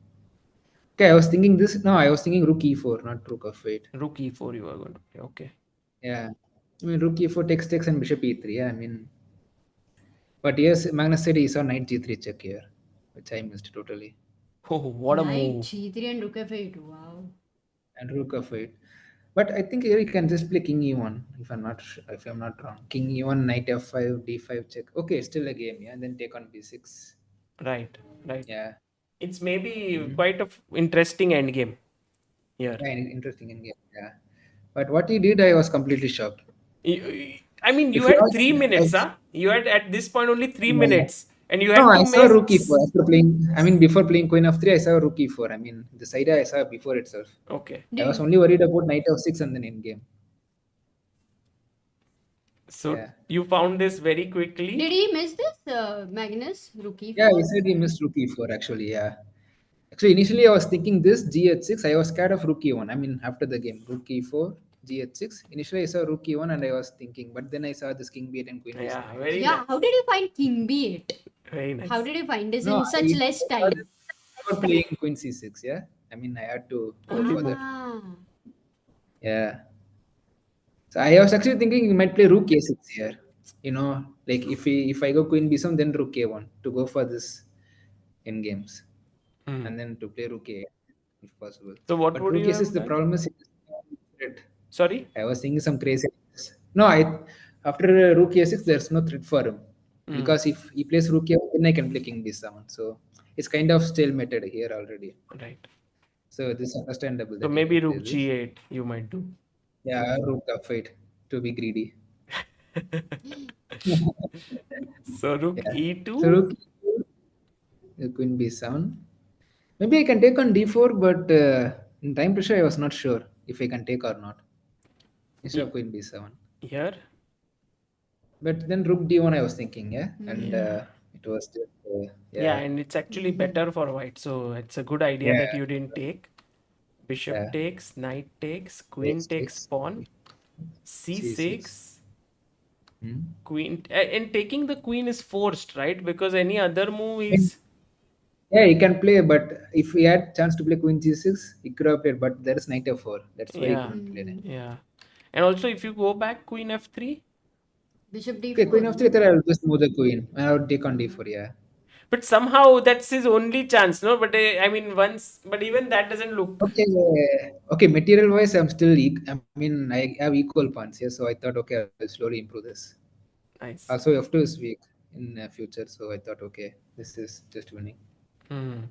okay, I was thinking this. No, I was thinking rook e4, not rook f8. rook e4 you are going to play. Okay. Yeah, I mean rook e4 takes and bishop e3. Yeah, I mean, but yes, Magnus said he saw knight g3 check here, which I missed totally, Oh, what a Knight move. G3 and Rook F8. Wow. and rook f8. But I think here you can just play king e1 if I'm not if I'm not wrong. King e1, knight f5, d5 check. Okay, still a game. Yeah, and then take on b6. Right, right. Yeah. It's maybe Mhm. quite a interesting endgame here. Yeah, interesting in game. Yeah, but what he did, I was completely shocked. I mean, you If you had ask, 3 minutes, huh? You had at this point only three yeah. minutes, and you No, had to I saw make. rook e4 after playing. I mean, before playing queen of 3, I saw rook e4. I mean, this idea I saw before itself. Okay. I was Did only worried about knight f6 and then in game. So Yeah, you found this very did quickly. he miss this, Magnus? Rook yeah. E4? He said he missed rook e4 actually. Yeah, actually initially I was thinking this g h6. I was scared of rook e1. I mean, after the game, rook e4, g h6. Initially I saw rook e1 and I was thinking, but then I saw this king b8 and queen b7. Yeah, I was very Yeah, how nice. did you find King B8? Very How nice. did you find this no, in such less I was time? before playing queen c6. Yeah, I mean I had to go for that. Ah, Yeah. So I was actually thinking you might play rook a6 here. You know, like if I go queen b7, then rook a1 to go for this in games, Hmm. and then to play rook a if possible. So what But would rook you a6, have the done? problem is threat. Sorry. I was thinking some crazy. No, I after rook a6, there's no threat for him Hmm. because if he plays rook a1, then I can play king b7. So it's kind of stalemated here already. Right. So this is understandable So that he maybe didn't play rook this. g8 you might do. Yeah, rook f8 to be greedy. So rook Yeah. So e2. rook queen b7. Maybe I can take on d4, but in time pressure, I was not sure if I can take or not instead E- of queen b7. Here. But then rook d1, I was thinking, yeah, and Yeah. it was just, Yeah, yeah, and it's actually better for white. So it's a good idea yeah, that you didn't take. Bishop yeah. takes, knight takes, queen Takes, takes takes, pawn, c6. c6, Hmm. queen. And taking the queen is forced, right? Because any other move And, is. yeah, he can play, but if he had chance to play queen g6, he could have played. But there is knight f4. That's why he Yeah, couldn't play then. yeah. And also, if you go back, queen f3. Bishop Okay, D4, queen f3. I no? thought I will just move the queen. I would take on d4. Yeah. But somehow that's his only chance, no? But I mean, once, but even that doesn't look Okay, okay. Material wise, I'm still. I mean, I have equal points here, so I thought, okay, I'll slowly improve this. nice. Also, F2 is weak. in future. So I thought, okay, this is just winning. Hmm.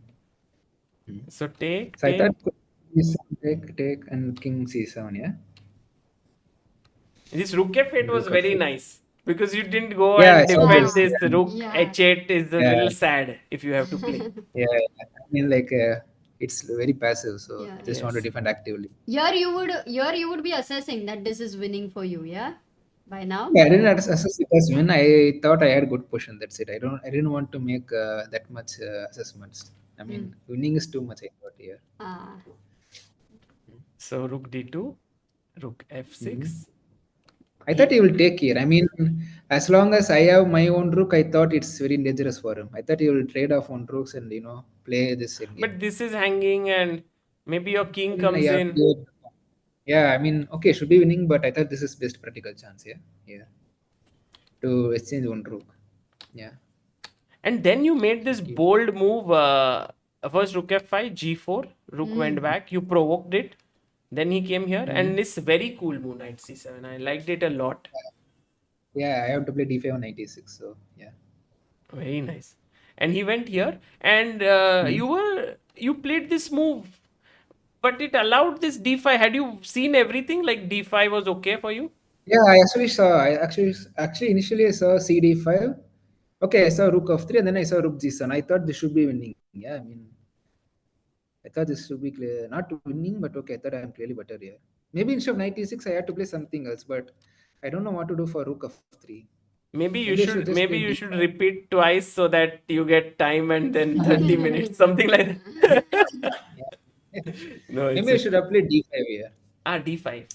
Hmm. So take, So I take. thought take and king c7. Yeah. This rook f8 was Rook very f8. nice because you didn't go Yeah, I and saw defend this. Yeah, this Yeah. rook yeah. h8 is a Yeah. little sad if you have to play. Yeah. I mean, like it's very passive, so Yeah. just want to Yes. defend actively. Here you would be assessing that this is winning for you, yeah? By now? Yeah, I didn't assess it as win. I thought I had good position. That's it. I didn't want to make that much assessments. I Hmm. mean, winning is too much. I thought here. Ah. So rook d2, rook Mhm. f6. I thought He, he will take here. I mean, as long as I have my own rook, I thought it's very dangerous for him. I thought he will trade off on rooks and play this in game. but this is hanging and maybe your king And comes yeah, in. yeah. I mean, okay, should be winning, but I thought this is best practical chance. Yeah, yeah, to exchange one rook. Yeah. And then you made this Okay. bold move. First rook f5, g4, rook went Hmm. back. You provoked it. Then he came here, Mhm. and this very cool move, knight c7. I liked it a lot. Yeah, I have to play d5 on 96. So yeah. Very nice. And he went here, and Mhm. you played this move, but it allowed this d5. Had you seen everything? Like d5 was okay for you? Yeah, I actually saw. I actually initially I saw CD5. Okay, I saw rook of 3, and then I saw rook g7. I thought this should be winning. Yeah, I mean, I thought this should be clear. Not winning, but okay, I thought I'm clearly better here. Maybe instead of 96, I had to play something else, but I don't know what to do for rook of 3. Maybe I should just Maybe play you should d5. repeat twice so that you get time and then 30 minutes, something like that. Yeah. No, it's Maybe I a should have played d5 here. d5.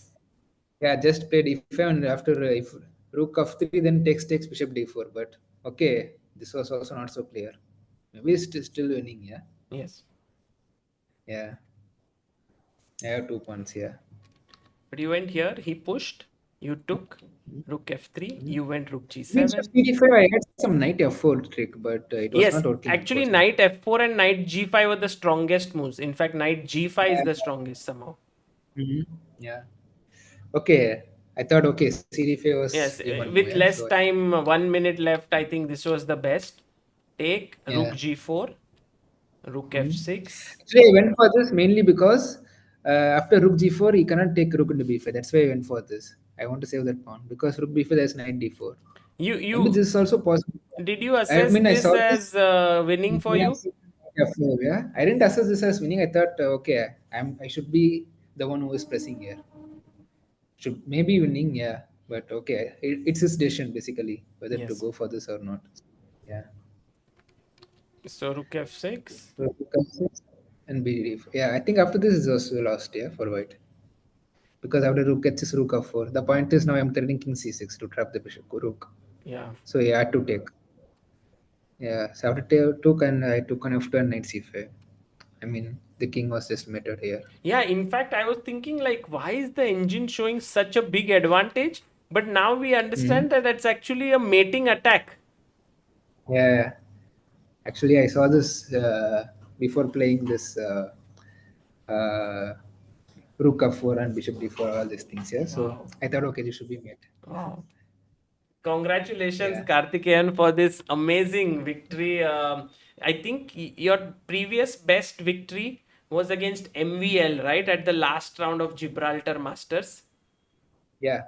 Yeah, just play d5, and after if rook of 3, then takes bishop d4. But okay, this was also not so clear. Maybe it's still winning. Yeah. Yes. Yeah. I have 2 points here. But you went here, he pushed, you took rook f3, Mhm. you went rook I mean, instead of g7. CD5, I had some knight f4 trick, but it was Yes, not working, actually, unfortunately. knight f4 and knight g5 were the strongest moves. In fact, knight g5 is Yeah. the strongest somehow. Mhm. Yeah. Okay. I thought, okay, CD5 was Yes, game one move, with yeah. less So, time, 1 minute left, I think this was the best. Take rook yeah. g4, rook Mhm. f6. Actually, I went for this mainly because after rook g4, he cannot take rook into b5. That's why I went for this. I want to save that pawn because rook b5, there's knight d4. You Maybe you this is also possible. did you I assess mean, I this saw this. as winning for Yeah, you? F4, yeah. I didn't assess this as winning. I thought, okay, I should be the one who is pressing here. Should maybe winning, yeah. But okay, it's his decision basically whether to Yes. go for this or not. Yeah. So rook f6. So rook f6 and b. Yeah, I think after this is also lost. Yeah, for white because after rook catches rook f4. The point is now I'm threatening king c6 to trap the bishop rook. Yeah. So yeah, I had to take. Yeah, so after took and I took on f2 and knight c5. I mean, the king was just mattered here. Yeah, in fact, I was thinking like, why is the engine showing such a big advantage? But now we Hmm. understand that that's actually a mating attack. Yeah, actually, I saw this before playing this uh, rook f4 and bishop d4, all these things. Yeah, so Wow. I thought, okay, this should be mate. Wow. Congratulations, Yeah. Karthikeyan, for this amazing victory. I think your previous best victory was against MVL, right? At the last round of Gibraltar Masters. Yeah.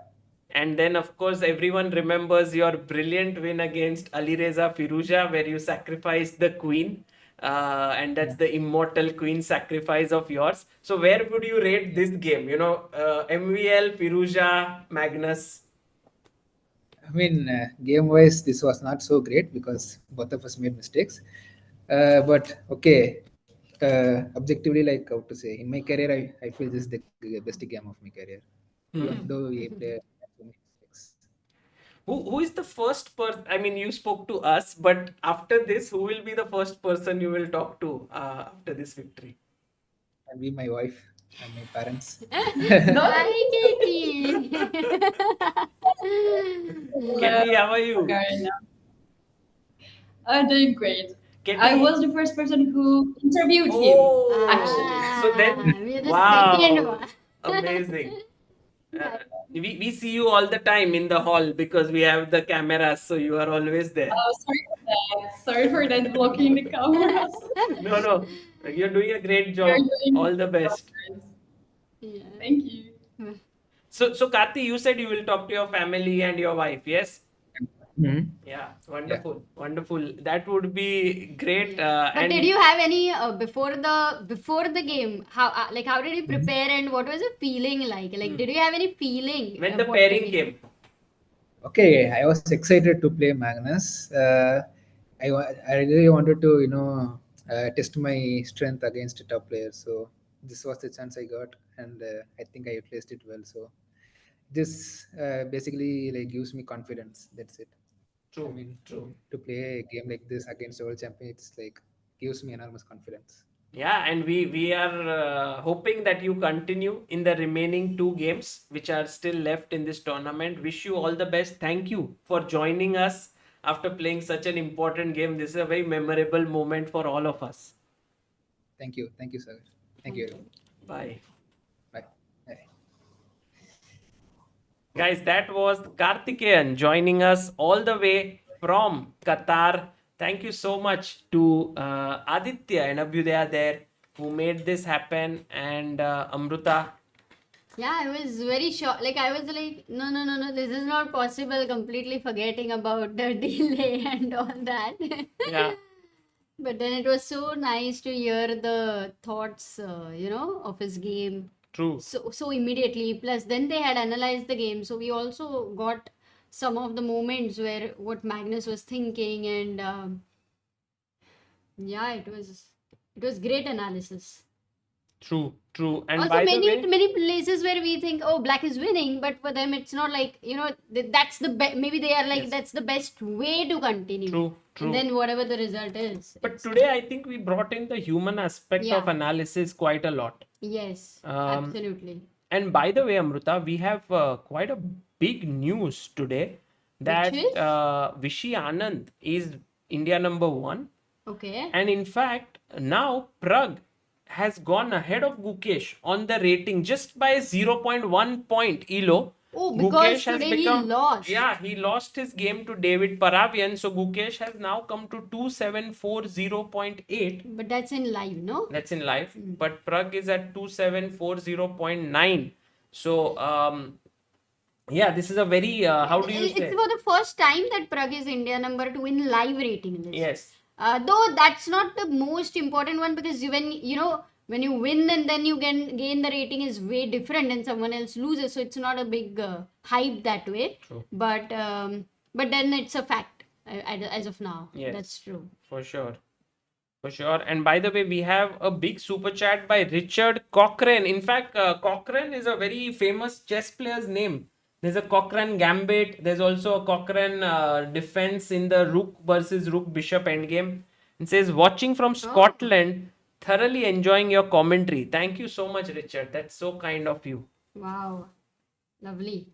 And then, of course, everyone remembers your brilliant win against Alireza Firuza, where you sacrificed the queen. And that's Yeah. the immortal queen sacrifice of yours. So, where would you rate this game? MVL, Firuza, Magnus. I mean, game wise, this was not so great because both of us made mistakes. But okay, objectively, like how to say, in my career, I feel this is the best game of my career. Even Hmm. though we play so many mistakes. Who is the first person? I mean, you spoke to us, but after this, who will be the first person you will talk to after this victory? And be my wife and my parents. Hi, Katie. Hello, Katie, how are you? Karina. I'm doing great. I Katie. was the first person who interviewed him, Oh, actually. so then, We're the second wow, one. amazing. Uh, We see you all the time in the hall because we have the cameras, so you are always there. Sorry for that. Sorry for that, blocking the cameras. No, you're doing a great You're job. doing All the best. Yeah. Thank you. So Karthi, you said you will talk to your family and your wife, yes? Mhm. Yeah, Yeah. wonderful. That would be great. But And did you have any before the game? How did you prepare and what was the feeling like? Like, did you have any feeling when the about pairing game? came, Okay, I was excited to play Magnus. I really wanted to, test my strength against top players. So this was the chance I got, and I think I placed it well. So this basically like gives me confidence. That's it. I true, mean, true. to play a game like this against the world champion, it's like gives me enormous confidence. Yeah, and we are hoping that you continue in the remaining two games which are still left in this tournament. Wish you all the best. Thank you for joining us after playing such an important game. This is a very memorable moment for all of us. Thank you, sir. Thank you, everyone. Bye. Bye. Bye. Guys, that was Karthikeyan joining us all the way from Qatar. Thank you so much to Aditya and Abhyudaya there who made this happen, and Amruta. Yeah, I was very shocked. Like, I was like, no, this is not possible. Completely forgetting about the delay and all that. Yeah. But then it was so nice to hear the thoughts, of his game True. so immediately. Plus, then they had analyzed the game, so we also got some of the moments where what Magnus was thinking, and yeah, it was great analysis. True. And Also, by the way, many places where we think, oh, black is winning, but for them it's not like, that's the best. Maybe they are like, Yes. that's the best way to continue. True. And then whatever the result is. But it's- today I think we brought in the human aspect Yeah. of analysis quite a lot. Yes, Um, absolutely. And by the way, Amruta, we have quite a big news today that Which is? Vishy Anand is India number 1. Okay. And in fact, now Prag has gone ahead of Gukesh on the rating just by 0.1 point ELO. Oh, because Gukesh has today he lost. Yeah, he lost his game to David Paravian. So Gukesh has now come to 2740.8. But that's in live, no? That's in live. But Prag is at 2740.9. So, yeah, this is a very, how do you It's say? for the first time that Prague is India number 2 in live rating list. Yes. Though that's not the most important one, because when you win and then you gain the rating is way different and someone else loses, so it's not a big hype that way. True. But then it's a fact as of now. Yes. That's true. For sure. And by the way, we have a big super chat by Richard Cochrane. In fact, Cochrane is a very famous chess player's name. There's a Cochrane gambit. There's also a Cochrane defense in the rook versus rook bishop endgame. It says, watching from Scotland, thoroughly enjoying your commentary. Thank you so much, Richard. That's so kind of you. Wow. Lovely.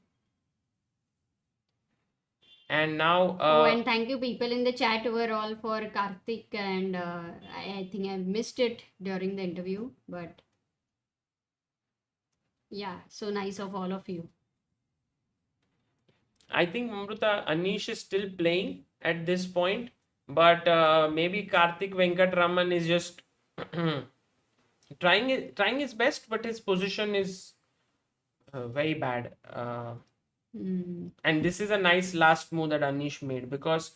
And now, And thank you people in the chat overall for Karthik, and I think I missed it during the interview, but yeah, so nice of all of you. I think Amruta, Anish is still playing at this point, but maybe Karthik Venkatraman is just trying his best, but his position is very bad. And this is a nice last move that Anish made, because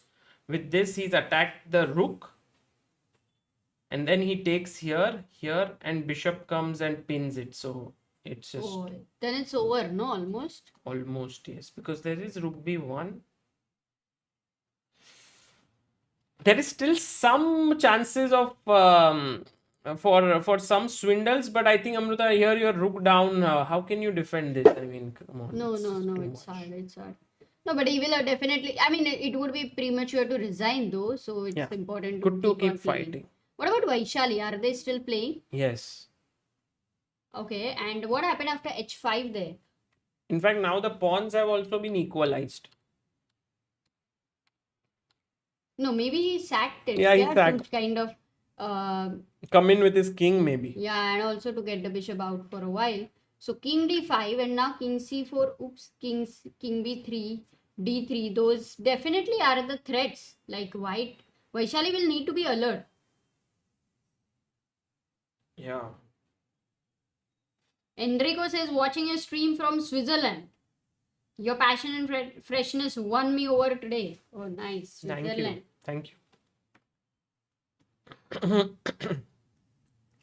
with this he's attacked the rook, and then he takes here, and bishop comes and pins it. So it's just Oh, then it's over, no? Almost. almost, yes, because there is rook b1. There is still some chances of for some swindles, but I think Amruta, here your rook down. How can you defend this? I mean, come on. No, too it's much. hard. It's hard. No, but he will definitely. I mean, it would be premature to resign though, so it's Yeah. important Good to keep on keep playing. fighting. What about Vaishali? Are they still playing? Yes. Okay, and what happened after h5 there? In fact, now the pawns have also been equalized. No, maybe he sacked it. Yeah, he To sacked. kind of Come in with his king, maybe. yeah, and also to get the bishop out for a while. So king d5 and now king c4. Oops, king b3, d3. Those definitely are the threats. Like white, Vaishali will need to be alert. Yeah. Enrico says watching a stream from Switzerland. Your passion and freshness won me over today. Oh, nice. Thank you. Switzerland. Thank you.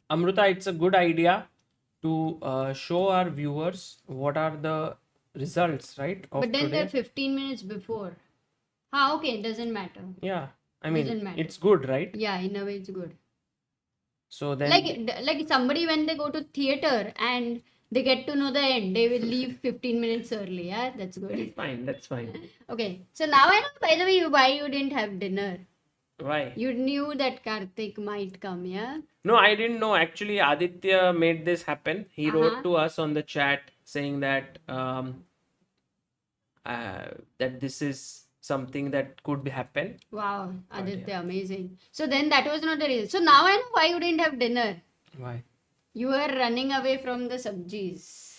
Amruta, it's a good idea to show our viewers what are the results, right? Of But then today. they're 15 minutes before. Ah, okay, it doesn't matter. Yeah, I Doesn't mean, matter. it's good, right? Yeah, in a way it's good. So then, Like somebody when they go to theater and they get to know the end, they will leave 15 minutes early. Yeah, that's good. fine, that's fine. Okay, so now I know, by the way, why you didn't have dinner. Why? You knew that Karthik might come, yeah? No, I didn't know. Actually, Aditya made this happen. He wrote to us on the chat saying that that this is something that could happen. Wow, Aditya, amazing. So then that was not the reason. So now I know why you didn't have dinner. Why? You were running away from the sabjis.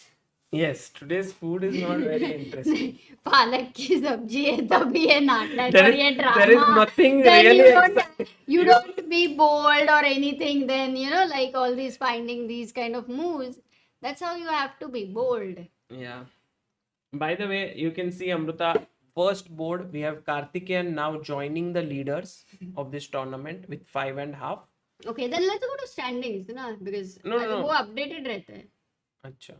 Yes, today's food is not very interesting. पालक की सब्जी है तभी ये नाटक There और is- ये there is drama. nothing Then really you don't be bold or anything. Then like all these finding these kind of moves. That's how you have to be bold. Yeah. By the way, you can see Amruta, first board, we have Karthikeyan now joining the leaders of this tournament with 5.5. Okay, then let's go to standings, na? Because No. वो updated रहते हैं. Acha.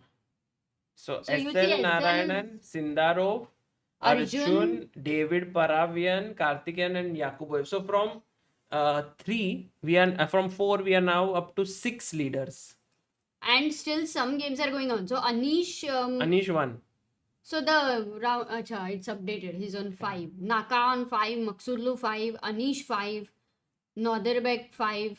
So, So you SL see SL, Narayanan, Sindarov, Arjun, David Paravian, Karthikeyan and Yakuboyev. So from 4 we are now up to 6 leaders. And still some games are going on. So Anish. Anish won. So the round, acha, it's updated. He's on 5. Naka on 5, Maksurlu 5, Anish 5, Noderbek 5,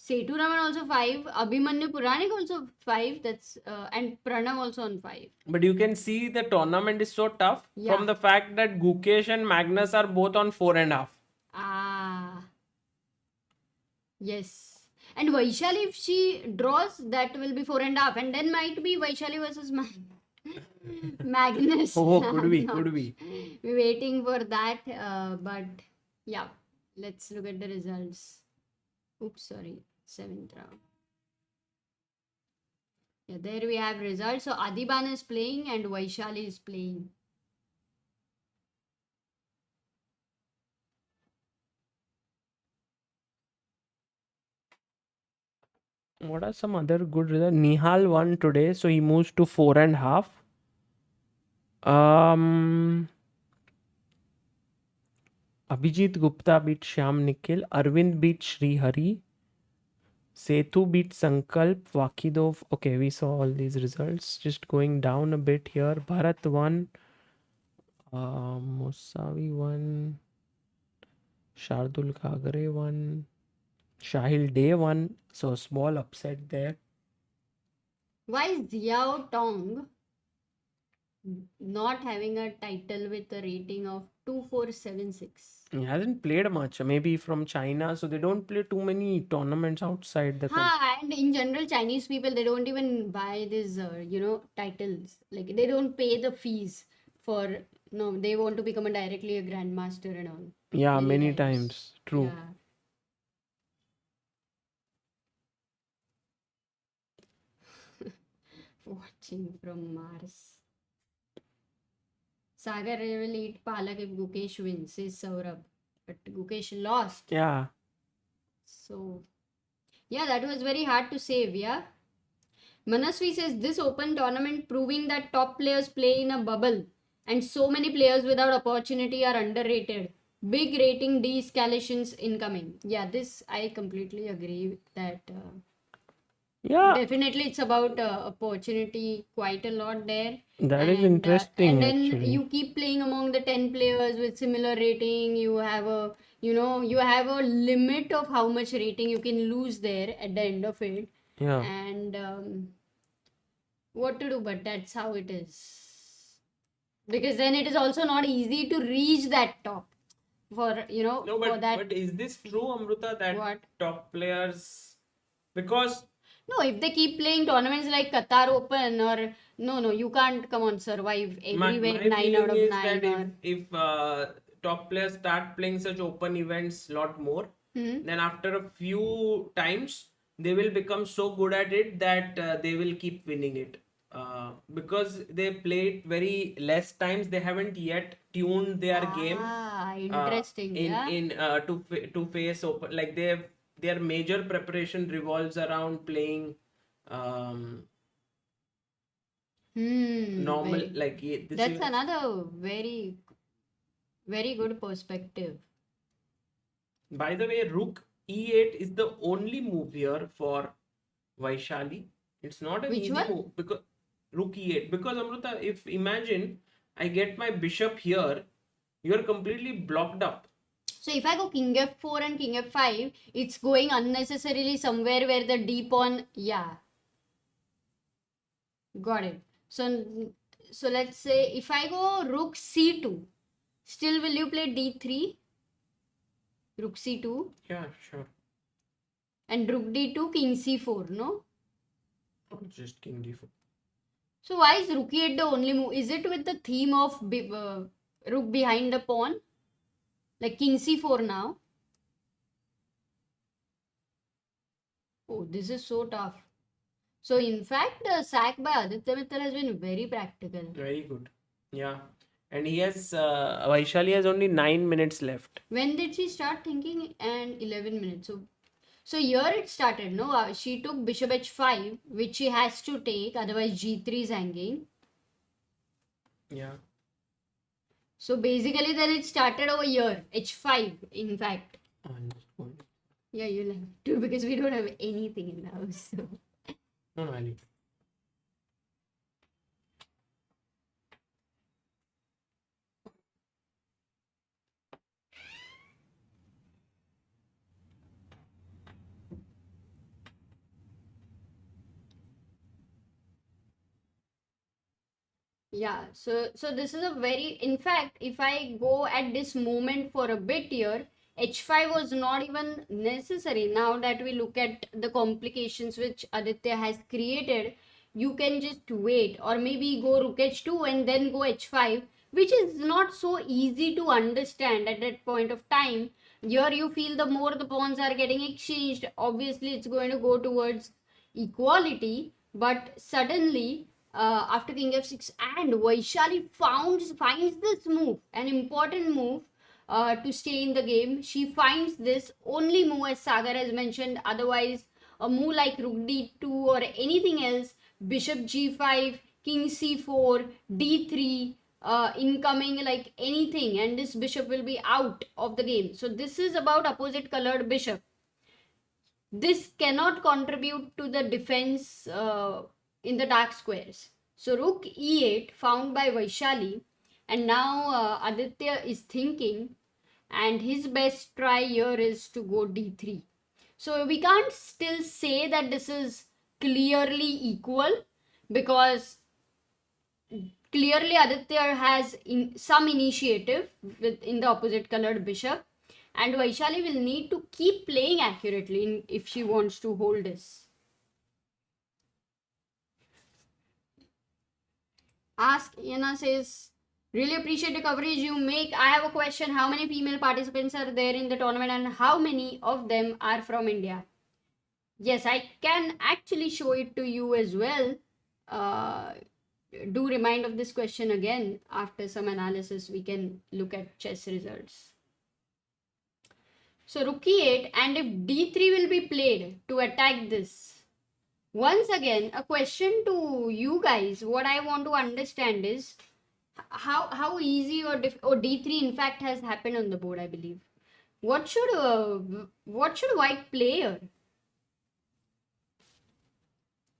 Setu Raman also 5, Abhimanyu Puranik also 5. That's and Pranav also on 5. But you can see the tournament is so tough Yeah. from the fact that Gukesh and Magnus are both on 4.5. Ah, yes. And Vaishali, if she draws, that will be 4.5, and then might be Vaishali versus Magnus. Oh, could be. We're waiting for that, but yeah, let's look at the results. Oops, sorry, 7th round. Yeah, there we have results. So Adiban is playing and Vaishali is playing. What are some other good results? Nihal won today, so he moves to 4.5. Abhijit Gupta beat Shyam Nikhil. Arvind beat Sri Hari. Setu beat Sankalp. Vakidov. Okay, we saw all these results. Just going down a bit here. Bharat won. Musavi won. Shardul Kagre won. Shahil Day won. So small upset there. Why is Xiao Tong not having a title with a rating of 2476? He hasn't played much. Maybe from China, so they don't play too many tournaments outside the country. And in general, Chinese people, they don't even buy these, titles. Like, they don't pay the fees for, no, they want to become directly a grandmaster and all. Yeah, Many many times. True. Yeah. Watching from Mars. Sagar will eat palak if Gukesh wins, says Saurabh. But Gukesh lost. Yeah. So, yeah, that was very hard to save, yeah. Manasvi says this open tournament proving that top players play in a bubble and so many players without opportunity are underrated. Big rating de-escalations incoming. Yeah, this I completely agree with that. Yeah. Definitely, it's about opportunity quite a lot there. That is And, interesting. and then actually. you keep playing among the 10 players with similar rating. You have a limit of how much rating you can lose there at the end of it. Yeah. And what to do, but that's how it is. Because then it is also not easy to reach that top for, No, for that. but is this true, Amruta, that What? top players, because No, if they keep playing tournaments like Qatar Open or no, you can't come on survive everywhere My 9 out feeling of is 9 that or. if top players start playing such open events lot more, Hmm. then after a few times they will become so good at it that they will keep winning it. Because they played very less times, they haven't yet tuned their game Interesting, yeah. to face open. Like their major preparation revolves around playing normal, Very. like this That's event. another very, very good perspective. By the way, Rook E8 is the only move here for Vaishali. It's not an Which easy one? move because Rook E8. Because Amrita, if imagine I get my bishop here, you are completely blocked up. So if I go King F4 and King F5, it's going unnecessarily somewhere where the D pawn, yeah, got it. So let's say if I go Rook C2, still will you play D3, Rook C2, Yeah, sure. and Rook D2, King C4, no? Or just King D4. So why is Rook E8 the only move? Is it with the theme of Rook behind the pawn? Like King C4 now? Oh, this is so tough. So in fact, the sack by Aditya Mittal has been very practical. Very good. Yeah. And he has, Vaishali has only 9 minutes left. When did she start thinking? And 11 minutes. So here it started, no? She took bishop h5, which she has to take, otherwise g3 is hanging. Yeah. So basically then it started over here, h5 in fact. I'm just going. Yeah, you'll have to because we don't have anything in the house. So. No, I'll leave. Yeah, so this is a very, in fact, if I go at this moment for a bit here, h5 was not even necessary. Now that we look at the complications which Aditya has created, you can just wait or maybe go rook h2 and then go h5, which is not so easy to understand at that point of time. Here you feel the more the pawns are getting exchanged, obviously it's going to go towards equality, but suddenly after king f6 and Vaishali finds this move, an important move to stay in the game. She finds this only move as Sagar has mentioned, otherwise a move like rook d2 or anything else, bishop g5, king c4, d3, incoming like anything, and this bishop will be out of the game. So this is about opposite colored bishop. This cannot contribute to the defense in the dark squares. So rook e8 found by Vaishali, and now Aditya is thinking, and his best try here is to go d3. So we can't still say that this is clearly equal because clearly Aditya has some initiative in the opposite colored bishop, and Vaishali will need to keep playing accurately if she wants to hold this. Ask Yana says, really appreciate the coverage you make. I have a question. How many female participants are there in the tournament and how many of them are from India? Yes, I can actually show it to you as well. Do remind of this question again. After some analysis, we can look at chess results. So rook e8, and if d3 will be played to attack this. Once again, a question to you guys. What I want to understand is how easy or d3 in fact has happened on the board, I believe. What should white play here?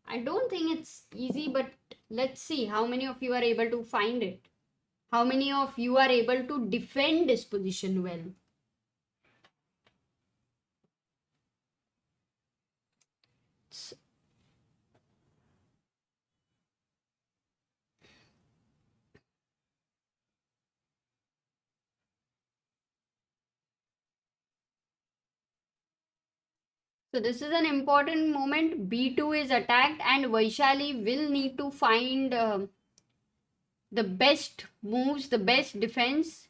I don't think it's easy, but let's see how many of you are able to find it. How many of you are able to defend this position well? So this is an important moment. B2 is attacked and Vaishali will need to find the best moves, the best defense,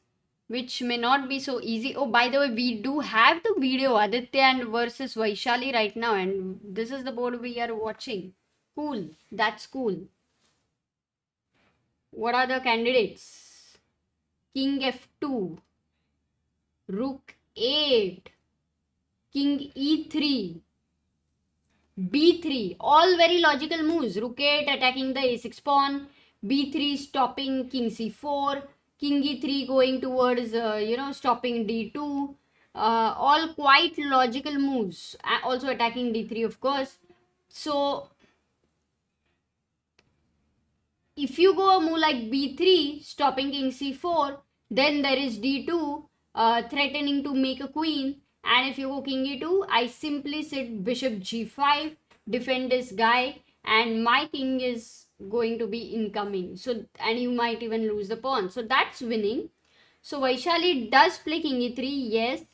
which may not be so easy. Oh, by the way, we do have the video Aditya and versus Vaishali right now, and this is the board we are watching. Cool. That's cool. What are the candidates? King F2, Rook 8, King E3, B3, all very logical moves. Rook 8 attacking the A6 pawn, B3 stopping King C4, King E3 going towards, stopping D2. All quite logical moves. Also attacking D3, of course. So, if you go a move like B3, stopping King C4, then there is D2, threatening to make a queen. And if you go King E2, I simply sit Bishop G5, defend this guy, and my king is going to be incoming. So, and you might even lose the pawn. So that's winning. So Vaishali does play King E3.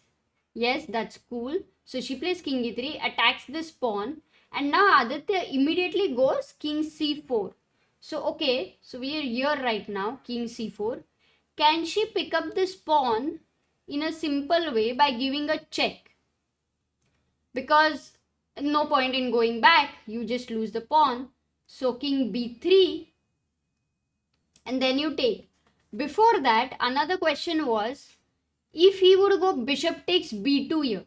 Yes, that's cool. So she plays King E3, attacks this pawn, and now Aditya immediately goes King C4. So okay, so we are here right now, King C4. Can she pick up this pawn in a simple way by giving a check? Because no point in going back, you just lose the pawn. So King B3, and then you take. Before that, another question was, if he would go bishop takes B2 here.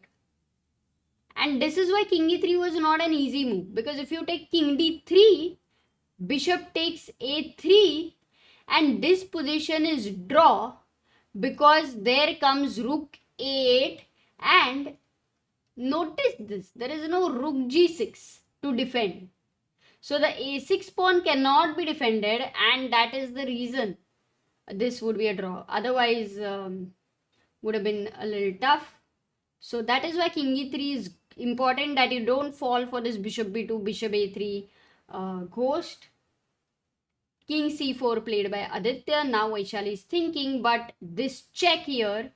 And this is why King E3 was not an easy move. Because if you take King D3, Bishop takes A3, and this position is draw because there comes Rook A8, and notice this, there is no Rook G6 to defend. So the A6 pawn cannot be defended, and that is the reason this would be a draw. Otherwise, would have been a little tough. So that is why King E3 is important, that you don't fall for this Bishop B2, Bishop A3 ghost. King C4 played by Aditya. Now Vaishali is thinking, but this check here,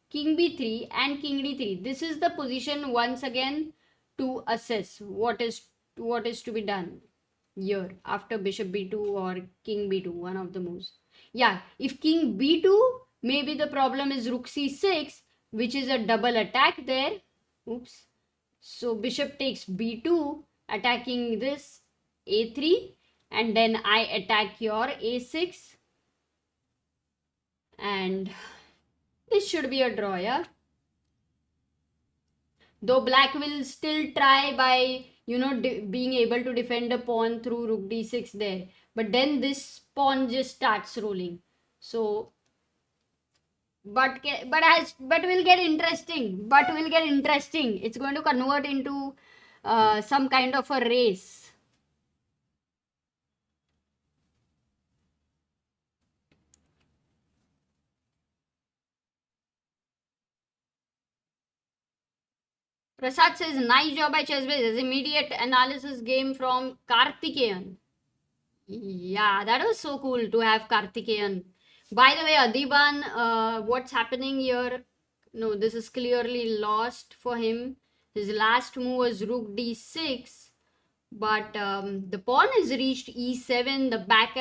King B3 and King D3, this is the position once again to assess what is to be done here after Bishop B2 or King B2, one of the moves. Yeah, if King B2, maybe the problem is Rook C6, which is a double attack there. Oops. So Bishop takes B2, attacking this A3, and then I attack your A6, and this should be a draw, yeah. Though black will still try by, being able to defend a pawn through Rook D6 there, but then this pawn just starts rolling. So, but will get interesting. It's going to convert into some kind of a race. Prasad says, nice job by ChessBase. Immediate analysis game from Karthikeyan. Yeah, that was so cool to have Karthikeyan. By the way, Adiban, what's happening here? No, this is clearly lost for him. His last move was Rook D6. But the pawn is reached E7. The back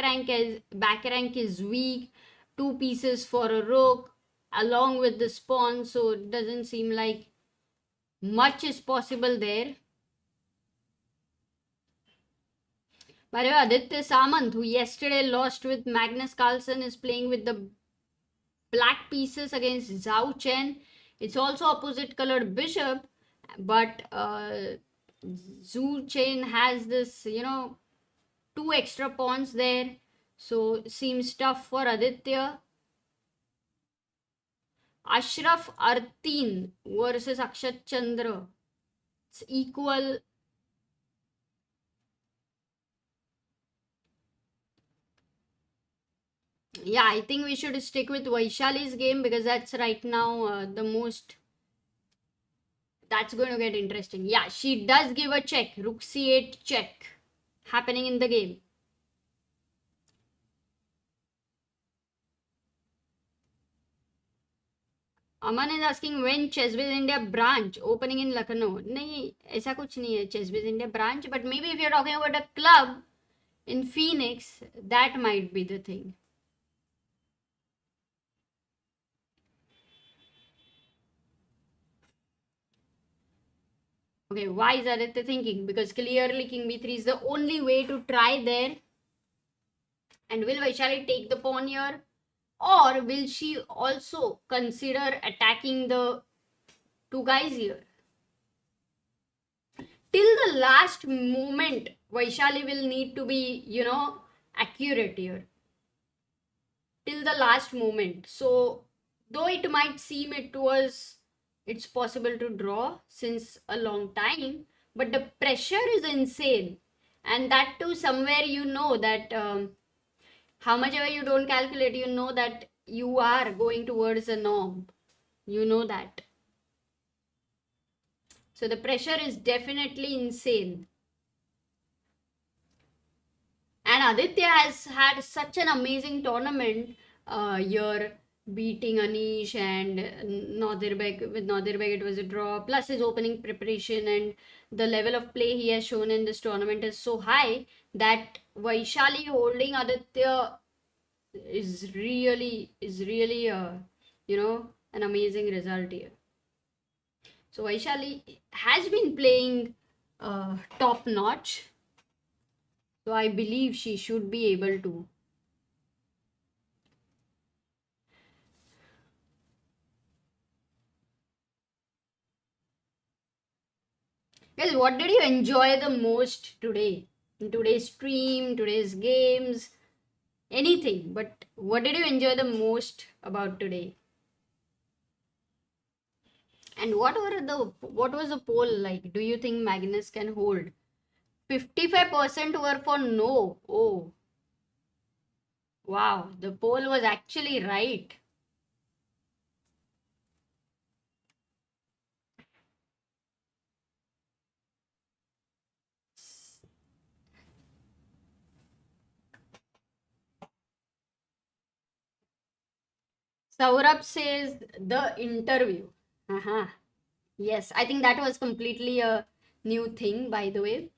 rank is weak. 2 pieces for a rook along with this pawn. So it doesn't seem like much is possible there. By the way, Aditya Samant, who yesterday lost with Magnus Carlsen, is playing with the black pieces against Zhao Chen. It's also opposite colored bishop, but Zhou Chen has this, 2 extra pawns there. So seems tough for Aditya. Ashraf Artin versus Akshat Chandra. It's equal. Yeah, I think we should stick with Vaishali's game because that's right now the most. That's going to get interesting. Yeah, she does give a check. Rook C8 check happening in the game. Aman is asking when ChessBase India branch opening in Lucknow. नहीं ऐसा कुछ नहीं है ChessBase India branch, but maybe if you're talking about a club in Phoenix, that might be the thing. Okay, why is Aditya thinking? Because clearly King B3 is the only way to try there. And will Vaishali take the pawn here? Or will she also consider attacking the two guys here? Till the last moment, Vaishali will need to be, accurate here. Till the last moment. So, though it might seem it's possible to draw since a long time, but the pressure is insane. And that too, somewhere you know that how much ever you don't calculate, you know that you are going towards a norm. You know that. So the pressure is definitely insane. And Aditya has had such an amazing tournament here, beating Anish and Nadirbek. With Nadirbek, it was a draw. Plus his opening preparation and the level of play he has shown in this tournament is so high that Vaishali holding Aditya is really an amazing result here. So Vaishali has been playing top notch. So I believe she should be able to. Guys, what did you enjoy the most today? In today's stream, today's games, anything. But what did you enjoy the most about today? And what was the poll like? Do you think Magnus can hold? 55% were for no. Oh. Wow, the poll was actually right. Saurabh says the interview. Yes, I think that was completely a new thing, by the way.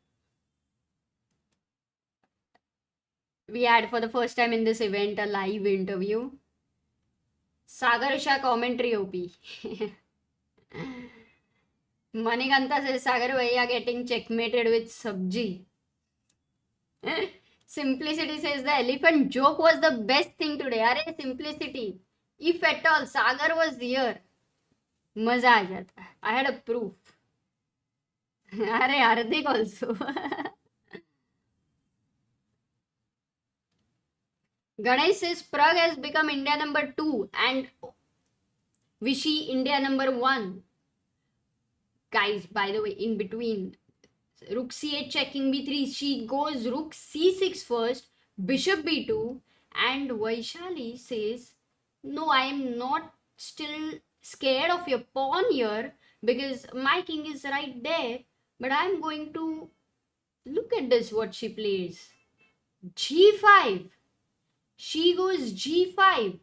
We had for the first time in this event a live interview. Sagar Shah commentary OP. Manikanta says Sagar Bhaiya getting checkmated with Sabji. Simplicity says the elephant joke was the best thing today. Are Simplicity. If at all Sagar was here, मजा आ जाता. I had a proof. अरे Hardik also. Ganesh says Prague has become India number 2 and Vichy India number 1. Guys, by the way, in between, Rook C8 checking B3, she goes Rook C6 first, Bishop B2, and Vaishali says, no, I am not still scared of your pawn here because my king is right there, but I am going to look at this, what she plays. G5. She goes G5.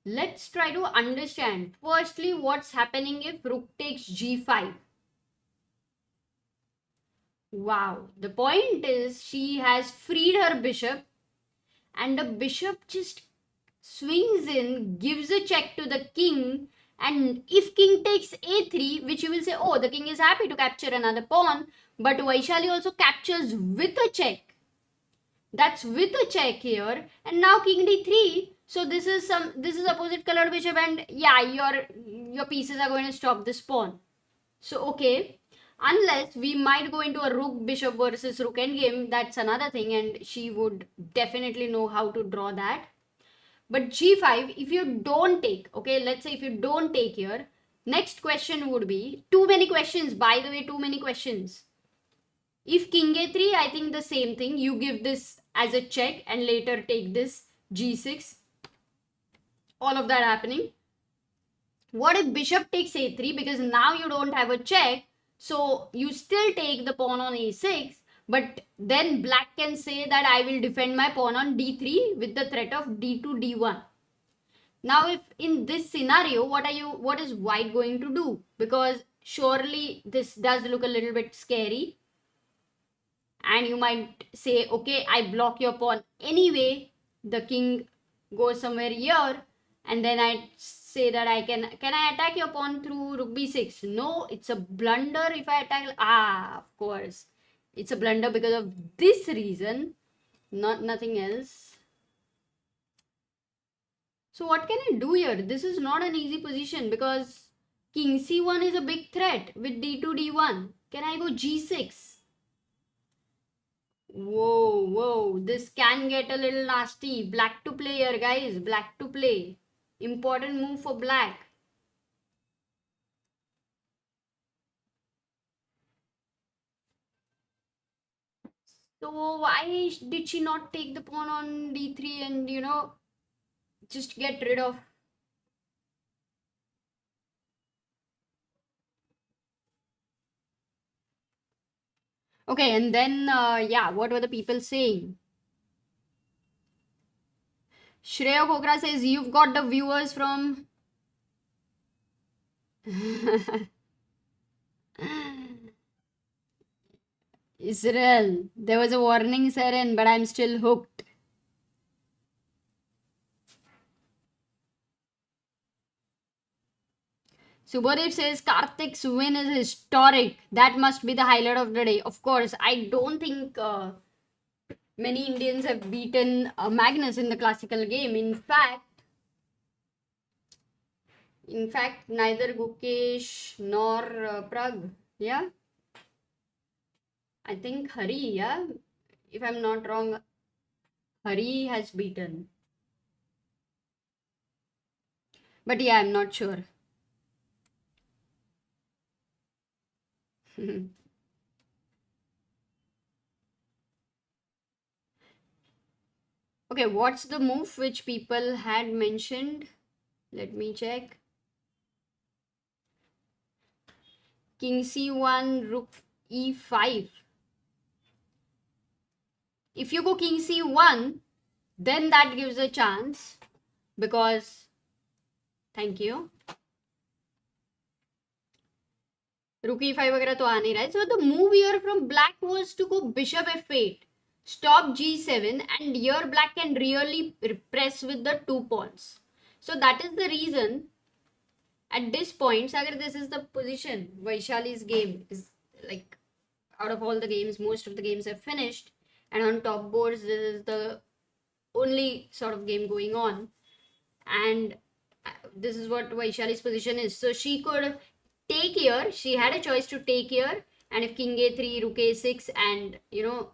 Let's try to understand. Firstly, what's happening if Rook takes G5? Wow. The point is she has freed her bishop and the bishop just swings in, gives a check to the king, and if king takes a3, which you will say, oh, the king is happy to capture another pawn, but Vaishali also captures with a check. That's with a check here, and now king d3. So this is opposite colored bishop, and yeah, your pieces are going to stop this pawn. So okay, unless we might go into a rook bishop versus rook endgame, that's another thing, and she would definitely know how to draw that. But G5, if you don't take, okay, let's say if you don't take here, next question would be, too many questions, by the way, too many questions. If king a3, I think the same thing, you give this as a check and later take this G6. All of that happening. What if bishop takes a3, because now you don't have a check, so you still take the pawn on a6, but then black can say that I will defend my pawn on d3 with the threat of d2, d1. Now, if in this scenario, what is white going to do? Because surely this does look a little bit scary. And you might say, okay, I block your pawn anyway. The king goes somewhere here. And then I say that can I attack your pawn through rook b6? No, it's a blunder if I attack. Of course. It's a blunder because of this reason, nothing else. So what can I do here? This is not an easy position because king c1 is a big threat with d2, d1. Can I go g6? Whoa, this can get a little nasty. Black to play here, guys. Black to play. Important move for black. So why did she not take the pawn on d3 and, just get rid of... Okay, and then, what were the people saying? Shreya Kokra says, you've got the viewers from... Israel. There was a warning siren, but I'm still hooked. Subhadev says Karthik's win is historic. That must be the highlight of the day. Of course, I don't think many Indians have beaten Magnus in the classical game. In fact, neither Gukesh nor Prag. Yeah. I think Hari, yeah. If I'm not wrong, Hari has beaten. But yeah, I'm not sure. Okay, what's the move which people had mentioned? Let me check. King c1, rook e5. If you go king c1, then that gives a chance because... Thank you. Rook e5 वगैरह तो आ नहीं रहा है. So the move here from black was to go bishop f8. Stop g7 and here black can really press with the two pawns. So that is the reason at this point, Sagar, this is the position. Vaishali's game is like out of all the games, most of the games have finished, and on top boards, this is the only sort of game going on, and this is what Vaishali's position is. So she could take here. She had a choice to take here, and if king a3, rook a6, and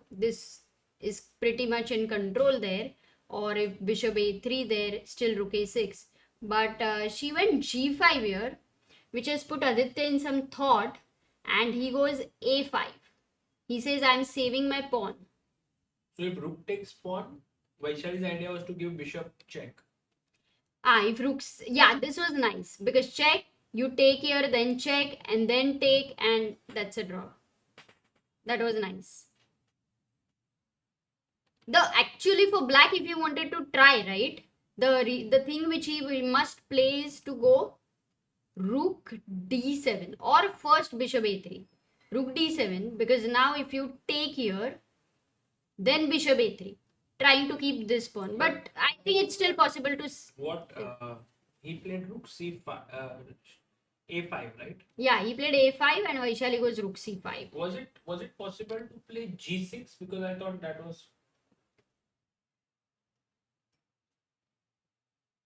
this is pretty much in control there, or if bishop a3 there, still rook a6. But she went g5 here, which has put Aditya in some thought, and he goes a5. He says, I'm saving my pawn. So if rook takes pawn, Vaishali's idea was to give bishop check. If rooks... Yeah, this was nice, because check, you take here, then check, and then take, and that's a draw. That was nice. Actually for black, if you wanted to try, right, the thing which he must play is to go rook d7 or first bishop a3. Rook d7, because now if you take here, then bishop a3, trying to keep this pawn. But I think it's still possible to... What? He played rook c5, a5, right? Yeah, he played a5 and Vaishali goes rook c5. Was it possible to play g6? Because I thought that was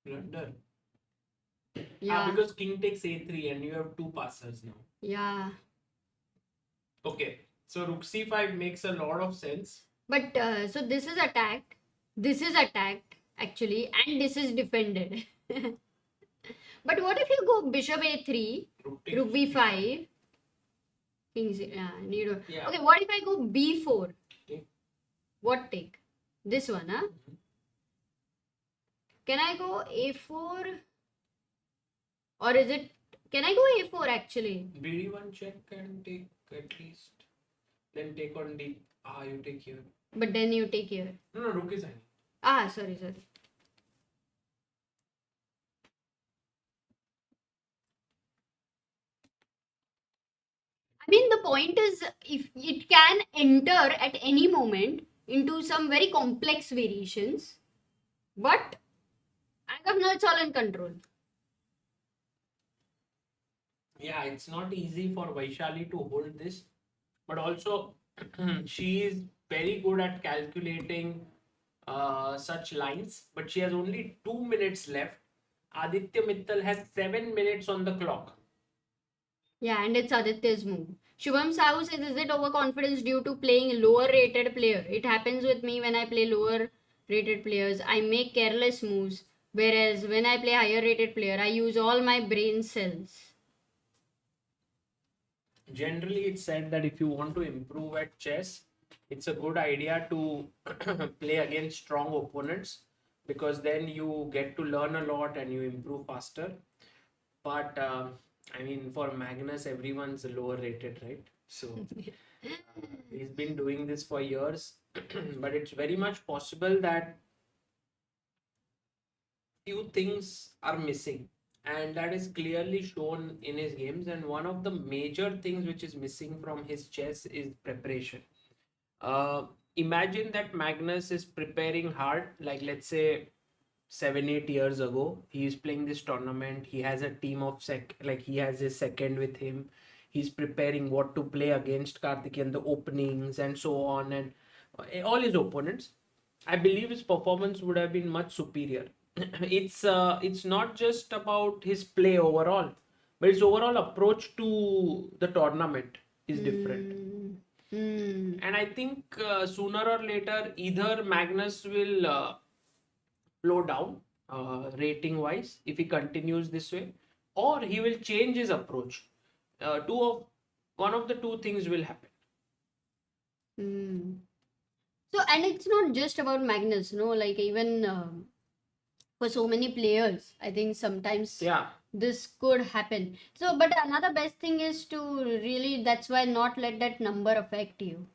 blunder. Yeah. Because king takes a3 and you have two passers now. Yeah. Okay, so rook c5 makes a lot of sense. But so this is attacked actually, and this is defended. But what if you go bishop a3, rook b5, king c... Yeah. Okay, what if I go b4? Take. What take? This one, huh? Mm-hmm. Can I go a4? Or is it... Can I go a4 actually? bd1 check and take at least. Then take on d... you take here. But then you take here. No, rook is hanging. Sorry. mean, the point is, if it can enter at any moment into some very complex variations, but as of now, it's all in control. Yeah, it's not easy for Vaishali to hold this, but also she is very good at calculating such lines, but she has only 2 minutes left. Aditya Mittal has 7 minutes on the clock. Yeah, and it's Aditya's move. Shubham Sahu says, is it overconfidence due to playing lower rated player? It happens with me when I play lower rated players. I make careless moves. Whereas when I play higher rated player, I use all my brain cells. Generally, it's said that if you want to improve at chess, it's a good idea to play against strong opponents, because then you get to learn a lot and you improve faster. But I mean, for Magnus, everyone's lower rated, right? So he's been doing this for years, but it's very much possible that few things are missing, and that is clearly shown in his games. And one of the major things which is missing from his chess is preparation. Imagine that Magnus is preparing hard, like let's say 7-8 years ago. He is playing this tournament. He has a team of he has his second with him. He's preparing what to play against Karthikeyan, the openings and so on, and all his opponents. I believe his performance would have been much superior. It's not just about his play overall, but his overall approach to the tournament is different. And I think sooner or later, either Magnus will slow down rating wise if he continues this way, or he will change his approach. One of the two things will happen. So, and it's not just about Magnus, no, like even for so many players, I think sometimes Yeah. this could happen. So, but another best thing is to really, that's why not let that number affect you,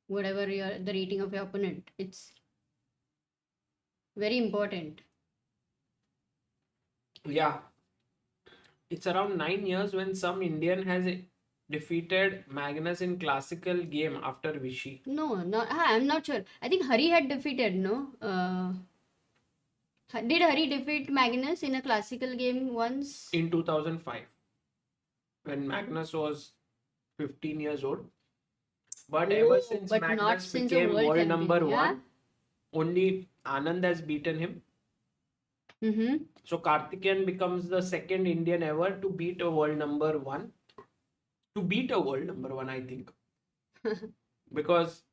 whatever the rating of your opponent. It's very important. Yeah. It's around 9 years when some Indian has defeated Magnus in classical game after Vichy. No, I'm not sure. I think Hari had defeated, no? Did Hari defeat Magnus in a classical game once? In 2005, when Magnus was 15 years old. But ever since but not Magnus since a became world world champion, number yeah? one, only Anand has beaten him. So Karthikeyan becomes the second Indian ever to beat a world number one. To beat a world number one, I think. Because,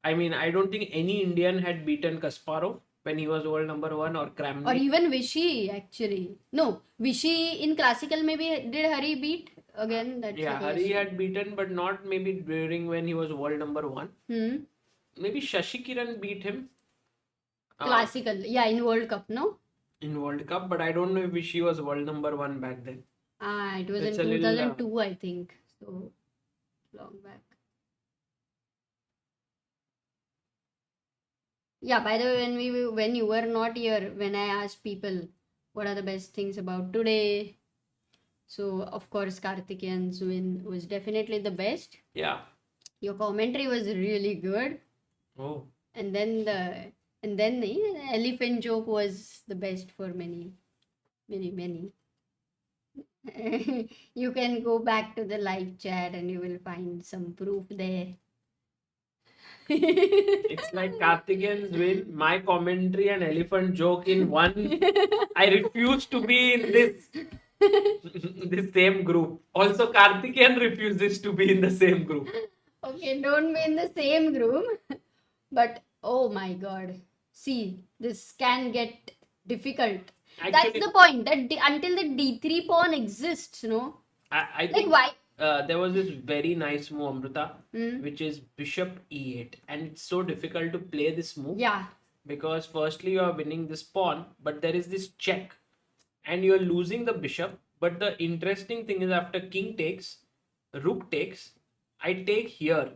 I mean, I don't think any Indian had beaten Kasparov when he was world number one, or Kramnik. Or even Vichy, actually. No, Vichy in classical, maybe did Hari beat? Again, that's Yeah, the Hari question. had beaten, but not maybe during when he was world number one. Maybe Shashi Kiran beat him. Classical, yeah, in World Cup, no? In World Cup, but I don't know if Vichy was world number one back then. It was It's in a little, 2002, I think. So, long back. Yeah, by the way, when you were not here, when I asked people what are the best things about today, so of course Karthikeyan's win was definitely the best. Yeah. Your commentary was really good, Oh. and then the elephant joke was the best for many. You can go back to the live chat and you will find some proof there. It's like Karthikeyan's win, my commentary, and elephant joke in one. I refuse to be in this same group. Also, Karthikeyan refuses to be in the same group. Okay, don't be in the same group. But oh my god. See, this can get difficult. Actually, That's the point. That until the d3 pawn exists, no? I think why? There was this very nice move, Amrita, which is bishop e8, and it's so difficult to play this move. Yeah. Because firstly you are winning this pawn, but there is this check, and you are losing the bishop. But the interesting thing is, after king takes, rook takes, I take here,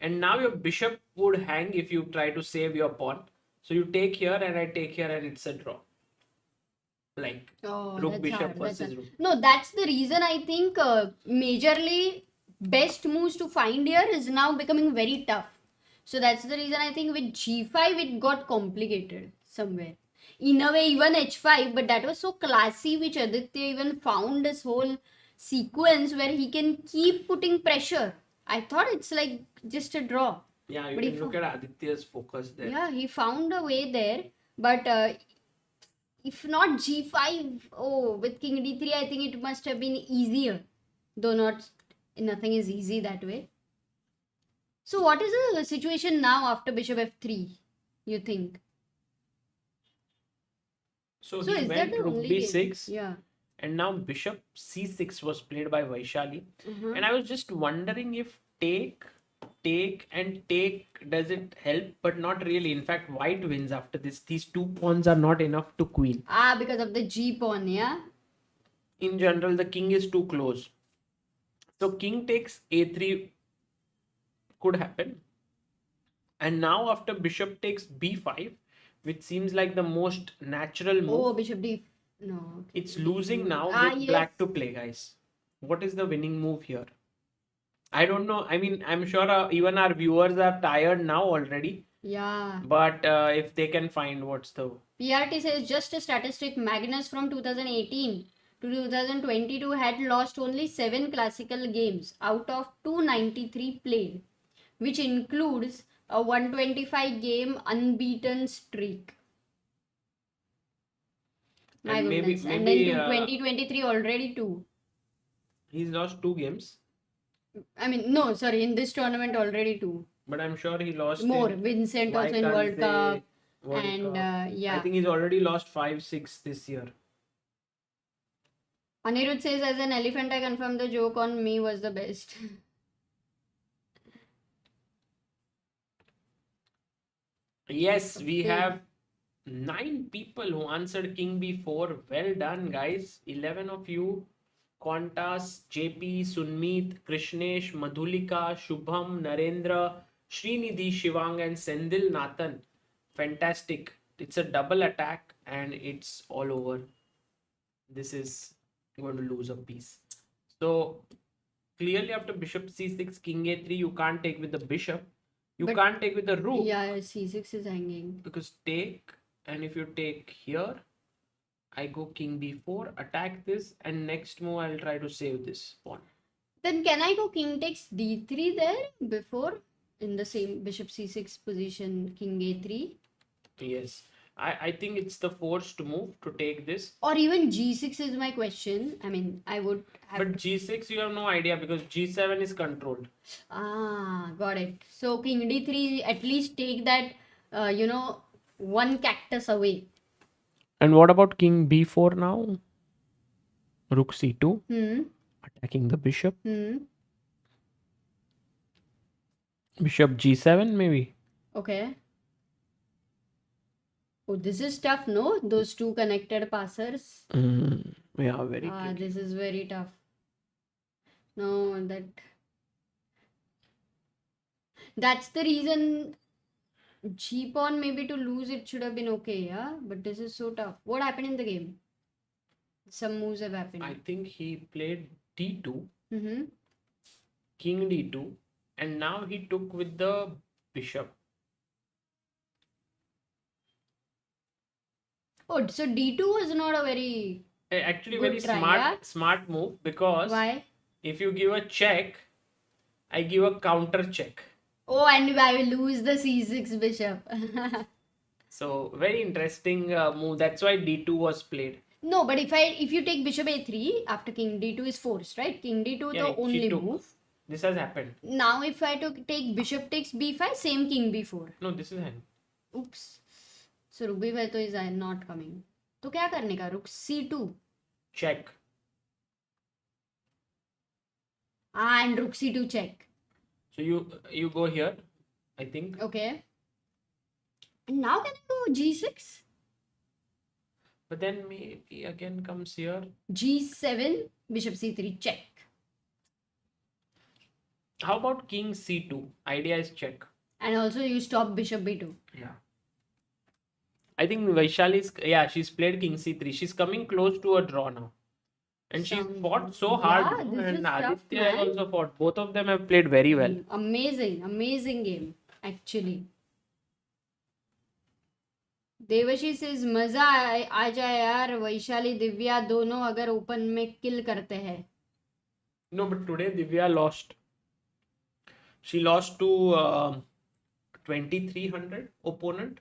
and now your bishop would hang if you try to save your pawn. So you take here and I take here, and it's a draw. Like rook that's bishop hard, versus that's hard. rook. No, that's the reason I think majorly best moves to find here is now becoming very tough. So that's the reason I think with g5 it got complicated somewhere. In a way, even h5, but that was so classy, which Aditya even found this whole sequence where he can keep putting pressure. I thought it's like just a draw. Yeah, you But can if- look at Aditya's focus there. Yeah, he found a way there, but if not g5, oh, with king d3, I think it must have been easier. Though nothing is easy that way. So what is the situation now after bishop f3, you think? So So he is that went the rook only game? b6, Yeah. and now bishop c6 was played by Vaishali. Mhm. And I was just wondering if take, and take, does it help? But not really. In fact, white wins after this. These 2 pawns are not enough to queen. Ah, because of the g pawn, yeah? In general, the king is too close. So king takes a3 could happen. And now after bishop takes b5, which seems like the most natural move, Oh, bishop d. No. Okay. it's losing now Ah, with yes. black to play, guys. What is the winning move here? I don't know. I mean, I'm sure even our viewers are tired now already. Yeah. But if they can find what's the... PRT says just a statistic, Magnus from 2018 to 2022 had lost only 7 classical games out of 293 played, which includes a 125 game unbeaten streak. My And maybe- goodness. And maybe, then 2023 already 2. He's lost 2 games. I mean, no, sorry, in this tournament already 2. But I'm sure he lost More. in Vincent also in Why World can't Cup. they World And Cup? yeah. I think he's already lost 5-6 this year. Anirudh says, as an elephant, I confirm the joke on me was the best. Yes, we Okay. have 9 people who answered King B4. Well done, guys. 11 of you. Qantas, JP, Sunmeet, Krishnesh, Madhulika, Shubham, Narendra, Srinidhi, Shivang, and Sendil Nathan. Fantastic. It's a double attack and it's all over. This is going to lose a piece. So clearly after bishop c6, king a3, you can't take with the bishop. You But- can't take with the rook. Yeah, c6 is hanging. Because take, and if you take here, I go king b4, attack this, and next move I'll try to save this pawn. Then can I go king takes d3 there before in the same bishop c6 position, king a3? Yes, I think it's the forced move to take this. Or even g6 is my question. I mean, I would have. But g6 you have no idea because g7 is controlled. Ah, got it. So king d3 at least take that, one cactus away. And what about king b4 now? Rook c2, attacking the bishop. Bishop g7 maybe. Okay. Oh, this is tough, no? Those two connected passers. Yeah, very tricky. This is very tough. No, that's the reason G pawn maybe to lose it should have been okay, yeah? But this is so tough. What happened in the game? Some moves have happened. I think he played d2, Mm-hmm. king d2, and now he took with the bishop. Oh, so D2 was not a very... Actually, Good very try, smart, yeah? smart move because Why? if you give a check, I give a counter check. Oh, and I will lose the C6 bishop. So very interesting move. That's why d2 was played. No, but if you take bishop a3 after king d2 is forced, right? King d2 Yeah, the she only took. move. This has happened. Now if I take bishop takes b5, same king b4. No, this is hand. Oops. So rook b5 तो is not coming. तो क्या करने का? Rook c2. Check. And rook c2 check. So you go here, I think. Okay. And now can I go g6? But then maybe again comes here. g7, bishop c3 check. How about king c2? Idea is check. And also you stop bishop b2. Yeah. I think Vaishali's, yeah, she's played king c3. She's coming close to a draw now. And she's Some- fought so Yeah, hard, no? this And is tough, Aditya has man. also fought. Both of them have played very well. Amazing game, actually. Devshi says मजा आ जाए यार, वैशाली दिव्या दोनों अगर open में किल करते हैं. No, but today Divya lost. She lost to 2300 opponent.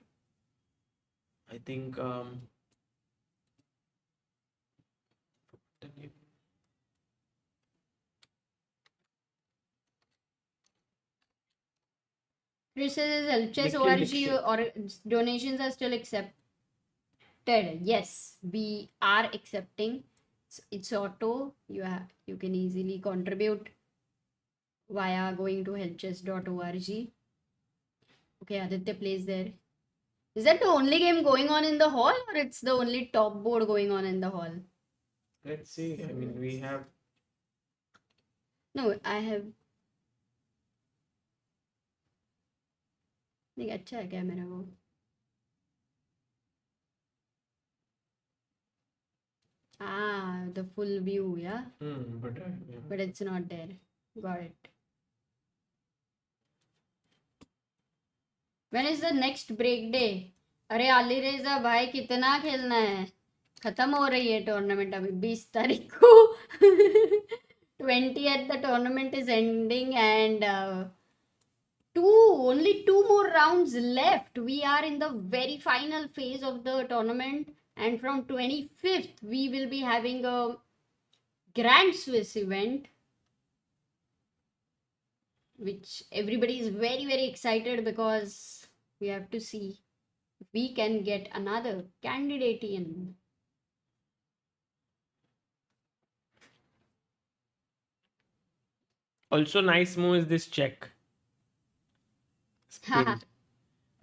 I think. Chris says help chess Nikhil ORG Dixit. or donations are still accepted. Yes, we are accepting. It's auto. You can easily contribute via going to helpchess.org. Okay, Aditya plays there. Is that the only game going on in the hall, or it's the only top board going on in the hall? Let's see. I mean, we have. No, I have. नहीं अच्छा है क्या मेरा वो? The full view, yeah. But it's not there. Got it. When is the next break day? अरे अली रेजा भाई कितना खेलना है? खत्म हो रही है टूर्नामेंट अभी 20 तारीख को. 20th the tournament is ending and only two more rounds left. We are in the very final phase of the tournament, and from 25th we will be having a Grand Swiss event, which everybody is very excited because we have to see if we can get another candidate in. Also, nice move is this check. Spin.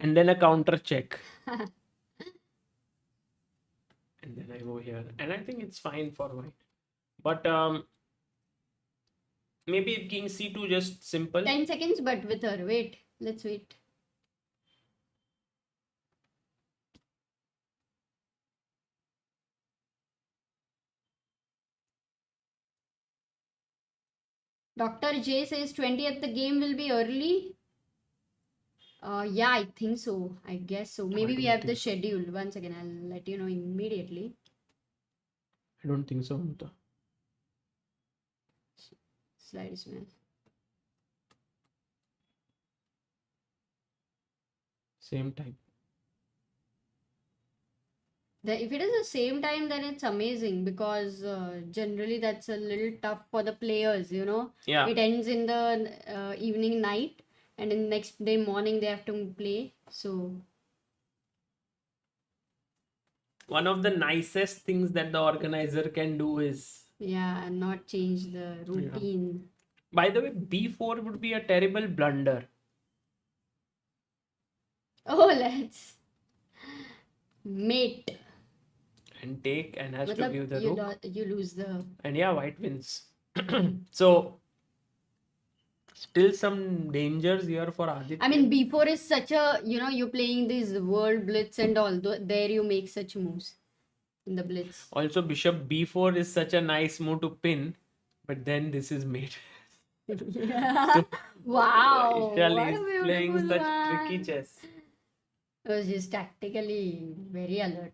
And then a counter check. And then I go here. And I think it's fine for white. But maybe king c2 just simple. 10 seconds, but with her. Wait, let's wait. Dr. J says 20th the game will be early. Yeah, I think so. I guess so. Maybe we have the schedule. One second, I'll let you know immediately. I don't think so. Mamta. Slides, man. Same time. If it is the same time, then it's amazing because generally that's a little tough for the players, you know. Yeah. It ends in the evening night, and in next day morning they have to play. So One of the nicest things that the organizer can do is. yeah, not change the routine. By the way, b4 would be a terrible blunder. Oh, let's mate. And take and has to Matlab, give the rook. You lose the. And yeah, white wins. So still some dangers here for Aditya. I mean, b4 is such a, you know, you're playing these world blitz and all. There you make such moves in the blitz. Also, bishop b4 is such a nice move to pin, but then this is mate. Yeah. Wow. Vaishali What a is playing beautiful such one. tricky chess. It was just tactically very alert.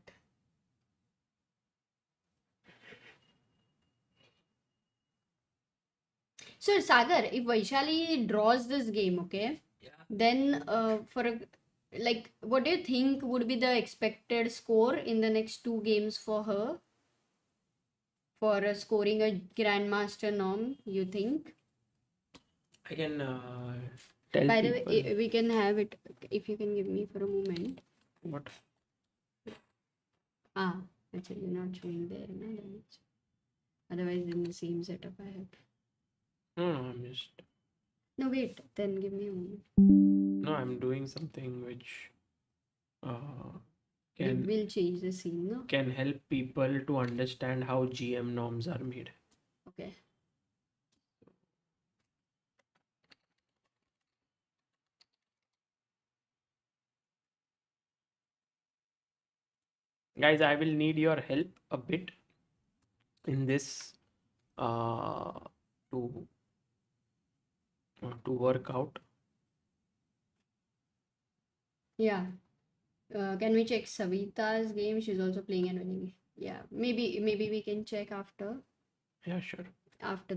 So, Sagar, if Vaishali draws this game, okay, then what do you think would be the expected score in the next two games for her? For scoring a Grandmaster norm, you think? I can tell By the people. way, we can have it if you can give me for a moment. What? Actually, not showing there. No, otherwise, in the same setup I have. No, I'm just. No, wait. Then give me a moment. No, I'm doing something which can We'll change the scene, no? can help people to understand how GM norms are made. Okay. Guys, I will need your help a bit in this uh, to work out. Yeah. Can we check Savita's game? She's also playing and winning. Yeah, maybe we can check after Yeah, sure. after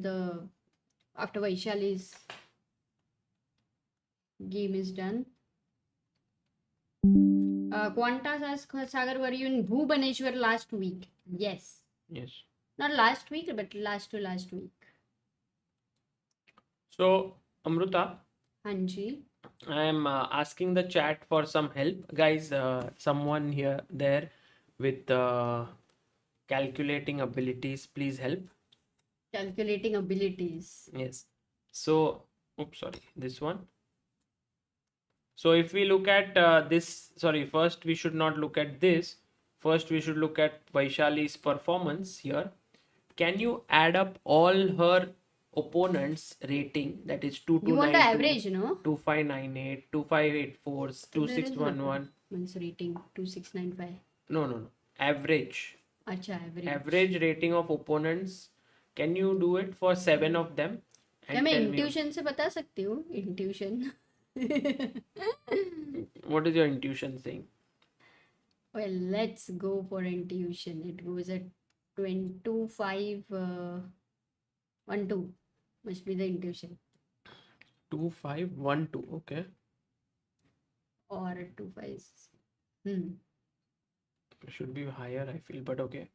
Vaishali's game is done. Quantas asks Sagar, were you in Bhubaneswar last week? Yes. Yes. Not last week, but last week. So, Amruta, Hanji. I am asking the chat for some help. Guys, someone here there with calculating abilities, please help. Calculating abilities. Yes. So, oops, sorry, this one. So if we look at first we should not look at this. First we should look at Vaishali's performance here. Can you add up all her opponents' rating, that is You want the 2292, average, no? 2598, 2584, There is 2611. Means rating 2695. No. Average. Acha, average. Average rating of opponents. Can you do it for 7 of them? क्या मैं tell me intuition से बता सकती हूँ? Intuition. what is your intuition saying? Well, let's go for intuition. It goes at 2512. Must be the intuition. 2512. Okay. Or 25. Should be higher, I feel, but okay.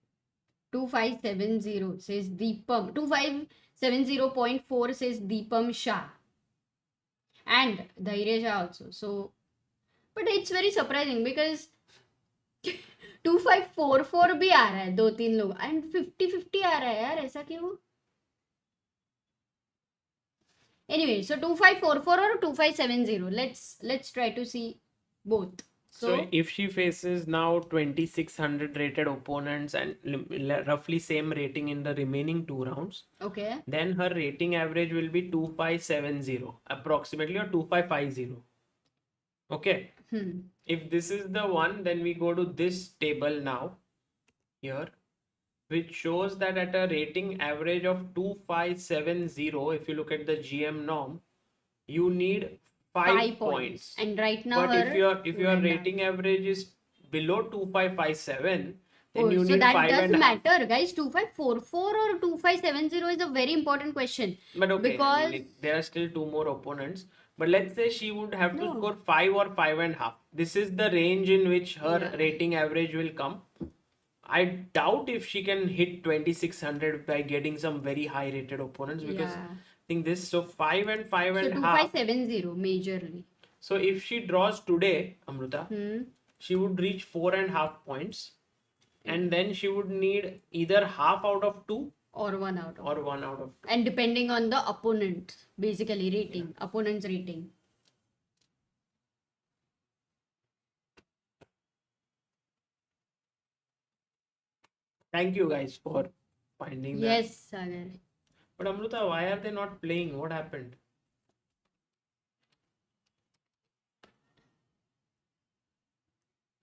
2570 says Deepam. 2570.4 says Deepam Shah. And Dhairya Shah also. So, but it's very surprising because 2544 भी आ रहा है 2-3 लोग and 50-50 आ रहा है यार, ऐसा क्यों? Anyway, so 2544 or 2570. Let's try to see both. So if she faces now 2600 rated opponents and roughly same rating in the remaining 2 rounds, Okay. then her rating average will be 2570 approximately, or 2550. Okay. If this is the one, then we go to this table now here, which shows that at a rating average of 2570, if you look at the GM norm, you need 5 points. And right now, But if your rating average is below 2557, then you so need that 5 does and matter, guys. 2544 or 2570 is a very important question. But okay, because there are still 2 more opponents. But let's say she would have to score 5 or 5.5. This is the range in which her rating average will come. I doubt if she can hit 2600 by getting some very high rated opponents, because I think this, so 5 and 5.5. So 2570 majorly. So if she draws today, Amruta, she would reach 4.5 points, and then she would need either half out of 2 or 1 out of 2. And depending on the opponent, basically rating, opponent's rating. Thank you guys for finding that. Yes, Sagar. But Amruta, why are they not playing? What happened?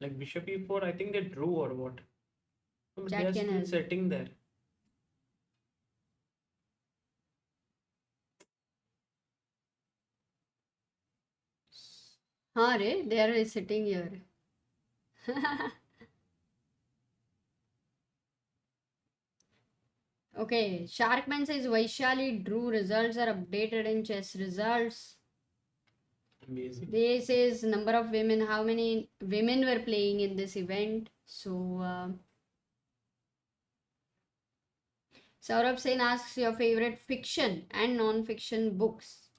Like bishop e4, I think they drew or what? But they are still sitting there. हाँ रे, they are sitting here. Okay, Sharkman says Vaishali drew results are updated in chess results. Amazing. They says number of women, how many women were playing in this event. So Saurabh Sen asks your favorite fiction and non-fiction books.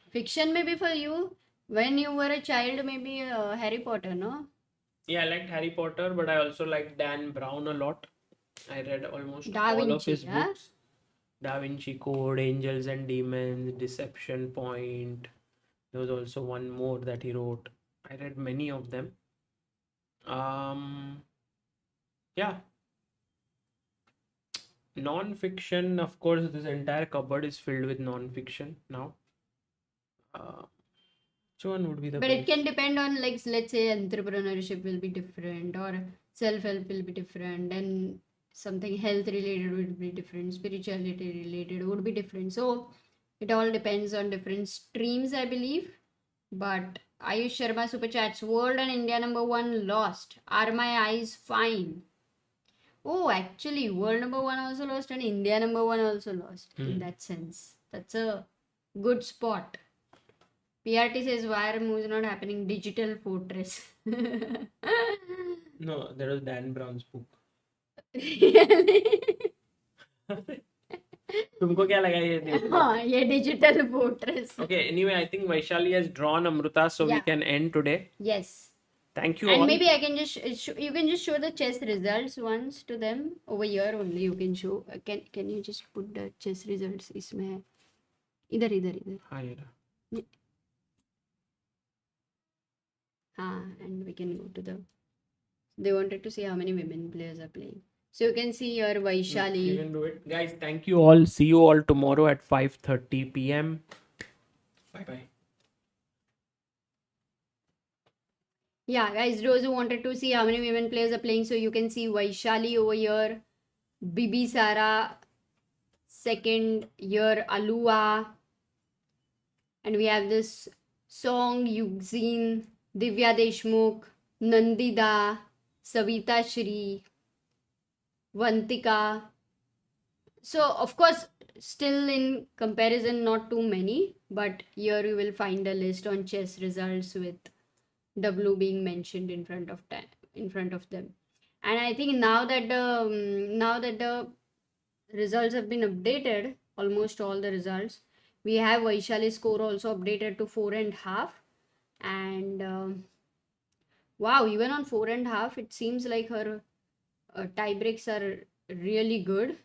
Fiction maybe for you, when you were a child, maybe Harry Potter, no? Yeah, I liked Harry Potter, but I also liked Dan Brown a lot. I read almost Da all of Vinci, his books. Da Vinci Code, Angels and Demons, Deception Point. There was also one more that he wrote. I read many of them. Yeah. Non-fiction, of course, this entire cupboard is filled with non-fiction now. Which one would be the But best? it can depend on, like, let's say entrepreneurship will be different, or self-help will be different, and something health related would be different, spirituality related would be different. So it all depends on different streams, I believe. But Ayush Sharma super chats, world and India number one lost. Are my eyes fine? Oh, actually, world number one also lost and India number one also lost in that sense. That's a good spot. PRT says, why are moves not happening? Digital Fortress. No, that was Dan Brown's book. तुमको क्या लगा ये देख लो? हाँ, ये Digital Fortress. Okay, anyway, I think Vaishali has drawn Amruta, so we Yeah. can end today. Yes. Thank you And all. maybe I can just you can just show the chess results once to them over here only. You can show. Can you just put the chess results? इसमें है. इधर इधर इधर. हाँ, ये रहा. And we can go to the. They wanted to see how many women players are playing. So you can see here Vaishali. You can do it. Guys, thank you all. See you all tomorrow at 5:30 p.m. Bye-bye. Yeah, guys, those who wanted to see how many women players are playing, so you can see Vaishali over here, Bibi Sara, second year Alua, and we have this Song Yugzin, Divya Deshmukh, Nandida, Savita Shri, Vantika. So, of course, still in comparison, not too many, but here you will find a list on chess results with W being mentioned in front of them. And I think now that the results have been updated, almost all the results, we have Vaishali's score also updated to 4.5, and wow, even on 4.5, it seems like her tie breaks are really good,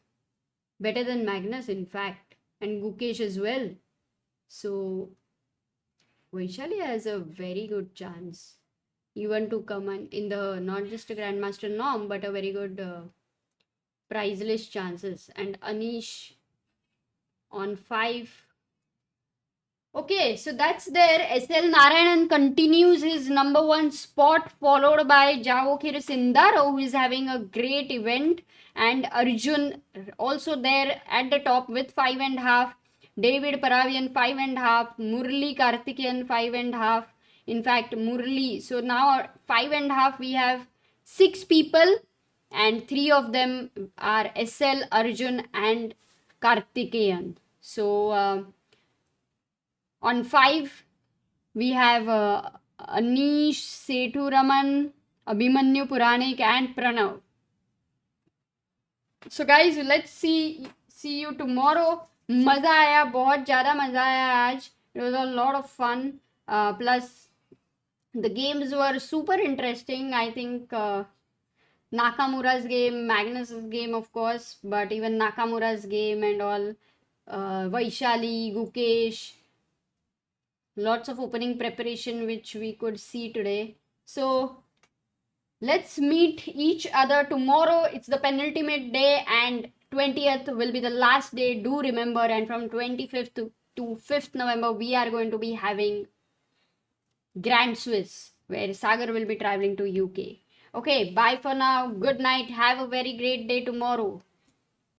better than Magnus in fact, and Gukesh as well. So Vaishali has a very good chance even to come in the not just a Grandmaster norm but a very good prize list chances. And Anish on 5. Okay, so that's there. SL Narayanan continues his number one spot, followed by Javokhir Sindar, who is having a great event, and Arjun also there at the top with 5.5. David Paravian 5.5, Murli Karthikeyan 5.5. In fact, Murli. So now 5.5 we have 6 people, and 3 of them are SL, Arjun, and Karthikeyan. So on 5 we have Anish, Sethu Raman, Abhimanyu Puranik, and Pranav. So guys, let's see you tomorrow. मज़ा आया, बहुत ज़्यादा मज़ा आया आज. It was a lot of fun. Plus the games were super interesting. I think Nakamura's game, Magnus's game of course, but even Nakamura's game and all, Vaishali, Gukesh, lots of opening preparation which we could see today. So let's meet each other tomorrow. It's the penultimate day, and 20th will be the last day. Do remember, and from 25th to 5th November we are going to be having Grand Swiss, where Sagar will be traveling to UK. Okay, bye for now. Good night. Have a very great day tomorrow.